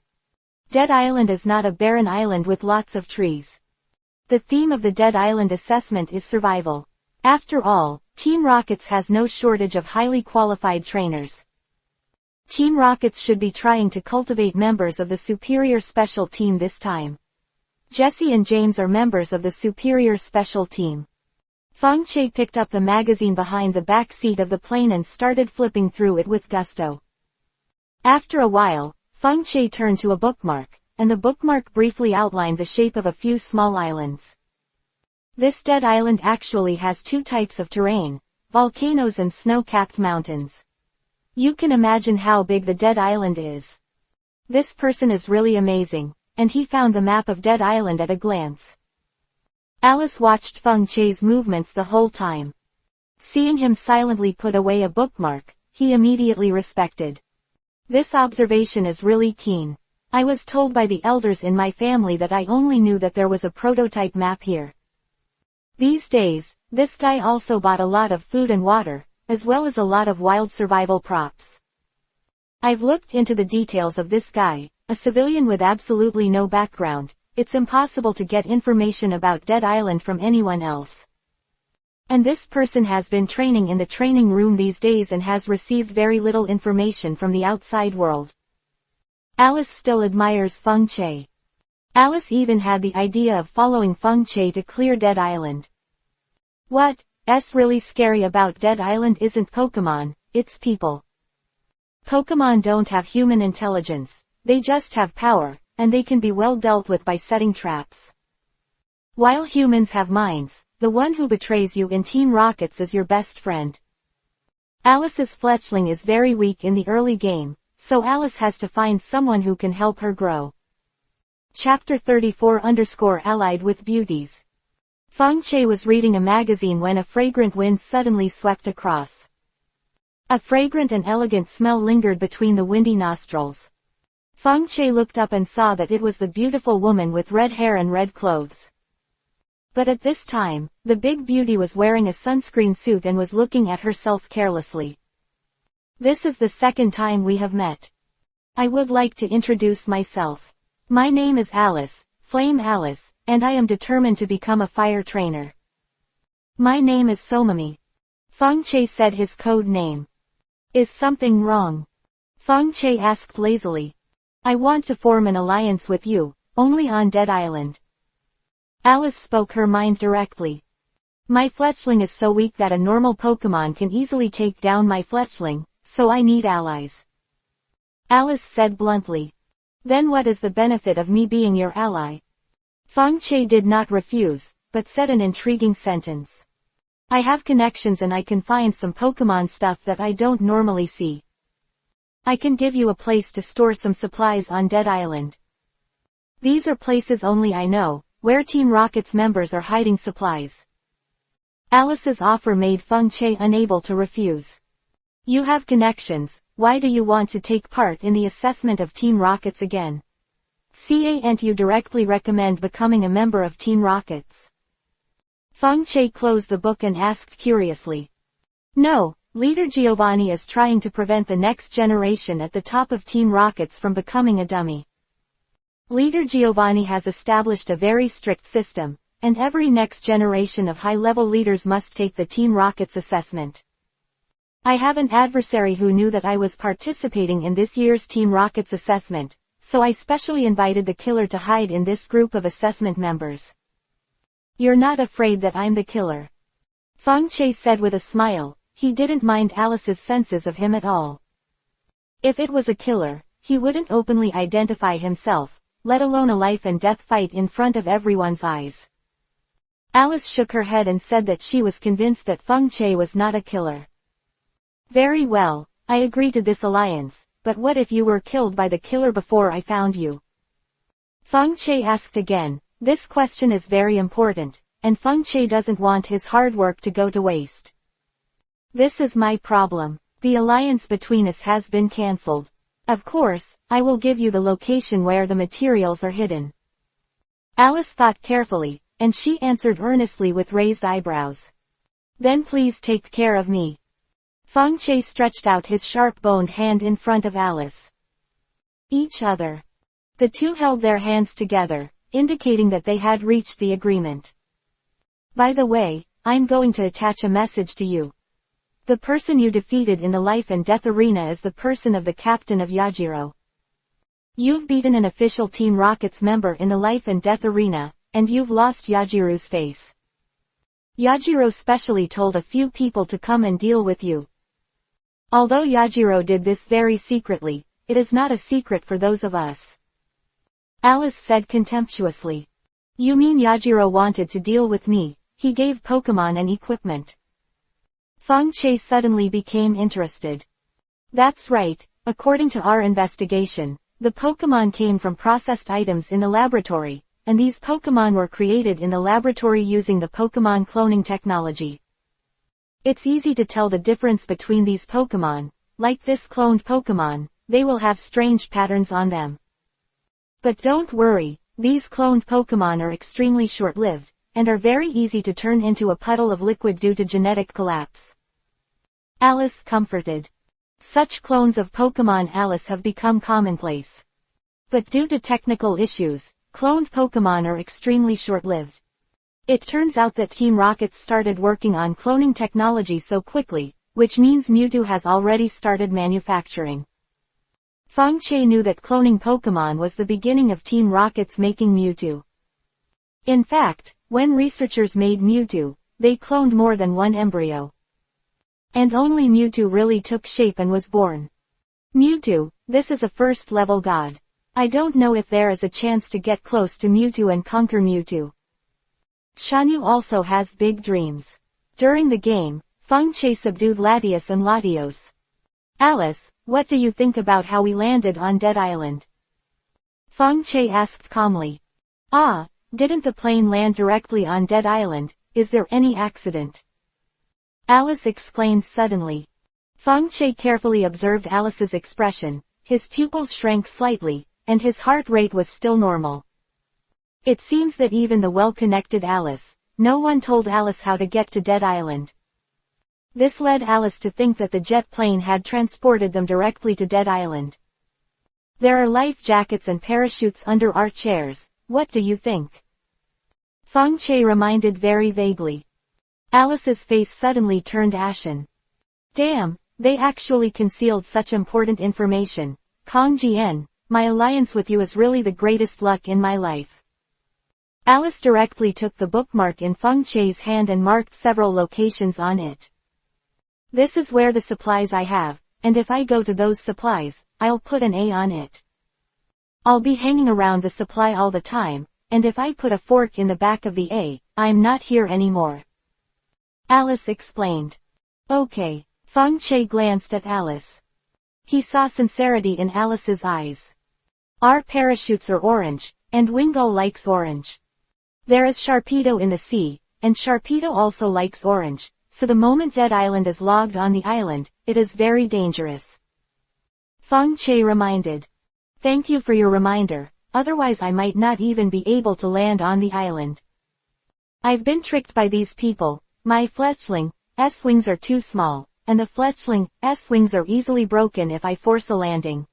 Dead Island is not a barren island with lots of trees. The theme of the Dead Island assessment is survival. After all, Team Rockets has no shortage of highly qualified trainers. Team Rockets should be trying to cultivate members of the Superior Special Team this time. Jesse and James are members of the Superior Special Team. Feng Che picked up the magazine behind the back seat of the plane and started flipping through it with gusto. After a while, Feng Che turned to a bookmark, and the bookmark briefly outlined the shape of a few small islands. This Dead Island actually has two types of terrain, volcanoes and snow-capped mountains. You can imagine how big the Dead Island is. This person is really amazing, and he found the map of Dead Island at a glance. Alice watched Feng Che's movements the whole time. Seeing him silently put away a bookmark, he immediately respected. This observation is really keen. I was told by the elders in my family that I only knew that there was a prototype map here. These days, this guy also bought a lot of food and water, as well as a lot of wild survival props. I've looked into the details of this guy, a civilian with absolutely no background. It's impossible to get information about Dead Island from anyone else. And this person has been training in the training room these days and has received very little information from the outside world. Alice still admires Feng Che. Alice even had the idea of following Feng Che to clear Dead Island. What's really scary about Dead Island isn't Pokémon, it's people. Pokémon don't have human intelligence, they just have power, and they can be well dealt with by setting traps. While humans have minds, the one who betrays you in Team Rockets is your best friend. Alice's fletchling is very weak in the early game, so Alice has to find someone who can help her grow. Chapter 34 Allied with Beauties. Feng Che was reading a magazine when a fragrant wind suddenly swept across. A fragrant and elegant smell lingered between the windy nostrils. Feng Che looked up and saw that it was the beautiful woman with red hair and red clothes. But at this time, the big beauty was wearing a sunscreen suit and was looking at herself carelessly. This is the second time we have met. I would like to introduce myself. My name is Alice, Flame Alice, and I am determined to become a fire trainer. My name is Somami. Feng Che said his code name. Is something wrong? Feng Che asked lazily. I want to form an alliance with you, only on Dead Island. Alice spoke her mind directly. My fletchling is so weak that a normal Pokémon can easily take down my fletchling, so I need allies. Alice said bluntly. Then what is the benefit of me being your ally? Feng Che did not refuse, but said an intriguing sentence. I have connections and I can find some Pokémon stuff that I don't normally see. I can give you a place to store some supplies on Dead Island. These are places only I know, where Team Rocket's members are hiding supplies. Alice's offer made Feng Che unable to refuse. You have connections, why do you want to take part in the assessment of Team Rockets again? Can't you directly recommend becoming a member of Team Rockets? Feng Che closed the book and asked curiously. No, Leader Giovanni is trying to prevent the next generation at the top of Team Rockets from becoming a dummy. Leader Giovanni has established a very strict system, and every next generation of high-level leaders must take the Team Rockets assessment. I have an adversary who knew that I was participating in this year's Team Rockets assessment, so I specially invited the killer to hide in this group of assessment members. You're not afraid that I'm the killer? Feng Che said with a smile. He didn't mind Alice's senses of him at all. If it was a killer, he wouldn't openly identify himself, let alone a life and death fight in front of everyone's eyes. Alice shook her head and said that she was convinced that Feng Che was not a killer. Very well, I agree to this alliance, but what if you were killed by the killer before I found you? Feng Che asked again. This question is very important, and Feng Che doesn't want his hard work to go to waste. This is my problem. The alliance between us has been cancelled. Of course, I will give you the location where the materials are hidden. Alice thought carefully, and she answered earnestly with raised eyebrows. Then please take care of me. Feng Che stretched out his sharp-boned hand in front of Alice. Each other. The two held their hands together, indicating that they had reached the agreement. By the way, I'm going to attach a message to you. The person you defeated in the life and death arena is the person of the captain of Yajiro. You've beaten an official Team Rockets member in the life and death arena, and you've lost Yajiro's face. Yajiro specially told a few people to come and deal with you. Although Yajiro did this very secretly, it is not a secret for those of us. Alice said contemptuously. You mean Yajiro wanted to deal with me? He gave Pokémon and equipment. Feng Che suddenly became interested. That's right, according to our investigation, the Pokémon came from processed items in the laboratory, and these Pokémon were created in the laboratory using the Pokémon cloning technology. It's easy to tell the difference between these Pokémon, like this cloned Pokémon, they will have strange patterns on them. But don't worry, these cloned Pokémon are extremely short-lived, and are very easy to turn into a puddle of liquid due to genetic collapse. Alice comforted. Such clones of Pokémon Alice have become commonplace. But due to technical issues, cloned Pokémon are extremely short-lived. It turns out that Team Rocket started working on cloning technology so quickly, which means Mewtwo has already started manufacturing. Feng Che knew that cloning Pokémon was the beginning of Team Rocket's making Mewtwo. In fact, when researchers made Mewtwo, they cloned more than one embryo. And only Mewtwo really took shape and was born. Mewtwo, this is a first-level god. I don't know if there is a chance to get close to Mewtwo and conquer Mewtwo. Shanyu also has big dreams. During the game, Feng Che subdued Latios and Latios. Alice, what do you think about how we landed on Dead Island? Feng Che asked calmly. Didn't the plane land directly on Dead Island? Is there any accident? Alice exclaimed suddenly. Feng Che carefully observed Alice's expression, his pupils shrank slightly, and his heart rate was still normal. It seems that even the well-connected Alice, no one told Alice how to get to Dead Island. This led Alice to think that the jet plane had transported them directly to Dead Island. There are life jackets and parachutes under our chairs, what do you think? Feng Che reminded very vaguely. Alice's face suddenly turned ashen. Damn, they actually concealed such important information. Kong Jian, my alliance with you is really the greatest luck in my life. Alice directly took the bookmark in Feng Che's hand and marked several locations on it. This is where the supplies I have, and if I go to those supplies, I'll put an A on it. I'll be hanging around the supply all the time, and if I put a fork in the back of the A, I'm not here anymore. Alice explained. Okay. Feng Che glanced at Alice. He saw sincerity in Alice's eyes. Our parachutes are orange, and Wingo likes orange. There is Sharpedo in the sea, and Sharpedo also likes orange, so the moment Dead Island is logged on the island, it is very dangerous. Feng Che reminded. Thank you for your reminder, otherwise I might not even be able to land on the island. I've been tricked by these people. My fletchling's wings are too small, and the fletchling's wings are easily broken if I force a landing.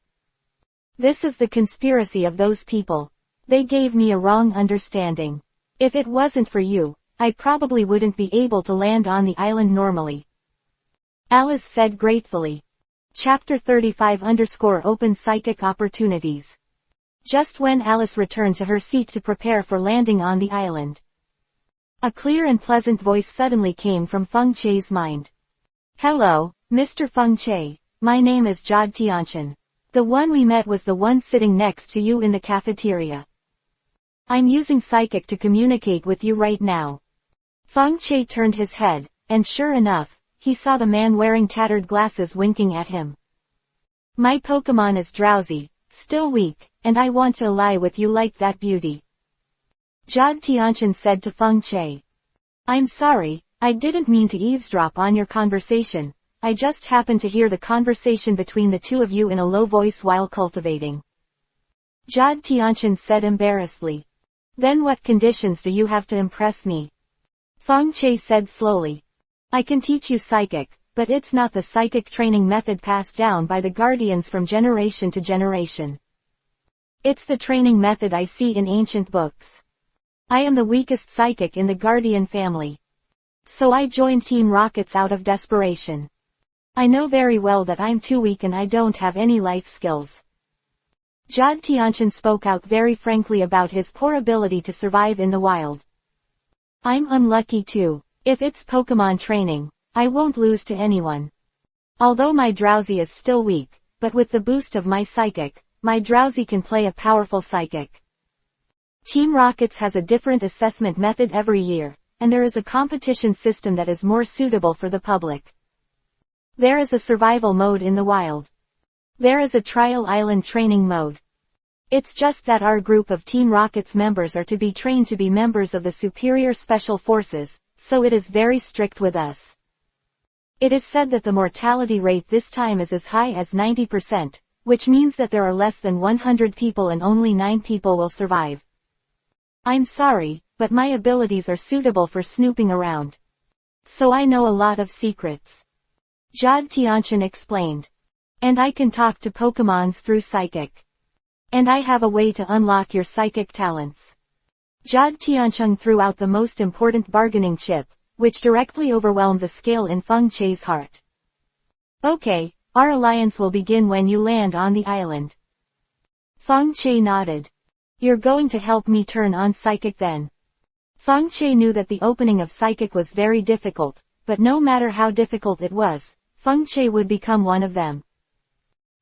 This is the conspiracy of those people. They gave me a wrong understanding. If it wasn't for you, I probably wouldn't be able to land on the island normally. Alice said gratefully. Chapter 35_Open Psychic Opportunities. Just when Alice returned to her seat to prepare for landing on the island, a clear and pleasant voice suddenly came from Feng Che's mind. Hello, Mr. Feng Che. My name is Jod Tianchen. The one we met was the one sitting next to you in the cafeteria. I'm using psychic to communicate with you right now. Feng Che turned his head, and sure enough, he saw the man wearing tattered glasses winking at him. My Pokémon is drowsy, still weak, and I want to ally with you like that beauty. Jod Tianchen said to Feng Che. I'm sorry, I didn't mean to eavesdrop on your conversation, I just happened to hear the conversation between the two of you in a low voice while cultivating. Jod Tianchen said embarrassedly. Then what conditions do you have to impress me? Feng Che said slowly. I can teach you psychic, but it's not the psychic training method passed down by the guardians from generation to generation. It's the training method I see in ancient books. I am the weakest psychic in the Guardian family. So I joined Team Rockets out of desperation. I know very well that I'm too weak and I don't have any life skills. Jod Tianchen spoke out very frankly about his poor ability to survive in the wild. I'm unlucky too. If it's Pokémon training, I won't lose to anyone. Although my Drowsy is still weak, but with the boost of my psychic, my Drowsy can play a powerful psychic. Team Rockets has a different assessment method every year, and there is a competition system that is more suitable for the public. There is a survival mode in the wild. There is a trial island training mode. It's just that our group of Team Rockets members are to be trained to be members of the Superior Special Forces, so it is very strict with us. It is said that the mortality rate this time is as high as 90%, which means that there are less than 100 people and only 9 people will survive. I'm sorry, but my abilities are suitable for snooping around. So I know a lot of secrets. Jod Tianchen explained. And I can talk to Pokémons through psychic. And I have a way to unlock your psychic talents. Jod Tianchen threw out the most important bargaining chip, which directly overwhelmed the scale in Feng Che's heart. Okay, our alliance will begin when you land on the island. Feng Che nodded. You're going to help me turn on psychic then. Feng Che knew that the opening of psychic was very difficult, but no matter how difficult it was, Feng Che would become one of them.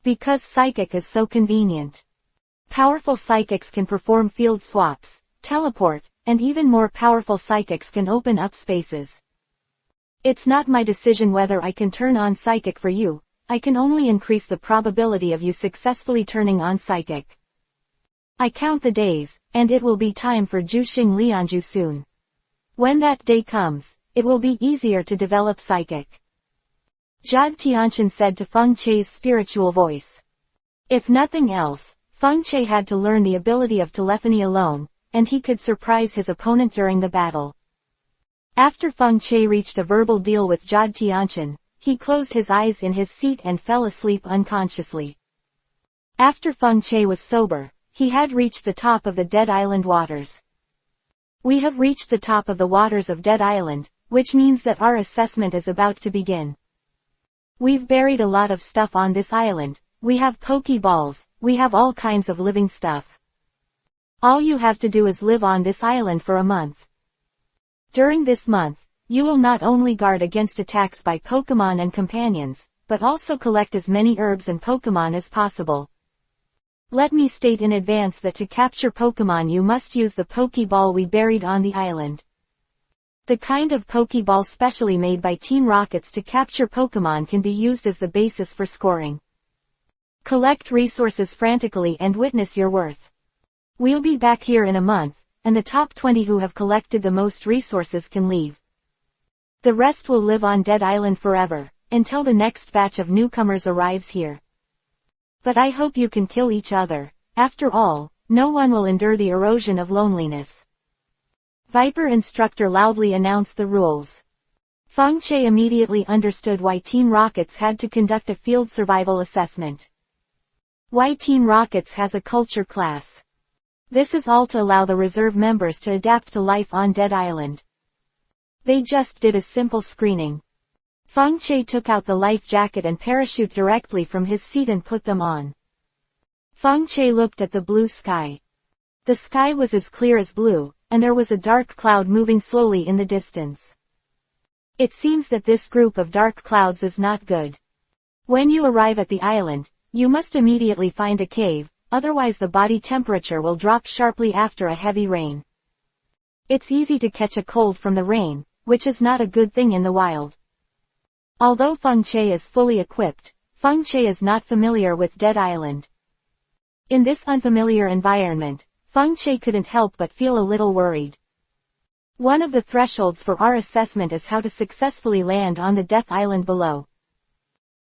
Because psychic is so convenient. Powerful psychics can perform field swaps, teleport, and even more powerful psychics can open up spaces. It's not my decision whether I can turn on psychic for you, I can only increase the probability of you successfully turning on psychic. I count the days, and it will be time for Juxing Lianju soon. When that day comes, it will be easier to develop psychic. Jod Tianchen said to Feng Che's spiritual voice. If nothing else, Feng Che had to learn the ability of telephony alone, and he could surprise his opponent during the battle. After Feng Che reached a verbal deal with Jod Tianchen, he closed his eyes in his seat and fell asleep unconsciously. After Feng Che was sober, he had reached the top of the Dead Island waters. We have reached the top of the waters of Dead Island, which means that our assessment is about to begin. We've buried a lot of stuff on this island. We have Pokeballs, we have all kinds of living stuff. All you have to do is live on this island for a month. During this month, you will not only guard against attacks by Pokémon and companions, but also collect as many herbs and Pokémon as possible. Let me state in advance that to capture Pokémon you must use the Pokeball we buried on the island. The kind of Pokeball specially made by Team Rockets to capture Pokémon can be used as the basis for scoring. Collect resources frantically and witness your worth. We'll be back here in a month, and the top 20 who have collected the most resources can leave. The rest will live on Dead Island forever, until the next batch of newcomers arrives here. But I hope you can kill each other. After all, no one will endure the erosion of loneliness. Viper Instructor loudly announced the rules. Feng Che immediately understood why Team Rockets had to conduct a field survival assessment. Why Team Rockets has a culture class. This is all to allow the reserve members to adapt to life on Dead Island. They just did a simple screening. Feng Che took out the life jacket and parachute directly from his seat and put them on. Feng Che looked at the blue sky. The sky was as clear as blue, and there was a dark cloud moving slowly in the distance. It seems that this group of dark clouds is not good. When you arrive at the island, you must immediately find a cave, otherwise the body temperature will drop sharply after a heavy rain. It's easy to catch a cold from the rain, which is not a good thing in the wild. Although Feng Che is fully equipped, Feng Che is not familiar with Dead Island. In this unfamiliar environment, Feng Che couldn't help but feel a little worried. One of the thresholds for our assessment is how to successfully land on the Death Island below.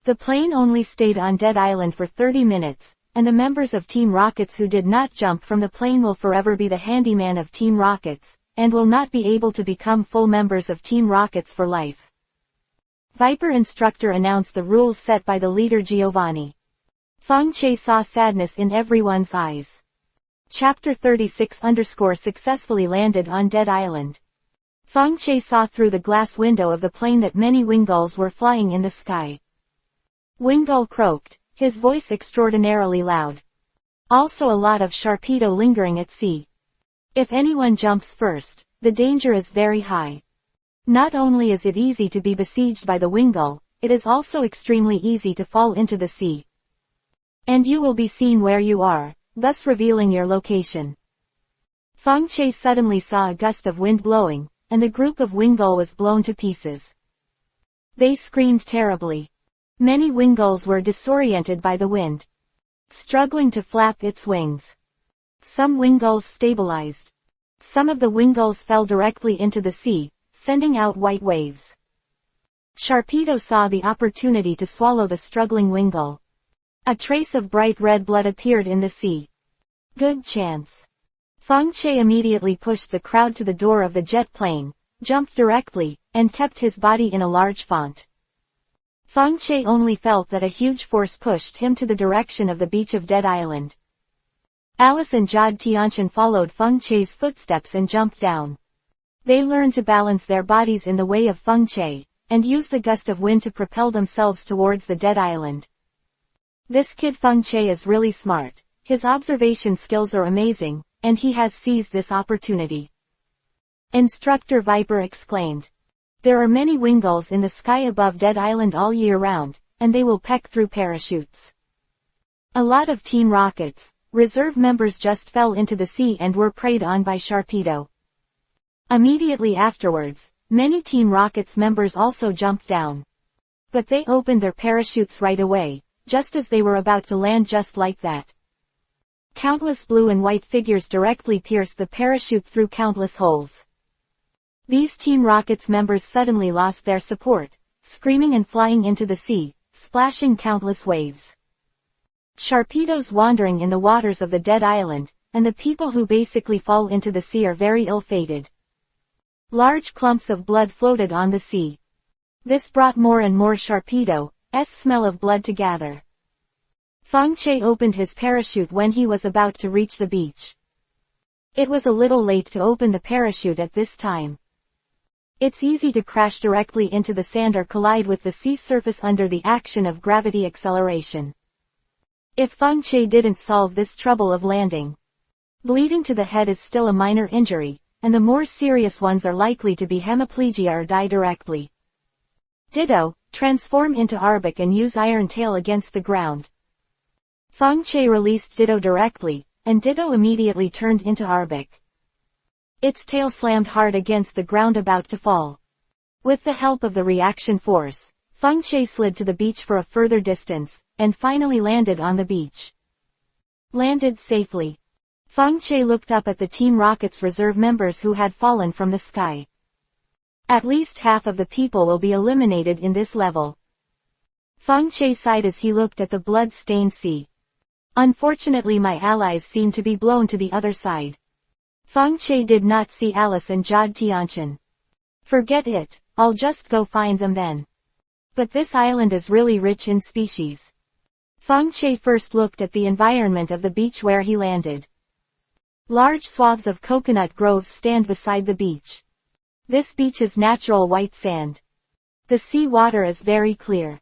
The plane only stayed on Dead Island for 30 minutes, and the members of Team Rockets who did not jump from the plane will forever be the handyman of Team Rockets, and will not be able to become full members of Team Rockets for life. Viper Instructor announced the rules set by the leader Giovanni. Feng Che saw sadness in everyone's eyes. Chapter 36 successfully landed on Dead Island. Feng Che saw through the glass window of the plane that many wingulls were flying in the sky. Wingull croaked, his voice extraordinarily loud. Also a lot of Sharpedo lingering at sea. If anyone jumps first, the danger is very high. Not only is it easy to be besieged by the Wingull, it is also extremely easy to fall into the sea. And you will be seen where you are, thus revealing your location. Feng Che suddenly saw a gust of wind blowing, and the group of Wingull was blown to pieces. They screamed terribly. Many Wingulls were disoriented by the wind, struggling to flap its wings. Some Wingulls stabilized. Some of the Wingulls fell directly into the sea, sending out white waves. Sharpedo saw the opportunity to swallow the struggling Wingull. A trace of bright red blood appeared in the sea. Good chance. Feng Che immediately pushed the crowd to the door of the jet plane, jumped directly, and kept his body in a large font. Feng Che only felt that a huge force pushed him to the direction of the beach of Dead Island. Alice and Jod Tianchen followed Feng Che's footsteps and jumped down. They learned to balance their bodies in the way of Feng Che, and use the gust of wind to propel themselves towards the Dead Island. This kid Feng Che is really smart, his observation skills are amazing, and he has seized this opportunity. Instructor Viper exclaimed. There are many Wingulls in the sky above Dead Island all year round, and they will peck through parachutes. A lot of Team Rockets, reserve members just fell into the sea and were preyed on by Sharpedo. Immediately afterwards, many Team Rockets members also jumped down. But they opened their parachutes right away, just as they were about to land just like that. Countless blue and white figures directly pierced the parachute through countless holes. These Team Rockets members suddenly lost their support, screaming and flying into the sea, splashing countless waves. Sharpedo's wandering in the waters of the Dead Island, and the people who basically fall into the sea are very ill-fated. Large clumps of blood floated on the sea. This brought more and more Sharpedo's smell of blood to gather. Feng Che opened his parachute when he was about to reach the beach. It was a little late to open the parachute at this time. It's easy to crash directly into the sand or collide with the sea surface under the action of gravity acceleration. If Feng Che didn't solve this trouble of landing, bleeding to the head is still a minor injury, and the more serious ones are likely to be hemiplegia or die directly. Ditto, transform into Arbok and use Iron Tail against the ground. Feng Che released Ditto directly, and Ditto immediately turned into Arbok. Its tail slammed hard against the ground about to fall. With the help of the reaction force, Feng Che slid to the beach for a further distance, and finally landed on the beach. Landed safely. Feng Che looked up at the Team Rocket's reserve members who had fallen from the sky. At least half of the people will be eliminated in this level. Feng Che sighed as he looked at the blood-stained sea. Unfortunately, my allies seem to be blown to the other side. Feng Che did not see Alice and Jade Tianchen. Forget it, I'll just go find them then. But this island is really rich in species. Feng Che first looked at the environment of the beach where he landed. Large swaths of coconut groves stand beside the beach. This beach is natural white sand. The sea water is very clear.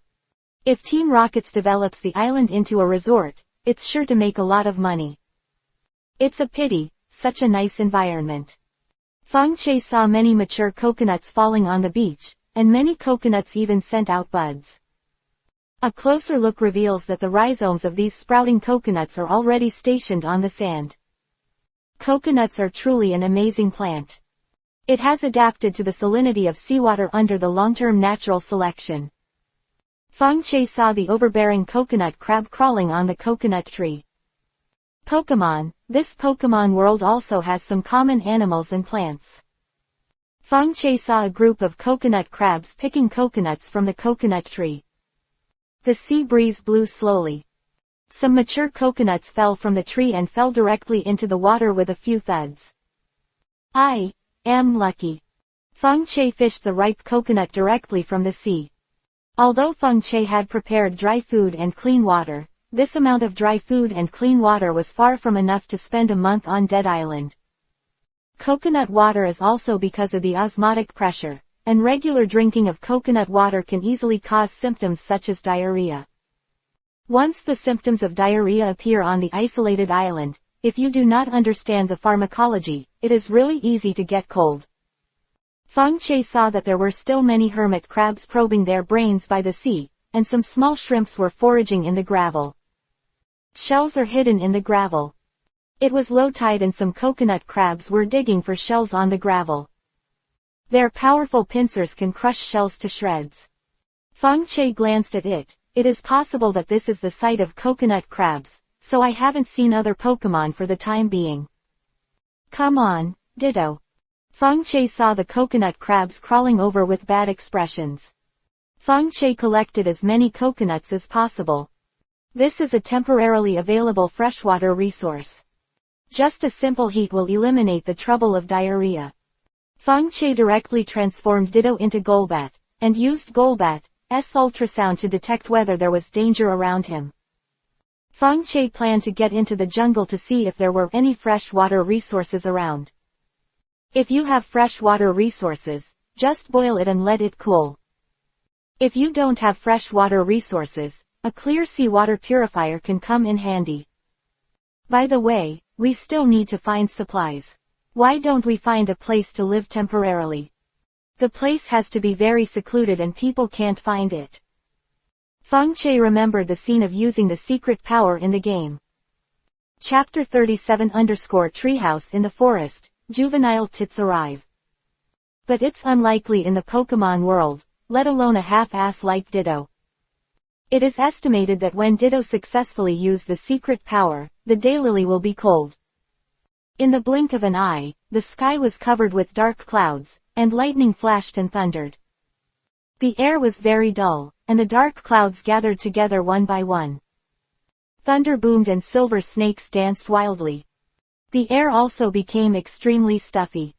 If Team Rockets develops the island into a resort, it's sure to make a lot of money. It's a pity, such a nice environment. Feng Che saw many mature coconuts falling on the beach, and many coconuts even sent out buds. A closer look reveals that the rhizomes of these sprouting coconuts are already stationed on the sand. Coconuts are truly an amazing plant. It has adapted to the salinity of seawater under the long-term natural selection. Feng Che saw the overbearing coconut crab crawling on the coconut tree. Pokémon. This Pokémon world also has some common animals and plants. Feng Che saw a group of coconut crabs picking coconuts from the coconut tree. The sea breeze blew slowly. Some mature coconuts fell from the tree and fell directly into the water with a few thuds. I am lucky. Feng Che fished the ripe coconut directly from the sea. Although Feng Che had prepared dry food and clean water, this amount of dry food and clean water was far from enough to spend a month on Dead Island. Coconut water is also because of the osmotic pressure, and regular drinking of coconut water can easily cause symptoms such as diarrhea. Once the symptoms of diarrhea appear on the isolated island, if you do not understand the pharmacology, it is really easy to get cold. Feng Che saw that there were still many hermit crabs probing their brains by the sea, and some small shrimps were foraging in the gravel. Shells are hidden in the gravel. It was low tide and some coconut crabs were digging for shells on the gravel. Their powerful pincers can crush shells to shreds. Feng Che glanced at it. It is possible that this is the site of coconut crabs, so I haven't seen other Pokémon for the time being. Come on, Ditto. Feng Che saw the coconut crabs crawling over with bad expressions. Feng Che collected as many coconuts as possible. This is a temporarily available freshwater resource. Just a simple heat will eliminate the trouble of diarrhea. Feng Che directly transformed Ditto into Golbat, and used Golbat's ultrasound to detect whether there was danger around him. Feng Che planned to get into the jungle to see if there were any freshwater resources around. If you have freshwater resources, just boil it and let it cool. If you don't have freshwater resources, a clear seawater purifier can come in handy. By the way, we still need to find supplies. Why don't we find a place to live temporarily? The place has to be very secluded and people can't find it. Feng Che remembered the scene of using the secret power in the game. Chapter 37_Treehouse in the forest, juvenile tits arrive. But it's unlikely in the Pokémon world, let alone a half-ass like Ditto. It is estimated that when Ditto successfully use the secret power, the daylily will be cold. In the blink of an eye, the sky was covered with dark clouds, and lightning flashed and thundered. The air was very dull, and the dark clouds gathered together one by one. Thunder boomed and silver snakes danced wildly. The air also became extremely stuffy.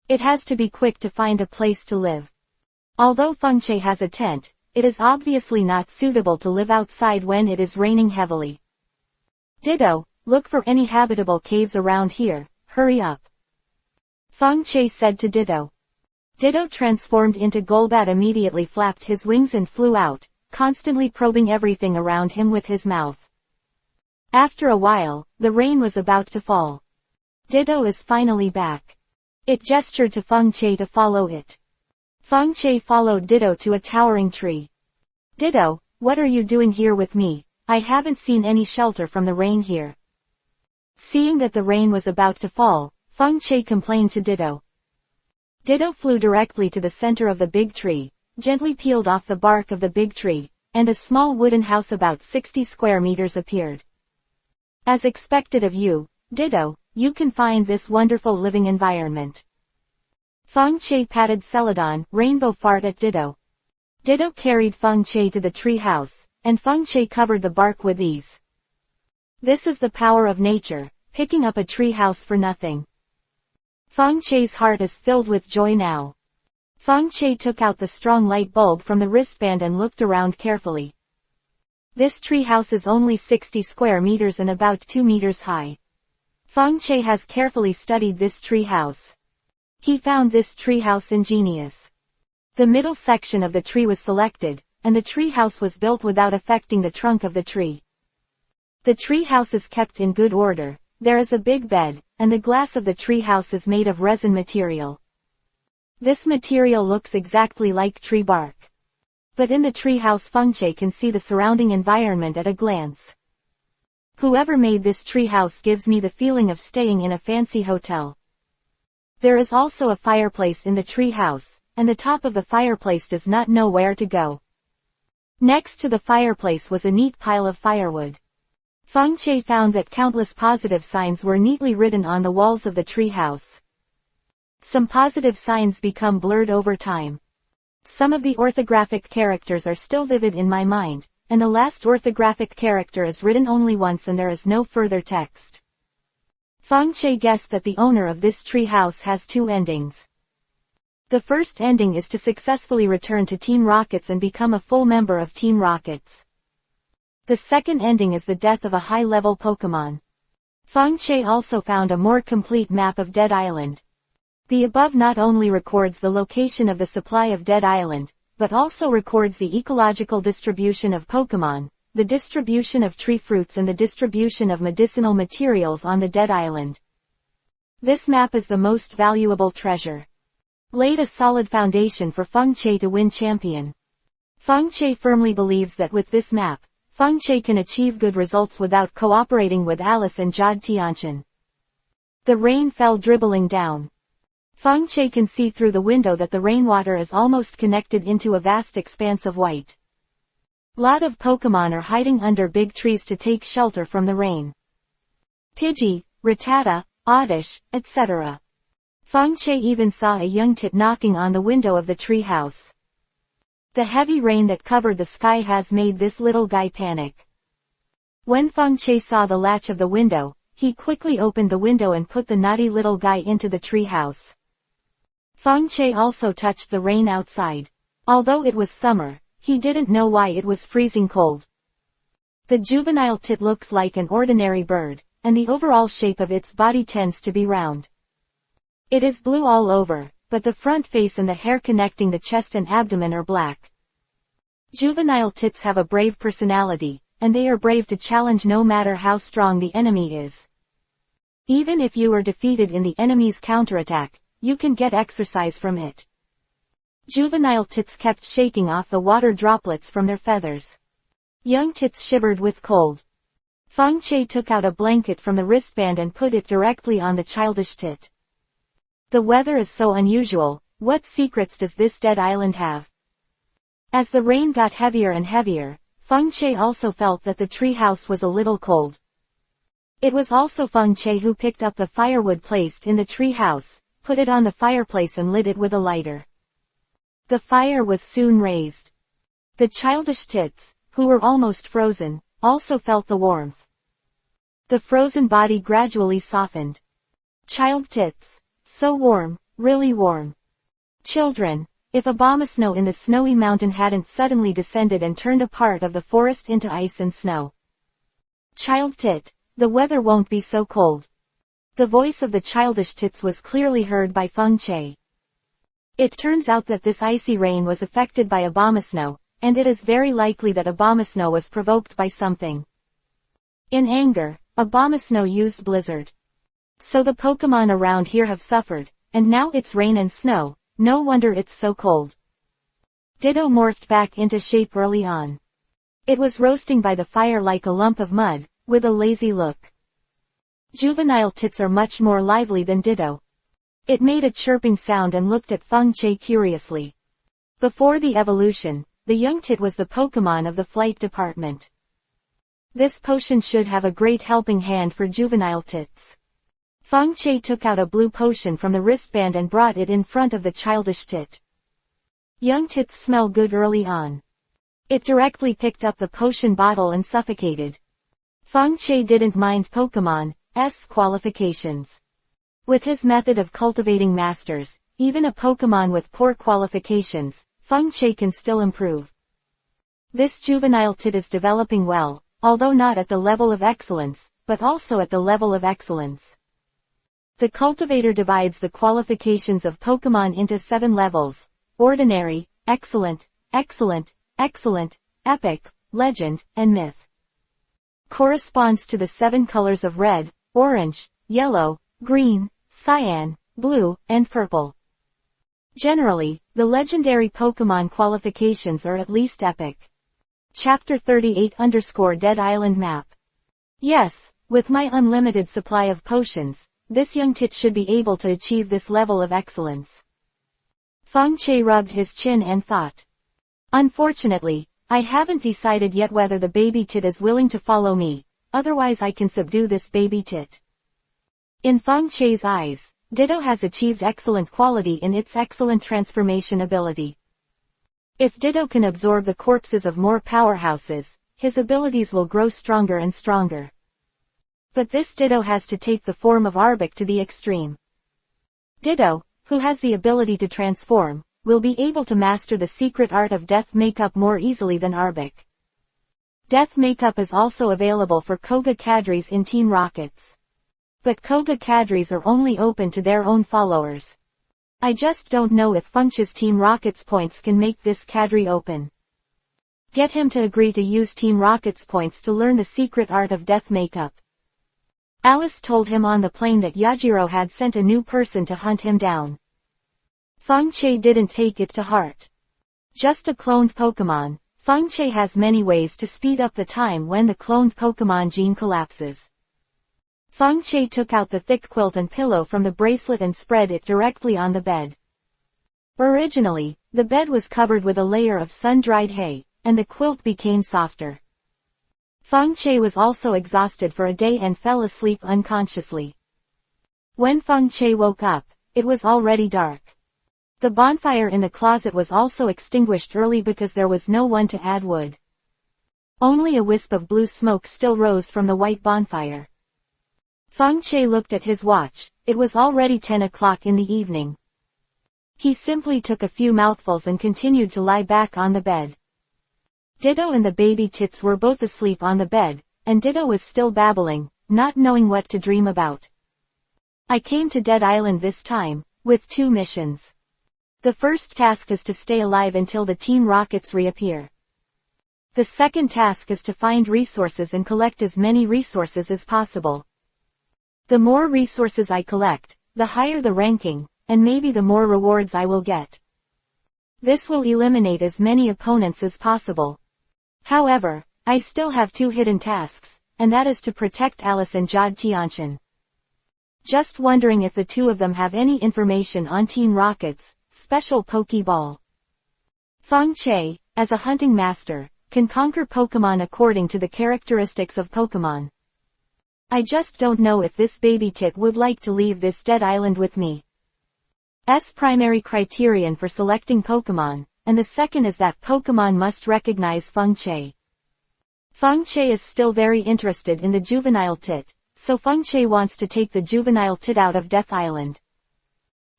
It has to be quick to find a place to live. Although Fengche has a tent, it is obviously not suitable to live outside when it is raining heavily. Ditto, look for any habitable caves around here, hurry up. Fengche said to Ditto. Ditto transformed into Golbat, immediately flapped his wings and flew out, constantly probing everything around him with his mouth. After a while, the rain was about to fall. Ditto is finally back. It gestured to Fengche to follow it. Fengche followed Ditto to a towering tree. Ditto, what are you doing here with me? I haven't seen any shelter from the rain here. Seeing that the rain was about to fall, Fengche complained to Ditto. Ditto flew directly to the center of the big tree, gently peeled off the bark of the big tree, and a small wooden house about 60 square meters appeared. As expected of you, Ditto, you can find this wonderful living environment. Fengche patted Celadon, Rainbow Fart at Ditto. Ditto carried Fengche to the tree house, and Fengche covered the bark with ease. This is the power of nature, picking up a tree house for nothing. Fengche's heart is filled with joy now. Fengche took out the strong light bulb from the wristband and looked around carefully. This tree house is only 60 square meters and about 2 meters high. Fengche has carefully studied this tree house. He found this tree house ingenious. The middle section of the tree was selected, and the tree house was built without affecting the trunk of the tree. The tree house is kept in good order, there is a big bed, and the glass of the tree house is made of resin material. This material looks exactly like tree bark. But in the tree house, Fengche can see the surrounding environment at a glance. Whoever made this tree house gives me the feeling of staying in a fancy hotel. There is also a fireplace in the tree house, and the top of the fireplace does not know where to go. Next to the fireplace was a neat pile of firewood. Fengche found that countless positive signs were neatly written on the walls of the tree house. Some positive signs become blurred over time. Some of the orthographic characters are still vivid in my mind, and the last orthographic character is written only once and there is no further text. Fengche guessed that the owner of this tree house has 2 endings. The first ending is to successfully return to Team Rockets and become a full member of Team Rockets. The second ending is the death of a high-level Pokémon. Fengche also found a more complete map of Dead Island. The above not only records the location of the supply of Dead Island, but also records the ecological distribution of Pokémon, the distribution of tree fruits and the distribution of medicinal materials on the Dead Island. This map is the most valuable treasure. Laid a solid foundation for Fengche to win champion. Fengche firmly believes that with this map, Fengche can achieve good results without cooperating with Alice and Jade Tianchen. The rain fell dribbling down. Fengche can see through the window that the rainwater is almost connected into a vast expanse of white. Lot of Pokémon are hiding under big trees to take shelter from the rain. Pidgey, Rattata, Oddish, etc. Fengche even saw a young tit knocking on the window of the tree house. The heavy rain that covered the sky has made this little guy panic. When Fengche saw the latch of the window, he quickly opened the window and put the naughty little guy into the tree house. Fengche also touched the rain outside. Although it was summer, he didn't know why it was freezing cold. The juvenile tit looks like an ordinary bird, and the overall shape of its body tends to be round. It is blue all over, but the front face and the hair connecting the chest and abdomen are black. Juvenile tits have a brave personality, and they are brave to challenge no matter how strong the enemy is. Even if you are defeated in the enemy's counterattack, you can get exercise from it. Juvenile tits kept shaking off the water droplets from their feathers. Young tits shivered with cold. Fengche took out a blanket from the wristband and put it directly on the childish tit. The weather is so unusual, what secrets does this dead island have? As the rain got heavier and heavier, Fengche also felt that the tree house was a little cold. It was also Fengche who picked up the firewood placed in the tree house, put it on the fireplace and lit it with a lighter. The fire was soon raised. The childish tits, who were almost frozen, also felt the warmth. The frozen body gradually softened. Child tits, so warm, really warm. Children, if Abomasnow in the snowy mountain hadn't suddenly descended and turned a part of the forest into ice and snow. Child tit, the weather won't be so cold. The voice of the childish tits was clearly heard by Feng Che. It turns out that this icy rain was affected by Abomasnow, and it is very likely that Abomasnow was provoked by something. In anger, Abomasnow used Blizzard. So the Pokémon around here have suffered, and now it's rain and snow, no wonder it's so cold. Ditto morphed back into shape early on. It was roasting by the fire like a lump of mud, with a lazy look. Juvenile tits are much more lively than Ditto. It made a chirping sound and looked at Feng Che curiously. Before the evolution, the young tit was the Pokémon of the flight department. This potion should have a great helping hand for juvenile tits. Feng Che took out a blue potion from the wristband and brought it in front of the childish tit. Young tits smell good early on. It directly picked up the potion bottle and suffocated. Feng Che didn't mind Pokémon's qualifications. With his method of cultivating masters, even a Pokémon with poor qualifications, Feng Che can still improve. This juvenile tit is developing well, although not at the level of excellence, but also at the level of excellence. The cultivator divides the qualifications of Pokémon into 7 levels: ordinary, excellent, excellent, excellent, epic, legend, and myth. Corresponds to the 7 colors of red, orange, yellow, green, cyan, blue, and purple. Generally, the legendary Pokémon qualifications are at least epic. Chapter 38 Dead Island Map. Yes, with my unlimited supply of potions, this young tit should be able to achieve this level of excellence. Feng Che rubbed his chin and thought. Unfortunately, I haven't decided yet whether the baby tit is willing to follow me, otherwise I can subdue this baby tit. In Feng Che's eyes, Ditto has achieved excellent quality in its excellent transformation ability. If Ditto can absorb the corpses of more powerhouses, his abilities will grow stronger and stronger. But this Ditto has to take the form of Arbok to the extreme. Ditto, who has the ability to transform, will be able to master the secret art of death makeup more easily than Arbok. Death makeup is also available for Koga cadres in Team Rockets. But Koga cadres are only open to their own followers. I just don't know if Feng Che's Team Rockets points can make this cadre open. Get him to agree to use Team Rockets points to learn the secret art of death makeup. Alice told him on the plane that Yajiro had sent a new person to hunt him down. Feng Che didn't take it to heart. Just a cloned Pokémon, Feng Che has many ways to speed up the time when the cloned Pokémon gene collapses. Feng Che took out the thick quilt and pillow from the bracelet and spread it directly on the bed. Originally, the bed was covered with a layer of sun-dried hay, and the quilt became softer. Feng Che was also exhausted for a day and fell asleep unconsciously. When Feng Che woke up, it was already dark. The bonfire in the closet was also extinguished early because there was no one to add wood. Only a wisp of blue smoke still rose from the white bonfire. Feng Che looked at his watch. It was already 10 o'clock in the evening. He simply took a few mouthfuls and continued to lie back on the bed. Ditto and the baby tits were both asleep on the bed, and Ditto was still babbling, not knowing what to dream about. I came to Dead Island this time, with 2 missions. The first task is to stay alive until the Team Rockets reappear. The second task is to find resources and collect as many resources as possible. The more resources I collect, the higher the ranking, and maybe the more rewards I will get. This will eliminate as many opponents as possible. However, I still have 2 hidden tasks, and that is to protect Alice and Jade Tianchen. Just wondering if the 2 of them have any information on Team Rocket's special Pokeball. Feng Che, as a hunting master, can conquer Pokémon according to the characteristics of Pokémon. I just don't know if this baby tit would like to leave this dead island with me. Primary criterion for selecting Pokémon, and the second is that Pokémon must recognize Feng Che. Feng Che is still very interested in the juvenile tit, so Feng Che wants to take the juvenile tit out of Death Island.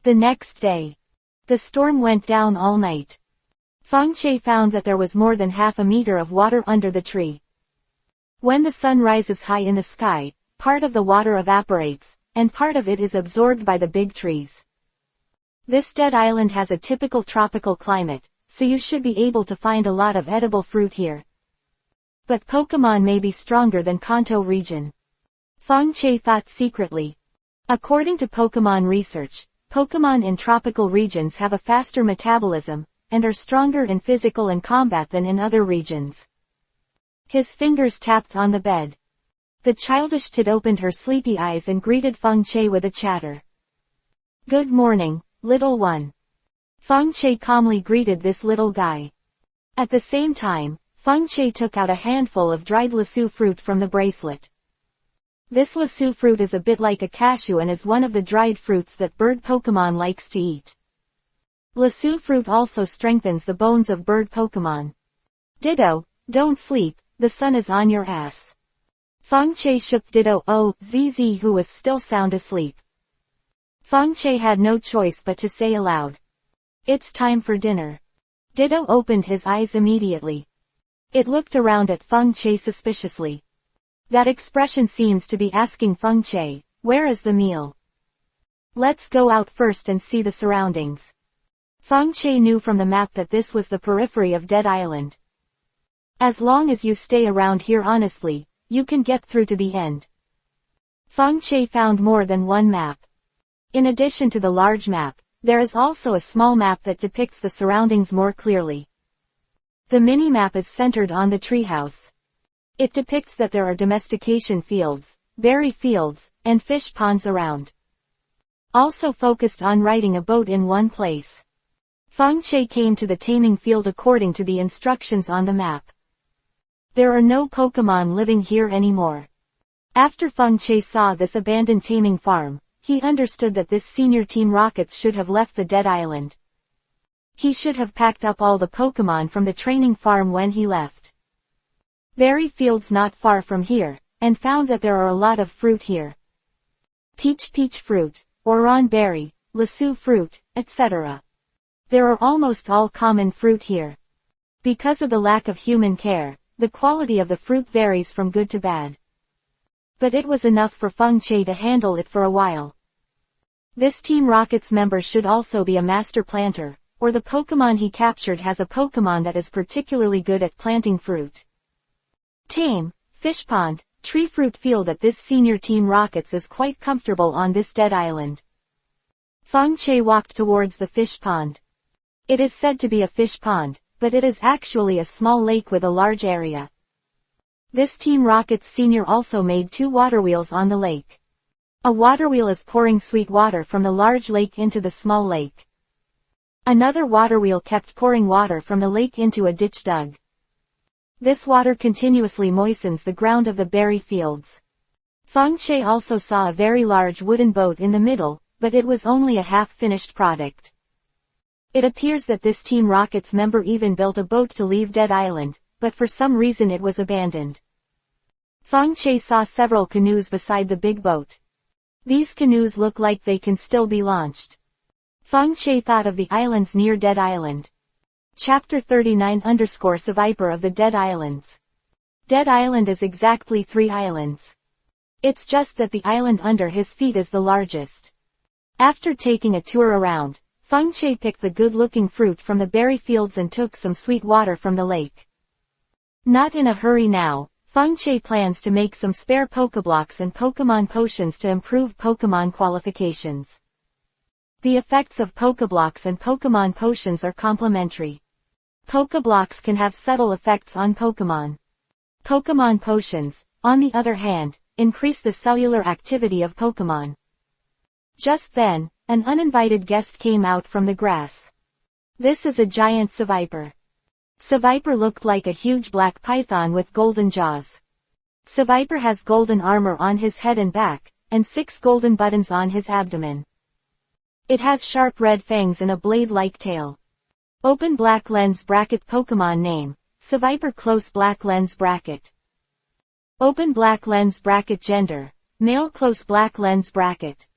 The next day, the storm went down all night. Feng Che found that there was more than half a meter of water under the tree. When the sun rises high in the sky, part of the water evaporates, and part of it is absorbed by the big trees. This dead island has a typical tropical climate, so you should be able to find a lot of edible fruit here. But Pokémon may be stronger than Kanto region. Feng Che thought secretly. According to Pokémon research, Pokémon in tropical regions have a faster metabolism, and are stronger in physical and combat than in other regions. His fingers tapped on the bed. The childish Tit opened her sleepy eyes and greeted Feng Che with a chatter. "Good morning, little one." Feng Che calmly greeted this little guy. At the same time, Feng Che took out a handful of dried lasso fruit from the bracelet. This lasso fruit is a bit like a cashew and is one of the dried fruits that bird Pokémon likes to eat. Lasso fruit also strengthens the bones of bird Pokémon. Ditto, don't sleep, the sun is on your ass. Feng Che shook Ditto ZZ who was still sound asleep. Feng Che had no choice but to say aloud. It's time for dinner. Ditto opened his eyes immediately. It looked around at Feng Che suspiciously. That expression seems to be asking Feng Che, where is the meal? Let's go out first and see the surroundings. Feng Che knew from the map that this was the periphery of Dead Island. As long as you stay around here honestly, you can get through to the end. Feng Che found more than one map. In addition to the large map, there is also a small map that depicts the surroundings more clearly. The mini-map is centered on the treehouse. It depicts that there are domestication fields, berry fields, and fish ponds around. Also focused on riding a boat in one place. Feng Che came to the taming field according to the instructions on the map. There are no Pokémon living here anymore. After Feng Che saw this abandoned taming farm, he understood that this senior Team Rockets should have left the Dead Island. He should have packed up all the Pokémon from the training farm when he left. Berry fields not far from here, and found that there are a lot of fruit here. Peach fruit, oran berry, lasso fruit, etc. There are almost all common fruit here. Because of the lack of human care, the quality of the fruit varies from good to bad. But it was enough for Feng Che to handle it for a while. This Team Rockets member should also be a master planter, or the Pokémon he captured has a Pokémon that is particularly good at planting fruit. Tame, fish pond, tree fruit field at this senior Team Rockets is quite comfortable on this dead island. Feng Che walked towards the fish pond. It is said to be a fish pond, but it is actually a small lake with a large area. This Team Rockets senior also made 2 water wheels on the lake. A water wheel is pouring sweet water from the large lake into the small lake. Another water wheel kept pouring water from the lake into a ditch dug. This water continuously moistens the ground of the berry fields. Feng Che also saw a very large wooden boat in the middle, but it was only a half-finished product. It appears that this Team Rockets member even built a boat to leave Dead Island, but for some reason it was abandoned. Feng Che saw several canoes beside the big boat. These canoes look like they can still be launched. Feng Che thought of the islands near Dead Island. Chapter 39_Survivor of the Dead Islands. Dead Island is exactly 3 islands. It's just that the island under his feet is the largest. After taking a tour around, Feng Che picked the good-looking fruit from the berry fields and took some sweet water from the lake. Not in a hurry now, Feng Che plans to make some spare Pokeblocks and Pokemon potions to improve Pokemon qualifications. The effects of Pokeblocks and Pokemon potions are complementary. Pokeblocks can have subtle effects on Pokemon. Pokemon potions, on the other hand, increase the cellular activity of Pokemon. Just then, an uninvited guest came out from the grass. This is a giant Seviper. Seviper looked like a huge black python with golden jaws. Seviper has golden armor on his head and back, and 6 golden buttons on his abdomen. It has sharp red fangs and a blade-like tail. Open black lens bracket Pokemon name, Seviper close black lens bracket. Open black lens bracket gender, male close black lens bracket.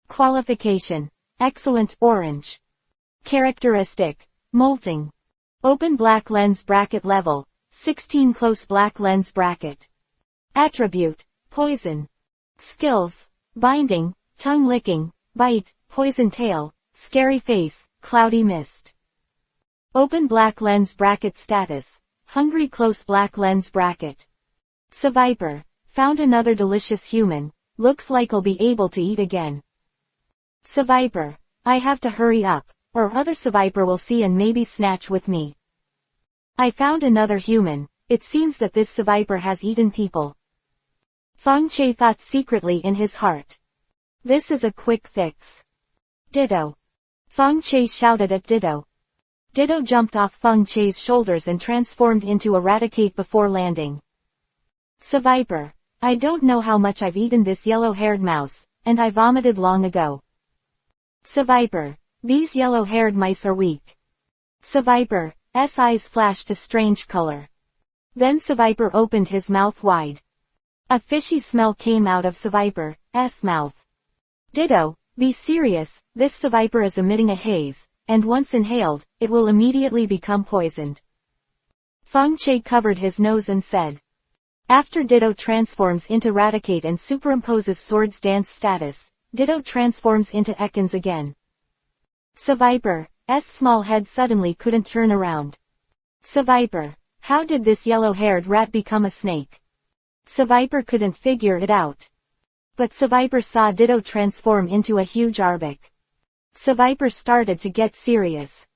Qualification. excellent, orange. Characteristic, molting. Open black lens bracket level, 16 close black lens bracket. Attribute, poison. Skills, binding, tongue licking, bite, poison tail, scary face, cloudy mist. Open black lens bracket status, hungry close black lens bracket. Survivor, found another delicious human, looks like I'll be able to eat again. Survivor, I have to hurry up, or other survivor will see and maybe snatch with me. I found another human, it seems that this survivor has eaten people. Feng Che thought secretly in his heart. This is a quick fix. Ditto. Feng Che shouted at Ditto. Ditto jumped off Feng Che's shoulders and transformed into Eradicate before landing. Survivor, I don't know how much I've eaten this yellow-haired mouse, and I vomited long ago. Survivor, these yellow-haired mice are weak. Survivor's eyes flashed a strange color. Then Survivor opened his mouth wide. A fishy smell came out of Survivor's mouth. Ditto, be serious, this Survivor is emitting a haze, and once inhaled, it will immediately become poisoned. Feng Che covered his nose and said. After Ditto transforms into Eradicate and superimposes Sword's dance status, Ditto transforms into Ekans again. Survivor's small head suddenly couldn't turn around. Survivor, how did this yellow-haired rat become a snake? Survivor couldn't figure it out. But Survivor saw Ditto transform into a huge Arbok. Survivor started to get serious.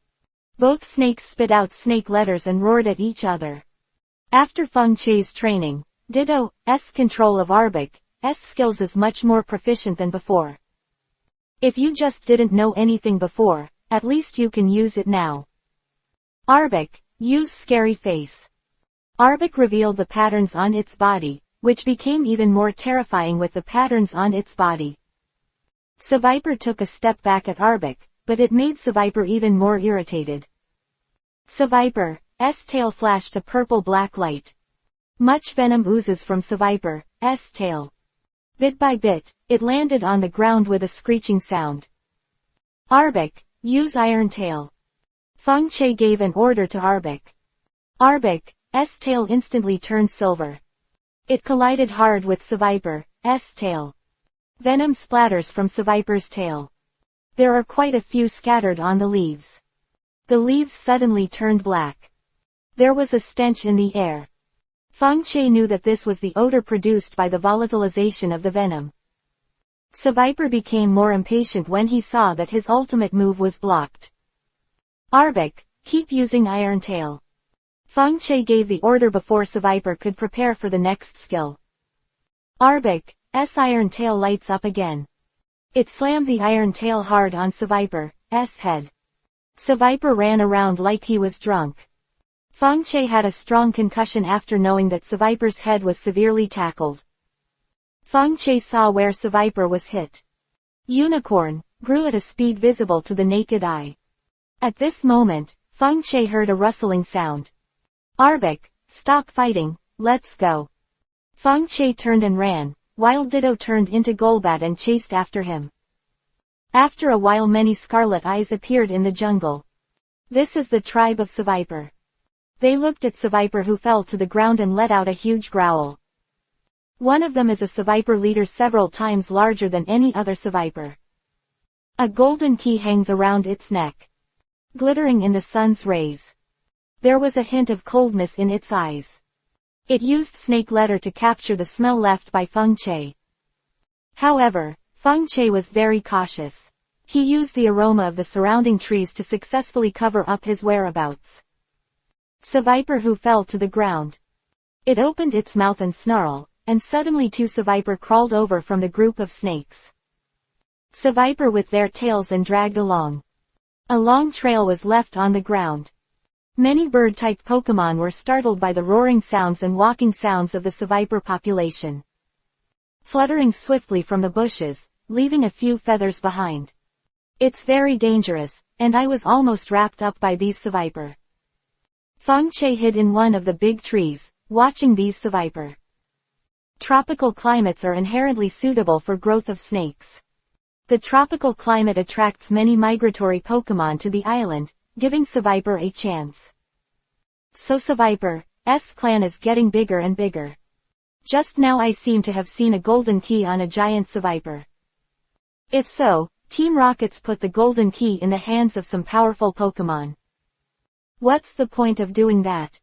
Both snakes spit out snake letters and roared at each other. After Feng Che's training, Ditto's control of Arbok's skills is much more proficient than before. If you just didn't know anything before, at least you can use it now. Arbok, use scary face. Arbok revealed the patterns on its body, which became even more terrifying with the patterns on its body. Survivor took a step back at Arbok, but it made Survivor even more irritated. Survivor's tail flashed a purple-black light. Much venom oozes from Survivor's tail. Bit by bit, it landed on the ground with a screeching sound. Arbok, use Iron Tail. Feng Che gave an order to Arbok. Arbok's tail instantly turned silver. It collided hard with Survivor's tail. Venom splatters from Survivor's tail. There are quite a few scattered on the leaves. The leaves suddenly turned black. There was a stench in the air. Feng Che knew that this was the odor produced by the volatilization of the venom. Survivor became more impatient when he saw that his ultimate move was blocked. Arbok, keep using Iron Tail. Feng Che gave the order before Survivor could prepare for the next skill. Arbok's Iron Tail lights up again. It slammed the Iron Tail hard on Survivor's head. Survivor ran around like he was drunk. Feng Che had a strong concussion after knowing that Survivor's head was severely tackled. Feng Che saw where Survivor was hit. Unicorn grew at a speed visible to the naked eye. At this moment, Feng Che heard a rustling sound. Arbok, stop fighting, let's go. Feng Che turned and ran, while Ditto turned into Golbat and chased after him. After a while many scarlet eyes appeared in the jungle. This is the tribe of Survivor. They looked at Survivor who fell to the ground and let out a huge growl. One of them is a Survivor leader several times larger than any other Survivor. A golden key hangs around its neck, glittering in the sun's rays. There was a hint of coldness in its eyes. It used snake letter to capture the smell left by Feng Che. However, Feng Che was very cautious. He used the aroma of the surrounding trees to successfully cover up his whereabouts. Survivor who fell to the ground. It opened its mouth and snarled, and suddenly two Survivor crawled over from the group of snakes. Survivor with their tails and dragged along. A long trail was left on the ground. Many bird-type Pokémon were startled by the roaring sounds and walking sounds of the Survivor population. Fluttering swiftly from the bushes, leaving a few feathers behind. It's very dangerous, and I was almost wrapped up by these Survivor. Feng Che hid in one of the big trees, watching these Survivor. Tropical climates are inherently suitable for growth of snakes. The tropical climate attracts many migratory Pokémon to the island, giving Seviper a chance. So Seviper's clan is getting bigger and bigger. Just now I seem to have seen a golden key on a giant Seviper. If so, Team Rocket's put the golden key in the hands of some powerful Pokémon. What's the point of doing that?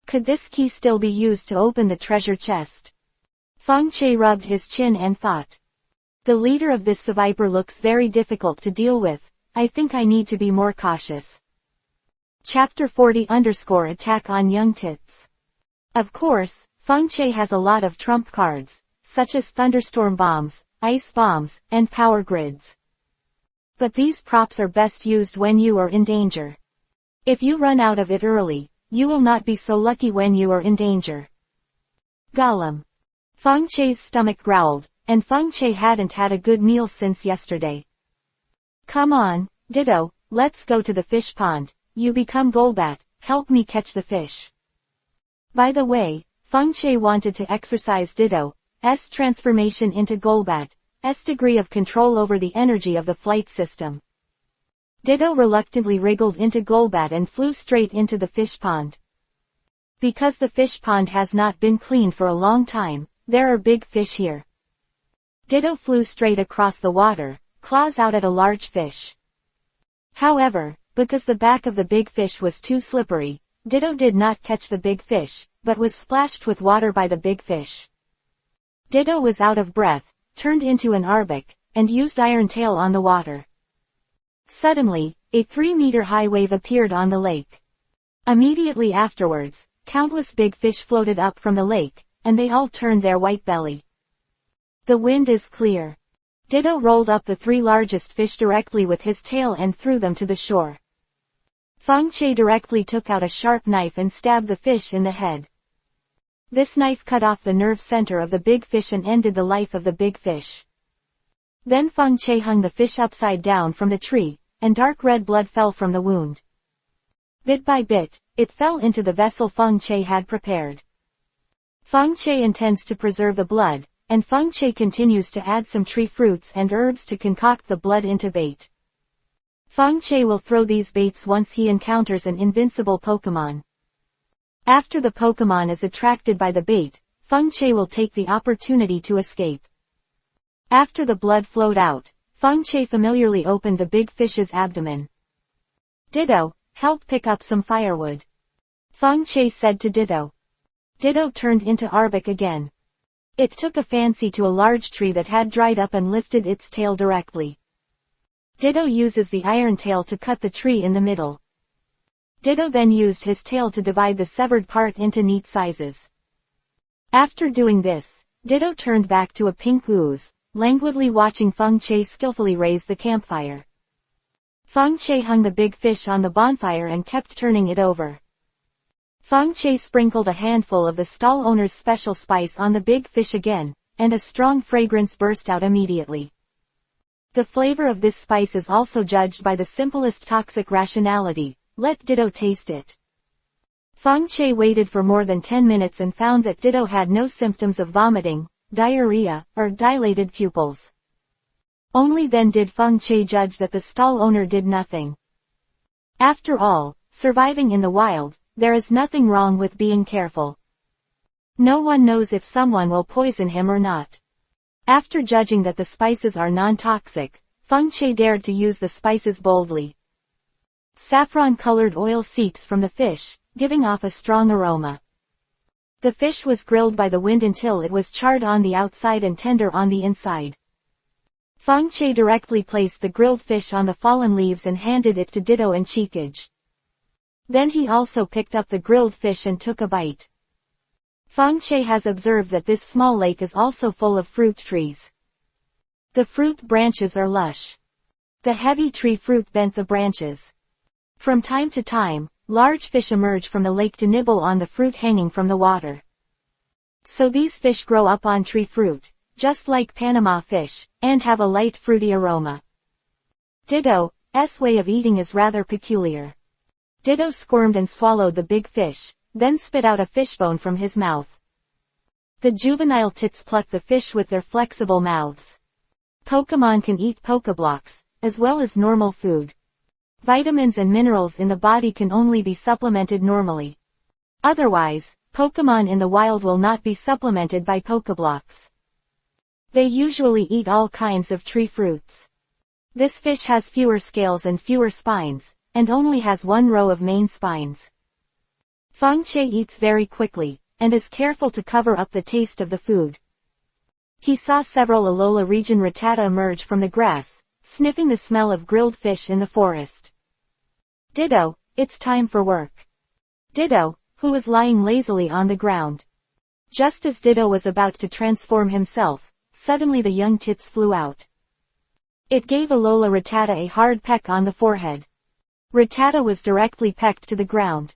Could this key still be used to open the treasure chest? Feng Che rubbed his chin and thought. The leader of this Seviper looks very difficult to deal with. I think I need to be more cautious. Chapter 40_Attack on Young Tits. Of course, Feng Che has a lot of trump cards, such as thunderstorm bombs, ice bombs, and power grids. But these props are best used when you are in danger. If you run out of it early, you will not be so lucky when you are in danger. Gollum. Feng Che's stomach growled, and Feng Che hadn't had a good meal since yesterday. Come on, Ditto, let's go to the fish pond. You become Golbat, help me catch the fish. By the way, Feng Che wanted to exercise Ditto's transformation into Golbat's degree of control over the energy of the flight system. Ditto reluctantly wriggled into Golbat and flew straight into the fish pond. Because the fish pond has not been cleaned for a long time, there are big fish here. Ditto flew straight across the water, claws out at a large fish. However, because the back of the big fish was too slippery, Ditto did not catch the big fish, but was splashed with water by the big fish. Ditto was out of breath, turned into an Arbok, and used Iron Tail on the water. Suddenly, a 3-meter-high wave appeared on the lake. Immediately afterwards, countless big fish floated up from the lake, and they all turned their white belly. The wind is clear. Ditto rolled up the 3 largest fish directly with his tail and threw them to the shore. Feng Che directly took out a sharp knife and stabbed the fish in the head. This knife cut off the nerve center of the big fish and ended the life of the big fish. Then Feng Che hung the fish upside down from the tree, and dark red blood fell from the wound. Bit by bit, it fell into the vessel Feng Che had prepared. Feng Che intends to preserve the blood, and Feng Che continues to add some tree fruits and herbs to concoct the blood into bait. Feng Che will throw these baits once he encounters an invincible Pokémon. After the Pokémon is attracted by the bait, Feng Che will take the opportunity to escape. After the blood flowed out, Feng Che familiarly opened the big fish's abdomen. Ditto, help pick up some firewood. Feng Che said to Ditto. Ditto turned into Arbok again. It took a fancy to a large tree that had dried up and lifted its tail directly. Ditto uses the iron tail to cut the tree in the middle. Ditto then used his tail to divide the severed part into neat sizes. After doing this, Ditto turned back to a pink ooze, languidly watching Feng Che skillfully raise the campfire. Feng Che hung the big fish on the bonfire and kept turning it over. Feng Che sprinkled a handful of the stall owner's special spice on the big fish again, and a strong fragrance burst out immediately. The flavor of this spice is also judged by the simplest toxic rationality. Let Ditto taste it. Feng Che waited for more than 10 minutes and found that Ditto had no symptoms of vomiting, diarrhea, or dilated pupils. Only then did Feng Che judge that the stall owner did nothing. After all, surviving in the wild, there is nothing wrong with being careful. No one knows if someone will poison him or not. After judging that the spices are non-toxic, Feng Che dared to use the spices boldly. Saffron-colored oil seeps from the fish, giving off a strong aroma. The fish was grilled by the wind until it was charred on the outside and tender on the inside. Feng Che directly placed the grilled fish on the fallen leaves and handed it to Ditto and Cheekage. Then he also picked up the grilled fish and took a bite. Feng Che has observed that this small lake is also full of fruit trees. The fruit branches are lush. The heavy tree fruit bent the branches. From time to time, large fish emerge from the lake to nibble on the fruit hanging from the water. So these fish grow up on tree fruit, just like Panama fish, and have a light fruity aroma. Ditto's way of eating is rather peculiar. Ditto squirmed and swallowed the big fish, then spit out a fishbone from his mouth. The juvenile tits pluck the fish with their flexible mouths. Pokémon can eat Pokeblocks, as well as normal food. Vitamins and minerals in the body can only be supplemented normally. Otherwise, Pokémon in the wild will not be supplemented by Pokeblocks. They usually eat all kinds of tree fruits. This fish has fewer scales and fewer spines, and only has one row of main spines. Feng-Che eats very quickly, and is careful to cover up the taste of the food. He saw several Alola region Rattata emerge from the grass, sniffing the smell of grilled fish in the forest. Ditto, it's time for work. Ditto, who was lying lazily on the ground. Just as Ditto was about to transform himself, suddenly the young tits flew out. It gave Alola Rattata a hard peck on the forehead. Rattata was directly pecked to the ground.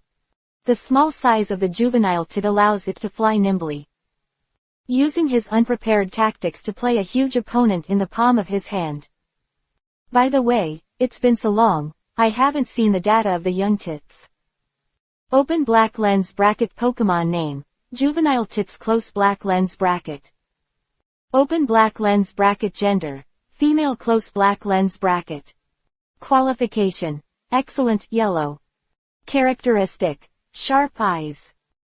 The small size of the juvenile tit allows it to fly nimbly. Using his unprepared tactics to play a huge opponent in the palm of his hand. By the way, it's been so long, I haven't seen the data of the young tits. Open black lens bracket Pokémon name, juvenile tits close black lens bracket. Open black lens bracket gender, female close black lens bracket. Qualification, excellent yellow. Characteristic, sharp eyes.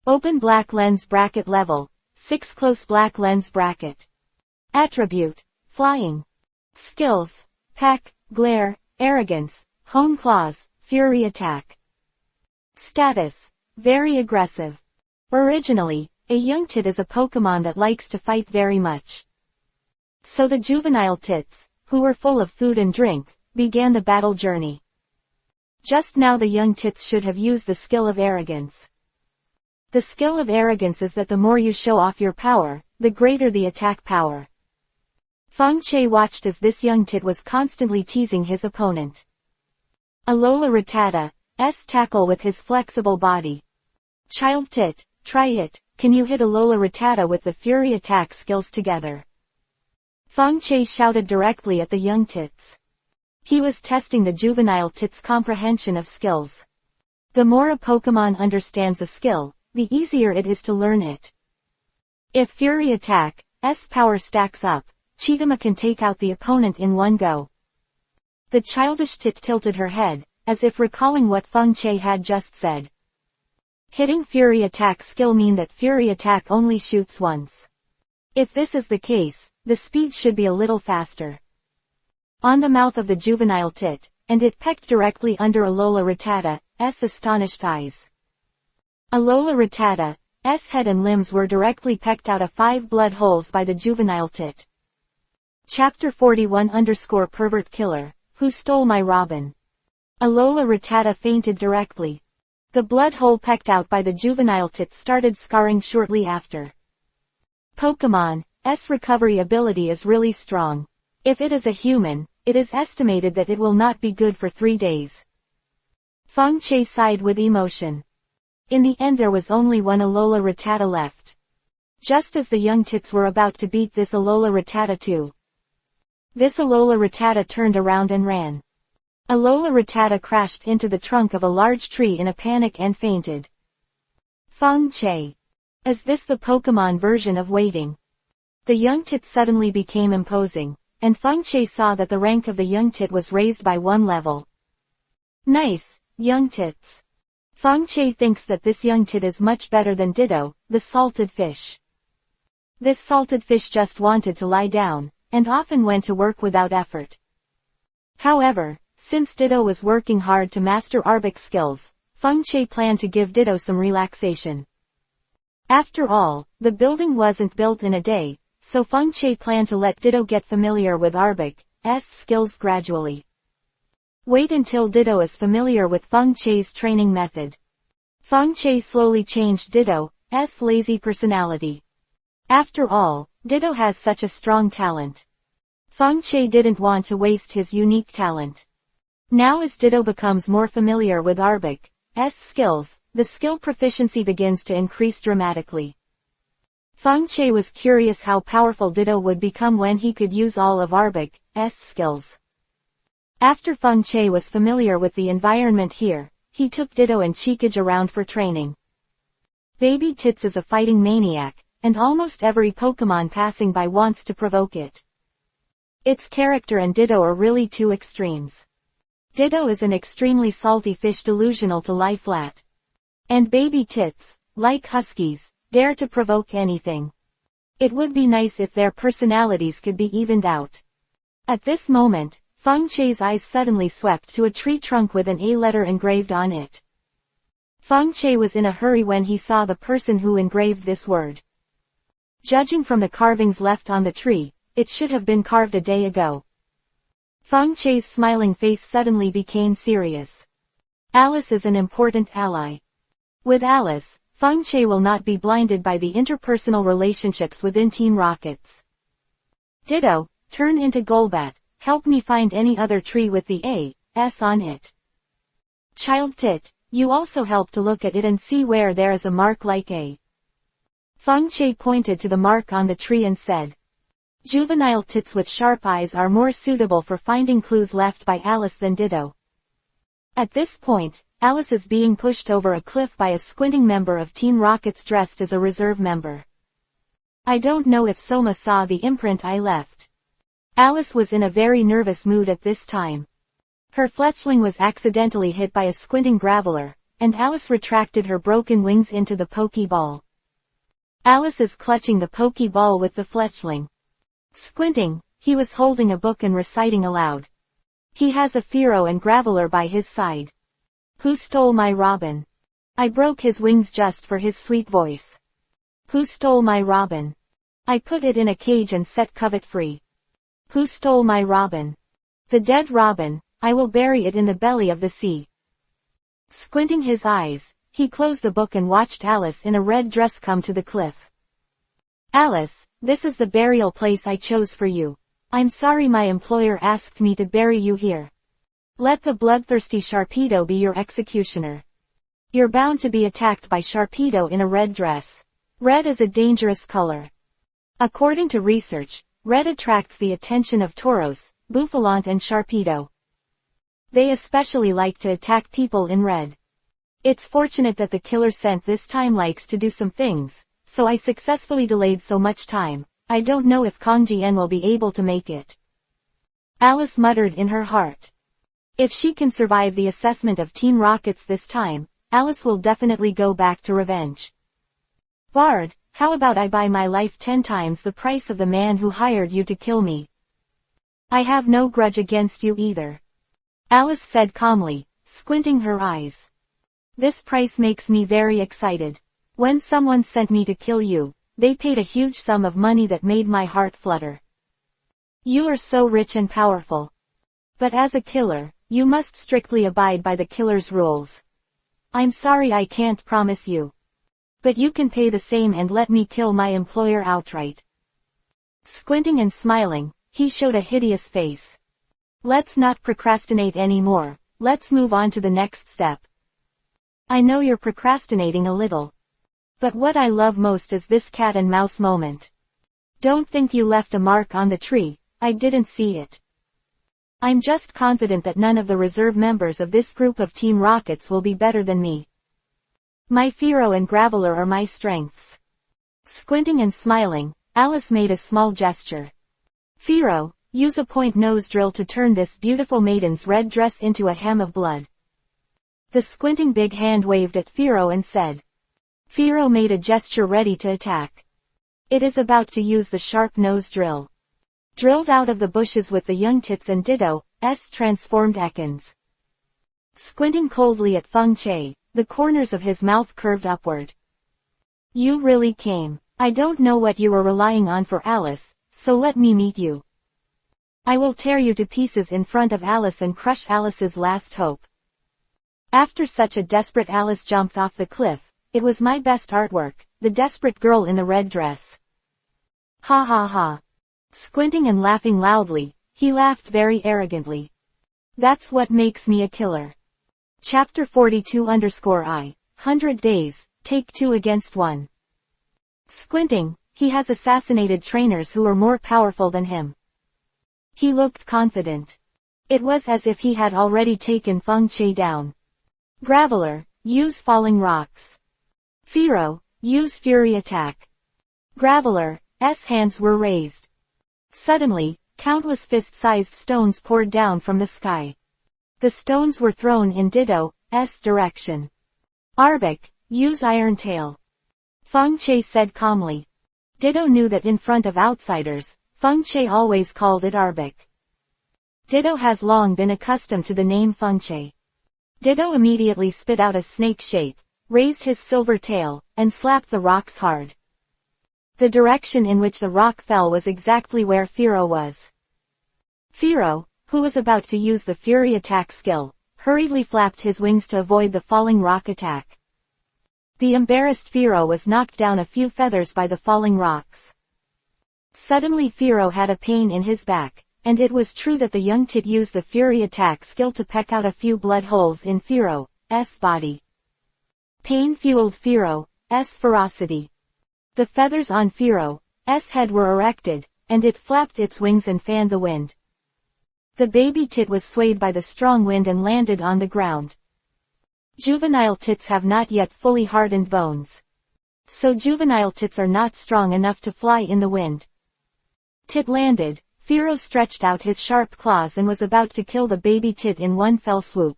Open black lens bracket level, 6 close black lens bracket. Attribute, flying. Skills, peck, glare, arrogance, hone claws, fury attack. Status, very aggressive. Originally, a young tit is a Pokémon that likes to fight very much. So the juvenile tits, who were full of food and drink, began the battle journey. Just now the young tits should have used the skill of arrogance. The skill of arrogance is that the more you show off your power, the greater the attack power. Feng-Che watched as this young tit was constantly teasing his opponent. Alola Rattata's tackle with his flexible body. Child tit, try it, can you hit Alola Rattata with the fury attack skills together? Feng-Che shouted directly at the young tits. He was testing the juvenile tit's comprehension of skills. The more a Pokémon understands a skill, the easier it is to learn it. If Fury Attack's power stacks up, Cheetama can take out the opponent in one go. The childish tit tilted her head, as if recalling what Feng-Che had just said. Hitting Fury Attack skill mean that Fury Attack only shoots once. If this is the case, the speed should be a little faster. On the mouth of the juvenile tit, and it pecked directly under Alola Rattata's astonished eyes. Alola Rattata's head and limbs were directly pecked out of 5 blood holes by the juvenile tit. Chapter 41_Pervert Killer, Who Stole My Robin? Alola Rattata fainted directly. The blood hole pecked out by the juvenile tit started scarring shortly after. Pokémon's recovery ability is really strong. If it is a human, it is estimated that it will not be good for 3 days. Feng-Che sighed with emotion. In the end there was only one Alola Rattata left. Just as the young tits were about to beat this Alola Rattata too. This Alola Rattata turned around and ran. Alola Rattata crashed into the trunk of a large tree in a panic and fainted. Feng-Che. Is this the Pokémon version of waiting? The young tit suddenly became imposing, and Feng-Che saw that the rank of the young tit was raised by 1 level. Nice, young tits. Feng-Che thinks that this young tit is much better than Ditto, the salted fish. This salted fish just wanted to lie down, and often went to work without effort. However, since Ditto was working hard to master Audiobook skills, Feng-Che planned to give Ditto some relaxation. After all, the building wasn't built in a day, so Feng-Che planned to let Ditto get familiar with Audiobook's skills gradually. Wait until Ditto is familiar with Feng-Che's training method. Feng-Che slowly changed Ditto's lazy personality. After all, Ditto has such a strong talent. Feng-Che didn't want to waste his unique talent. Now as Ditto becomes more familiar with Audiobook's skills, the skill proficiency begins to increase dramatically. Feng-Che was curious how powerful Ditto would become when he could use all of Audiobook's skills. After Feng-Che was familiar with the environment here, he took Ditto and Cheekage around for training. Baby Tits is a fighting maniac, and almost every Pokémon passing by wants to provoke it. Its character and Ditto are really two extremes. Ditto is an extremely salty fish delusional to lie flat. And baby tits, like huskies, dare to provoke anything. It would be nice if their personalities could be evened out. At this moment, Feng Chie's eyes suddenly swept to a tree trunk with an A letter engraved on it. Feng Chie was in a hurry when he saw the person who engraved this word. Judging from the carvings left on the tree, it should have been carved a day ago. Feng Chie's smiling face suddenly became serious. Alice is an important ally. With Alice, Feng Chie will not be blinded by the interpersonal relationships within Team Rockets. Ditto, turn into Golbat, help me find any other tree with the A.S. on it. Child Tit, you also help to look at it and see where there is a mark like A. Feng Chie pointed to the mark on the tree and said, Juvenile tits with sharp eyes are more suitable for finding clues left by Alice than Ditto. At this point, Alice is being pushed over a cliff by a squinting member of Team Rockets dressed as a reserve member. I don't know if Soma saw the imprint I left. Alice was in a very nervous mood at this time. Her fletchling was accidentally hit by a squinting graveler, and Alice retracted her broken wings into the Pokeball. Alice is clutching the Pokeball with the fletchling. Squinting, he was holding a book and reciting aloud. He has a Fearow and Graveler by his side. Who stole my robin? I broke his wings just for his sweet voice. Who stole my robin? I put it in a cage and set Covet free. Who stole my robin? The dead robin, I will bury it in the belly of the sea. Squinting his eyes, he closed the book and watched Alice in a red dress come to the cliff. Alice, this is the burial place I chose for you. I'm sorry my employer asked me to bury you here. Let the bloodthirsty Sharpedo be your executioner. You're bound to be attacked by Sharpedo in a red dress. Red is a dangerous color. According to research, red attracts the attention of Tauros, Buffalant and Sharpedo. They especially like to attack people in red. It's fortunate that the killer scent this time likes to do some things, so I successfully delayed so much time. I don't know if Kong Jian will be able to make it. Alice muttered in her heart. If she can survive the assessment of Team Rockets this time, Alice will definitely go back to revenge. Bard, how about I buy my life 10 times the price of the man who hired you to kill me? I have no grudge against you either. Alice said calmly, squinting her eyes. This price makes me very excited. When someone sent me to kill you, they paid a huge sum of money that made my heart flutter. You are so rich and powerful. But as a killer, you must strictly abide by the killer's rules. I'm sorry I can't promise you. But you can pay the same and let me kill my employer outright. Squinting and smiling, he showed a hideous face. Let's not procrastinate anymore, let's move on to the next step. I know you're procrastinating a little. But what I love most is this cat and mouse moment. Don't think you left a mark on the tree, I didn't see it. I'm just confident that none of the reserve members of this group of Team Rockets will be better than me. My Fearow and Graveler are my strengths. Squinting and smiling, Alice made a small gesture. Fearow, use a point nose drill to turn this beautiful maiden's red dress into a hem of blood. The squinting big hand waved at Fearow and said. Fearow made a gesture ready to attack. It is about to use the sharp nose drill. Drilled out of the bushes with the young tits and Ditto's transformed Ekans. Squinting coldly at Feng Chie, the corners of his mouth curved upward. You really came. I don't know what you were relying on for Alice, so let me meet you. I will tear you to pieces in front of Alice and crush Alice's last hope. After such a desperate Alice jumped off the cliff. It was my best artwork, the desperate girl in the red dress. Ha ha ha. Squinting and laughing loudly, he laughed very arrogantly. That's what makes me a killer. Chapter 42_I, 100 Days, Take 2 Against 1. Squinting, he has assassinated trainers who are more powerful than him. He looked confident. It was as if he had already taken Feng Chie down. Graveler, use falling rocks. Fearow, use fury attack. Graveler's hands were raised. Suddenly, Countless fist-sized stones poured down from the sky. The stones were thrown in Ditto's direction. Arbok, use Iron Tail. Feng Che said calmly. Ditto knew that in front of outsiders, Feng Che always called it Arbok. Ditto has long been accustomed to the name Feng Che. Ditto immediately spit out a snake shape, raised his silver tail, and slapped the rocks hard. The direction in which the rock fell was exactly where Firo was. Firo, who was about to use the Fury attack skill, hurriedly flapped his wings to avoid the falling rock attack. The embarrassed Firo was knocked down a few feathers by the falling rocks. Suddenly Firo had a pain in his back, and it was true that the young tit used the Fury attack skill to peck out a few blood holes in Firo's body. Pain fueled Firo's ferocity. The feathers on Firo's head were erected, and it flapped its wings and fanned the wind. The baby tit was swayed by the strong wind and landed on the ground. Juvenile tits have not yet fully hardened bones. So juvenile tits are not strong enough to fly in the wind. Tit landed, Firo stretched out his sharp claws and was about to kill the baby tit in one fell swoop.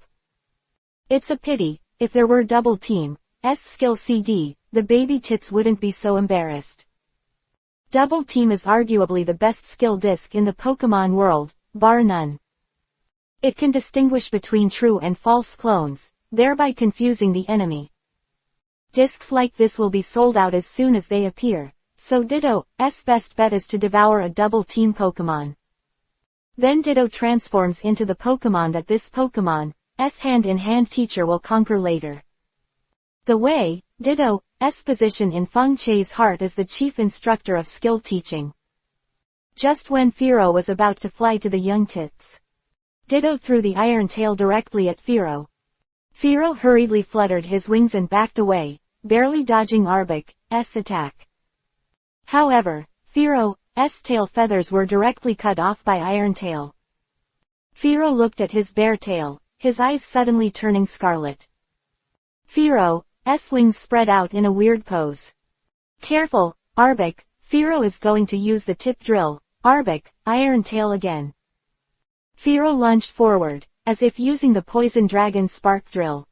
It's a pity, if there were double team's skill CD, the baby tits wouldn't be so embarrassed. Double team is arguably the best skill disc in the Pokémon world, bar none. It can distinguish between true and false clones, thereby confusing the enemy. Discs like this will be sold out as soon as they appear, so Ditto's best bet is to devour a double team Pokémon. Then Ditto transforms into the Pokémon that this Pokémon's hand-in-hand teacher will conquer later. The way, Ditto's position in Feng Che's heart is the chief instructor of skill teaching. Just when Firo was about to fly to the young tits, Ditto threw the iron tail directly at Firo. Firo hurriedly fluttered his wings and backed away, barely dodging Arbok's attack. However, Firo's tail feathers were directly cut off by Iron Tail. Firo looked at his bare tail, his eyes suddenly turning scarlet. Firo's wings spread out in a weird pose. Careful, Arbok, Firo is going to use the tip drill. Arbok, Iron Tail again. Firo lunged forward, as if using the Poison Dragon Spark Drill.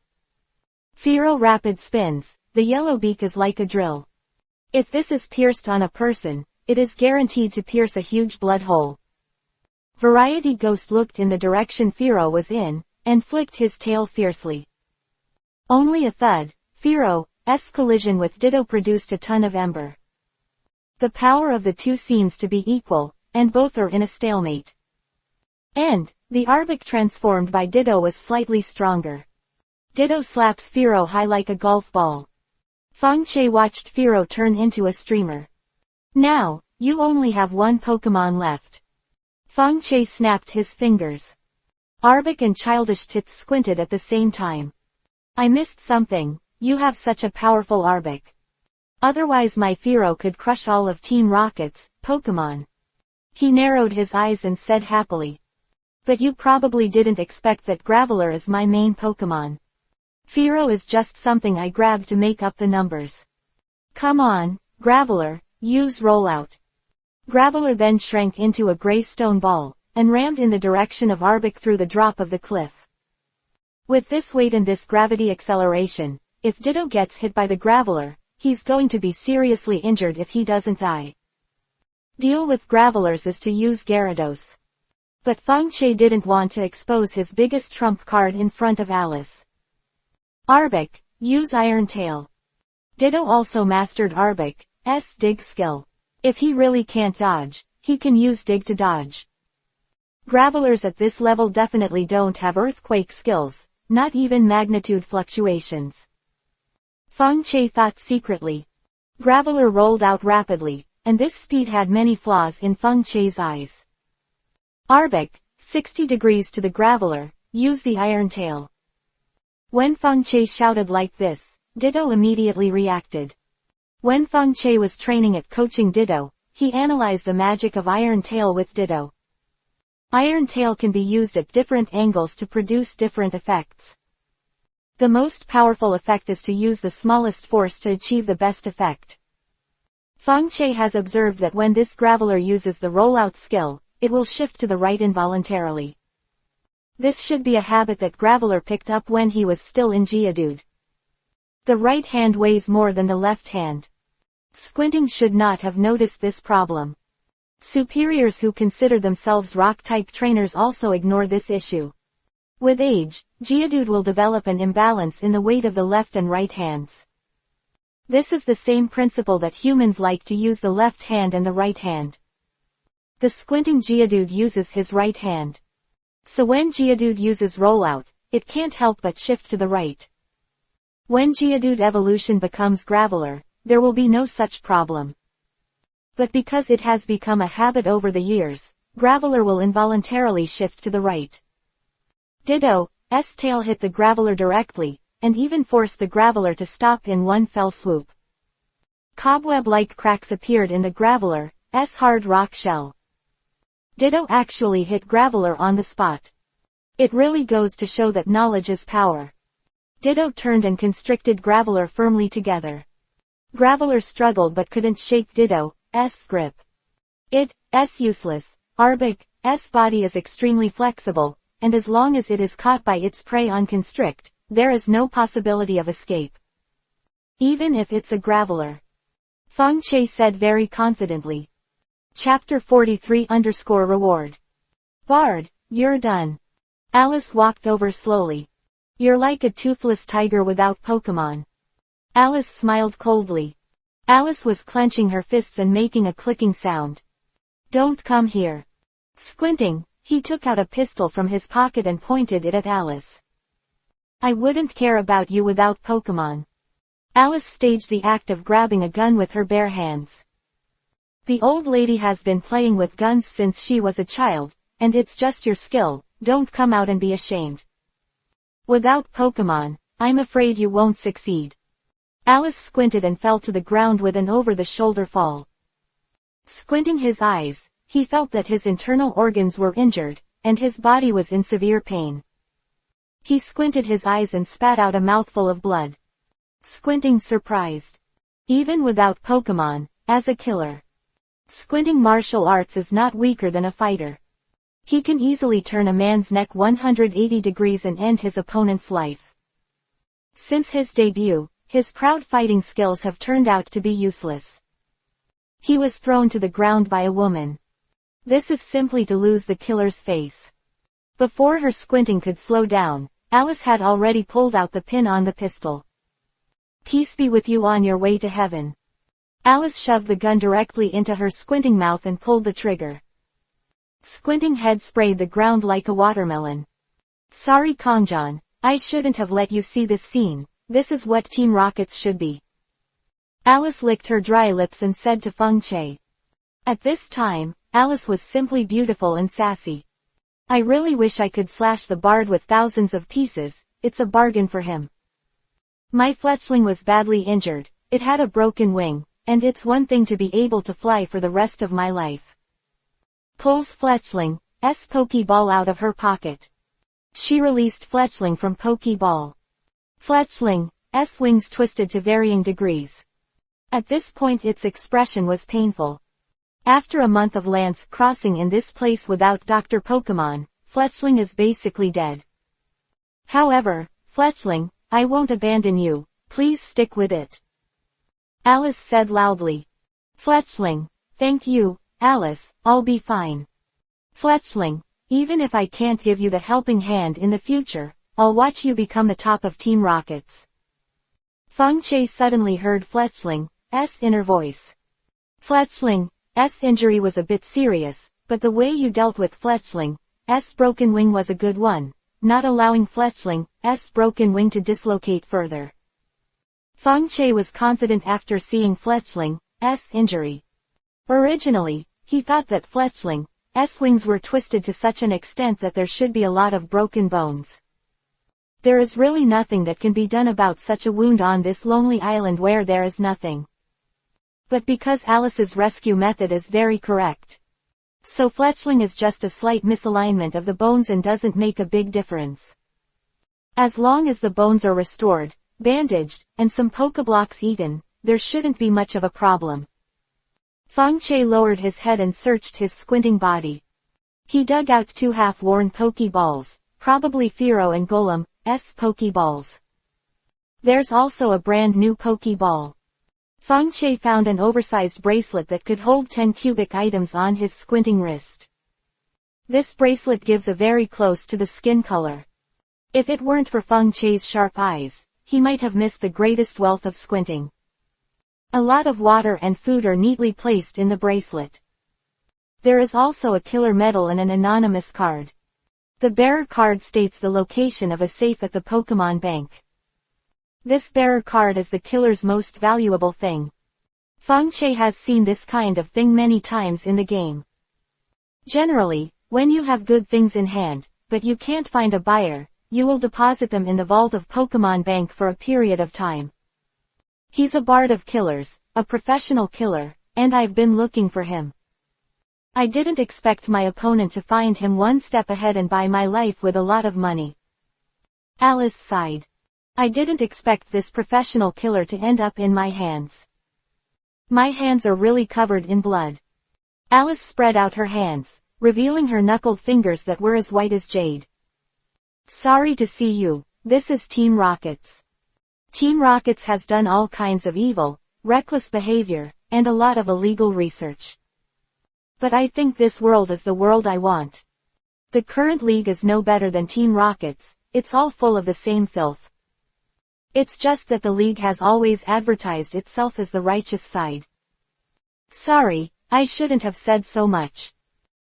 Firo rapid spins, the yellow beak is like a drill. If this is pierced on a person, it is guaranteed to pierce a huge blood hole. Variety Ghost looked in the direction Firo was in, and flicked his tail fiercely. Only a thud, Firo's collision with Ditto produced a ton of ember. The power of the two seems to be equal, and both are in a stalemate. And, the Arbok transformed by Ditto was slightly stronger. Ditto slaps Firo high like a golf ball. Feng Che watched Firo turn into a streamer. Now, you only have one Pokémon left. Feng Che snapped his fingers. Arbok and Childish Tits squinted at the same time. I missed something, you have such a powerful Arbok. Otherwise my Firo could crush all of Team Rocket's Pokémon. He narrowed his eyes and said happily. But you probably didn't expect that Graveler is my main Pokémon. Firo is just something I grabbed to make up the numbers. Come on, Graveler, use Rollout. Graveler then shrank into a gray stone ball, and rammed in the direction of Arbok through the drop of the cliff. With this weight and this gravity acceleration, if Ditto gets hit by the Graveler, he's going to be seriously injured if he doesn't die. Deal with Gravelers is to use Gyarados. But Feng Che didn't want to expose his biggest trump card in front of Alice. Arbok, use Iron Tail. Ditto also mastered Arbok's dig skill. If he really can't dodge, he can use dig to dodge. Gravelers at this level definitely don't have earthquake skills, not even magnitude fluctuations. Feng Che thought secretly. Graveler rolled out rapidly, and this speed had many flaws in Feng Che's eyes. Arbok, 60 degrees to the Graveler, use the Iron Tail. When Feng Che shouted like this, Ditto immediately reacted. When Feng Che was training at coaching Ditto, he analyzed the magic of Iron Tail with Ditto. Iron Tail can be used at different angles to produce different effects. The most powerful effect is to use the smallest force to achieve the best effect. Feng Che has observed that when this Graveler uses the rollout skill, it will shift to the right involuntarily. This should be a habit that Graveler picked up when he was still in Geodude. The right hand weighs more than the left hand. Squinting should not have noticed this problem. Superiors who consider themselves rock-type trainers also ignore this issue. With age, Geodude will develop an imbalance in the weight of the left and right hands. This is the same principle that humans like to use the left hand and the right hand. The squinting Geodude uses his right hand. So when Geodude uses rollout, it can't help but shift to the right. When Geodude evolution becomes Graveler, there will be no such problem. But because it has become a habit over the years, Graveler will involuntarily shift to the right. Ditto's tail hit the Graveler directly, and even forced the Graveler to stop in one fell swoop. Cobweb-like cracks appeared in the Graveler's hard rock shell. Ditto actually hit Graveler on the spot. It really goes to show that knowledge is power. Ditto turned and constricted Graveler firmly together. Graveler struggled but couldn't shake Ditto's grip. It's useless. Arbok's body is extremely flexible, and as long as it is caught by its prey on constrict, there is no possibility of escape. Even if it's a Graveler. Feng Che said very confidently. Chapter 43_reward. Bard, you're done. Alice walked over slowly. You're like a toothless tiger without Pokémon. Alice smiled coldly. Alice was clenching her fists and making a clicking sound. Don't come here. Squinting, he took out a pistol from his pocket and pointed it at Alice. I wouldn't care about you without Pokémon. Alice staged the act of grabbing a gun with her bare hands. The old lady has been playing with guns since she was a child, and it's just your skill, don't come out and be ashamed. Without Pokémon, I'm afraid you won't succeed. Alice squinted and fell to the ground with an over-the-shoulder fall. Squinting his eyes, he felt that his internal organs were injured, and his body was in severe pain. He squinted his eyes and spat out a mouthful of blood. Squinting surprised. Even without Pokémon, as a killer, Squinting martial arts is not weaker than a fighter. He can easily turn a man's neck 180 degrees and end his opponent's life. Since his debut, his proud fighting skills have turned out to be useless. He was thrown to the ground by a woman. This is simply to lose the killer's face. Before her squinting could slow down, Alice had already pulled out the pin on the pistol. Peace be with you on your way to heaven. Alice shoved the gun directly into her squinting mouth and pulled the trigger. Squinting head sprayed the ground like a watermelon. Sorry Kongjan, I shouldn't have let you see this scene. This is what Team Rockets should be. Alice licked her dry lips and said to Feng Che. At this time, Alice was simply beautiful and sassy. I really wish I could slash the bard with thousands of pieces, it's a bargain for him. My fletchling was badly injured, it had a broken wing, and it's one thing to be able to fly for the rest of my life. Pulls Fletchling's Pokeball out of her pocket. She released Fletchling from Pokeball. Fletchling's wings twisted to varying degrees. At this point its expression was painful. After a month of Lance crossing in this place without Dr. Pokémon, Fletchling is basically dead. However, Fletchling, I won't abandon you, please stick with it. Alice said loudly. Fletchling, thank you, Alice, I'll be fine. Fletchling, even if I can't give you the helping hand in the future, I'll watch you become the top of Team Rockets. Feng Che suddenly heard Fletchling's inner voice. Fletchling's injury was a bit serious, but the way you dealt with Fletchling's broken wing was a good one, not allowing Fletchling's broken wing to dislocate further. Feng Che was confident after seeing Fletchling's injury. Originally, he thought that Fletchling's wings were twisted to such an extent that there should be a lot of broken bones. There is really nothing that can be done about such a wound on this lonely island where there is nothing. But because Alice's rescue method is very correct. So Fletchling is just a slight misalignment of the bones and doesn't make a big difference. As long as the bones are restored, bandaged, and some Pokeblocks eaten, there shouldn't be much of a problem. Feng Che lowered his head and searched his squinting body. He dug out 2 half-worn Pokeballs, probably Fearow and Golem's Pokeballs. There's also a brand new Pokeball. Feng Che found an oversized bracelet that could hold 10 cubic items on his squinting wrist. This bracelet gives a very close to the skin color. If it weren't for Feng Che's sharp eyes, he might have missed the greatest wealth of squinting. A lot of water and food are neatly placed in the bracelet. There is also a killer medal and an anonymous card. The bearer card states the location of a safe at the Pokémon Bank. This bearer card is the killer's most valuable thing. Feng Che has seen this kind of thing many times in the game. Generally, when you have good things in hand, but you can't find a buyer, you will deposit them in the vault of Pokémon Bank for a period of time. He's a bard of killers, a professional killer, and I've been looking for him. I didn't expect my opponent to find him one step ahead and buy my life with a lot of money. Alice sighed. I didn't expect this professional killer to end up in my hands. My hands are really covered in blood. Alice spread out her hands, revealing her knuckled fingers that were as white as jade. Sorry to see you, this is Team Rockets. Team Rockets has done all kinds of evil, reckless behavior, and a lot of illegal research. But I think this world is the world I want. The current league is no better than Team Rockets, it's all full of the same filth. It's just that the league has always advertised itself as the righteous side. Sorry, I shouldn't have said so much.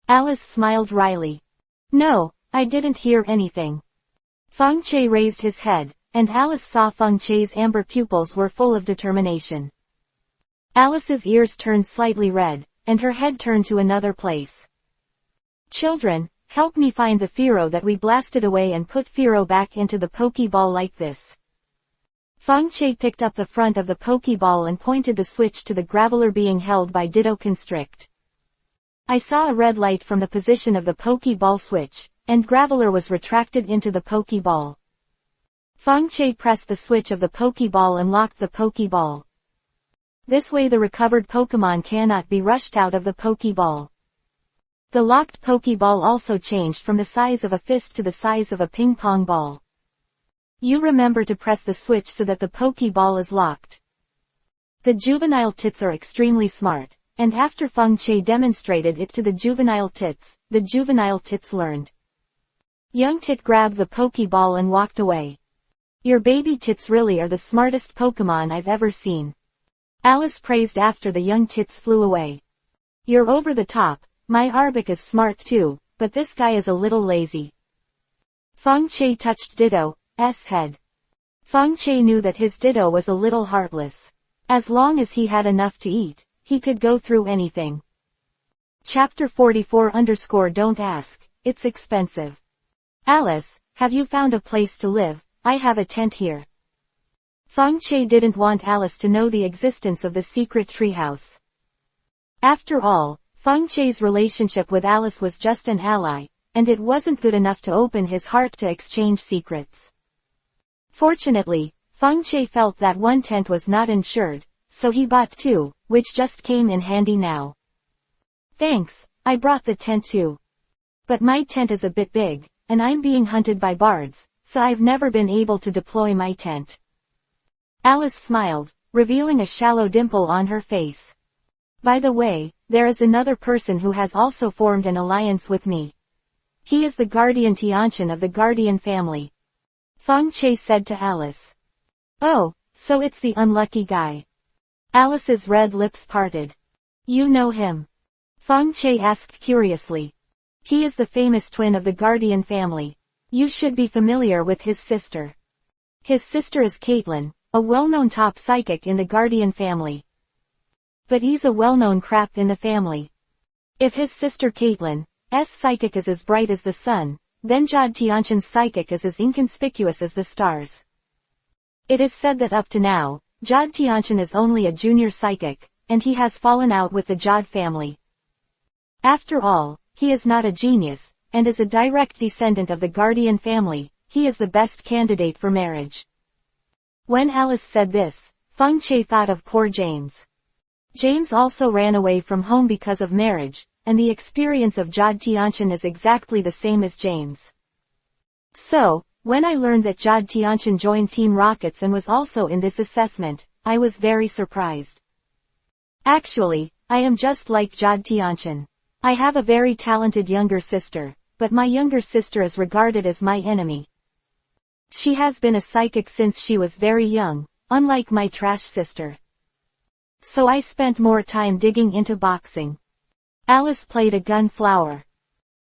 Alice smiled wryly. No, I didn't hear anything. Feng Che raised his head, and Alice saw Feng Che's amber pupils were full of determination. Alice's ears turned slightly red, and her head turned to another place. Children, help me find the Fearow that we blasted away and put Fearow back into the Pokeball like this. Feng Che picked up the front of the Pokeball and pointed the switch to the Graveler being held by Ditto Constrict. I saw a red light from the position of the Pokeball switch, and Graveler was retracted into the Pokeball. Feng Che pressed the switch of the Pokeball and locked the Pokeball. This way the recovered Pokémon cannot be rushed out of the Pokeball. The locked Pokeball also changed from the size of a fist to the size of a ping-pong ball. You remember to press the switch so that the Pokeball is locked. The juvenile tits are extremely smart, and after Feng Che demonstrated it to the juvenile tits learned. Young tit grabbed the Pokeball and walked away. Your baby tits really are the smartest Pokémon I've ever seen. Alice praised after the young tits flew away. You're over the top, my Arbok is smart too, but this guy is a little lazy. Feng Che touched Ditto's head. Feng Che knew that his Ditto was a little heartless. As long as he had enough to eat, he could go through anything. Chapter 44 Don't ask, it's expensive. Alice, have you found a place to live? I have a tent here. Feng Che didn't want Alice to know the existence of the secret treehouse. After all, Feng Che's relationship with Alice was just an ally, and it wasn't good enough to open his heart to exchange secrets. Fortunately, Feng Che felt that one tent was not insured, so he bought 2, which just came in handy now. Thanks, I brought the tent too. But my tent is a bit big, and I'm being hunted by bards, so I've never been able to deploy my tent. Alice smiled, revealing a shallow dimple on her face. By the way, there is another person who has also formed an alliance with me. He is the guardian Tianchan of the Guardian family. Feng Che said to Alice. Oh, so it's the unlucky guy. Alice's red lips parted. You know him? Feng Che asked curiously. He is the famous twin of the Guardian family. You should be familiar with his sister. His sister is Caitlin, a well-known top psychic in the Guardian family. But he's a well-known crap in the family. If his sister Caitlin's psychic is as bright as the sun, then Jade Tianchan's psychic is as inconspicuous as the stars. It is said that up to now, Jade Tianchan is only a junior psychic, and he has fallen out with the Jade family. After all, he is not a genius, and is a direct descendant of the Guardian family. He is the best candidate for marriage. When Alice said this, Feng Che thought of poor James. James also ran away from home because of marriage, and the experience of Jod Tianchen is exactly the same as James. So, when I learned that Jod Tianchen joined Team Rockets and was also in this assessment, I was very surprised. Actually, I am just like Jod Tianchen. I have a very talented younger sister, but my younger sister is regarded as my enemy. She has been a psychic since she was very young, unlike my trash sister. So I spent more time digging into boxing. Alice played a gunflower.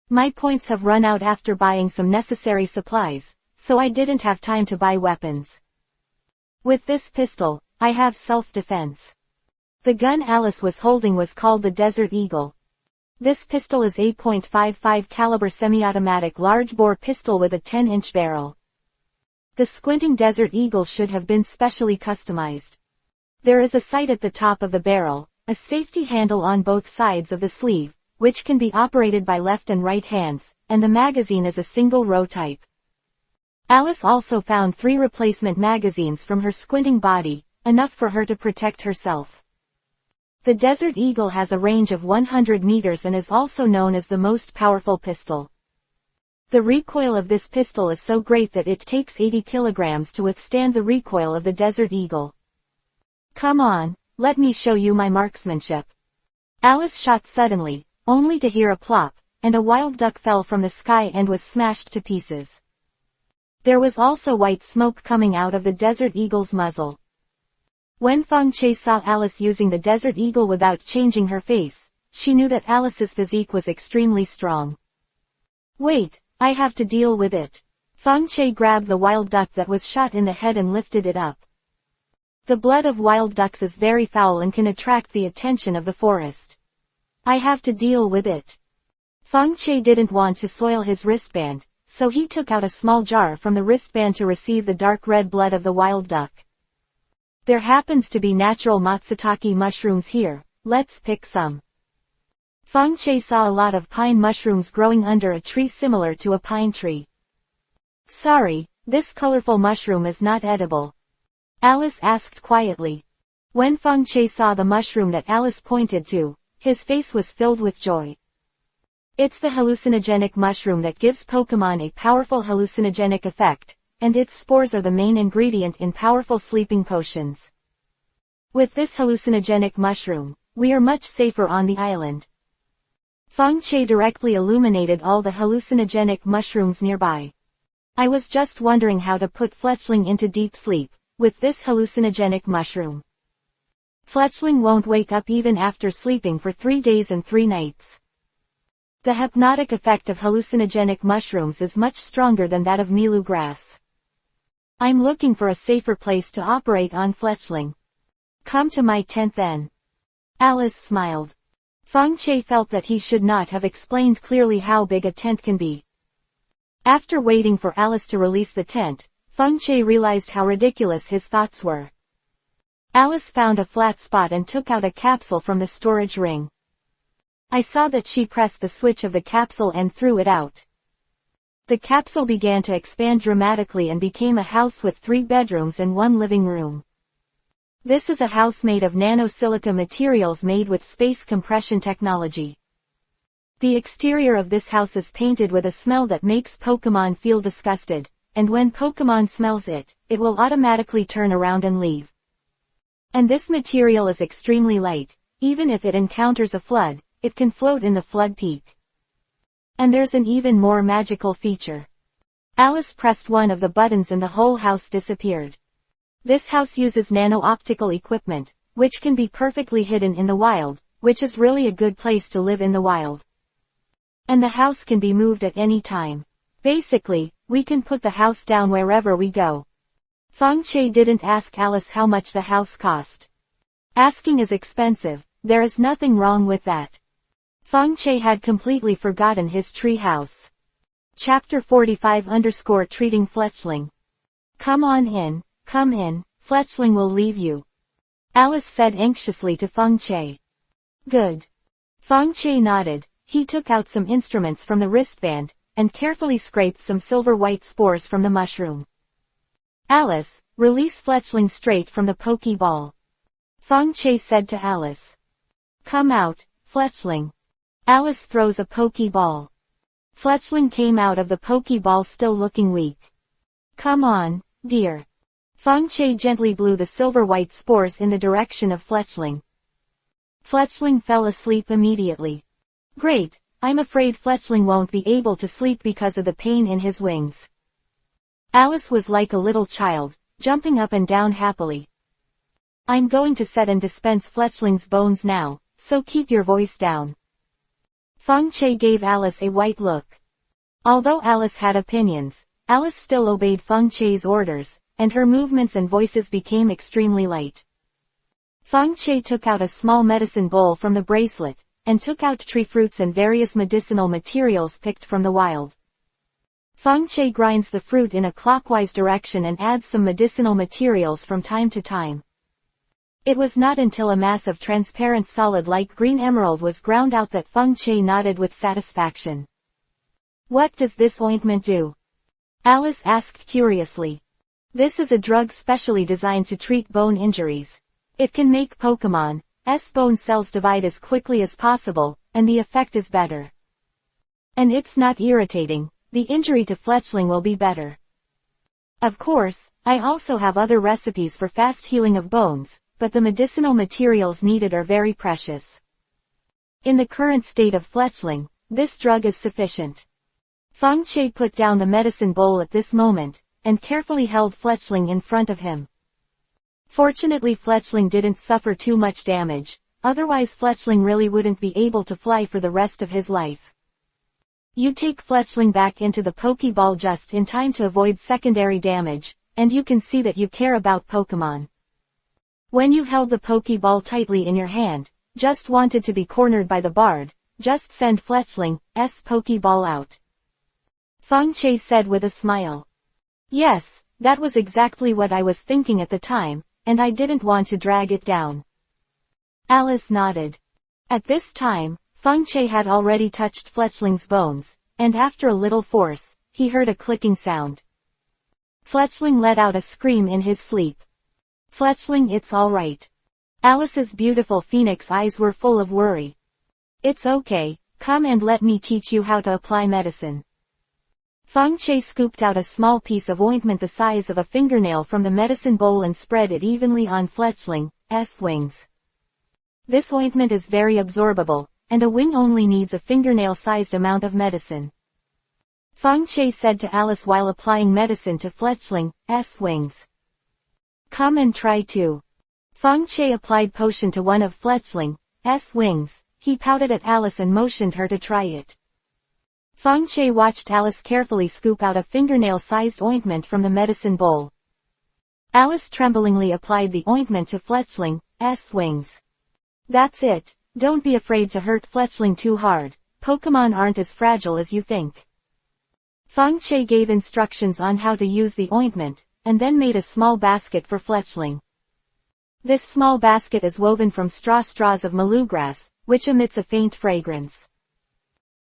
My points have run out after buying some necessary supplies, so I didn't have time to buy weapons. With this pistol, I have self-defense. The gun Alice was holding was called the Desert Eagle. This pistol is 8.55 caliber semi-automatic large-bore pistol with a 10-inch barrel. The squinting Desert Eagle should have been specially customized. There is a sight at the top of the barrel, a safety handle on both sides of the sleeve, which can be operated by left and right hands, and the magazine is a single-row type. Alice also found 3 replacement magazines from her squinting body, enough for her to protect herself. The Desert Eagle has a range of 100 meters and is also known as the most powerful pistol. The recoil of this pistol is so great that it takes 80 kilograms to withstand the recoil of the Desert Eagle. Come on, let me show you my marksmanship. Alice shot suddenly, only to hear a plop, and a wild duck fell from the sky and was smashed to pieces. There was also white smoke coming out of the Desert Eagle's muzzle. When Feng Che saw Alice using the Desert Eagle without changing her face, she knew that Alice's physique was extremely strong. Wait, I have to deal with it. Feng Che grabbed the wild duck that was shot in the head and lifted it up. The blood of wild ducks is very foul and can attract the attention of the forest. I have to deal with it. Feng Che didn't want to soil his wristband, so he took out a small jar from the wristband to receive the dark red blood of the wild duck. There happens to be natural matsutake mushrooms here, let's pick some. Feng Che saw a lot of pine mushrooms growing under a tree similar to a pine tree. Sorry, this colorful mushroom is not edible. Alice asked quietly. When Feng Che saw the mushroom that Alice pointed to, his face was filled with joy. It's the hallucinogenic mushroom that gives Pokémon a powerful hallucinogenic effect, and its spores are the main ingredient in powerful sleeping potions. With this hallucinogenic mushroom, we are much safer on the island. Feng Che directly illuminated all the hallucinogenic mushrooms nearby. I was just wondering how to put Fletchling into deep sleep, with this hallucinogenic mushroom. Fletchling won't wake up even after sleeping for 3 days and 3 nights. The hypnotic effect of hallucinogenic mushrooms is much stronger than that of Milu grass. I'm looking for a safer place to operate on Fletchling. Come to my tent then. Alice smiled. Feng Che felt that he should not have explained clearly how big a tent can be. After waiting for Alice to release the tent, Feng Che realized how ridiculous his thoughts were. Alice found a flat spot and took out a capsule from the storage ring. I saw that she pressed the switch of the capsule and threw it out. The capsule began to expand dramatically and became a house with 3 bedrooms and 1 living room. This is a house made of nanosilica materials made with space compression technology. The exterior of this house is painted with a smell that makes Pokémon feel disgusted, and when Pokémon smells it, it will automatically turn around and leave. And this material is extremely light, even if it encounters a flood, it can float in the flood peak. And there's an even more magical feature. Alice pressed one of the buttons and the whole house disappeared. This house uses nano-optical equipment, which can be perfectly hidden in the wild, which is really a good place to live in the wild. And the house can be moved at any time. Basically, we can put the house down wherever we go. Feng Che didn't ask Alice how much the house cost. Asking is expensive, there is nothing wrong with that. Feng Che had completely forgotten his tree house. Chapter 45 _ Treating Fletchling. Come on in, come in, Fletchling will leave you. Alice said anxiously to Feng Che. Good. Feng Che nodded, he took out some instruments from the wristband, and carefully scraped some silver white spores from the mushroom. Alice, release Fletchling straight from the Pokeball. Feng Che said to Alice. Come out, Fletchling. Alice throws a Pokeball. Fletchling came out of the Pokeball still looking weak. Come on, dear. Feng-Che gently blew the silver-white spores in the direction of Fletchling. Fletchling fell asleep immediately. Great, I'm afraid Fletchling won't be able to sleep because of the pain in his wings. Alice was like a little child, jumping up and down happily. I'm going to set and dispense Fletchling's bones now, so keep your voice down. Feng-Che gave Alice a white look. Although Alice had opinions, Alice still obeyed Feng-Che's orders, and her movements and voices became extremely light. Feng-Che took out a small medicine bowl from the bracelet, and took out tree fruits and various medicinal materials picked from the wild. Feng-Che grinds the fruit in a clockwise direction and adds some medicinal materials from time to time. It was not until a mass of transparent solid like green emerald was ground out that Feng-Che nodded with satisfaction. What does this ointment do? Alice asked curiously. This is a drug specially designed to treat bone injuries. It can make Pokemon's bone cells divide as quickly as possible, and the effect is better. And it's not irritating, the injury to Fletchling will be better. Of course, I also have other recipes for fast healing of bones, but the medicinal materials needed are very precious. In the current state of Fletchling, this drug is sufficient. Feng-Che put down the medicine bowl at this moment, and carefully held Fletchling in front of him. Fortunately Fletchling didn't suffer too much damage, otherwise Fletchling really wouldn't be able to fly for the rest of his life. You take Fletchling back into the Pokeball just in time to avoid secondary damage, and you can see that you care about Pokemon. When you held the Pokeball tightly in your hand, just wanted to be cornered by the bard, just send Fletchling's Pokeball out. Feng-Che said with a smile. Yes, that was exactly what I was thinking at the time, and I didn't want to drag it down. Alice nodded. At this time, Feng-Che had already touched Fletchling's bones, and after a little force, he heard a clicking sound. Fletchling let out a scream in his sleep. Fletchling, it's all right. Alice's beautiful phoenix eyes were full of worry. It's okay, come and let me teach you how to apply medicine. Feng-Che scooped out a small piece of ointment the size of a fingernail from the medicine bowl and spread it evenly on Fletchling's wings. This ointment is very absorbable, and a wing only needs a fingernail-sized amount of medicine. Feng-Che said to Alice while applying medicine to Fletchling's wings. Come and try too. Feng-Che applied potion to one of Fletchling's wings. He pouted at Alice and motioned her to try it. Feng-Che watched Alice carefully scoop out a fingernail-sized ointment from the medicine bowl. Alice tremblingly applied the ointment to Fletchling's wings. That's it, don't be afraid to hurt Fletchling too hard, Pokemon aren't as fragile as you think. Feng-Che gave instructions on how to use the ointment, and then made a small basket for Fletchling. This small basket is woven from straws of malugrass, which emits a faint fragrance.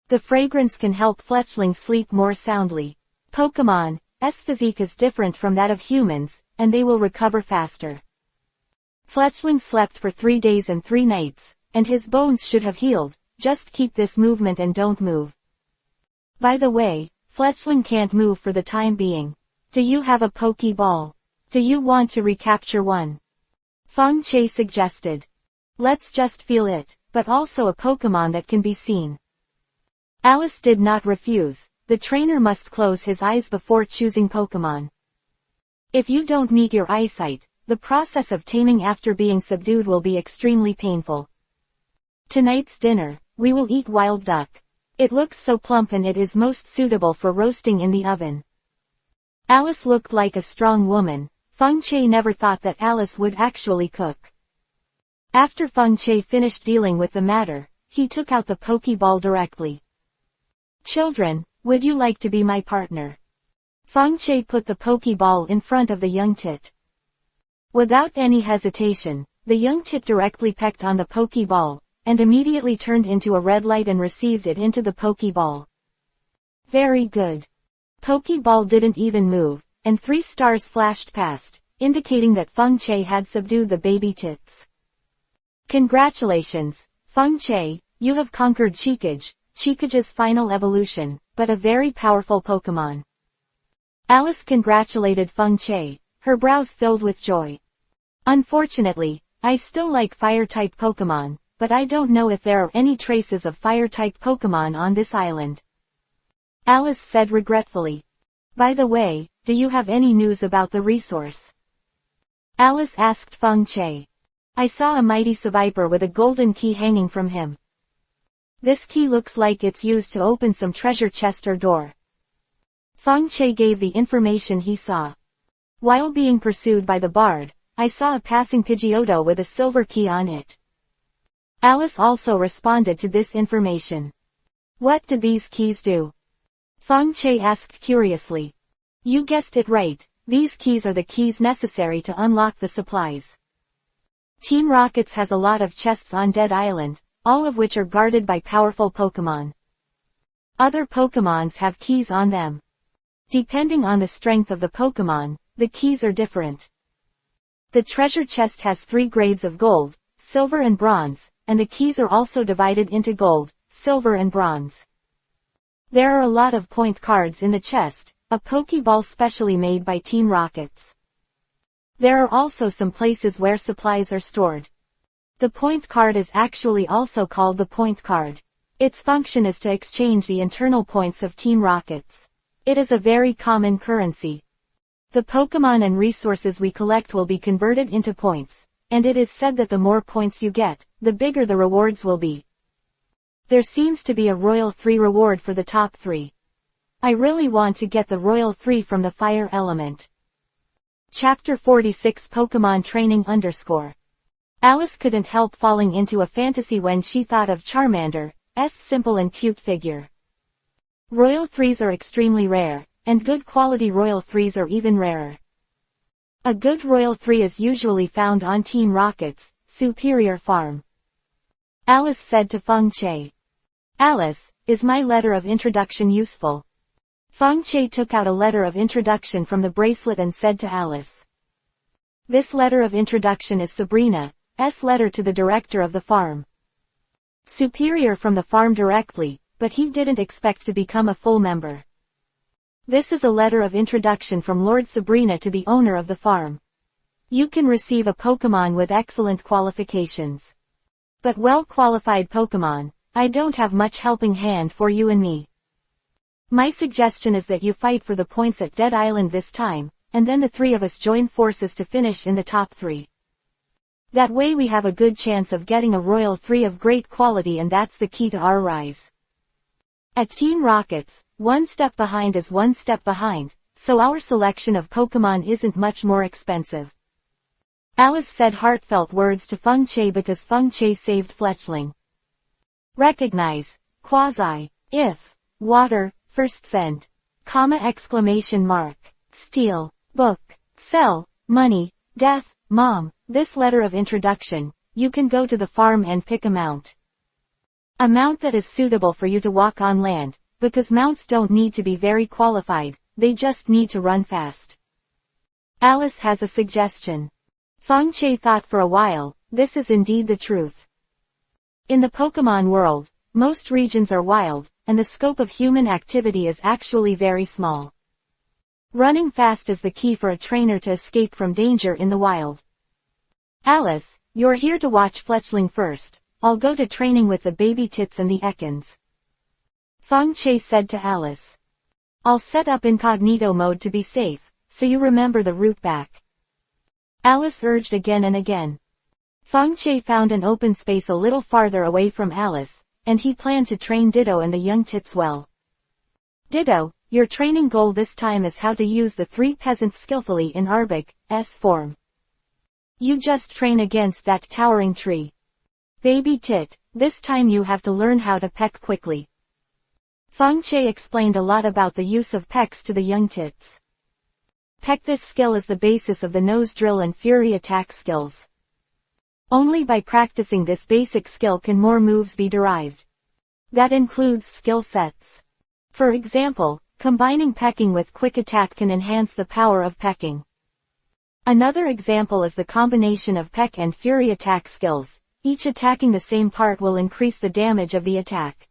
The fragrance can help Fletchling sleep more soundly. Pokemon's physique is different from that of humans, and they will recover faster. Fletchling slept for 3 days and 3 nights, and his bones should have healed, just keep this movement and don't move. By the way, Fletchling can't move for the time being. Do you have a Pokeball? Do you want to recapture one? Feng-Che suggested. Let's just feel it, but also a Pokemon that can be seen. Alice did not refuse. The trainer must close his eyes before choosing Pokemon. If you don't meet your eyesight, the process of taming after being subdued will be extremely painful. Tonight's dinner, we will eat wild duck. It looks so plump and it is most suitable for roasting in the oven. Alice looked like a strong woman. Feng-Che never thought that Alice would actually cook. After Feng-Che finished dealing with the matter, he took out the Pokeball directly. Children, would you like to be my partner? Feng-Che put the Pokeball in front of the young tit. Without any hesitation, the young tit directly pecked on the Pokeball, and immediately turned into a red light and received it into the Pokeball. Very good. Pokeball didn't even move, and 3 stars flashed past, indicating that Feng-Che had subdued the baby tits. Congratulations, Feng-Che, you have conquered Chikage's final evolution, but a very powerful Pokémon. Alice congratulated Feng Che, her brows filled with joy. Unfortunately, I still like Fire-type Pokémon, but I don't know if there are any traces of Fire-type Pokémon on this island. Alice said regretfully. By the way, do you have any news about the resource? Alice asked Feng Che. I saw a mighty Seviper with a golden key hanging from him. This key looks like it's used to open some treasure chest or door. Feng Che gave the information he saw. While being pursued by the bard, I saw a passing Pidgeotto with a silver key on it. Alice also responded to this information. What do these keys do? Feng Che asked curiously. You guessed it right, these keys are the keys necessary to unlock the supplies. Team Rockets has a lot of chests on Dead Island, all of which are guarded by powerful Pokémon. Other Pokémons have keys on them. Depending on the strength of the Pokémon, the keys are different. The treasure chest has 3 grades of gold, silver and bronze, and the keys are also divided into gold, silver and bronze. There are a lot of point cards in the chest, a Pokeball specially made by Team Rockets. There are also some places where supplies are stored. The point card is actually also called the point card. Its function is to exchange the internal points of Team Rockets. It is a very common currency. The Pokémon and resources we collect will be converted into points, and it is said that the more points you get, the bigger the rewards will be. There seems to be a Royal 3 reward for the top 3. I really want to get the Royal 3 from the fire element. Chapter 46 Pokémon Training _ Alice couldn't help falling into a fantasy when she thought of Charmander's simple and cute figure. Royal 3s are extremely rare, and good quality Royal 3s are even rarer. A good Royal 3 is usually found on Team Rocket's Superior Farm. Alice said to Feng Che. Alice, is my letter of introduction useful? Feng Che took out a letter of introduction from the bracelet and said to Alice. This letter of introduction is Sabrina's letter to the director of the farm. Superior from the farm directly, but he didn't expect to become a full member. This is a letter of introduction from Lord Sabrina to the owner of the farm. You can receive a Pokémon with excellent qualifications. But well-qualified Pokémon, I don't have much helping hand for you and me. My suggestion is that you fight for the points at Dead Island this time, and then the 3 of us join forces to finish in the top 3. That way we have a good chance of getting a Royal 3 of great quality, and that's the key to our rise. At Team Rockets, 1 step behind is 1 step behind, so our selection of Pokémon isn't much more expensive. Alice said heartfelt words to Feng Che because Feng Che saved Fletchling. Recognize, quasi, if, water, first send, exclamation mark, steal, book, sell, money, death, mom. This letter of introduction, you can go to the farm and pick a mount. A mount that is suitable for you to walk on land, because mounts don't need to be very qualified, they just need to run fast. Alice has a suggestion. Feng Che thought for a while, this is indeed the truth. In the Pokémon world, most regions are wild, and the scope of human activity is actually very small. Running fast is the key for a trainer to escape from danger in the wild. Alice, you're here to watch Fletchling first. I'll go to training with the baby tits and the Ekans. Feng Che said to Alice. I'll set up incognito mode to be safe, so you remember the route back. Alice urged again and again. Feng Che found an open space a little farther away from Alice, and he planned to train Ditto and the young tits well. Ditto, your training goal this time is how to use the 3 peasants skillfully in Arbok's form. You just train against that towering tree. Baby tit, this time you have to learn how to peck quickly. Feng Che explained a lot about the use of pecks to the young tits. Peck, this skill is the basis of the nose drill and fury attack skills. Only by practicing this basic skill can more moves be derived. That includes skill sets. For example, combining pecking with quick attack can enhance the power of pecking. Another example is the combination of peck and fury attack skills. each attacking the same part will increase the damage of the attack.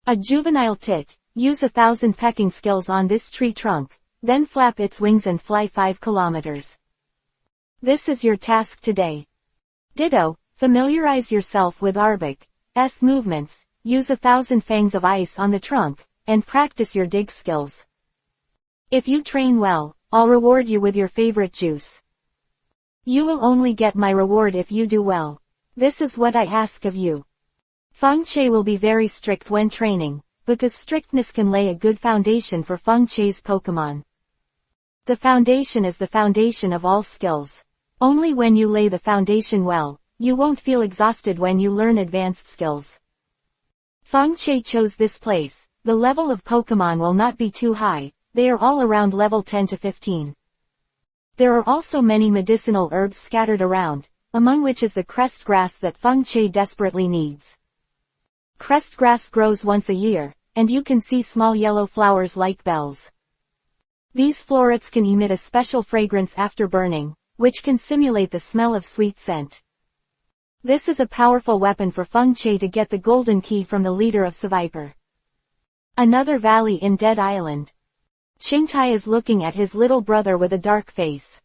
A juvenile tit, use 1,000 pecking skills on this tree trunk, then flap its wings and fly 5 kilometers. This is your task today. Ditto, familiarize yourself with Audiobook's movements, use 1,000 fangs of ice on the trunk, and practice your dig skills. If you train well, I'll reward you with your favorite juice. You will only get my reward if you do well. This is what I ask of you. Feng Che will be very strict when training, but this strictness can lay a good foundation for Feng Che's Pokémon. The foundation is the foundation of all skills. Only when you lay the foundation well, you won't feel exhausted when you learn advanced skills. Feng Che chose this place. The level of Pokémon will not be too high, they are all around level 10 to 15. There are also many medicinal herbs scattered around, among which is the crest grass that Feng Che desperately needs. Crest grass grows once a year, and you can see small yellow flowers like bells. These florets can emit a special fragrance after burning, which can simulate the smell of sweet scent. This is a powerful weapon for Feng Che to get the golden key from the leader of Seviper. Another valley in Dead Island. Qingtai is looking at his little brother with a dark face.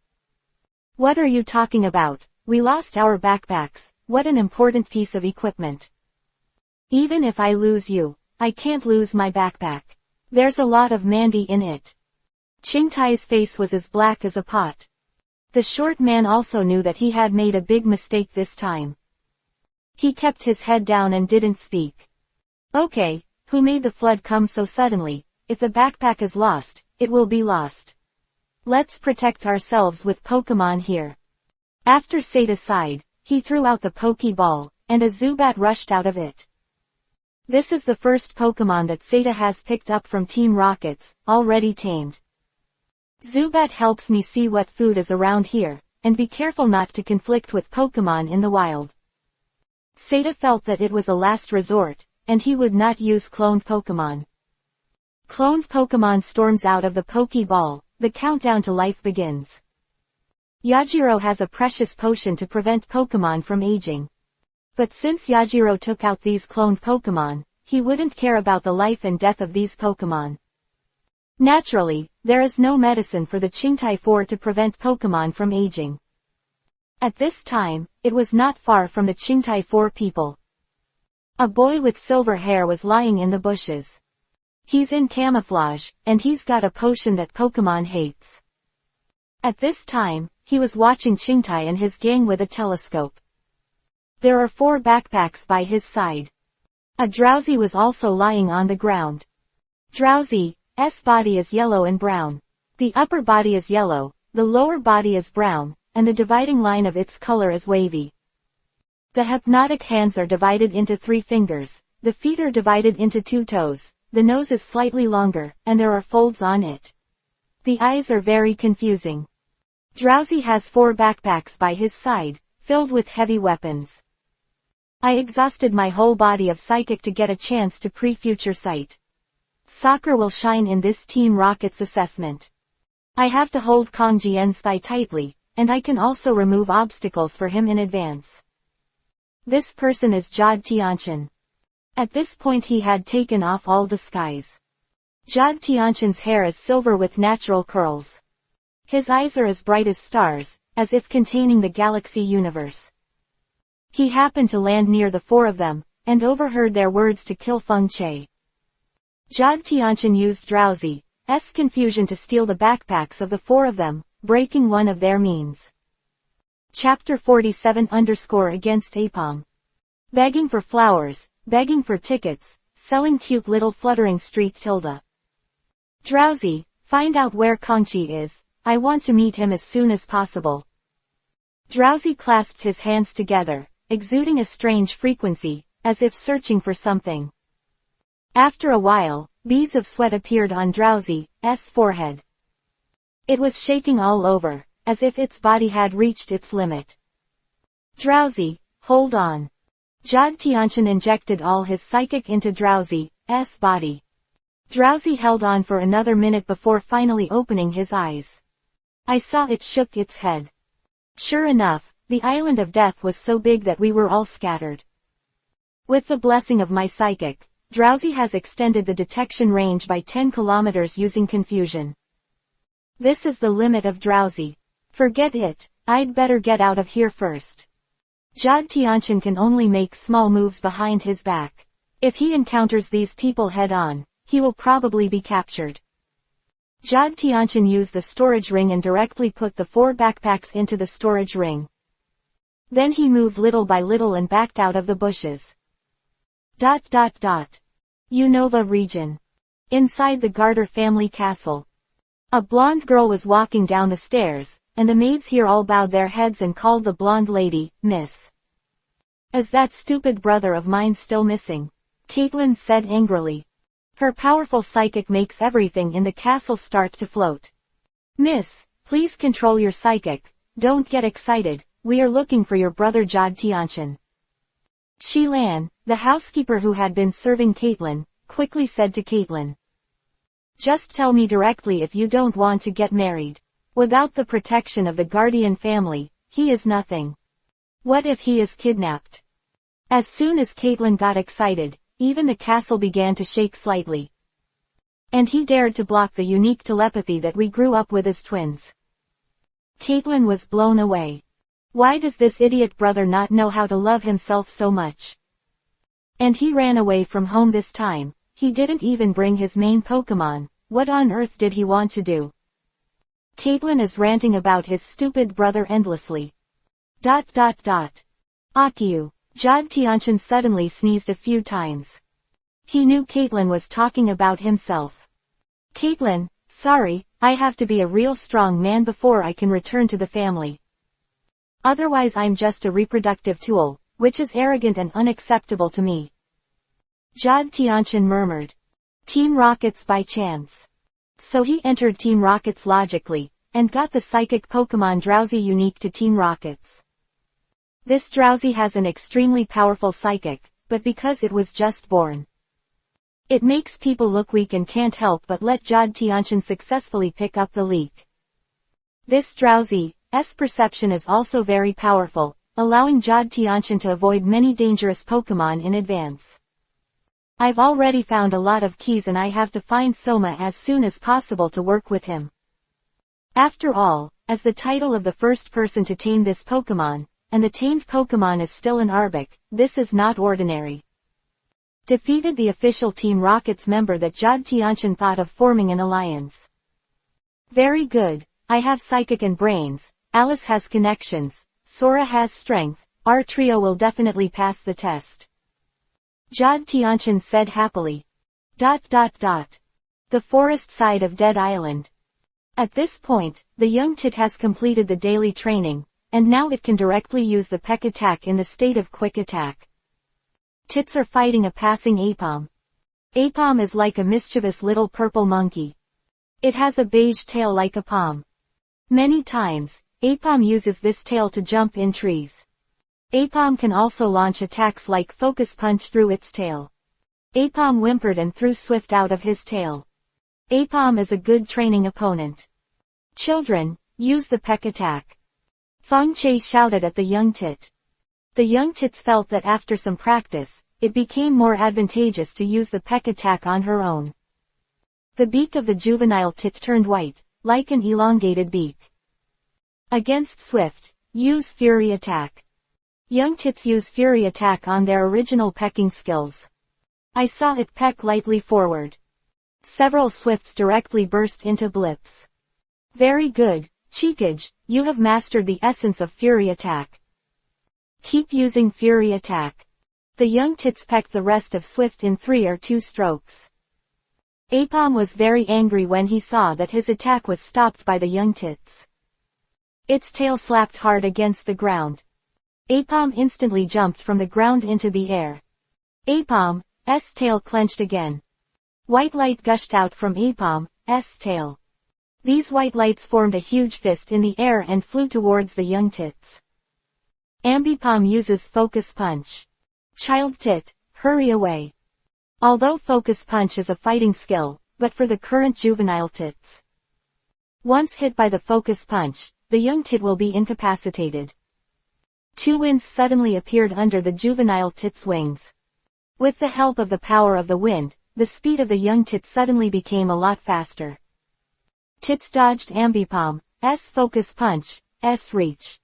What are you talking about? We lost our backpacks. What an important piece of equipment. Even if I lose you, I can't lose my backpack. There's a lot of Mandy in it. Qingtai's face was as black as a pot. The short man also knew that he had made a big mistake this time. He kept his head down and didn't speak. Okay, who made the flood come so suddenly? If the backpack is lost, it will be lost. Let's protect ourselves with Pokémon here. After Seda sighed, he threw out the Pokeball, and a Zubat rushed out of it. This is the first Pokémon that Seda has picked up from Team Rockets, already tamed. Zubat helps me see what food is around here, and be careful not to conflict with Pokémon in the wild. Seda felt that it was a last resort, and he would not use cloned Pokémon. Cloned Pokémon storms out of the Pokeball, the countdown to life begins. Yajiro has a precious potion to prevent Pokémon from aging. But since Yajiro took out these cloned Pokémon, he wouldn't care about the life and death of these Pokémon. Naturally, there is no medicine for the Qingtai 4 to prevent Pokémon from aging. At this time, it was not far from the Qingtai 4 people. A boy with silver hair was lying in the bushes. He's in camouflage, and he's got a potion that Pokémon hates. At this time, he was watching Qingtai and his gang with a telescope. There are 4 backpacks by his side. A Drowsy was also lying on the ground. Drowsy's body is yellow and brown. The upper body is yellow, the lower body is brown, and the dividing line of its color is wavy. The hypnotic hands are divided into 3 fingers, the feet are divided into 2 toes, the nose is slightly longer, and there are folds on it. The eyes are very confusing. Drowsy has 4 backpacks by his side, filled with heavy weapons. I exhausted my whole body of psychic to get a chance to pre-future sight. Soccer will shine in this Team Rocket's assessment. I have to hold Kong Jian's thigh tightly, and I can also remove obstacles for him in advance. This person is Jod Tianchen. At this point he had taken off all disguise. Jod Tianchen's hair is silver with natural curls. His eyes are as bright as stars, as if containing the galaxy universe. He happened to land near the 4 of them, and overheard their words to kill Feng Che. Jod Tianchen used Drowsy's confusion to steal the backpacks of the 4 of them, breaking one of their means. Chapter 47 against EPUB. Begging for flowers, begging for tickets, selling cute little fluttering street tilde. Drowsy, find out where Kongqi is, I want to meet him as soon as possible. Drowsy clasped his hands together, exuding a strange frequency, as if searching for something. After a while, beads of sweat appeared on Drowsy's forehead. It was shaking all over, as if its body had reached its limit. Drowsy, hold on. Jod Tianchen injected all his psychic into Drowsy's body. Drowsy held on for another minute before finally opening his eyes. I saw it shook its head. Sure enough, The island of death was so big that we were all scattered. With the blessing of my psychic, Drowsy has extended the detection range by 10 kilometers using confusion. This is the limit of Drowsy. Forget it, I'd better get out of here first. Jod Tianchen can only make small moves behind his back. If he encounters these people head-on, he will probably be captured. Jod Tianchen used the storage ring and directly put the 4 backpacks into the storage ring. Then he moved little by little and backed out of the bushes. Unova region. Inside the Garter family castle. A blonde girl was walking down the stairs, and the maids here all bowed their heads and called the blonde lady, Miss. Is that stupid brother of mine still missing? Caitlin said angrily. Her powerful psychic makes everything in the castle start to float. Miss, please control your psychic, don't get excited, we are looking for your brother Jod Tianchen. Shilan, the housekeeper who had been serving Caitlin, quickly said to Caitlin. Just tell me directly if you don't want to get married. Without the protection of the guardian family, he is nothing. What if he is kidnapped? As soon as Caitlin got excited, even the castle began to shake slightly. And he dared to block the unique telepathy that we grew up with as twins. Caitlin was blown away. Why does this idiot brother not know how to love himself so much? And he ran away from home this time, he didn't even bring his main Pokémon, what on earth did he want to do? Caitlin is ranting about his stupid brother endlessly. Akio. Jod Tianchen suddenly sneezed a few times. He knew Caitlin was talking about himself. Caitlin, sorry, I have to be a real strong man before I can return to the family. Otherwise I'm just a reproductive tool, which is arrogant and unacceptable to me. Jod Tianchen murmured. Team Rockets by chance. So he entered Team Rockets logically, and got the psychic Pokémon Drowsy unique to Team Rockets. This Drowsy has an extremely powerful psychic, but because it was just born, it makes people look weak and can't help but let Jod Tianchen successfully pick up the leak. This Drowsy's perception is also very powerful, allowing Jod Tianchen to avoid many dangerous Pokémon in advance. I've already found a lot of keys and I have to find Soma as soon as possible to work with him. After all, as the title of the first person to tame this Pokémon, and the tamed Pokémon is still an Arbok, this is not ordinary. Defeated the official Team Rockets member that Jod Tianchen thought of forming an alliance. Very good, I have psychic and brains, Alice has connections, Sora has strength, our trio will definitely pass the test. Jod Tianchen said happily. The forest side of Dead Island. At this point, the young tit has completed the daily training, and now it can directly use the peck attack in the state of quick attack. Tits are fighting a passing EPUB. EPUB is like a mischievous little purple monkey. It has a beige tail like a palm. Many times, EPUB uses this tail to jump in trees. EPUB can also launch attacks like Focus Punch through its tail. EPUB whimpered and threw Swift out of his tail. EPUB is a good training opponent. Children, use the peck attack. Feng Che shouted at the young tit. The young tits felt that after some practice, it became more advantageous to use the peck attack on her own. The beak of the juvenile tit turned white, like an elongated beak. Against Swift, use Fury Attack. Young tits use Fury Attack on their original pecking skills. I saw it peck lightly forward. Several Swifts directly burst into blips. Very good, Cheekage, you have mastered the essence of Fury Attack. Keep using Fury Attack. The young tits pecked the rest of Swift in 3 or 2 strokes. EPUB was very angry when he saw that his attack was stopped by the young tits. Its tail slapped hard against the ground. EPUB instantly jumped from the ground into the air. EPUB's tail clenched again. White light gushed out from EPUB's tail. These white lights formed a huge fist in the air and flew towards the young tits. Ambipom uses Focus Punch. Child tit, hurry away. Although Focus Punch is a fighting skill, but for the current juvenile tits. Once hit by the Focus Punch, the young tit will be incapacitated. Two winds suddenly appeared under the juvenile tit's wings. With the help of the power of the wind, the speed of the young tit suddenly became a lot faster. Tits dodged Ambipom's focus punch, reach.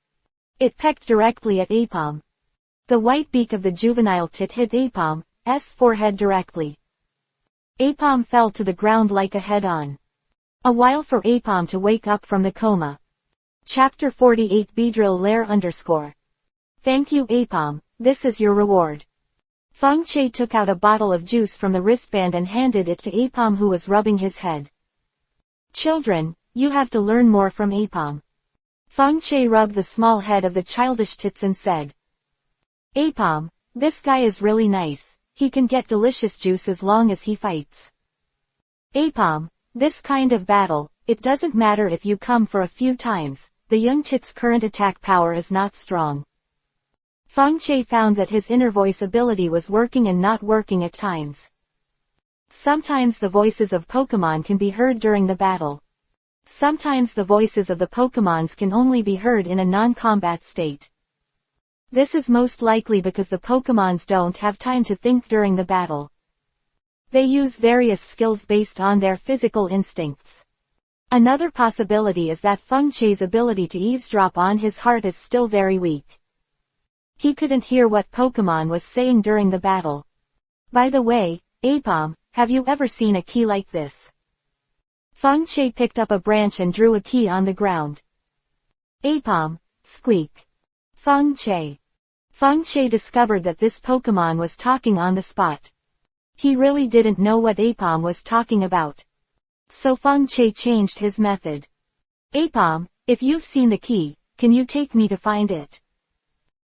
It pecked directly at EPUB. The white beak of the juvenile tit hit EPUB's forehead directly. EPUB fell to the ground like a head-on. A while for EPUB to wake up from the coma. Chapter 48 Beedrill Lair _ Thank you EPUB, this is your reward. Feng Che took out a bottle of juice from the wristband and handed it to EPUB, who was rubbing his head. Children, you have to learn more from EPUB. Feng Che rubbed the small head of the childish tits and said. EPUB, this guy is really nice, he can get delicious juice as long as he fights. EPUB, this kind of battle, it doesn't matter if you come for a few times, the young tit's current attack power is not strong. Feng Che found that his inner voice ability was working and not working at times. Sometimes the voices of Pokémon can be heard during the battle. Sometimes the voices of the Pokémons can only be heard in a non-combat state. This is most likely because the Pokémons don't have time to think during the battle. They use various skills based on their physical instincts. Another possibility is that Feng Che's ability to eavesdrop on his heart is still very weak. He couldn't hear what Pokémon was saying during the battle. By the way, EPUB, have you ever seen a key like this? Feng Che picked up a branch and drew a key on the ground. EPUB, squeak. Feng Che. Feng Che discovered that this Pokémon was talking on the spot. He really didn't know what EPUB was talking about. So Feng Che changed his method. EPUB, if you've seen the key, can you take me to find it?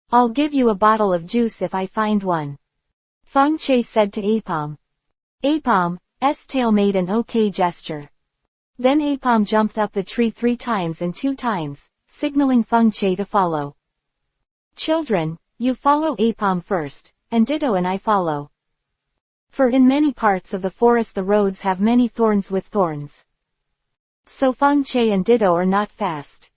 I'll give you a bottle of juice if I find one. Feng Che said to EPUB. EPUB's tail made an OK gesture. Then EPUB jumped up the tree 3 times and 2 times, signaling Feng Che to follow. Children, you follow EPUB first, and Ditto and I follow. For in many parts of the forest the roads have many thorns with thorns. So Feng Che and Ditto are not fast.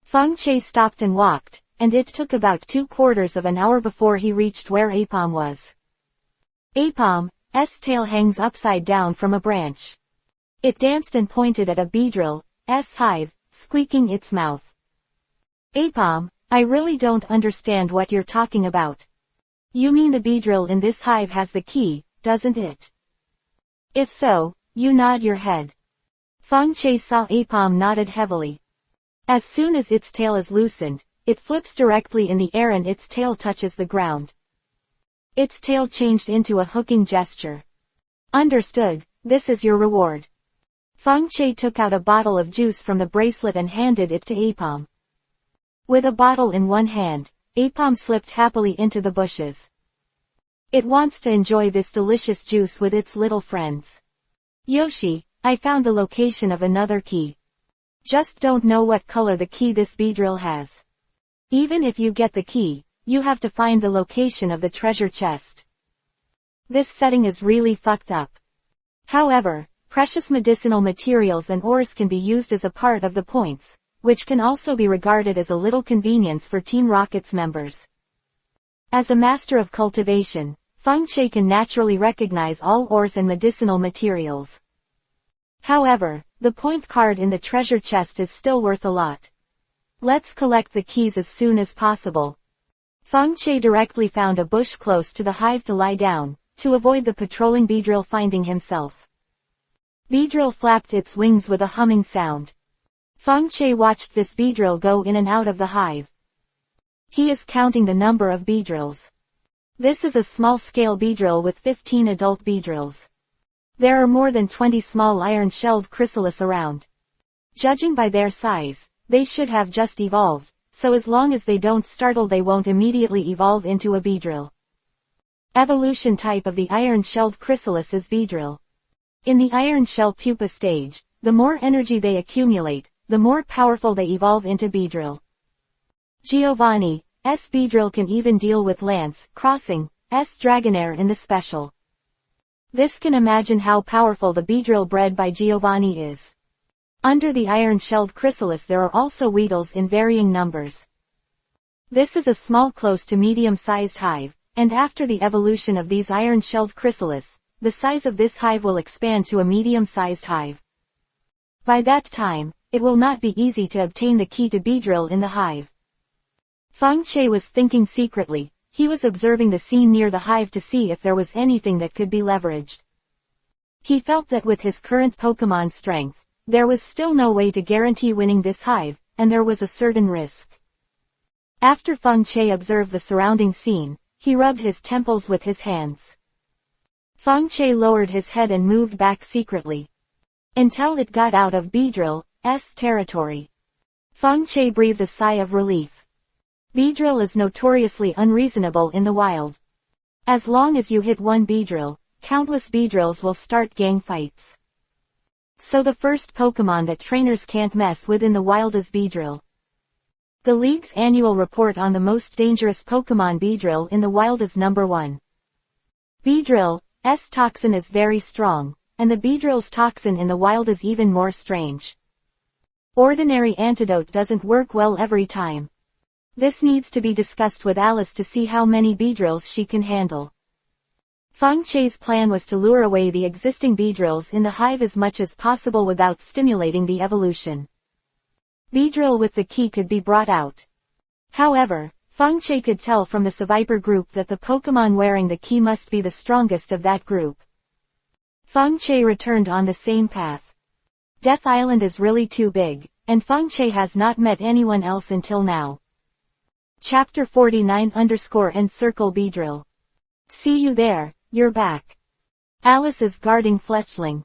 Feng Che stopped and walked, and it took about 2/4 of an hour before he reached where EPUB was. EPUB's tail hangs upside down from a branch. It danced and pointed at a Beedrill's hive, squeaking its mouth. EPUB, I really don't understand what you're talking about. You mean the Beedrill in this hive has the key, doesn't it? If so, you nod your head. Feng Che saw EPUB nodded heavily. As soon as its tail is loosened, it flips directly in the air and its tail touches the ground. Its tail changed into a hooking gesture. Understood, this is your reward. Feng Che took out a bottle of juice from the bracelet and handed it to EPUB. With a bottle in one hand, EPUB slipped happily into the bushes. It wants to enjoy this delicious juice with its little friends. Yoshi, I found the location of another key. Just don't know what color the key this Beedrill has. Even if you get the key, you have to find the location of the treasure chest. This setting is really fucked up. However, precious medicinal materials and ores can be used as a part of the points, which can also be regarded as a little convenience for Team Rocket's members. As a master of cultivation, Feng Che can naturally recognize all ores and medicinal materials. However, the point card in the treasure chest is still worth a lot. Let's collect the keys as soon as possible. Feng Che directly found a bush close to the hive to lie down, to avoid the patrolling Beedrill finding himself. Beedrill flapped its wings with a humming sound. Feng Che watched this Beedrill go in and out of the hive. He is counting the number of Beedrills. This is a small-scale Beedrill with 15 adult Beedrills. There are more than 20 small iron-shelled chrysalis around. Judging by their size, they should have just evolved, so as long as they don't startle they won't immediately evolve into a Beedrill. Evolution type of the iron-shelled chrysalis is Beedrill. In the iron shell pupa stage, the more energy they accumulate, the more powerful they evolve into Beedrill. Giovanni's Beedrill can even deal with Lance Crossing's Dragonair in the special. This can imagine how powerful the Beedrill bred by Giovanni is. Under the iron-shelled chrysalis there are also Weedles in varying numbers. This is a small close to medium-sized hive, and after the evolution of these iron-shelled chrysalis, the size of this hive will expand to a medium-sized hive. By that time, it will not be easy to obtain the key to Beedrill in the hive. Feng Che was thinking secretly. He was observing the scene near the hive to see if there was anything that could be leveraged. He felt that with his current Pokémon strength, there was still no way to guarantee winning this hive, and there was a certain risk. After Feng Che observed the surrounding scene, he rubbed his temples with his hands. Feng Che lowered his head and moved back secretly, until it got out of Beedrill's territory. Feng Che breathed a sigh of relief. Beedrill is notoriously unreasonable in the wild. As long as you hit one Beedrill, countless Beedrills will start gang fights. So the first Pokémon that trainers can't mess with in the wild is Beedrill. The League's annual report on the most dangerous Pokémon Beedrill in the wild is number 1. Beedrill's toxin is very strong, and the Beedrill's toxin in the wild is even more strange. Ordinary antidote doesn't work well every time. This needs to be discussed with Alice to see how many Beedrills she can handle. Feng Che's plan was to lure away the existing Beedrills in the hive as much as possible without stimulating the evolution. Beedrill with the key could be brought out. However, Feng Che could tell from the Seviper group that the Pokémon wearing the key must be the strongest of that group. Feng Che returned on the same path. Death Island is really too big, and Feng Che has not met anyone else until now. Chapter 49_encircle Beedrill. See you there, you're back. Alice is guarding Fletchling.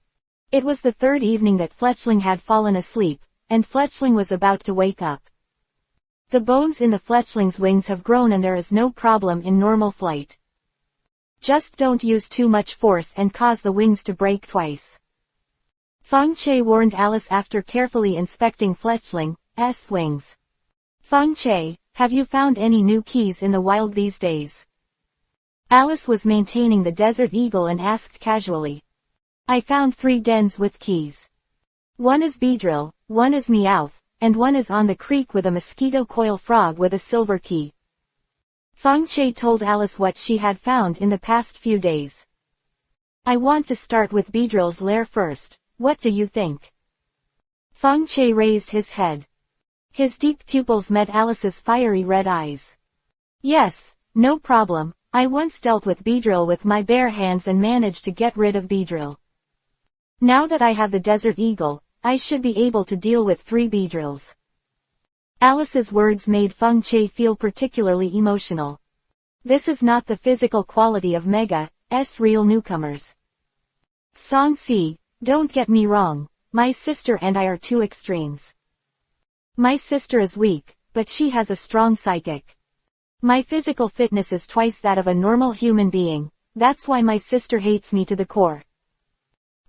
It was the third evening that Fletchling had fallen asleep, and Fletchling was about to wake up. The bones in the Fletchling's wings have grown and there is no problem in normal flight. Just don't use too much force and cause the wings to break twice. Feng Che warned Alice after carefully inspecting Fletchling's wings. Feng Che, have you found any new keys in the wild these days? Alice was maintaining the Desert Eagle and asked casually. I found 3 dens with keys. One is Beedrill, one is Meowth, and one is on the creek with a mosquito coil frog with a silver key. Feng Che told Alice what she had found in the past few days. I want to start with Beedrill's lair first, what do you think? Feng Che raised his head. His deep pupils met Alice's fiery red eyes. Yes, no problem, I once dealt with Beedrill with my bare hands and managed to get rid of Beedrill. Now that I have the Desert Eagle, I should be able to deal with 3 Beedrills. Alice's words made Feng Che feel particularly emotional. This is not the physical quality of Mega's real newcomers. Song Si, don't get me wrong, my sister and I are 2 extremes. My sister is weak, but she has a strong psychic. My physical fitness is twice that of a normal human being, that's why my sister hates me to the core.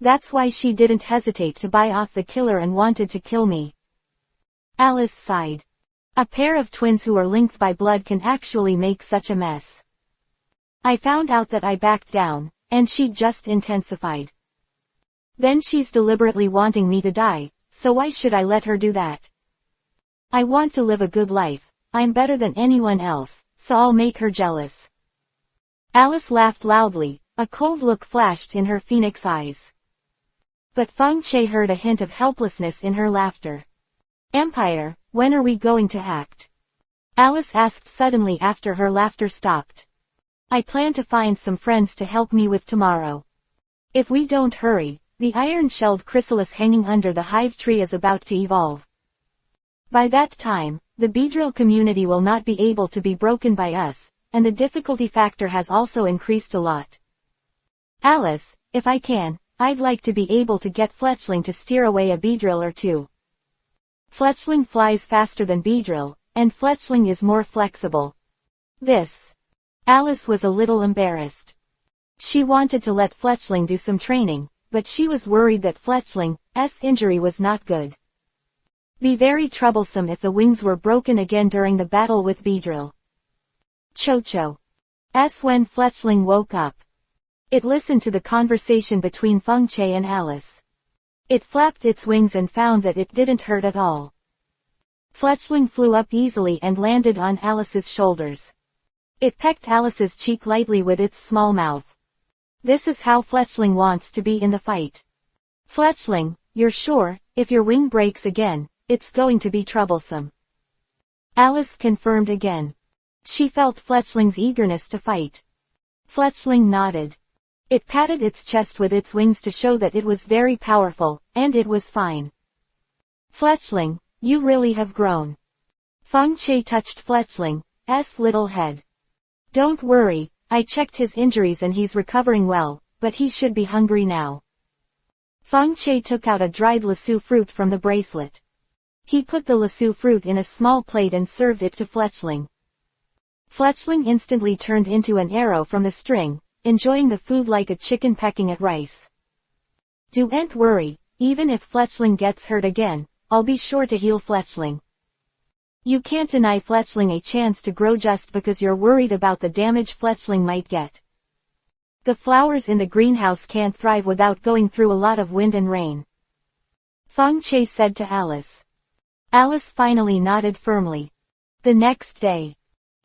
That's why she didn't hesitate to buy off the killer and wanted to kill me. Alice sighed. A pair of twins who are linked by blood can actually make such a mess. I found out that I backed down, and she just intensified. Then she's deliberately wanting me to die, so why should I let her do that? I want to live a good life, I'm better than anyone else, so I'll make her jealous. Alice laughed loudly, a cold look flashed in her phoenix eyes. But Feng Che heard a hint of helplessness in her laughter. Empire, when are we going to act? Alice asked suddenly after her laughter stopped. I plan to find some friends to help me with tomorrow. If we don't hurry, the iron-shelled chrysalis hanging under the hive tree is about to evolve. By that time, the Beedrill community will not be able to be broken by us, and the difficulty factor has also increased a lot. Alice, if I can, I'd like to be able to get Fletchling to steer away a Beedrill or 2. Fletchling flies faster than Beedrill, and Fletchling is more flexible. Alice was a little embarrassed. She wanted to let Fletchling do some training, but she was worried that Fletchling's injury was not good. Be very troublesome if the wings were broken again during the battle with Beedrill. Cho-Cho. When Fletchling woke up. It listened to the conversation between Feng Che and Alice. It flapped its wings and found that it didn't hurt at all. Fletchling flew up easily and landed on Alice's shoulders. It pecked Alice's cheek lightly with its small mouth. This is how Fletchling wants to be in the fight. Fletchling, you're sure, if your wing breaks again, it's going to be troublesome. Alice confirmed again. She felt Fletchling's eagerness to fight. Fletchling nodded. It patted its chest with its wings to show that it was very powerful, and it was fine. Fletchling, you really have grown. Feng Che touched Fletchling's little head. Don't worry, I checked his injuries and he's recovering well, but he should be hungry now. Feng Che took out a dried lasso fruit from the bracelet. He put the lasso fruit in a small plate and served it to Fletchling. Fletchling instantly turned into an arrow from the string, enjoying the food like a chicken pecking at rice. Don't worry, even if Fletchling gets hurt again, I'll be sure to heal Fletchling. You can't deny Fletchling a chance to grow just because you're worried about the damage Fletchling might get. The flowers in the greenhouse can't thrive without going through a lot of wind and rain. Feng Che said to Alice. Alice finally nodded firmly. The next day.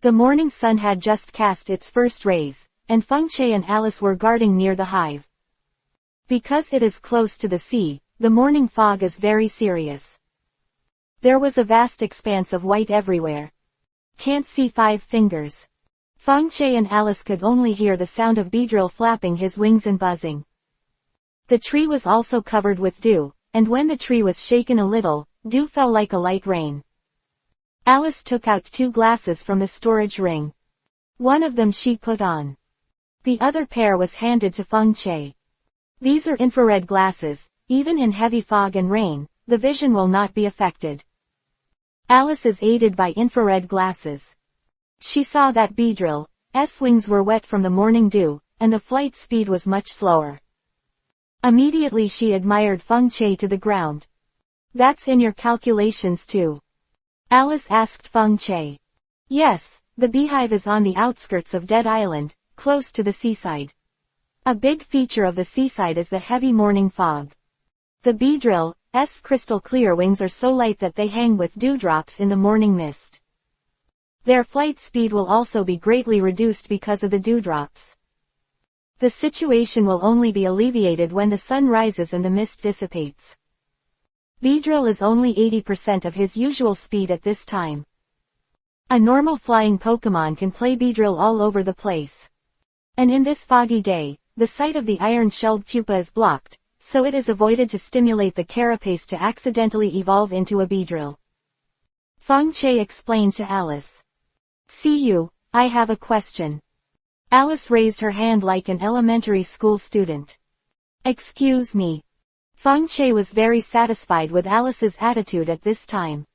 The morning sun had just cast its first rays, and Feng Che and Alice were guarding near the hive. Because it is close to the sea, the morning fog is very serious. There was a vast expanse of white everywhere. Can't see 5 fingers. Feng Che and Alice could only hear the sound of Beedrill flapping his wings and buzzing. The tree was also covered with dew, and when the tree was shaken a little, dew fell like a light rain. Alice took out 2 glasses from the storage ring. One of them she put on. The other pair was handed to Feng Che. These are infrared glasses, even in heavy fog and rain, the vision will not be affected. Alice is aided by infrared glasses. She saw that Beedrill's wings were wet from the morning dew, and the flight speed was much slower. Immediately she admired Feng Che to the ground. That's in your calculations too? Alice asked Feng Che. Yes, the beehive is on the outskirts of Dead Island, close to the seaside. A big feature of the seaside is the heavy morning fog. The Beedrill's crystal clear wings are so light that they hang with dewdrops in the morning mist. Their flight speed will also be greatly reduced because of the dewdrops. The situation will only be alleviated when the sun rises and the mist dissipates. Beedrill is only 80% of his usual speed at this time. A normal flying Pokémon can play Beedrill all over the place. And in this foggy day, the sight of the iron-shelled pupa is blocked, so it is avoided to stimulate the carapace to accidentally evolve into a Beedrill. Feng Che explained to Alice. See you, I have a question. Alice raised her hand like an elementary school student. Excuse me. Feng Che was very satisfied with Alice's attitude at this time.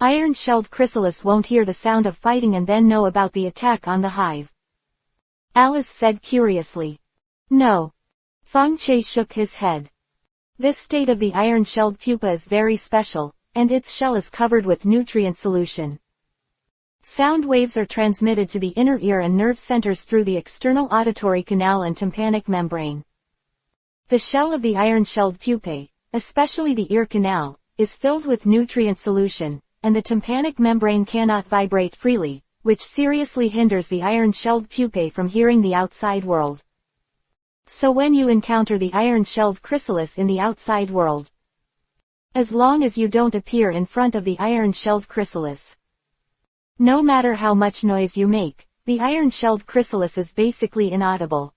Iron-shelled chrysalis won't hear the sound of fighting and then know about the attack on the hive. Alice said curiously. No. Feng Che shook his head. This state of the iron-shelled pupa is very special, and its shell is covered with nutrient solution. Sound waves are transmitted to the inner ear and nerve centers through the external auditory canal and tympanic membrane. The shell of the iron-shelled pupae, especially the ear canal, is filled with nutrient solution, and the tympanic membrane cannot vibrate freely, which seriously hinders the iron-shelled pupae from hearing the outside world. So when you encounter the iron-shelled chrysalis in the outside world, as long as you don't appear in front of the iron-shelled chrysalis, no matter how much noise you make, the iron-shelled chrysalis is basically inaudible.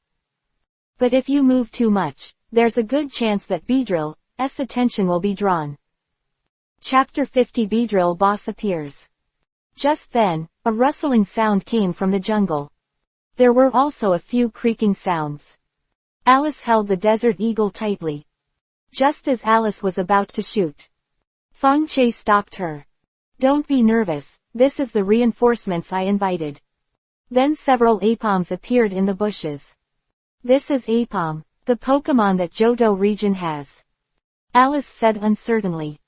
But if you move too much, there's a good chance that Beedrill's attention will be drawn. Chapter 50 Beedrill Boss appears. Just then, a rustling sound came from the jungle. There were also a few creaking sounds. Alice held the desert eagle tightly. Just as Alice was about to shoot, Feng Che stopped her. Don't be nervous, this is the reinforcements I invited. Then several EPUBs appeared in the bushes. This is EPUB, the Pokémon that Johto region has. Alice said uncertainly.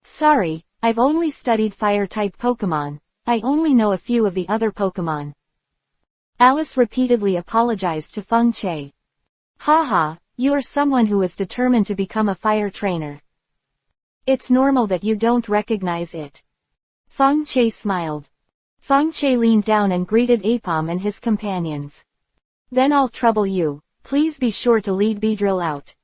Sorry, I've only studied fire-type Pokémon, I only know a few of the other Pokémon. Alice repeatedly apologized to Feng Che. Haha, you are someone who is determined to become a fire trainer. It's normal that you don't recognize it. Feng Che smiled. Feng Che leaned down and greeted EPUB and his companions. Then I'll trouble you. Please be sure to lead Beedrill out.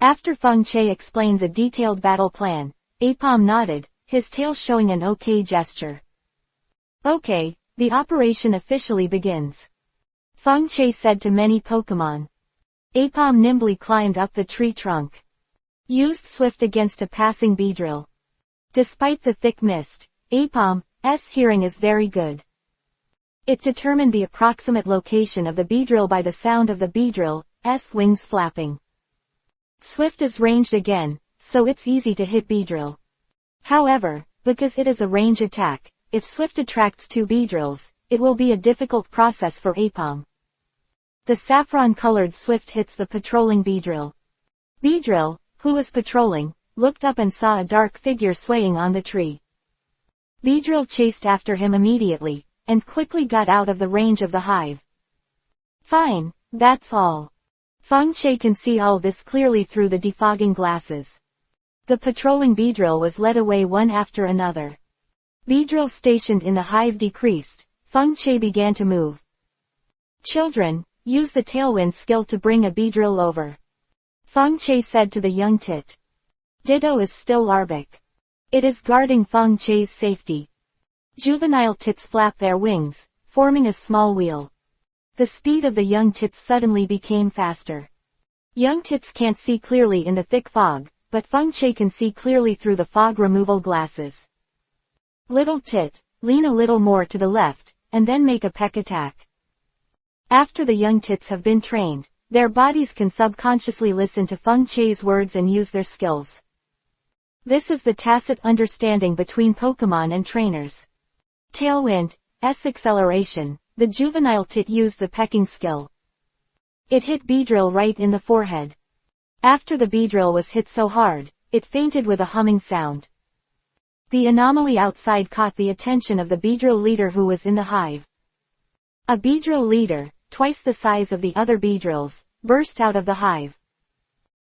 After Feng Che explained the detailed battle plan, EPUB nodded, his tail showing an OK gesture. Okay, the operation officially begins. Feng Che said to many Pokémon. EPUB nimbly climbed up the tree trunk. Used Swift against a passing Beedrill. Despite the thick mist, EPUB's hearing is very good. It determined the approximate location of the Beedrill by the sound of the Beedrill's wings flapping. Swift is ranged again, so it's easy to hit Beedrill. However, because it is a range attack, if Swift attracts two Beedrills, it will be a difficult process for EPUB. The saffron-colored Swift hits the patrolling Beedrill. Beedrill, who was patrolling, looked up and saw a dark figure swaying on the tree. Beedrill chased after him immediately, and quickly got out of the range of the hive. Fine, that's all. Feng Che can see all this clearly through the defogging glasses. The patrolling Beedrill was led away one after another. Beedrill stationed in the hive decreased. Feng Che began to move. Children, use the tailwind skill to bring a Beedrill over. Feng Che said to the young tit. Ditto is still Arabic. It is guarding Feng Che's safety. Juvenile tits flap their wings, forming a small wheel. The speed of the young tits suddenly became faster. Young tits can't see clearly in the thick fog, but Feng Che can see clearly through the fog removal glasses. Little tit, lean a little more to the left, and then make a peck attack. After the young tits have been trained, their bodies can subconsciously listen to Feng Che's words and use their skills. This is the tacit understanding between Pokémon and trainers. Tailwind's acceleration, the juvenile tit used the pecking skill. It hit Beedrill right in the forehead. After the Beedrill was hit so hard, it fainted with a humming sound. The anomaly outside caught the attention of the Beedrill leader who was in the hive. A Beedrill leader, twice the size of the other Beedrills, burst out of the hive.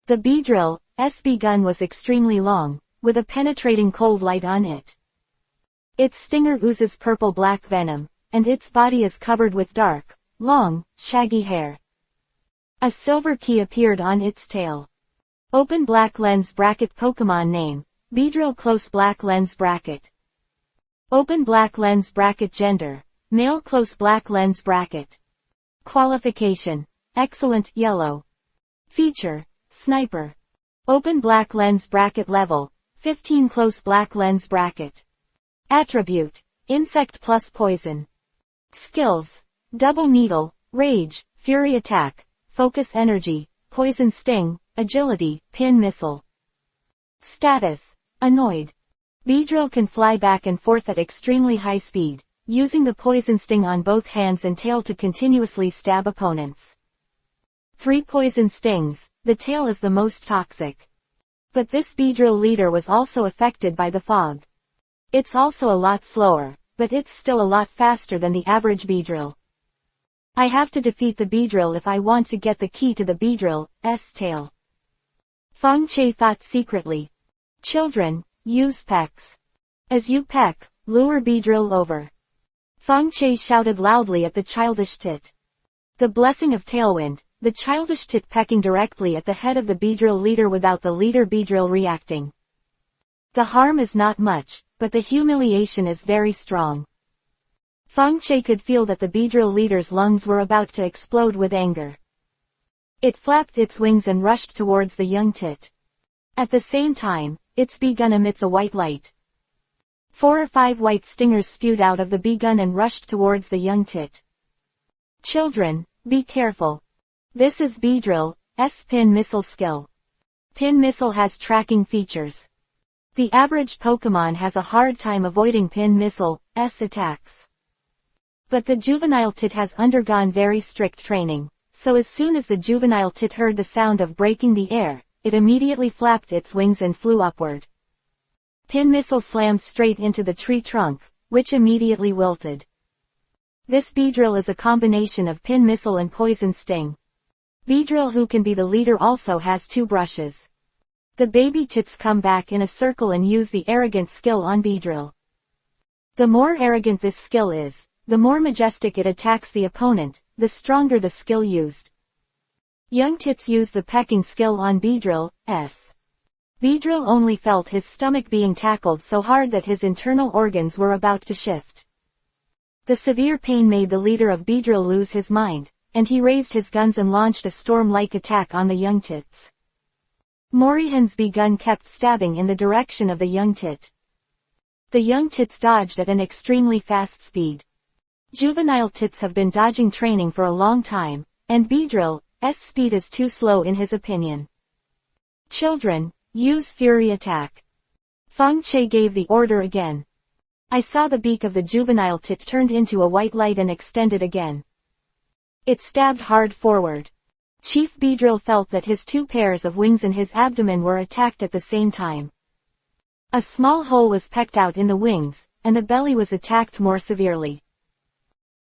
The Beedrill's bee gun was extremely long, with a penetrating cold light on it. Its stinger oozes purple-black venom, and its body is covered with dark, long, shaggy hair. A silver key appeared on its tail. Open black lens bracket Pokémon name, Beedrill close black lens bracket. Open black lens bracket gender, male close black lens bracket. Qualification, excellent, yellow. Feature, sniper. Open black lens bracket level, 15 close black lens bracket. Attribute, insect plus poison. Skills, double needle, rage, fury attack, focus energy, poison sting, agility, pin missile. Status, annoyed. Beedrill can fly back and forth at extremely high speed, using the poison sting on both hands and tail to continuously stab opponents. 3 poison stings, the tail is the most toxic. But this Beedrill leader was also affected by the fog. It's also a lot slower, but it's still a lot faster than the average Beedrill. I have to defeat the Beedrill if I want to get the key to the Beedrill's tail. Feng Che thought secretly. Children, use pecks. As you peck, lure Beedrill over. Feng Che shouted loudly at the childish tit. The blessing of Tailwind, the childish tit pecking directly at the head of the Beedrill leader without the leader Beedrill reacting. The harm is not much, but the humiliation is very strong. Feng Che could feel that the Beedrill leader's lungs were about to explode with anger. It flapped its wings and rushed towards the young tit. At the same time, its bee gun emits a white light. 4 or 5 white stingers spewed out of the bee gun and rushed towards the young tit. Children, be careful. This is Beedrill's pin missile skill. Pin missile has tracking features. The average Pokémon has a hard time avoiding pin missile's attacks. But the juvenile tit has undergone very strict training, so as soon as the juvenile tit heard the sound of breaking the air, it immediately flapped its wings and flew upward. Pin missile slammed straight into the tree trunk, which immediately wilted. This Beedrill is a combination of pin missile and poison sting. Beedrill who can be the leader also has 2 brushes. The baby tits come back in a circle and use the arrogant skill on Beedrill. The more arrogant this skill is, the more majestic it attacks the opponent, the stronger the skill used. Young Tits used the pecking skill on Beedrill. Beedrill only felt his stomach being tackled so hard that his internal organs were about to shift. The severe pain made the leader of Beedrill lose his mind, and he raised his guns and launched a storm-like attack on the young tits. Morihan's gun kept stabbing in the direction of the young tit. The young tits dodged at an extremely fast speed. Juvenile tits have been dodging training for a long time, and Beedrill's speed is too slow in his opinion. Children, use Fury Attack. Feng Che gave the order again. I saw the beak of the juvenile tit turned into a white light and extended again. It stabbed hard forward. Chief Beedrill felt that his two pairs of wings and his abdomen were attacked at the same time. A small hole was pecked out in the wings, and the belly was attacked more severely.